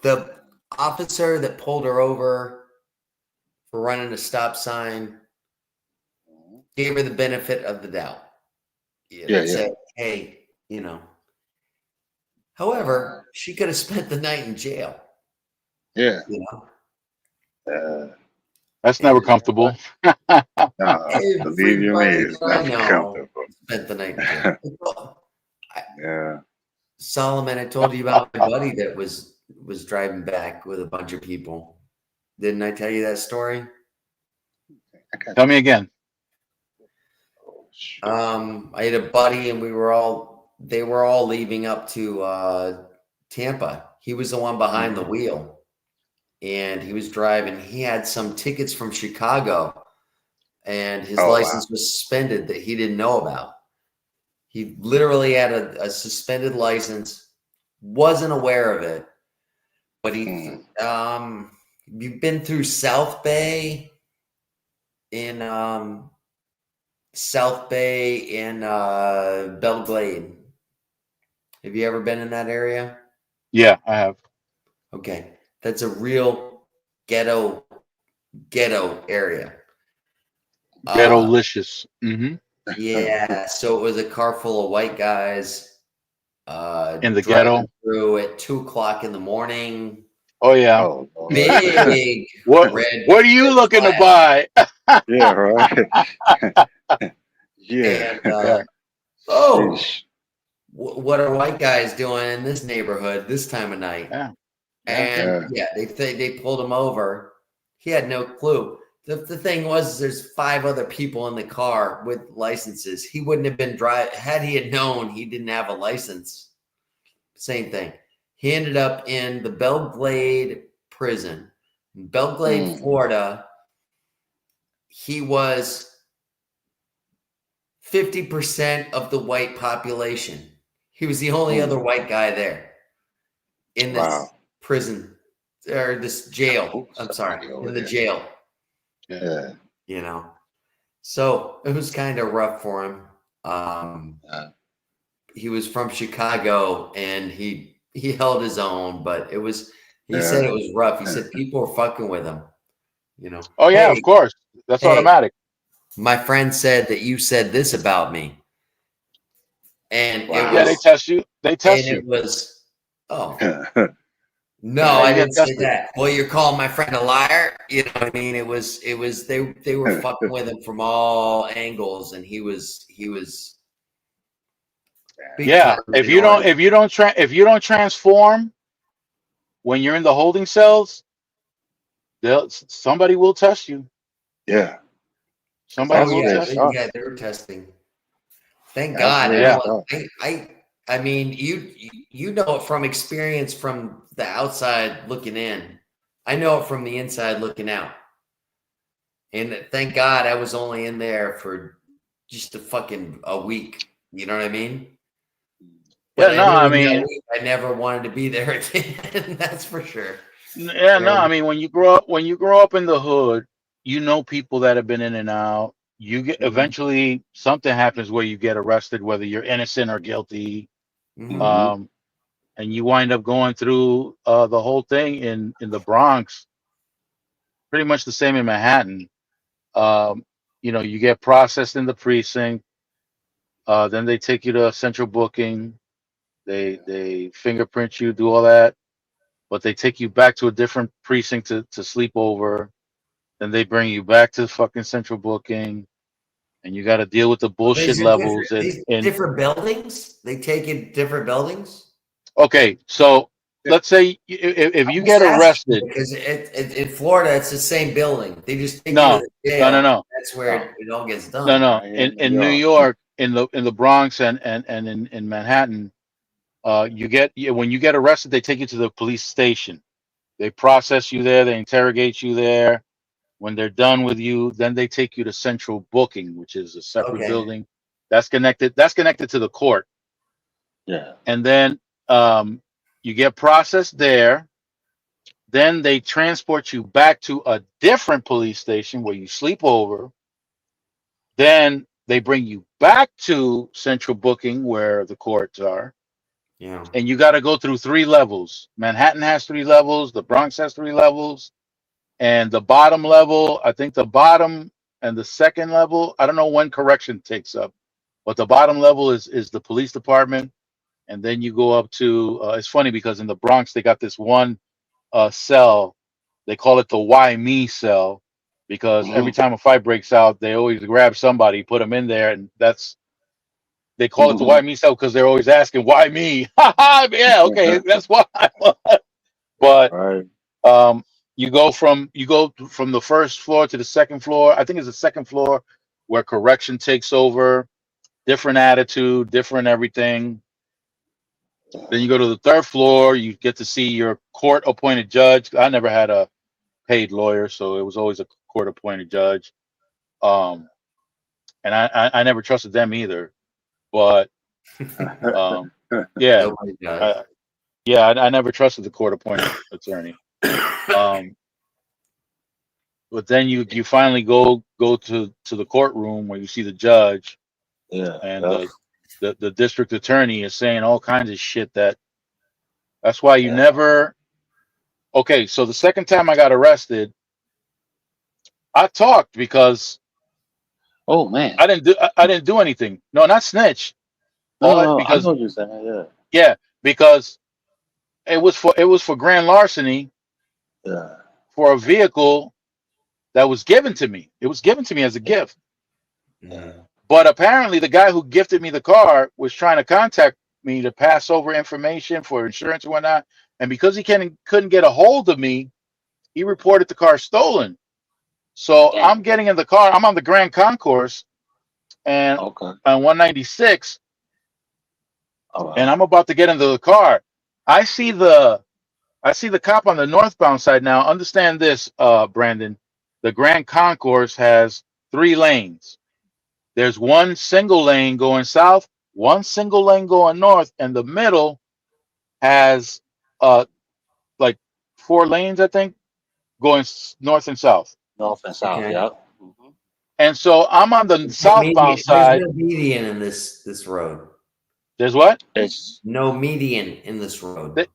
The officer that pulled her over for running a stop sign gave her the benefit of the doubt. Said, hey, you know. However, she could have spent the night in jail. Yeah. You know? That's never comfortable. Believe you me, it's never comfortable. Spent the night in jail. Yeah. Solomon, I told you about my buddy that was driving back with a bunch of people. Didn't I tell you that story? Tell me again. I had a buddy and they were all leaving up to Tampa. He was the one behind the wheel and he was driving. He had some tickets from Chicago and his license was suspended that he didn't know about. He literally had a suspended license, wasn't aware of it, but you've been through South Bay in Belle Glade. Have you ever been in that area? Yeah, I have. Okay, that's a real ghetto area. Ghetto-licious. Yeah, so it was a car full of white guys In the driving ghetto. through at 2 o'clock in the morning. Oh yeah. Oh, Lord. Big What red. are you looking to buy? Yeah, right. Yeah. And Yeah. oh, Sheesh. what are white guys doing in this neighborhood this time of night? Yeah. And yeah, they pulled him over. He had no clue. The thing was, there's 5 other people in the car with licenses. He wouldn't have been driving had he had known he didn't have a license. Same thing. He ended up in the Belle Glade prison, in Belle Glade, Florida. He was 50% of the white population. He was the only other white guy there in this prison or this jail. I'm sorry, in the jail. Yeah. You know, so it was kind of rough for him. He was from Chicago and he held his own, but it was, he said it was rough. He said people were fucking with him, you know. Oh yeah, of course. That's automatic. My friend said that you said this about me. And it was, yeah, they test you. They test and you. it was, no, I didn't say that. Well, you're calling my friend a liar. You know what I mean? It was they were fucking with him from all angles, and he was Yeah. If you don't transform when you're in the holding cells, somebody will test you. Yeah. Somebody will test you. Yeah, they were testing. Thank That's God. I mean, you know it from experience from the outside looking in. I know it from the inside looking out. And thank God I was only in there for just a week. You know what I mean? But Yeah, no, I mean, I never wanted to be there again. That's for sure. Yeah, no, I mean, when you grow up in the hood, you know people that have been in and out. You get eventually something happens where you get arrested, whether you're innocent or guilty. And you wind up going through the whole thing in the Bronx. Pretty much the same in Manhattan. You know, you get processed in the precinct. Then they take you to central booking. They fingerprint you, do all that, but they take you back to a different precinct to sleep over. Then they bring you back to fucking central booking, and you got to deal with the bullshit levels in different buildings. They take you different buildings. Okay, so let's say if you get arrested, because in Florida it's the same building. They just take you no, to the jail. no. That's where it all gets done. No. In New York, in the Bronx and in Manhattan, when you get arrested, they take you to the police station. They process you there. They interrogate you there. When they're done with you, then they take you to central booking, which is a separate building that's connected to the court. Yeah. And then you get processed there. Then they transport you back to a different police station where you sleep over. Then they bring you back to central booking where the courts are. Yeah. And you got to go through 3 levels. Manhattan has 3 levels. The Bronx has 3 levels. And the bottom level, I think the bottom and the second level, I don't know when correction takes up, but the bottom level is the police department. And then you go up to, it's funny because in the Bronx, they got this one cell. They call it the Why Me cell, because every time a fight breaks out, they always grab somebody, put them in there. And they call it the Why Me cell because they're always asking, why me? Yeah, okay, that's why. But you go from the first floor to the second floor. I think it's the second floor where correction takes over, different attitude, different everything. Then you go to the 3rd floor, you get to see your court appointed judge. I never had a paid lawyer, so it was always a court appointed judge. And I never trusted them either. But yeah, I never trusted the court appointed attorney. But then you finally go to the courtroom where you see the judge, and the district attorney is saying all kinds of shit that's why you never. Okay, so the second time I got arrested, I talked because Oh man. I didn't do anything. No, not snitch. No, I Because know what you're saying. Yeah. yeah, because it was for grand larceny Yeah. for a vehicle that was given to me. It was given to me as a gift. Yeah. But apparently the guy who gifted me the car was trying to contact me to pass over information for insurance and whatnot. And because he couldn't get a hold of me, he reported the car stolen. So Damn. I'm getting in the car. I'm on the Grand Concourse and Okay. on 196, All right. and I'm about to get into the car. I see the cop on the northbound side now. Understand this, Brandon. The Grand Concourse has 3 lanes. There's one single lane going south, one single lane going north, and the middle has like 4 lanes, I think, going north and south. North and south. Okay. Yep. Mhm. And so I'm on the southbound side. There's no median in this road. There's what? It's No median in this road.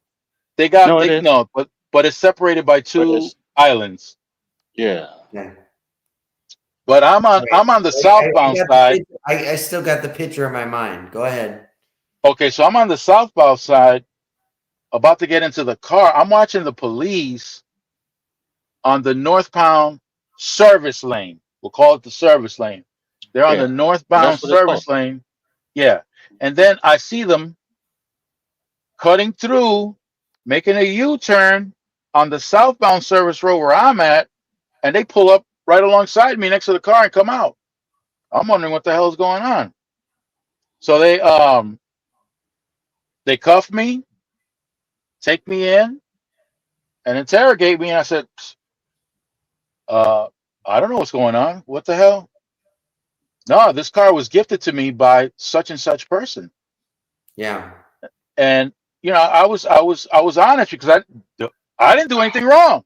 They got No, it is. no, but it's separated by 2 it's- islands. yeah. Yeah. But I'm on the southbound side. I still got the picture in my mind. Go ahead. Okay, so I'm on the southbound side, about to get into the car. I'm watching the police on the northbound service lane. We'll call it the service lane. They're on Yeah. the northbound That's what it's service lane. Yeah. And then I see them cutting through, making a U-turn on the southbound service road where I'm at, and they pull up right alongside me next to the car and come out. I'm wondering what the hell is going on. So they cuff me, take me in, and interrogate me. And I said, I don't know what's going on. What the hell? No, this car was gifted to me by such and such person. Yeah. And I was honest because I didn't do anything wrong.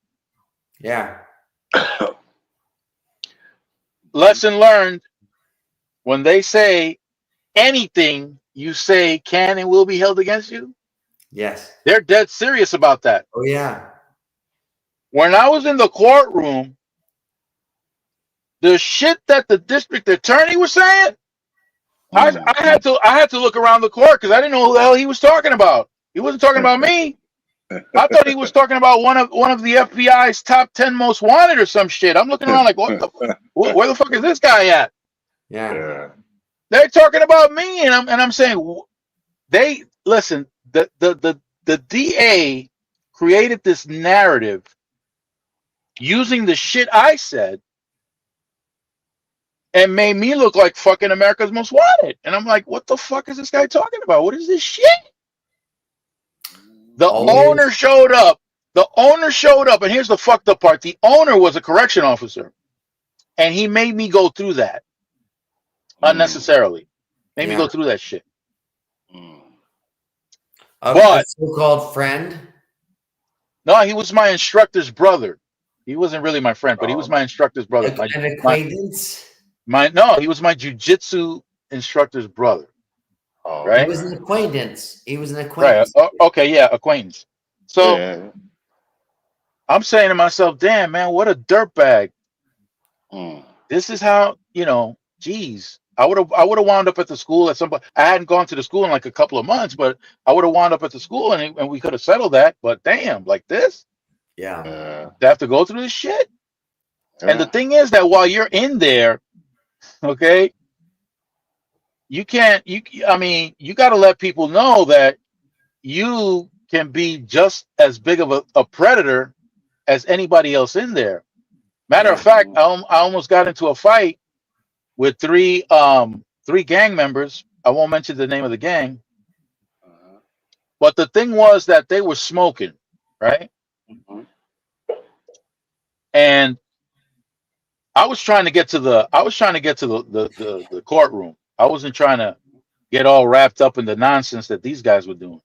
Yeah. Lesson learned: when they say anything you say can and will be held against you, Yes. they're dead serious about that. Oh yeah. When I was in the courtroom, the shit that the district attorney was saying, I had to look around the court because I didn't know who the hell he was talking about. He wasn't talking about me. I thought he was talking about one of the FBI's top 10 most wanted or some shit. I'm looking around like, where the fuck is this guy at? Yeah. Yeah. They're talking about me, and I'm saying, they listen. The DA created this narrative using the shit I said and made me look like fucking America's Most Wanted. And I'm like, what the fuck is this guy talking about? What is this shit? The owner showed up. The owner showed up, and here's the fucked up part. The owner was a correction officer, and he made me go through that unnecessarily. Made me go through that shit. A so-called friend? No, he was my instructor's brother. He wasn't really my friend, but he was my instructor's brother. An acquaintance? No, he was my jujitsu instructor's brother. Right? He was an acquaintance. He was an acquaintance. Right. Okay, yeah, acquaintance. So I'm saying to myself, damn, man, what a dirtbag. This is how, geez. I would have wound up at the school at some point. I hadn't gone to the school in like a couple of months, but I would have wound up at the school and we could have settled that. But damn, like this? Yeah. To have to go through this shit? And the thing is that while you're in there, okay, you got to let people know that you can be just as big of a predator as anybody else in there. Matter of fact, I almost got into a fight with three gang members. I won't mention the name of the gang. But the thing was that they were smoking, right? And I was trying to get to the courtroom. I wasn't trying to get all wrapped up in the nonsense that these guys were doing.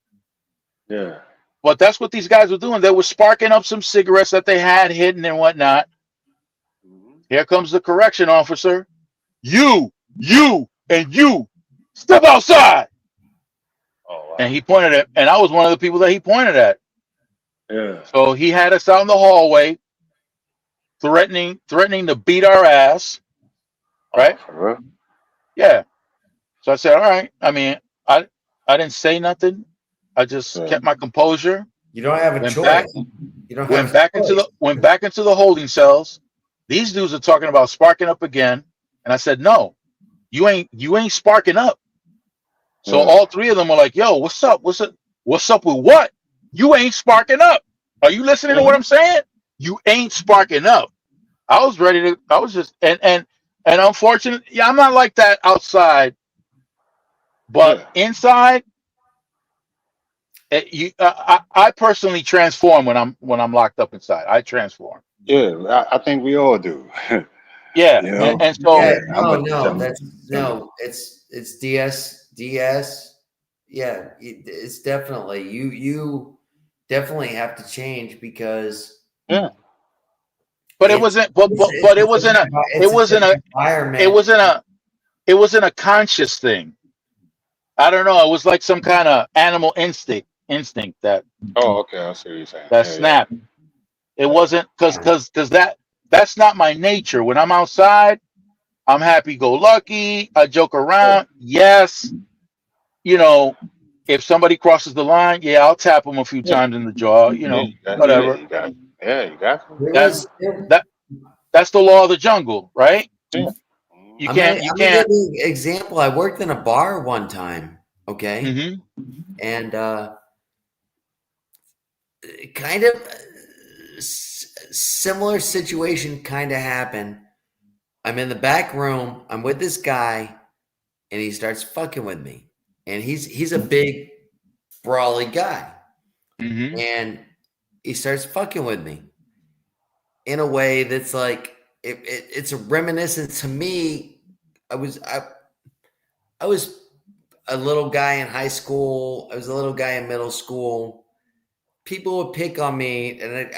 Yeah. But that's what these guys were doing. They were sparking up some cigarettes that they had hidden and whatnot. Here comes the correction officer. You, and you. step outside. Oh, wow. And he pointed at, and I was one of the people that he pointed at. Yeah. So he had us out in the hallway, threatening to beat our ass. Right? Oh, for real? Yeah. So I said, all right. I mean, I didn't say nothing. I just Yeah. kept my composure. You don't have a Went choice. back, You don't have went a back choice. into the holding cells. These dudes are talking about sparking up again, and I said, no, you ain't sparking up. So Yeah. all three of them were like, yo, what's up? What's up with what? You ain't sparking up. Are you listening to what I'm saying? You ain't sparking up. I was ready to. I was just and unfortunately, yeah, I'm not like that outside, but inside, I personally transform when I'm locked up inside. I transform. Yeah, I think we all do. Yeah, You know? and so Yeah, I'm it's DS. Yeah, it's definitely you definitely have to change because yeah. But it wasn't. But it wasn't a. It wasn't a. environment. It wasn't a conscious thing. I don't know. It was like some kind of animal instinct that Oh, okay. I see what you're saying. that snapped. It wasn't because that's not my nature. When I'm outside, I'm happy go lucky. I joke around. Yes, you know, if somebody crosses the line, yeah, I'll tap them a few times in the jaw. You know, whatever. You got to. That's the law of the jungle, right? Yeah. You I'm can't. gonna give you an example. I worked in a bar one time. Okay, and kind of similar situation kind of happened. I'm in the back room. I'm with this guy, and he starts fucking with me. And he's a big, brawly guy, and he starts fucking with me in a way that's like it's a reminiscent to me. I was a little guy in high school. I was a little guy in middle school. People would pick on me, and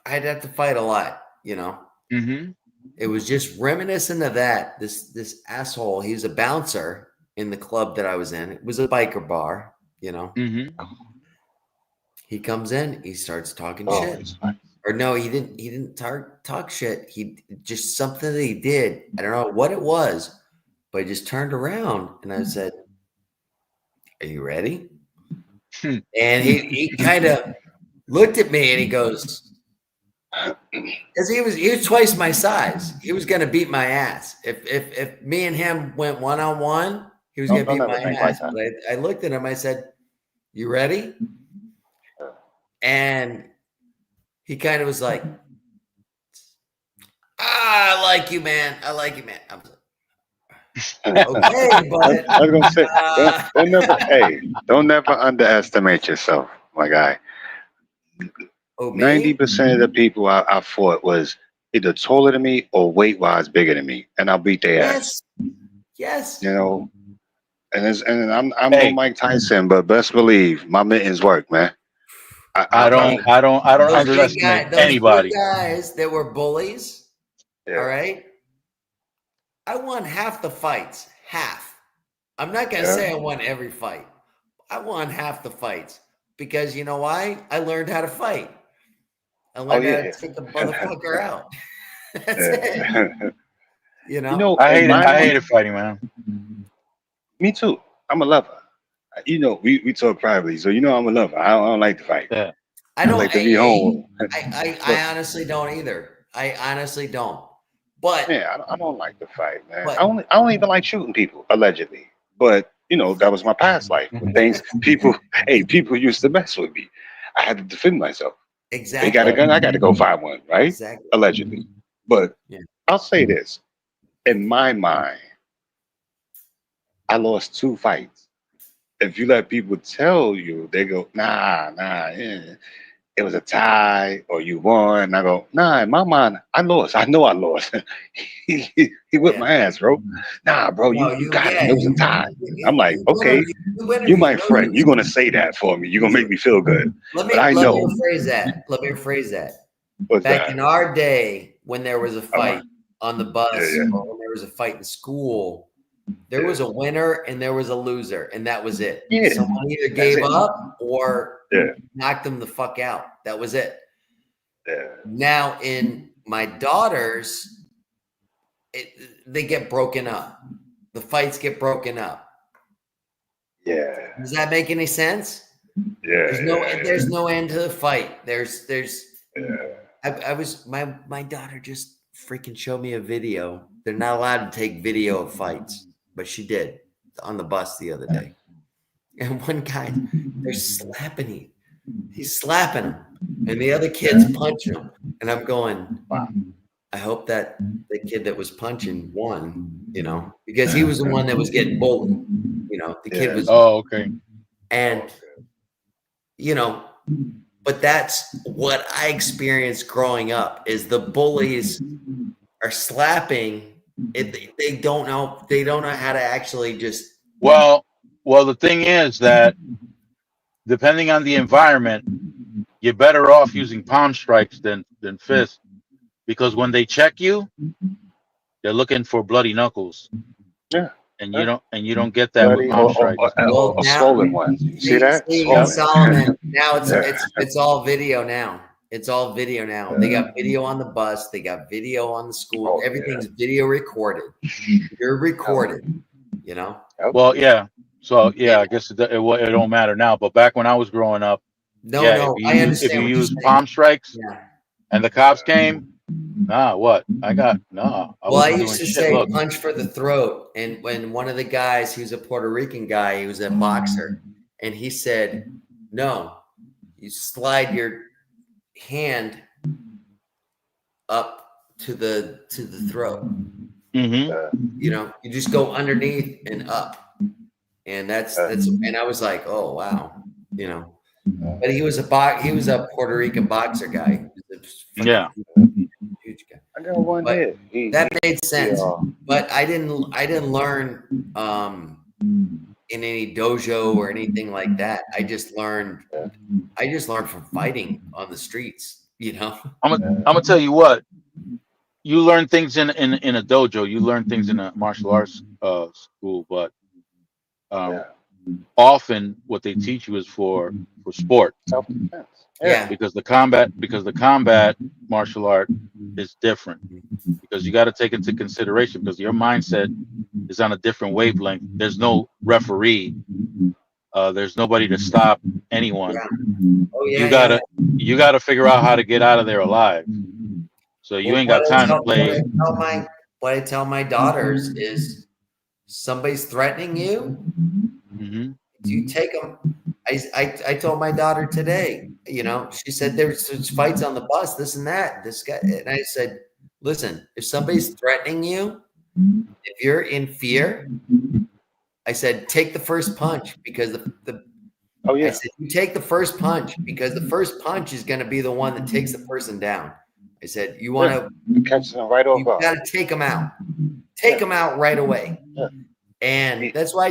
I'd have to fight a lot, you know. It was just reminiscent of that. This asshole. He was a bouncer in the club that I was in. It was a biker bar, you know. He comes in. He starts talking shit. Or no, he didn't talk shit. He just something that he did. I don't know what it was, but he just turned around and I said, "Are you ready?" And he kind of looked at me and he goes, because he was twice my size. He was gonna beat my ass. If me and him went one-on-one, he was gonna beat my ass. But I looked at him, I said, "You ready?" And he kind of was like, I like you, man. I like you, man. I was like, okay, but I was gonna say, don't never underestimate yourself, my guy. 90% of the people I fought was either taller than me or weight-wise bigger than me, and I'll beat their ass. Yes. You know, and I'm no Mike Tyson, but best believe my mittens work, man. I don't underestimate anybody. Those guys that were bullies, all right? I won half the fights. Half. I'm not going to say I won every fight. I won half the fights because you know why? I learned how to fight. I learned how to take the motherfucker out. That's it. You know? I hated fighting, man. Me too. I'm a lover. You know, we talk privately, so you know I'm a lover. I don't like to fight. Yeah. I like to be home. I honestly don't either. I honestly don't. But yeah, I don't like to fight, man. I don't even like shooting people, allegedly. But you know, that was my past life. Things people used to mess with me. I had to defend myself. Exactly. They got a gun, I got to go find one, right? Exactly. Allegedly. But I'll say this. In my mind, I lost 2 fights. If you let people tell you, they go, nah, it was a tie or you won. And I go, nah, in my mind, I lost. I know I lost. he whipped my ass, bro. Nah, bro, you got it. It was a tie. I'm like, okay, you my friend. You're going to say that for me. You're going to make me feel good. Let me rephrase that. Back in our day, when there was a fight on the bus or when there was a fight in school, There was a winner and there was a loser, and that was it. Yeah. Someone either gave up or knocked them the fuck out. That was it. Yeah. Now in my daughters, they get broken up. The fights get broken up. Yeah. Does that make any sense? Yeah. There's no end to the fight. There's Yeah. My daughter just freaking showed me a video. They're not allowed to take video of fights, but she did on the bus the other day. And one guy, they're slapping him. He's slapping him, and the other kids punching him. And I'm going, wow. I hope that the kid that was punching won, because he was the one that was getting bullied. The kid was. Oh, okay. And, but that's what I experienced growing up is the bullies are slapping. They don't know how to actually just. Well, the thing is that depending on the environment, you're better off using palm strikes than fists, because when they check you, they're looking for bloody knuckles. Yeah. And you don't get that with palm strikes. Or swollen ones. You see that? Solomon, now it's all video now. It's all video now. They got video on the bus. They got video on the school. Everything's video recorded. You're recorded. Well, yeah. So yeah, I guess it don't matter now. But back when I was growing up, I understand. If you use palm strikes, and the cops came, what? I used to say punch for the throat. And when one of the guys, he was a Puerto Rican guy, he was a boxer, and he said, no, you slide your hand up to the throat. Mm-hmm. You just go underneath and up. And that's and I was like, oh wow, but he was a Puerto Rican boxer guy. Yeah. Huge guy. I got one hit. That made sense. But I didn't learn in any dojo or anything like that. I just learned from fighting on the streets, I'm gonna tell you what. You learn things in a dojo, you learn things in a martial arts school, but often what they teach you is for sport. Self-defense. Yeah. Because the combat martial art is different, because you got to take into consideration, because your mindset is on a different wavelength. There's no referee. There's nobody to stop anyone. Yeah. Oh, yeah, you gotta figure out how to get out of there alive. So you ain't got time to play. What I tell my daughters is, somebody's threatening you, you take them. I told my daughter today, she said there's fights on the bus, this and that, this guy. And I said, listen, if somebody's threatening you, if you're in fear, I said, take the first punch, because I said, you take the first punch, because the first punch is going to be the one that takes the person down. I said, you want to catch them right off. You got to take them out. Take them out right away. Yeah. And that's why I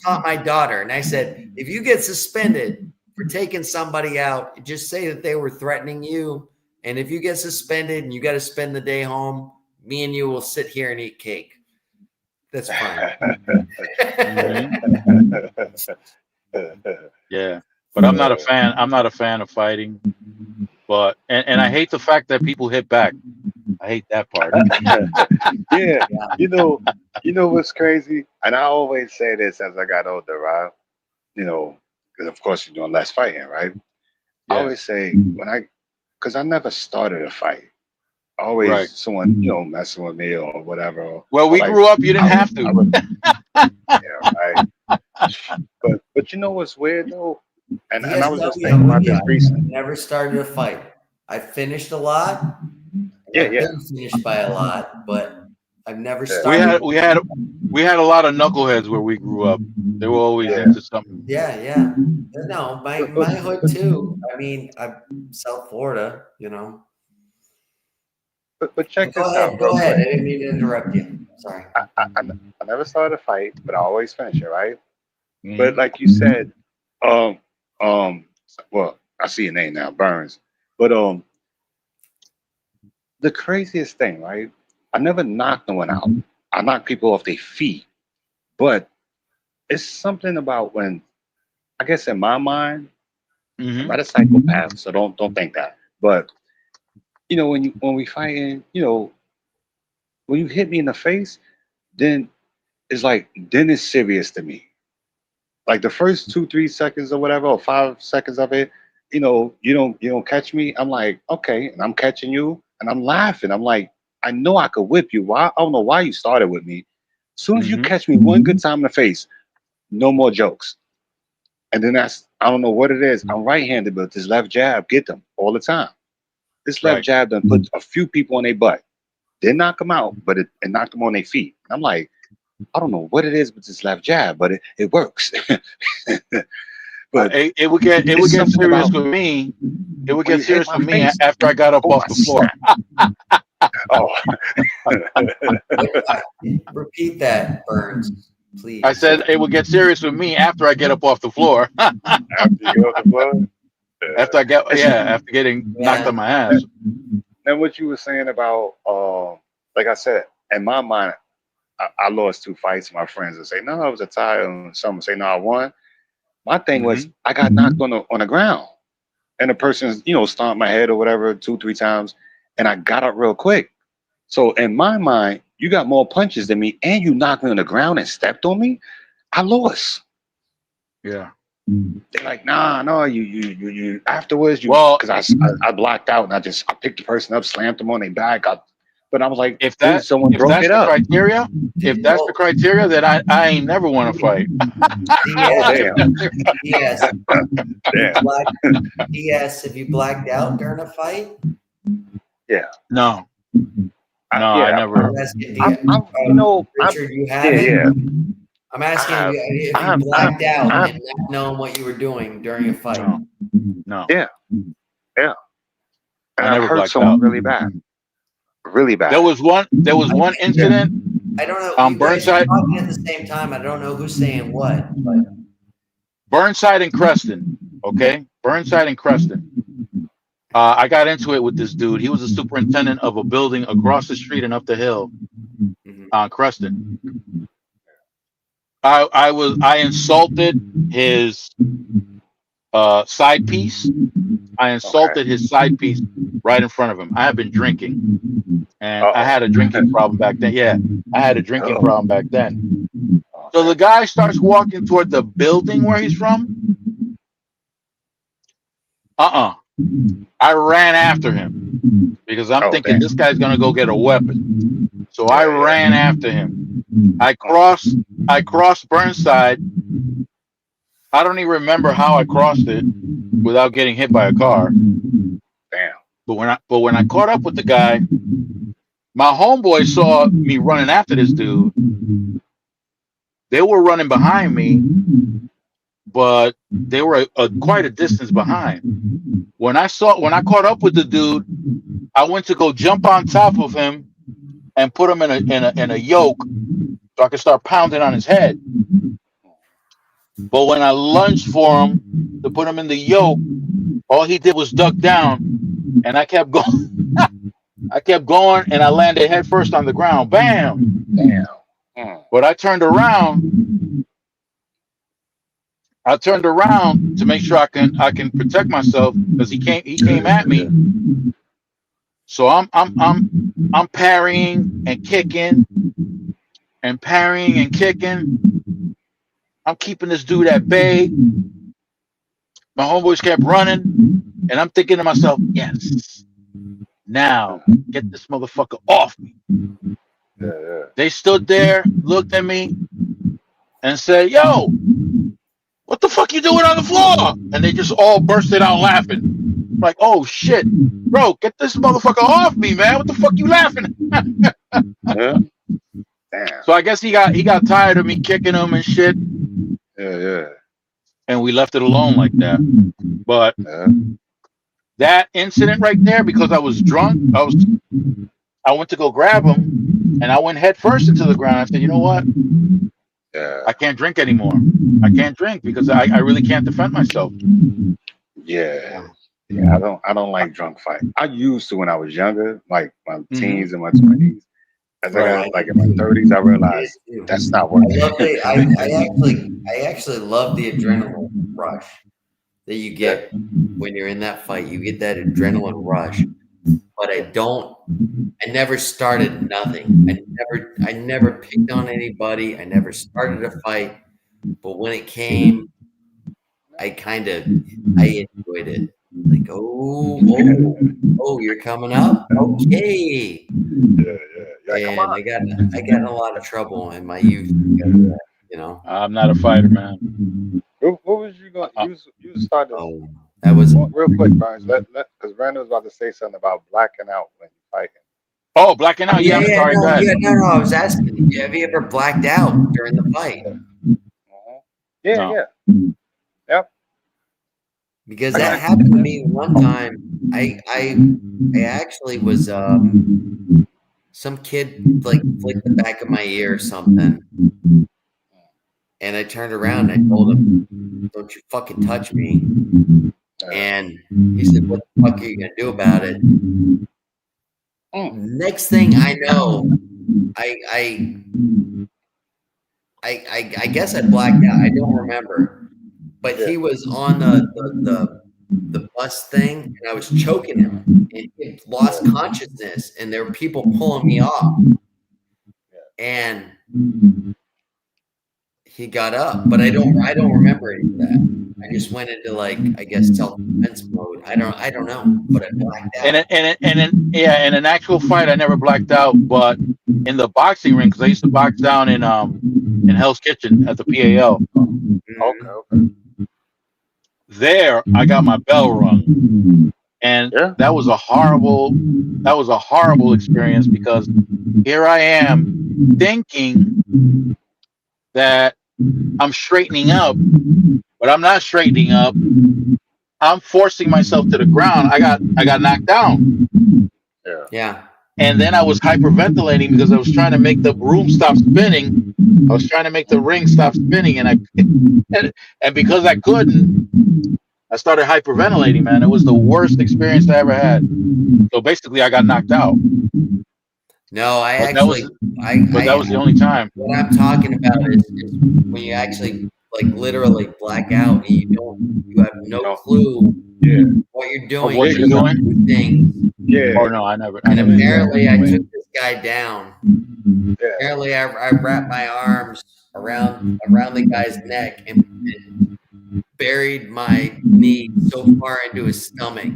taught my daughter. And I said, if you get suspended for taking somebody out, just say that they were threatening you. And if you get suspended and you got to spend the day home, me and you will sit here and eat cake. That's fine. Yeah. But I'm not a fan. I'm not a fan of fighting. But and I hate the fact that people hit back. I hate that part. Yeah. You know what's crazy? And I always say this as I got older, right? Because of course you're doing less fighting, right? I always say because I never started a fight. Always someone, messing with me or whatever. Well, we grew up, you didn't have to. Yeah, right. But you know what's weird though? And I was just thinking about this recently. Never started a fight. I finished a lot. Yeah. Been finished by a lot, but I've never started. We had a lot of knuckleheads where we grew up. They were always into something. Yeah. No, my hood too. I mean, I'm South Florida, But check this out. Go ahead. I didn't mean to interrupt you. Sorry. I never started a fight, but I always finish it, right? Mm-hmm. But like you said, well, I see your name now, Burns. But the craziest thing, right? I never knocked no one out. I knocked people off their feet. But it's something about when, I guess in my mind, I'm not a psychopath, so don't think that. But you know, when we fighting, you know, when you hit me in the face, then then it's serious to me. Like the first 2-3 seconds or whatever, or 5 seconds of it, you know, you don't catch me. I'm like, okay, and I'm catching you, and I'm laughing. I'm like, I know I could whip you. Why? I don't know why you started with me. As soon as you catch me one good time in the face, no more jokes. And then I don't know what it is. I'm right-handed, but this left jab get them all the time. This left jab done put a few people on their butt. Didn't knock them out, but it knocked them on their feet. I'm like, I don't know what it is with this left jab, but it works. But it would get serious with me. It would get serious with me after I got up off the floor. Repeat that, Burns, please. I said it would get serious with me after I get up off the floor. After you go to the floor? After getting knocked on my ass. And what you were saying about, like I said, in my mind, I lost 2 fights. My friends would say, no, it was a tie. And some would say, no, I won. My thing was, I got knocked on the ground. And the person, you know, stomped my head or whatever 2-3 times. And I got up real quick. So in my mind, you got more punches than me and you knocked me on the ground and stepped on me. I lost. Yeah. They're like, nah, no, you afterwards, because I blacked out and I picked the person up, slammed them on their back. But I was like, if that's the criteria, then I ain't never want to fight. Yes. Yes, if you blacked out during a fight? Yeah. No. I never. Richard, you haven't? Yeah. I'm asking you if you blacked out and not knowing what you were doing during a fight. No. Yeah. Yeah. And I never hurt blacked someone out. really bad. Really bad. There was one incident. I don't know. On Burnside. Talking at the same time. I don't know who's saying what. But. Burnside and Creston. Okay. Burnside and Creston. I got into it with this dude. He was a superintendent of a building across the street and up the hill on Creston. I insulted his side piece. I insulted his side piece right in front of him. I had been drinking, and I had a drinking problem back then. Yeah, I had a drinking problem back then. So the guy starts walking toward the building where he's from. I ran after him because I'm thinking this guy's gonna go get a weapon. So I ran after him. I crossed Burnside. I don't even remember how I crossed it without getting hit by a car. Damn. But when I caught up with the guy, my homeboy saw me running after this dude. They were running behind me, but they were quite a distance behind. When I caught up with the dude, I went to go jump on top of him and put him in a yoke so I could start pounding on his head. But when I lunged for him to put him in the yoke, all he did was duck down, and I kept going. I kept going, and I landed head first on the ground. Bam! Damn. But I turned around. I turned around to make sure I can protect myself because he came at me. So I'm parrying and kicking and parrying and kicking. I'm keeping this dude at bay. My homeboys kept running, and I'm thinking to myself, yes, now get this motherfucker off me. They stood there, looked at me, and said, yo, what the fuck you doing on the floor? And they just all bursted out laughing. Like, oh shit, bro, get this motherfucker off me, man. What the fuck you laughing at? So I guess he got tired of me kicking him and shit. Yeah. And we left it alone like that. But that incident right there, because I was drunk, I went to go grab him, and I went head first into the ground. I said, you know what? I can't drink anymore. I can't drink because I really can't defend myself. Yeah. I don't like drunk fights. I used to when I was younger, like my teens and my 20s. As I got like in my 30s, I realized that's not working. I actually love the adrenaline rush that you get when you're in that fight. You get that adrenaline rush, but I never started nothing. I never picked on anybody. I never started a fight. But when it came, I enjoyed it. Like, oh, you're coming up? Okay. Yeah, and I got in a lot of trouble in my youth because of that, you know. I'm not a fighter, man. What was you going? You started. Oh, that was real quick, Burns. Because Brandon was about to say something about blacking out when you're fighting. Oh, blacking out. Yeah, I'm sorry. Go ahead. No. I was asking, have you ever blacked out during the fight? Yeah, No. yeah. Yep. Because that happened to me one time. I actually was some kid like flicked the back of my ear or something, and I turned around and I told him, "Don't you fucking touch me." And he said, "What the fuck are you gonna do about it?" Next thing I know, I guess I blacked out. I don't remember, but he was on the bus thing, and I was choking him, and he lost consciousness, and there were people pulling me off, and he got up, but I don't remember any of that. I just went into like, I guess, self-defense mode. I don't know, but I blacked out. In an actual fight, I never blacked out, but in the boxing ring, because I used to box down in Hell's Kitchen at the PAL. Okay. There, I got my bell rung, and that was a horrible experience, because here I am thinking that I'm straightening up, but I'm not straightening up. I'm forcing myself to the ground. I got knocked down. Yeah. And then I was hyperventilating because I was trying to make the room stop spinning. I was trying to make the ring stop spinning, and because I couldn't, I started hyperventilating, man. It was the worst experience I ever had. So basically, I got knocked out. No, that was the only time. What I'm talking about is when you actually like literally black out and you have no clue what you're doing. What you're doing? Things. Yeah. Oh no, I never. And apparently, I took this guy down. Apparently, I wrapped my arms around the guy's neck and buried my knee so far into his stomach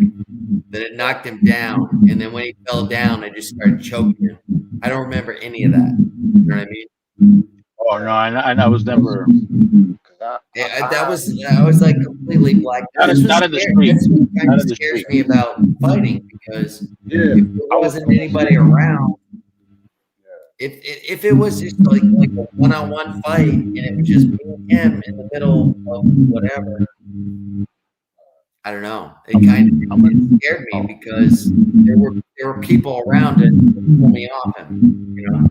that it knocked him down. And then when he fell down, I just started choking him. I don't remember any of that. You know what I mean? Oh no, I was never. I was like completely blacked out. Not in the street. That's what kind of scares me about fighting, because if there wasn't anybody around, if it was just like a one-on-one fight and it was just me and him in the middle of whatever, I don't know. It kind of scared me because there were people around it to pull me off him, you know.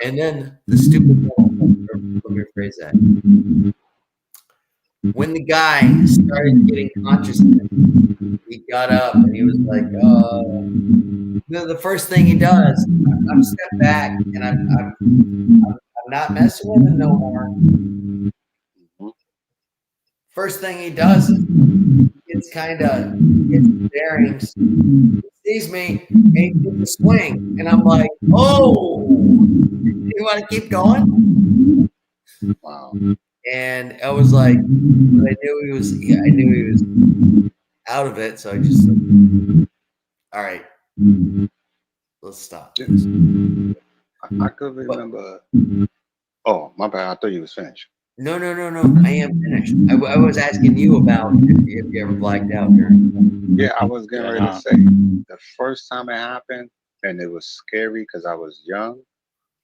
And then the stupid. Let me rephrase that. When the guy started getting consciousness, he got up and he was like, the first thing he does, I'm step back and I'm not messing with him no more. First thing he does is gets bearings, sees me, and he takes a swing, and I'm like, oh, you want to keep going? Wow. And I was like, but I knew he was out of it, so I just, all right, let's stop. I could remember. Oh, my bad. I thought you was finished. No. I am finished. I was asking you about if you ever blacked out during. Yeah, I was getting ready to say the first time it happened, and it was scary because I was young.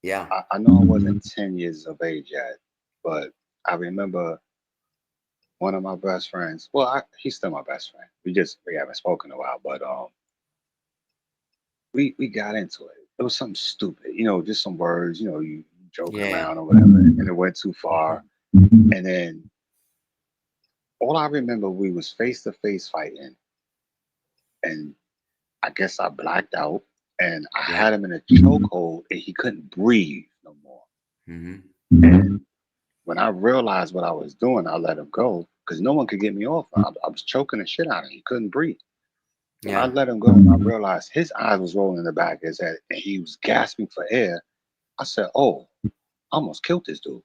Yeah. I know I wasn't 10 years of age yet, but I remember one of my best friends. Well, he's still my best friend. We haven't spoken in a while, but we got into it. It was something stupid, just some words, you joking around or whatever, and it went too far. And then all I remember, we was face to face fighting, and I guess I blacked out. and I Yeah. had him in a chokehold, and he couldn't breathe no more. Mm-hmm. And when I realized what I was doing, I let him go because no one could get me off. I was choking the shit out of him. He couldn't breathe. When I Yeah. let him go, and I realized his eyes was rolling in the back of his head, and he was gasping for air. I said, "Oh, I almost killed this dude."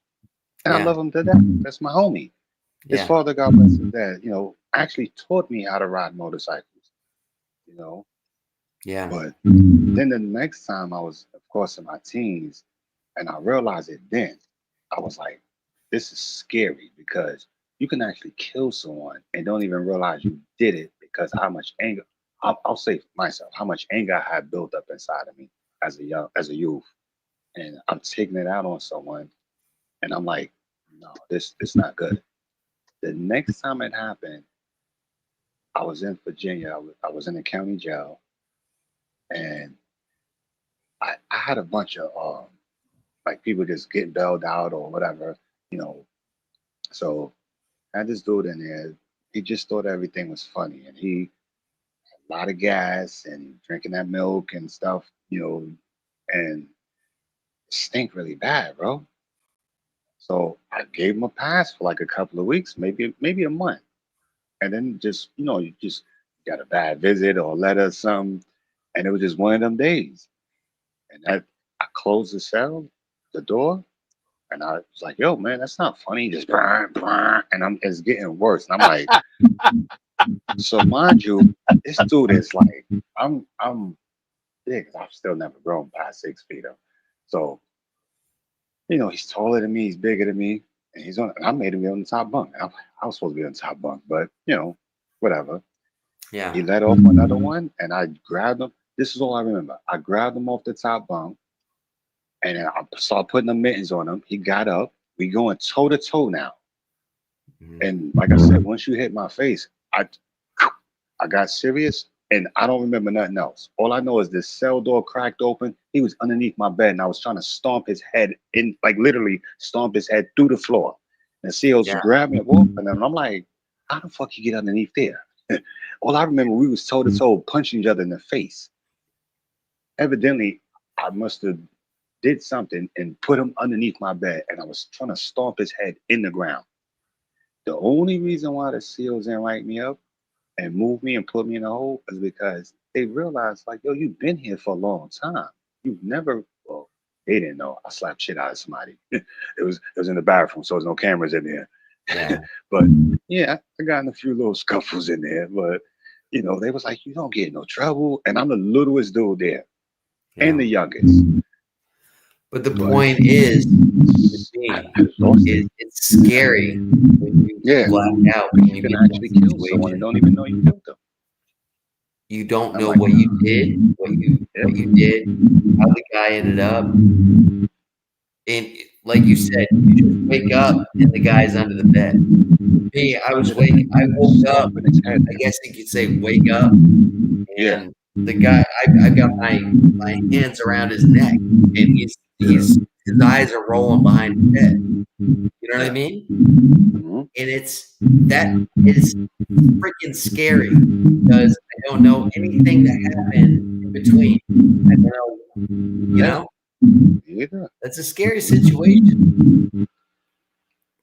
And I Yeah. love him to death. That's my homie. His Yeah. father, God bless his dad, actually taught me how to ride motorcycles, you know. Yeah. But then the next time I was, of course, in my teens, and I realized it then, I was like, this is scary because you can actually kill someone and don't even realize you did it because how much anger, I'll say for myself, how much anger I had built up inside of me as a youth. And I'm taking it out on someone, and I'm like, no, this not good. The next time it happened, I was in Virginia. I was in the county jail, and I had a bunch of like people just getting bailed out or whatever, you know. So I had this dude in there. He just thought everything was funny, and he had a lot of gas and drinking that milk and stuff, and it stink really bad, bro. So I gave him a pass for like a couple of weeks, maybe a month, and then just you just got a bad visit or a letter or something, and it was just one of them days. And I closed the cell, the door, and I was like, "Yo, man, that's not funny." Just burn, burn, and it's getting worse. And I'm like, so mind you, this dude is like, I'm big. I've still never grown past 6 feet. So he's taller than me, he's bigger than me, and I made him be on the top bunk. I was supposed to be on the top bunk, but whatever. Yeah. He let off another one, and I grabbed him. This is all I remember. I grabbed him off the top bunk, and then I started putting the mittens on him. He got up. We going toe to toe now. Mhm. And like I said, once you hit my face, I got serious, and I don't remember nothing else. All I know is this cell door cracked open. He was underneath my bed, and I was trying to stomp his head in, like literally stomp his head through the floor. And Seals Yeah. grabbed me and whoop, and then I'm like, how the fuck you get underneath there? All I remember, we was toe to toe punching each other in the face. Evidently, I must have did something and put him underneath my bed, and I was trying to stomp his head in the ground. The only reason why the SEALs didn't light me up and move me and put me in a hole is because they realized, like, yo, you've been here for a long time. You've never, well, they didn't know I slapped shit out of somebody. it was in the bathroom, so there's no cameras in there. Yeah. But yeah, I got in a few little scuffles in there, but they was like, you don't get in no trouble. And I'm the littlest dude there and the youngest. But the point is, with me, it's scary when you black out. When you can actually kill someone and don't even know you killed them. You don't know what you did, what you did, how the guy ended up. And like you said, you just wake up and the guy's under the bed. Me, I woke up, I guess you could say wake up, and the guy, I got my hands around his neck, and his eyes are rolling behind his head. You know what I mean? And it's freaking scary because I don't know anything that happened in between. I don't know, that's a scary situation.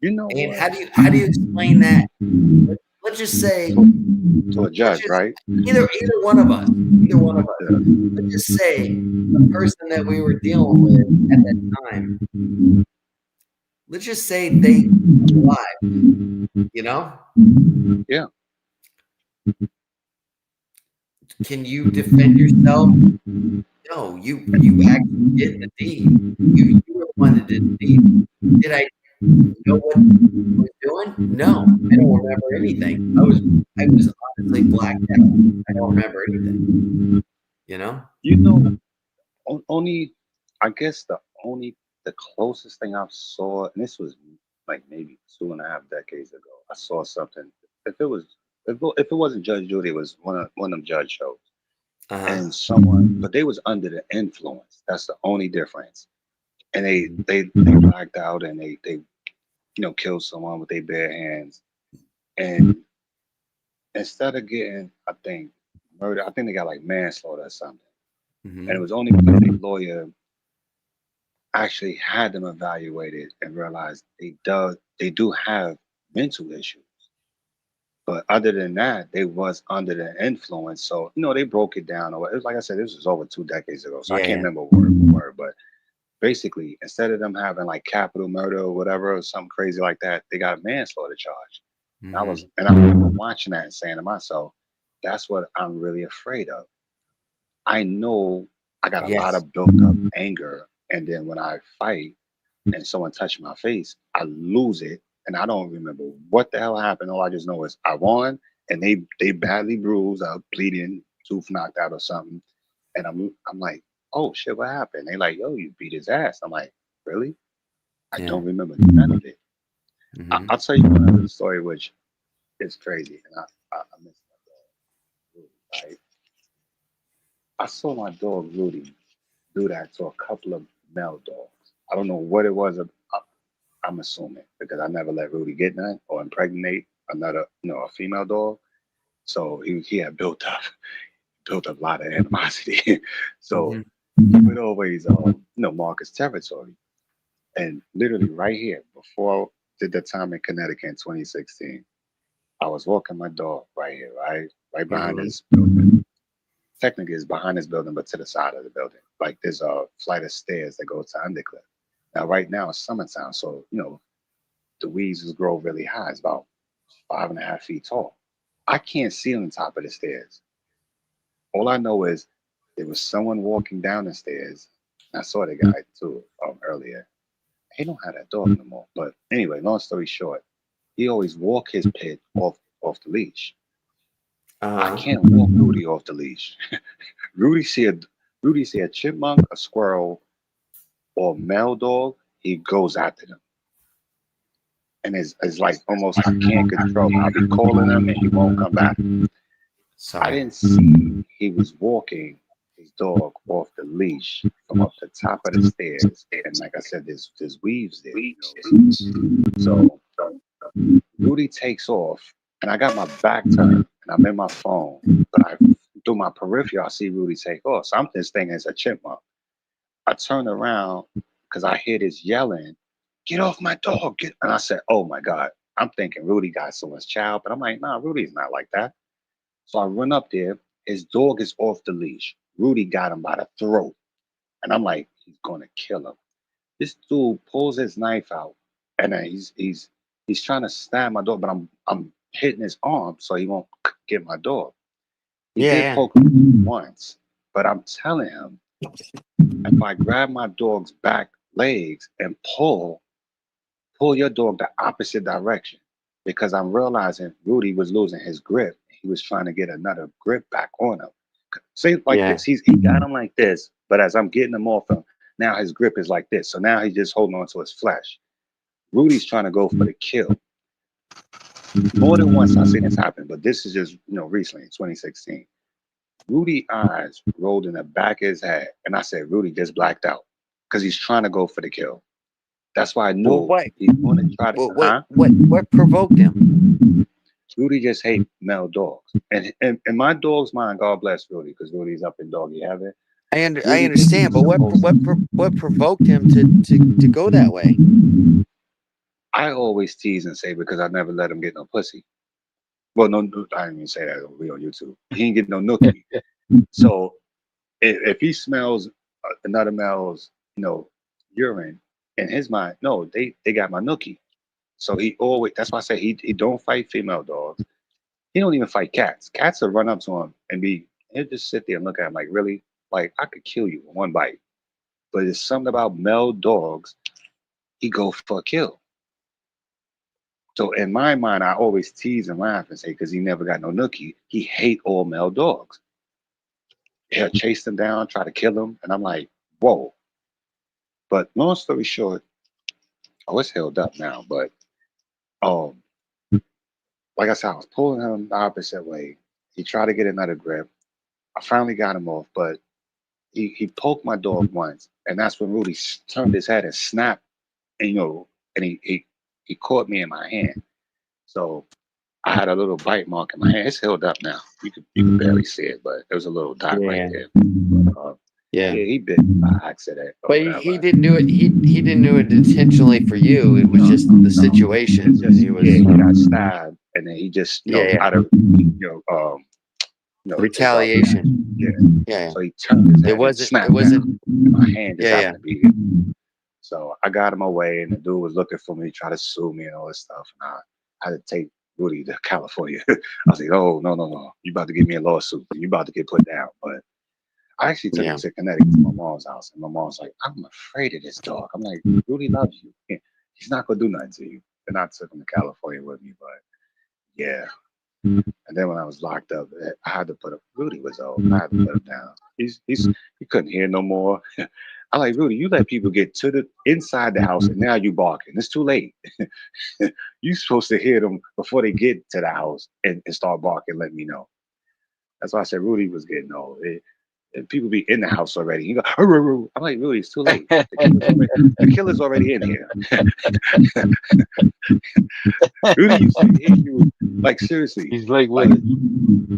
And how do you explain that? Let's just say to a judge, right? Either one of us. Let's just say the person that we were dealing with at that time. Let's just say they alive. Yeah. Can you defend yourself? No, you actually did the deed. You were the one that did the deed. Did I know what I was doing? No, I don't remember anything. I was honestly blacked out. I don't remember anything. Only I guess the closest thing I saw, and this was like maybe 2.5 decades ago. I saw something. If it wasn't Judge Judy, it was one of them judge shows. And someone, but they was under the influence. That's the only difference. And they blacked out and they killed someone with their bare hands. And instead of getting, I think, murder, I think they got like manslaughter or something. Mm-hmm. And it was only because the lawyer actually had them evaluated and realized they do have mental issues. But other than that, they was under the influence. So, they broke it down. It was like I said, this was over 2 decades ago. So I can't remember word for word. But basically, instead of them having like capital murder or whatever, or something crazy like that, they got a manslaughter charge. Mm-hmm. And I remember watching that and saying to myself, that's what I'm really afraid of. I know I got a lot of built up anger. And then when I fight and someone touched my face, I lose it. And I don't remember what the hell happened. All I just know is I won and they badly bruised, bleeding, tooth knocked out or something. And I'm like, oh shit, what happened? They like, yo, you beat his ass. I'm like, really? I don't remember none of it. Mm-hmm. I'll tell you one other story, which is crazy. And I miss my dog, Rudy, right? I saw my dog Rudy do that to a couple of male dogs. I don't know what it was. I'm assuming because I never let Rudy get none or impregnate another, a female dog. So he had built up a lot of animosity. So Mm-hmm. he would always, mark his territory. And literally right here, before I did the time in Connecticut in 2016, I was walking my dog right here, right behind this building. Technically, it's behind this building, but to the side of the building. Like there's a flight of stairs that go to Undercliff. Now, right now it's summertime, so the weeds just grow really high. It's about 5.5 feet tall. I can't see on the top of the stairs. All I know is there was someone walking down the stairs. I saw the guy too earlier. He don't have that dog no more. But anyway, long story short, he always walk his pit off the leash. I can't walk Rudy off the leash. Rudy see a chipmunk, a squirrel, or a male dog, he goes after them. And it's like almost I can't control him. I'll be calling him and he won't come back. I didn't see he was walking his dog off the leash from up the top of the stairs. And like I said, there's weaves there. So Rudy takes off and I got my back turned and I'm in my phone. But through my peripheral, I see Rudy take off. So I'm just thinking it's a chipmunk. I turn around because I hear this yelling, get off my dog. And I said, oh my God. I'm thinking Rudy got someone's child, but I'm like, nah, Rudy's not like that. So I run up there. His dog is off the leash. Rudy got him by the throat. And I'm like, he's going to kill him. This dude pulls his knife out and then he's trying to stab my dog, but I'm hitting his arm so he won't get my dog. He did poke him once, but I'm telling him, if I grab my dog's back legs and pull your dog the opposite direction, because I'm realizing Rudy was losing his grip. He was trying to get another grip back on him. See, like this, he got him like this, but as I'm getting him off him, now his grip is like this. So now he's just holding on to his flesh. Rudy's trying to go for the kill. More than once I've seen this happen, but this is just, recently in 2016. Rudy's eyes rolled in the back of his head, and I said, Rudy just blacked out because he's trying to go for the kill. That's why I knew he's going to try to. What provoked him? Rudy just hates male dogs, and in my dog's mind, God bless Rudy because Rudy's up in doggy heaven. I understand, but what provoked him to go that way? I always tease and say because I never let him get no pussy. Well, no, I didn't even say that on YouTube. He ain't get no nookie. So if he smells another male's, urine, in his mind, no, they got my nookie. So he always, that's why I say he don't fight female dogs. He don't even fight cats. Cats will run up to him and he'll just sit there and look at him like, really? Like, I could kill you in one bite. But it's something about male dogs, he go for a kill. So in my mind, I always tease and laugh and say, because he never got no nookie, he hate all male dogs. He'll chase them down, try to kill them. And I'm like, whoa. But long story short, it's held up now. But like I said, I was pulling him the opposite way. He tried to get another grip. I finally got him off, but he poked my dog once. And that's when Rudy turned his head and snapped, and and he caught me in my hand. So I had a little bite mark in my hand. It's healed up now. You can barely see it, but there was a little dot right there. Yeah. Yeah, he bit by accident. Or But whatever. he didn't do it. He didn't do it intentionally for you. It was just the situation. It's just, He was he got stabbed, and then he just, out of, retaliation. Yeah. So he turned his head. It wasn't. Snapped It wasn't. down. My hand just Yeah, happened to be here. So I got him away, and the dude was looking for me, trying to sue me and all this stuff. And I had to take Rudy to California. I was like, oh, no. You about to give me a lawsuit. You about to get put down. But I actually took him to Connecticut to my mom's house. And my mom's like, I'm afraid of this dog. I'm like, Rudy loves you. He's not going to do nothing to you. And I took him to California with me. But yeah. And then when I was locked up, I had to put him. Rudy was old. I had to put him down. He couldn't hear no more. I like, Rudy, you let people get to the inside the house, and now you barking. It's too late. You supposed to hear them before they get to the house and start barking. Let me know. That's why I said Rudy was getting old. People be in the house already. You go, I'm like, Rudy, it's too late. The killer's already in here. Rudy used to hit you, like, seriously. He's like, with it.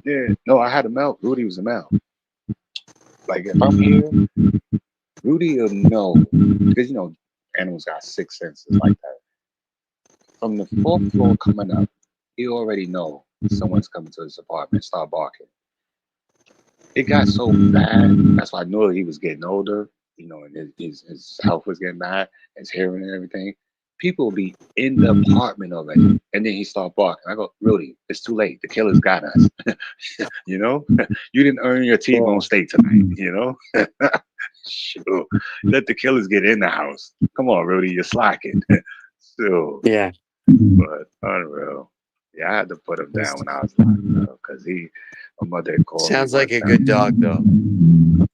Yeah, no, I had a mouth. Rudy was a mouth. Like, if I'm here, Rudy will know, because animals got six senses like that. From the fourth floor coming up, he already know someone's coming to his apartment, start barking. It got so bad. That's why I knew he was getting older, and his health was getting bad, his hearing and everything. People will be in the apartment already, and then he start barking. I go, Rudy, it's too late. The killer's got us. You didn't earn your T-bone steak tonight. Sure. Let the killers get in the house. Come on, Rudy, you're slacking. Still. Yeah. But unreal. Yeah, I had to put him down when I was locked up because my mother had called. Sounds like a good dog, though.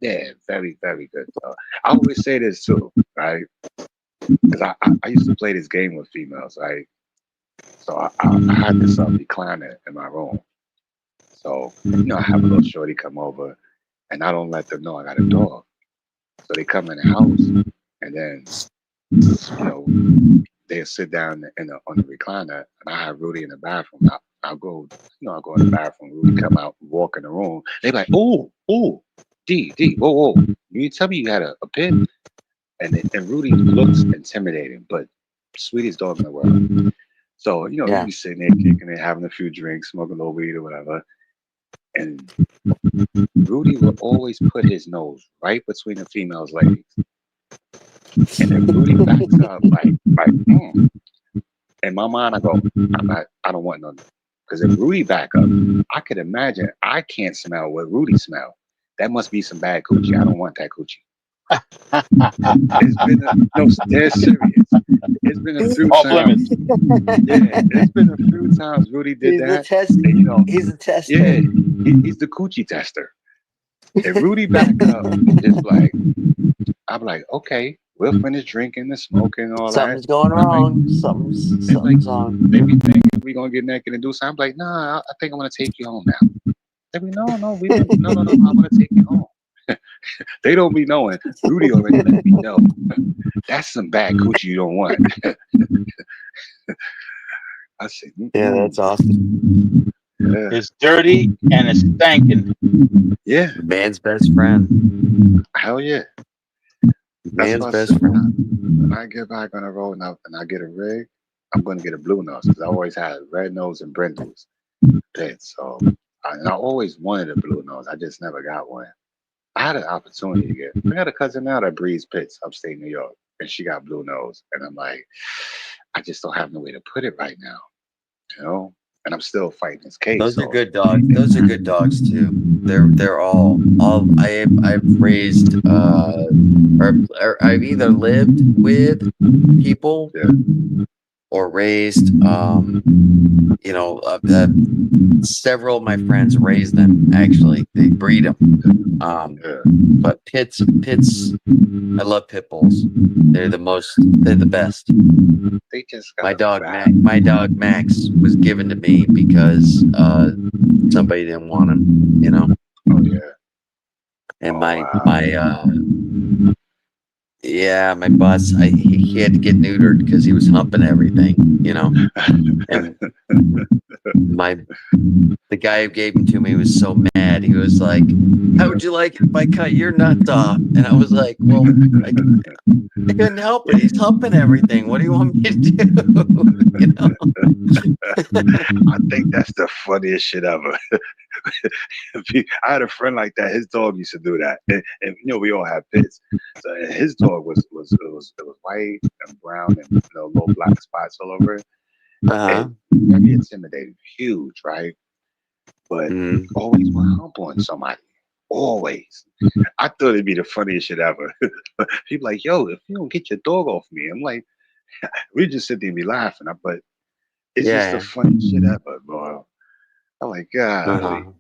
Yeah, very, very good dog. I always say this too, right? Because I used to play this game with females, right? So I had this recliner in my room. So, I have a little shorty come over, and I don't let them know I got a dog. So they come in the house, and then, they'll sit down on the recliner, and I have Rudy in the bathroom. I'll go, I'll go in the bathroom. Rudy come out, walk in the room. They be like, oh, D, whoa. You tell me you had a pit? And Rudy looks intimidating, but sweetest dog in the world. So, you be sitting there kicking it, having a few drinks, smoking a little weed or whatever. And Rudy would always put his nose right between the female's legs. And then Rudy backs up like, In my mind, I go, I don't want none. Because if Rudy back up, I could imagine I can't smell what Rudy smell. That must be some bad coochie. I don't want that coochie. They're serious. It's been a few times. Yeah, it's been a few times Rudy did that. And, he's a tester. Yeah, he's the coochie tester. If Rudy back up, it's like, I'm like, okay, we'll finish drinking and smoking and all Something's that. going wrong. Something's wrong. Maybe think we're gonna get naked and do something. I'm like, nah, I think I'm gonna take you home now. They be, no, I want to take you home. They don't be knowing. Rudy already let me know. That's some bad coochie you don't want. I said, yeah, that's awesome. Yeah. It's dirty and it's stanking. Yeah. Man's best friend. Hell yeah. Man's best friend. When I get back on the road now and I get a rig, I'm going to get a blue nose because I always had red nose and brindles. So, I always wanted a blue nose. I just never got one. I had an opportunity to get. I got a cousin now that breeds pits upstate New York, and she got blue nose. And I'm like, I just don't have no way to put it right now, And I'm still fighting this case. Those are good dogs. Those are good dogs too. They're all. I've raised or I've either lived with people or raised. Several of my friends raise them. Actually, they breed them. But pits. I love pit bulls. They're the best. They just my dog Max was given to me because somebody didn't want him. Oh yeah. And Yeah, my boss, he had to get neutered because he was humping everything, you know. And the guy who gave him to me was so mad. He was like, "How would you like it if I cut your nuts off?" And I was like, "Well, I couldn't help it. He's humping everything. What do you want me to do?" You know. I think that's the funniest shit ever. I had a friend like that. His dog used to do that, and you know we all have pits. So his dog was white and brown and little black spots all over it. And very intimidating, huge, right? But always would hump on somebody. Always. I thought it'd be the funniest shit ever. People like, yo, if you don't get your dog off me, I'm like, we just sit there and be laughing. But it's just the funniest shit ever, bro. I'm like, God.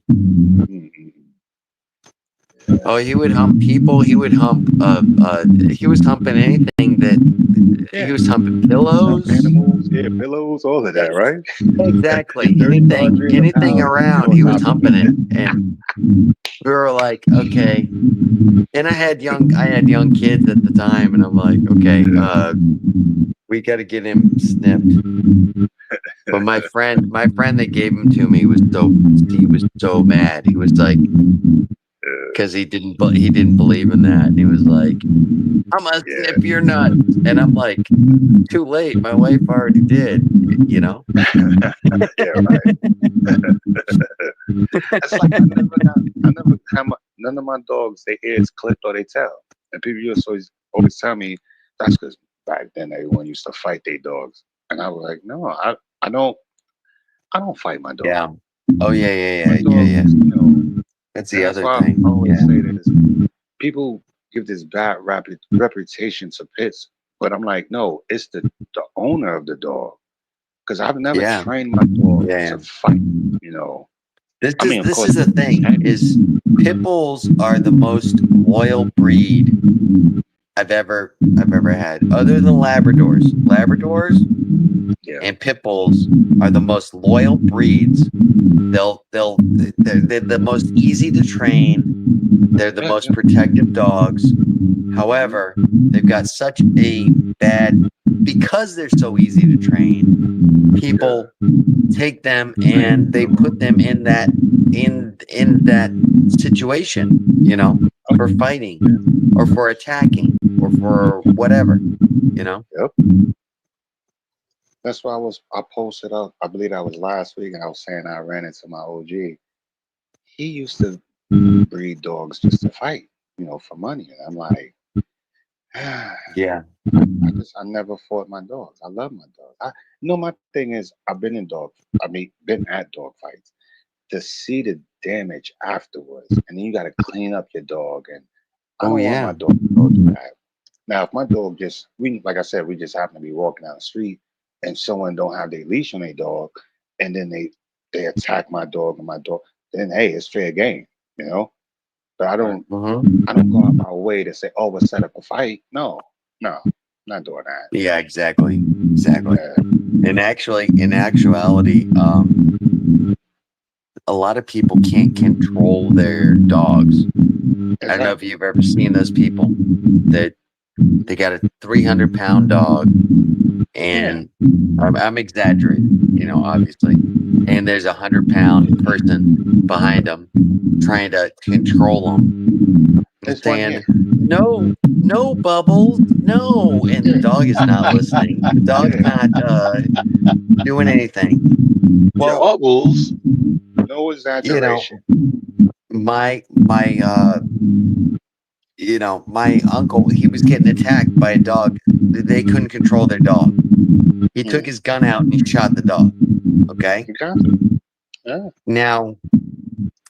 Oh, he would hump people. He would hump. He was humping anything that. He was humping pillows. Animals, pillows, all of that, right? Exactly. Anything around, he was humping it, and we were like, okay. And I had young kids at the time, and I'm like, okay, we got to get him snipped. But my friend that gave him to me was so mad. He was like, because he didn't believe in that. And he was like, I'm gonna snip your nuts. And I'm like, too late. My wife already did, you know? Yeah, right. It's like I never had none of my dogs, their ears clipped or they tail. And people used to always tell me that's because back then everyone used to fight their dogs. And I was like, no, I don't fight my dog. Yeah. Oh yeah. You know, that's the other why thing. I always say this. People give this bad reputation to pits, but I'm like, no, it's the owner of the dog. Because I've never trained my dog to fight, you know. This is the thing, is pit bulls are the most loyal breed I've ever had, other than Labradors. Labradors and pit bulls are the most loyal breeds. They're the most easy to train. They're the most protective dogs. However, they've got such a bad, because they're so easy to train, people take them and they put them in that situation, you know, for fighting or for attacking or for whatever, you know. Yep. That's why I posted up, I believe that was last week, and I was saying I ran into my OG. He used to breed dogs just to fight, you know, for money. And I'm like, yeah. I never fought my dogs. I love my dogs. My thing is, I've been at dog fights. To see the damage afterwards, and then you got to clean up your dog. And I don't want my dog to go through that. Now, if my dog like I said, we just happen to be walking down the street, and someone don't have their leash on their dog, and then they attack my dog and my dog, then hey, it's fair game, you know. But I don't go out my way to say, oh, we'll set up a fight. No, not doing that. Yeah, exactly. And actually, in actuality, a lot of people can't control their dogs. I don't know if you've ever seen those people that they got a 300-pound dog, and I'm exaggerating, you know, obviously, and there's a 100-pound person behind them trying to control them, saying, no, Bubbles, no, and the dog is not listening. The dog's not doing anything. Well, Bubbles, no exaggeration. You know, my uncle, he was getting attacked by a dog. They couldn't control their dog. He took his gun out and he shot the dog. Okay. Yeah. Now,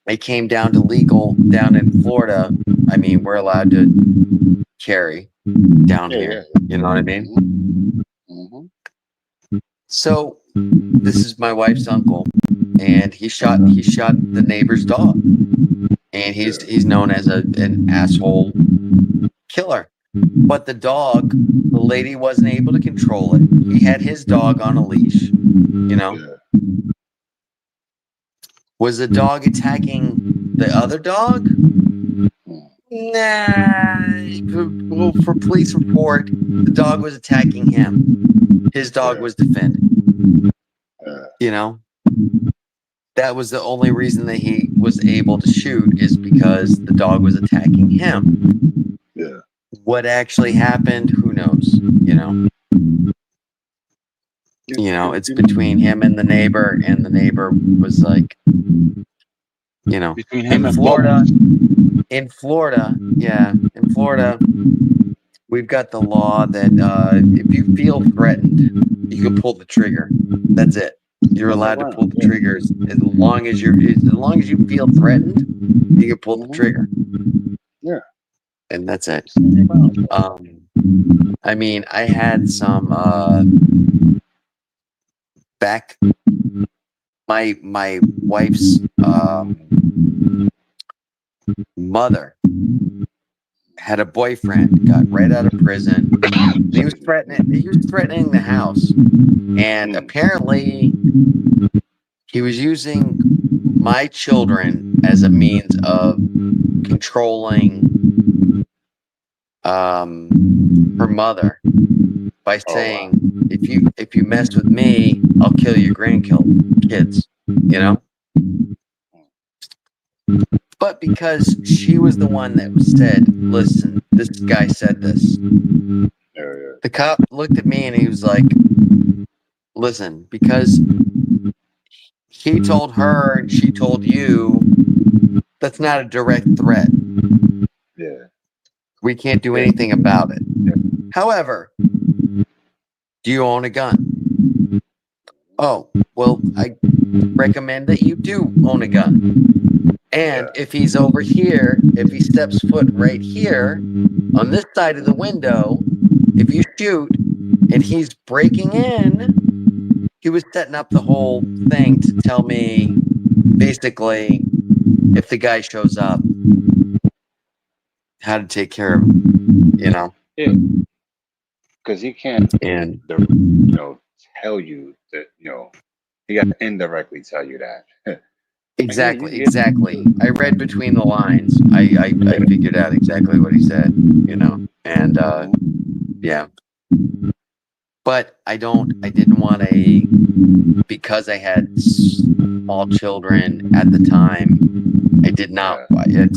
it came down to legal down in Florida. I mean, we're allowed to carry down here. You know what I mean? So this is my wife's uncle, and he shot the neighbor's dog, and he's known as an asshole killer. But the lady wasn't able to control it. He had his dog on a leash, you know. Was the dog attacking the other dog? Nah. Well, for police report, the dog was attacking him. His dog was defending. You know, that was the only reason that he was able to shoot is because the dog was attacking him. Yeah. What actually happened? Who knows? You know. It's between him and the neighbor was like, between him in and Florida. Bubbles. In Florida, we've got the law that if you feel threatened, you can pull the trigger. That's it. You're allowed to pull the triggers as long as you feel threatened, you can pull the trigger. Yeah. And that's it. I mean, I had some back my wife's mother had a boyfriend, got right out of prison. He was threatening the house. And apparently he was using my children as a means of controlling her mother by saying, if you mess with me, I'll kill your grandkids, But because she was the one that said, listen, this guy said this. The cop looked at me and he was like, listen, because he told her and she told you, that's not a direct threat. Yeah. We can't do anything about it. However, do you own a gun? Oh, well, I recommend that you do own a gun. And if he's over here, if he steps foot right here on this side of the window, if you shoot and he's breaking in, he was setting up the whole thing to tell me basically if the guy shows up, how to take care of him, Yeah. Because he can't, tell you that, he got to indirectly tell you that. Exactly. I read between the lines. I figured out exactly what he said, and yeah. But I didn't want because I had small children at the time. I did not,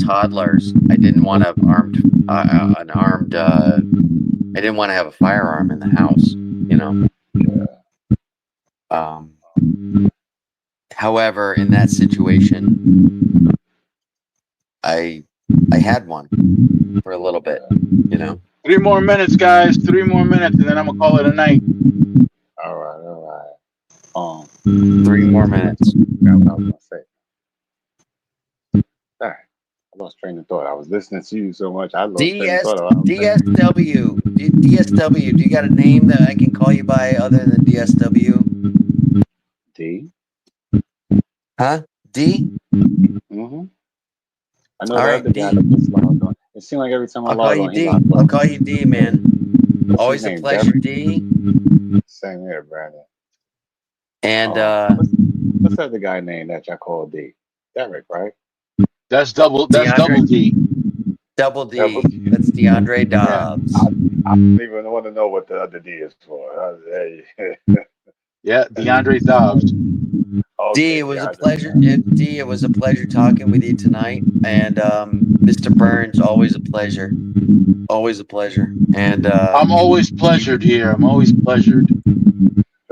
toddlers. I didn't want to I didn't want to have a firearm in the house, However, in that situation, I had one for a little bit, 3 more minutes, guys. 3 more minutes, and then I'm gonna call it a night. All right. 3 more minutes. What I was gonna say. All right. I lost train of thought. I was listening to you so much. I lost train of thought. DSW. DSW. Do you got a name that I can call you by other than DSW? D. Huh? D? Mm-hmm. I know the other guy that just logged on. It seemed like every time I log on, he logged on. I'll call you D, man. What's Always his a name, pleasure, Derek? D. Same here, Brandon. And what's the other guy name that y'all call D? Derek, right? That's double D. Double D. That's DeAndre Dobbs. I don't even want to know what the other D is for. Yeah, DeAndre Dobbs. D, it was a pleasure. D, it was a pleasure talking with you tonight. And Mr. Burns, always a pleasure. Always a pleasure. And I'm always pleasured here. I'm always pleasured.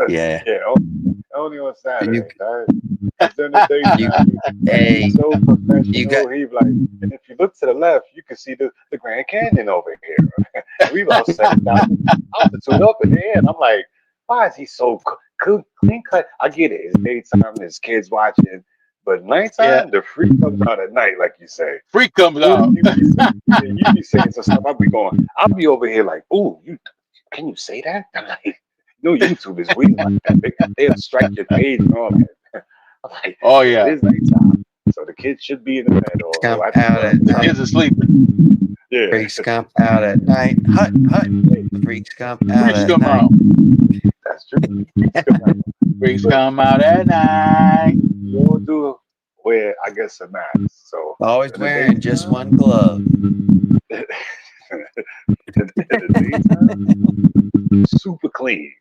Yeah. Yeah. Only on Saturday. Hey, so professional. He like, and if you look to the left, you can see the Grand Canyon over here. We about 7,000 altitude up in the air. And I'm like, why is he so clean cut? I get it. It's daytime, his kids watching, but nighttime, the freak comes out at night, like you say. Freak comes out. You be saying some stuff. I'll be over here like, ooh, can you say that? I'm like, YouTube is weird like that. They'll strike your page and all that. I'm like, oh yeah, it is nighttime, so the kids should be in the bed. The kids are sleeping. Yeah. Freaks come out at night. Hut. Freaks come out Freaks at come night. out. That's true. Freaks come out at night. You don't do wear, I guess, a mask. So Always in the wearing just daytime, one glove. in the daytime, super clean.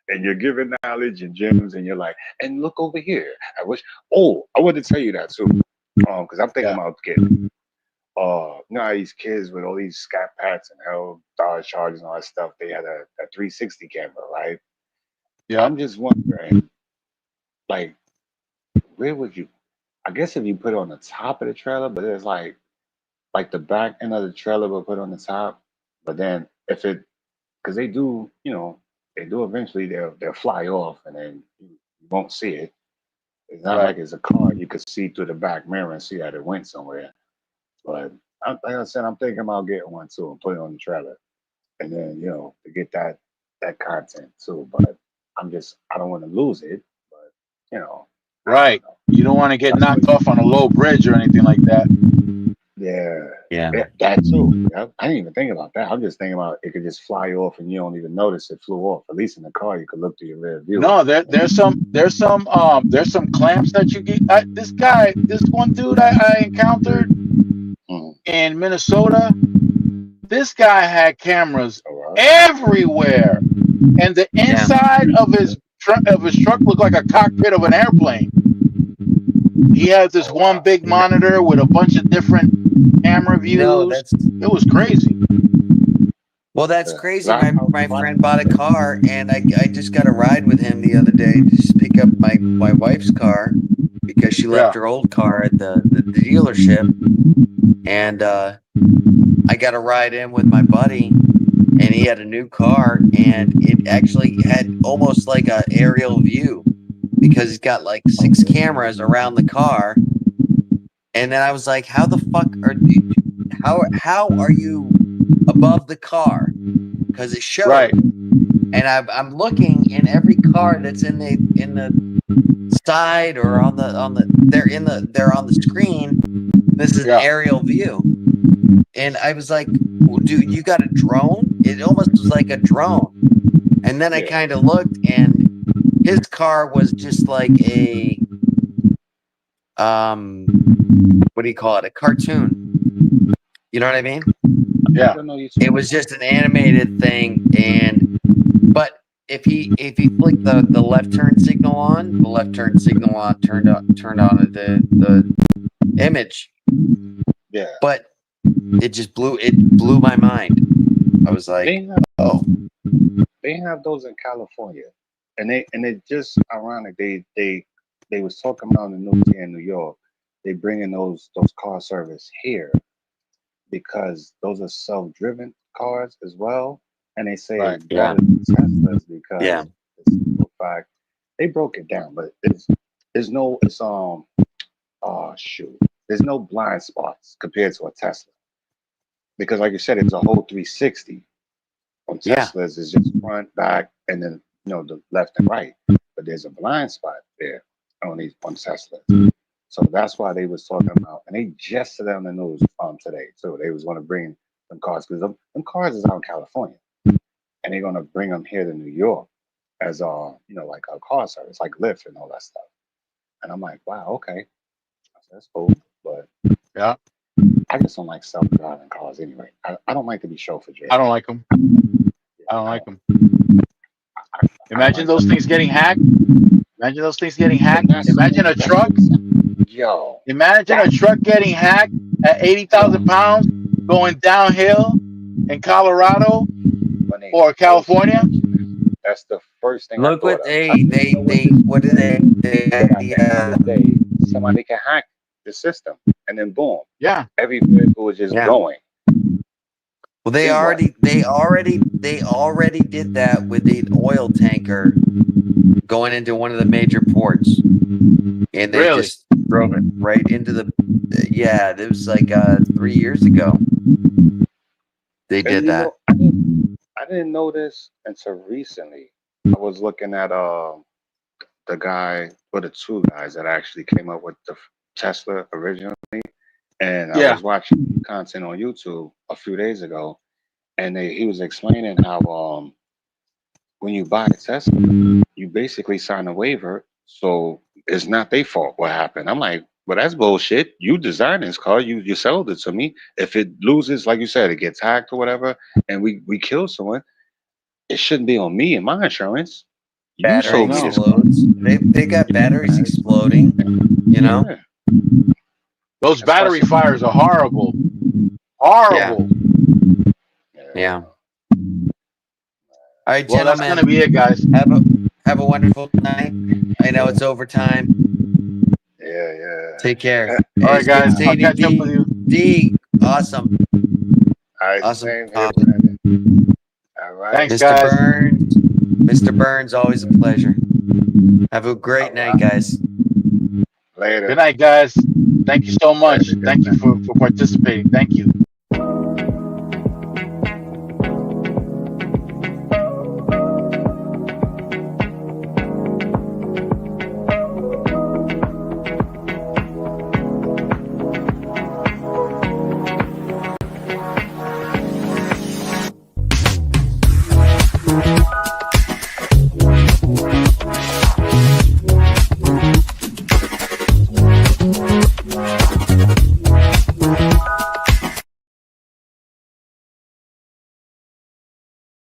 And you're giving knowledge and gems, and you're like, and look over here. I wish. Oh, I wanted to tell you that too, because I'm thinking about getting. You know how these kids with all these scat pats and hell dollar charges and all that stuff, they had a 360 camera, right? Yeah. I'm just wondering, like, where would you? I guess if you put it on the top of the trailer, but it's like the back end of the trailer will put on the top. But then if it, because they do, you know, they do eventually they'll fly off and then you won't see it. It's not Right. like it's a car you could see through the back mirror and see that it went somewhere. But like I said, I'm thinking about getting one too and put it on the trailer, and then you know to get that content too. But I don't want to lose it. But you know, Right. You don't want to get that's knocked off on a low bridge or anything like that. yeah, that too. I didn't even think about that. I'm just thinking about it could just fly off and you don't even notice it flew off. At least in the car, you could look through your rear view. No, there's some clamps that you get. This one dude I encountered in Minnesota, this guy had cameras everywhere, and the inside of his truck looked like a cockpit of an airplane. He had this one big monitor with a bunch of different camera views. No, it was crazy. Well, that's crazy. My friend bought a car, and I just got a ride with him the other day to just pick up my wife's car because she left her old car at the dealership, and I got a ride in with my buddy, and he had a new car, and it actually had almost like a aerial view because he's got like 6 cameras around the car, and then I was like, how the fuck how are you above the car? Because it showed, right. And I'm looking in every car that's in the side or on the they're on the screen. This is an aerial view, and I was like, well, dude, you got a drone? It almost was like a drone. And then I kind of looked, and his car was just like a what do you call it? A cartoon. You know what I mean? Yeah. It was just an animated thing, but if he flicked the left turn signal on, turned on the image. Yeah. But it just blew my mind. I was like, they have those in California, and it just ironic. They was talking about the news here in New York. They bringing those car service here because those are self-driven cars as well, and they say it's better than Teslas because the fact they broke it down, but there's no blind spots compared to a Tesla because, like you said, it's a whole 360. On Teslas, it's just front, back, and then the left and right. But there's a blind spot there on Teslas. So that's why they was talking about, and they just said on the news today too. They was going to bring them cars because them cars is out in California, and they're going to bring them here to New York as like a car service, like Lyft and all that stuff. And I'm like, wow, okay, that's cool, but I just don't like self-driving cars anyway. I don't like to be chauffeured. I don't like them. Imagine those things getting hacked. Imagine a truck. Imagine a truck getting hacked at 80,000 pounds going downhill in Colorado or California. That's the first thing. Look what somebody can hack the system, and then boom, every vehicle is just going. Well, they already did that with the oil tanker going into one of the major ports, and they just drove it right into the. Yeah, it was like 3 years ago. They did that. I didn't know this until recently. I was looking at the guy or the 2 guys that actually came up with the Tesla originally, and I was watching content on YouTube a few days ago, and he was explaining how when you buy a Tesla, you basically sign a waiver, so it's not their fault what happened. I'm like, But that's bullshit. You designed this car. You sold it to me. If it loses, like you said, it gets hacked or whatever, and we kill someone, it shouldn't be on me and my insurance. You Battery sold me this car. explodes. They got batteries exploding. You know. Yeah. Those battery fires are horrible. Horrible. Yeah. All right, Well, that's gentlemen. gonna be it, guys. Have a wonderful night. I know it's overtime. Yeah. Take care. All right, guys. Hey, I'll catch up with you. D, awesome. All right, Awesome. same here, man. All right. Thanks, Mr. guys. Burns. Mr. Burns, always a pleasure. Have a great night, guys. Later. Good night, guys. Thank you so much. Thank you for participating. Thank you.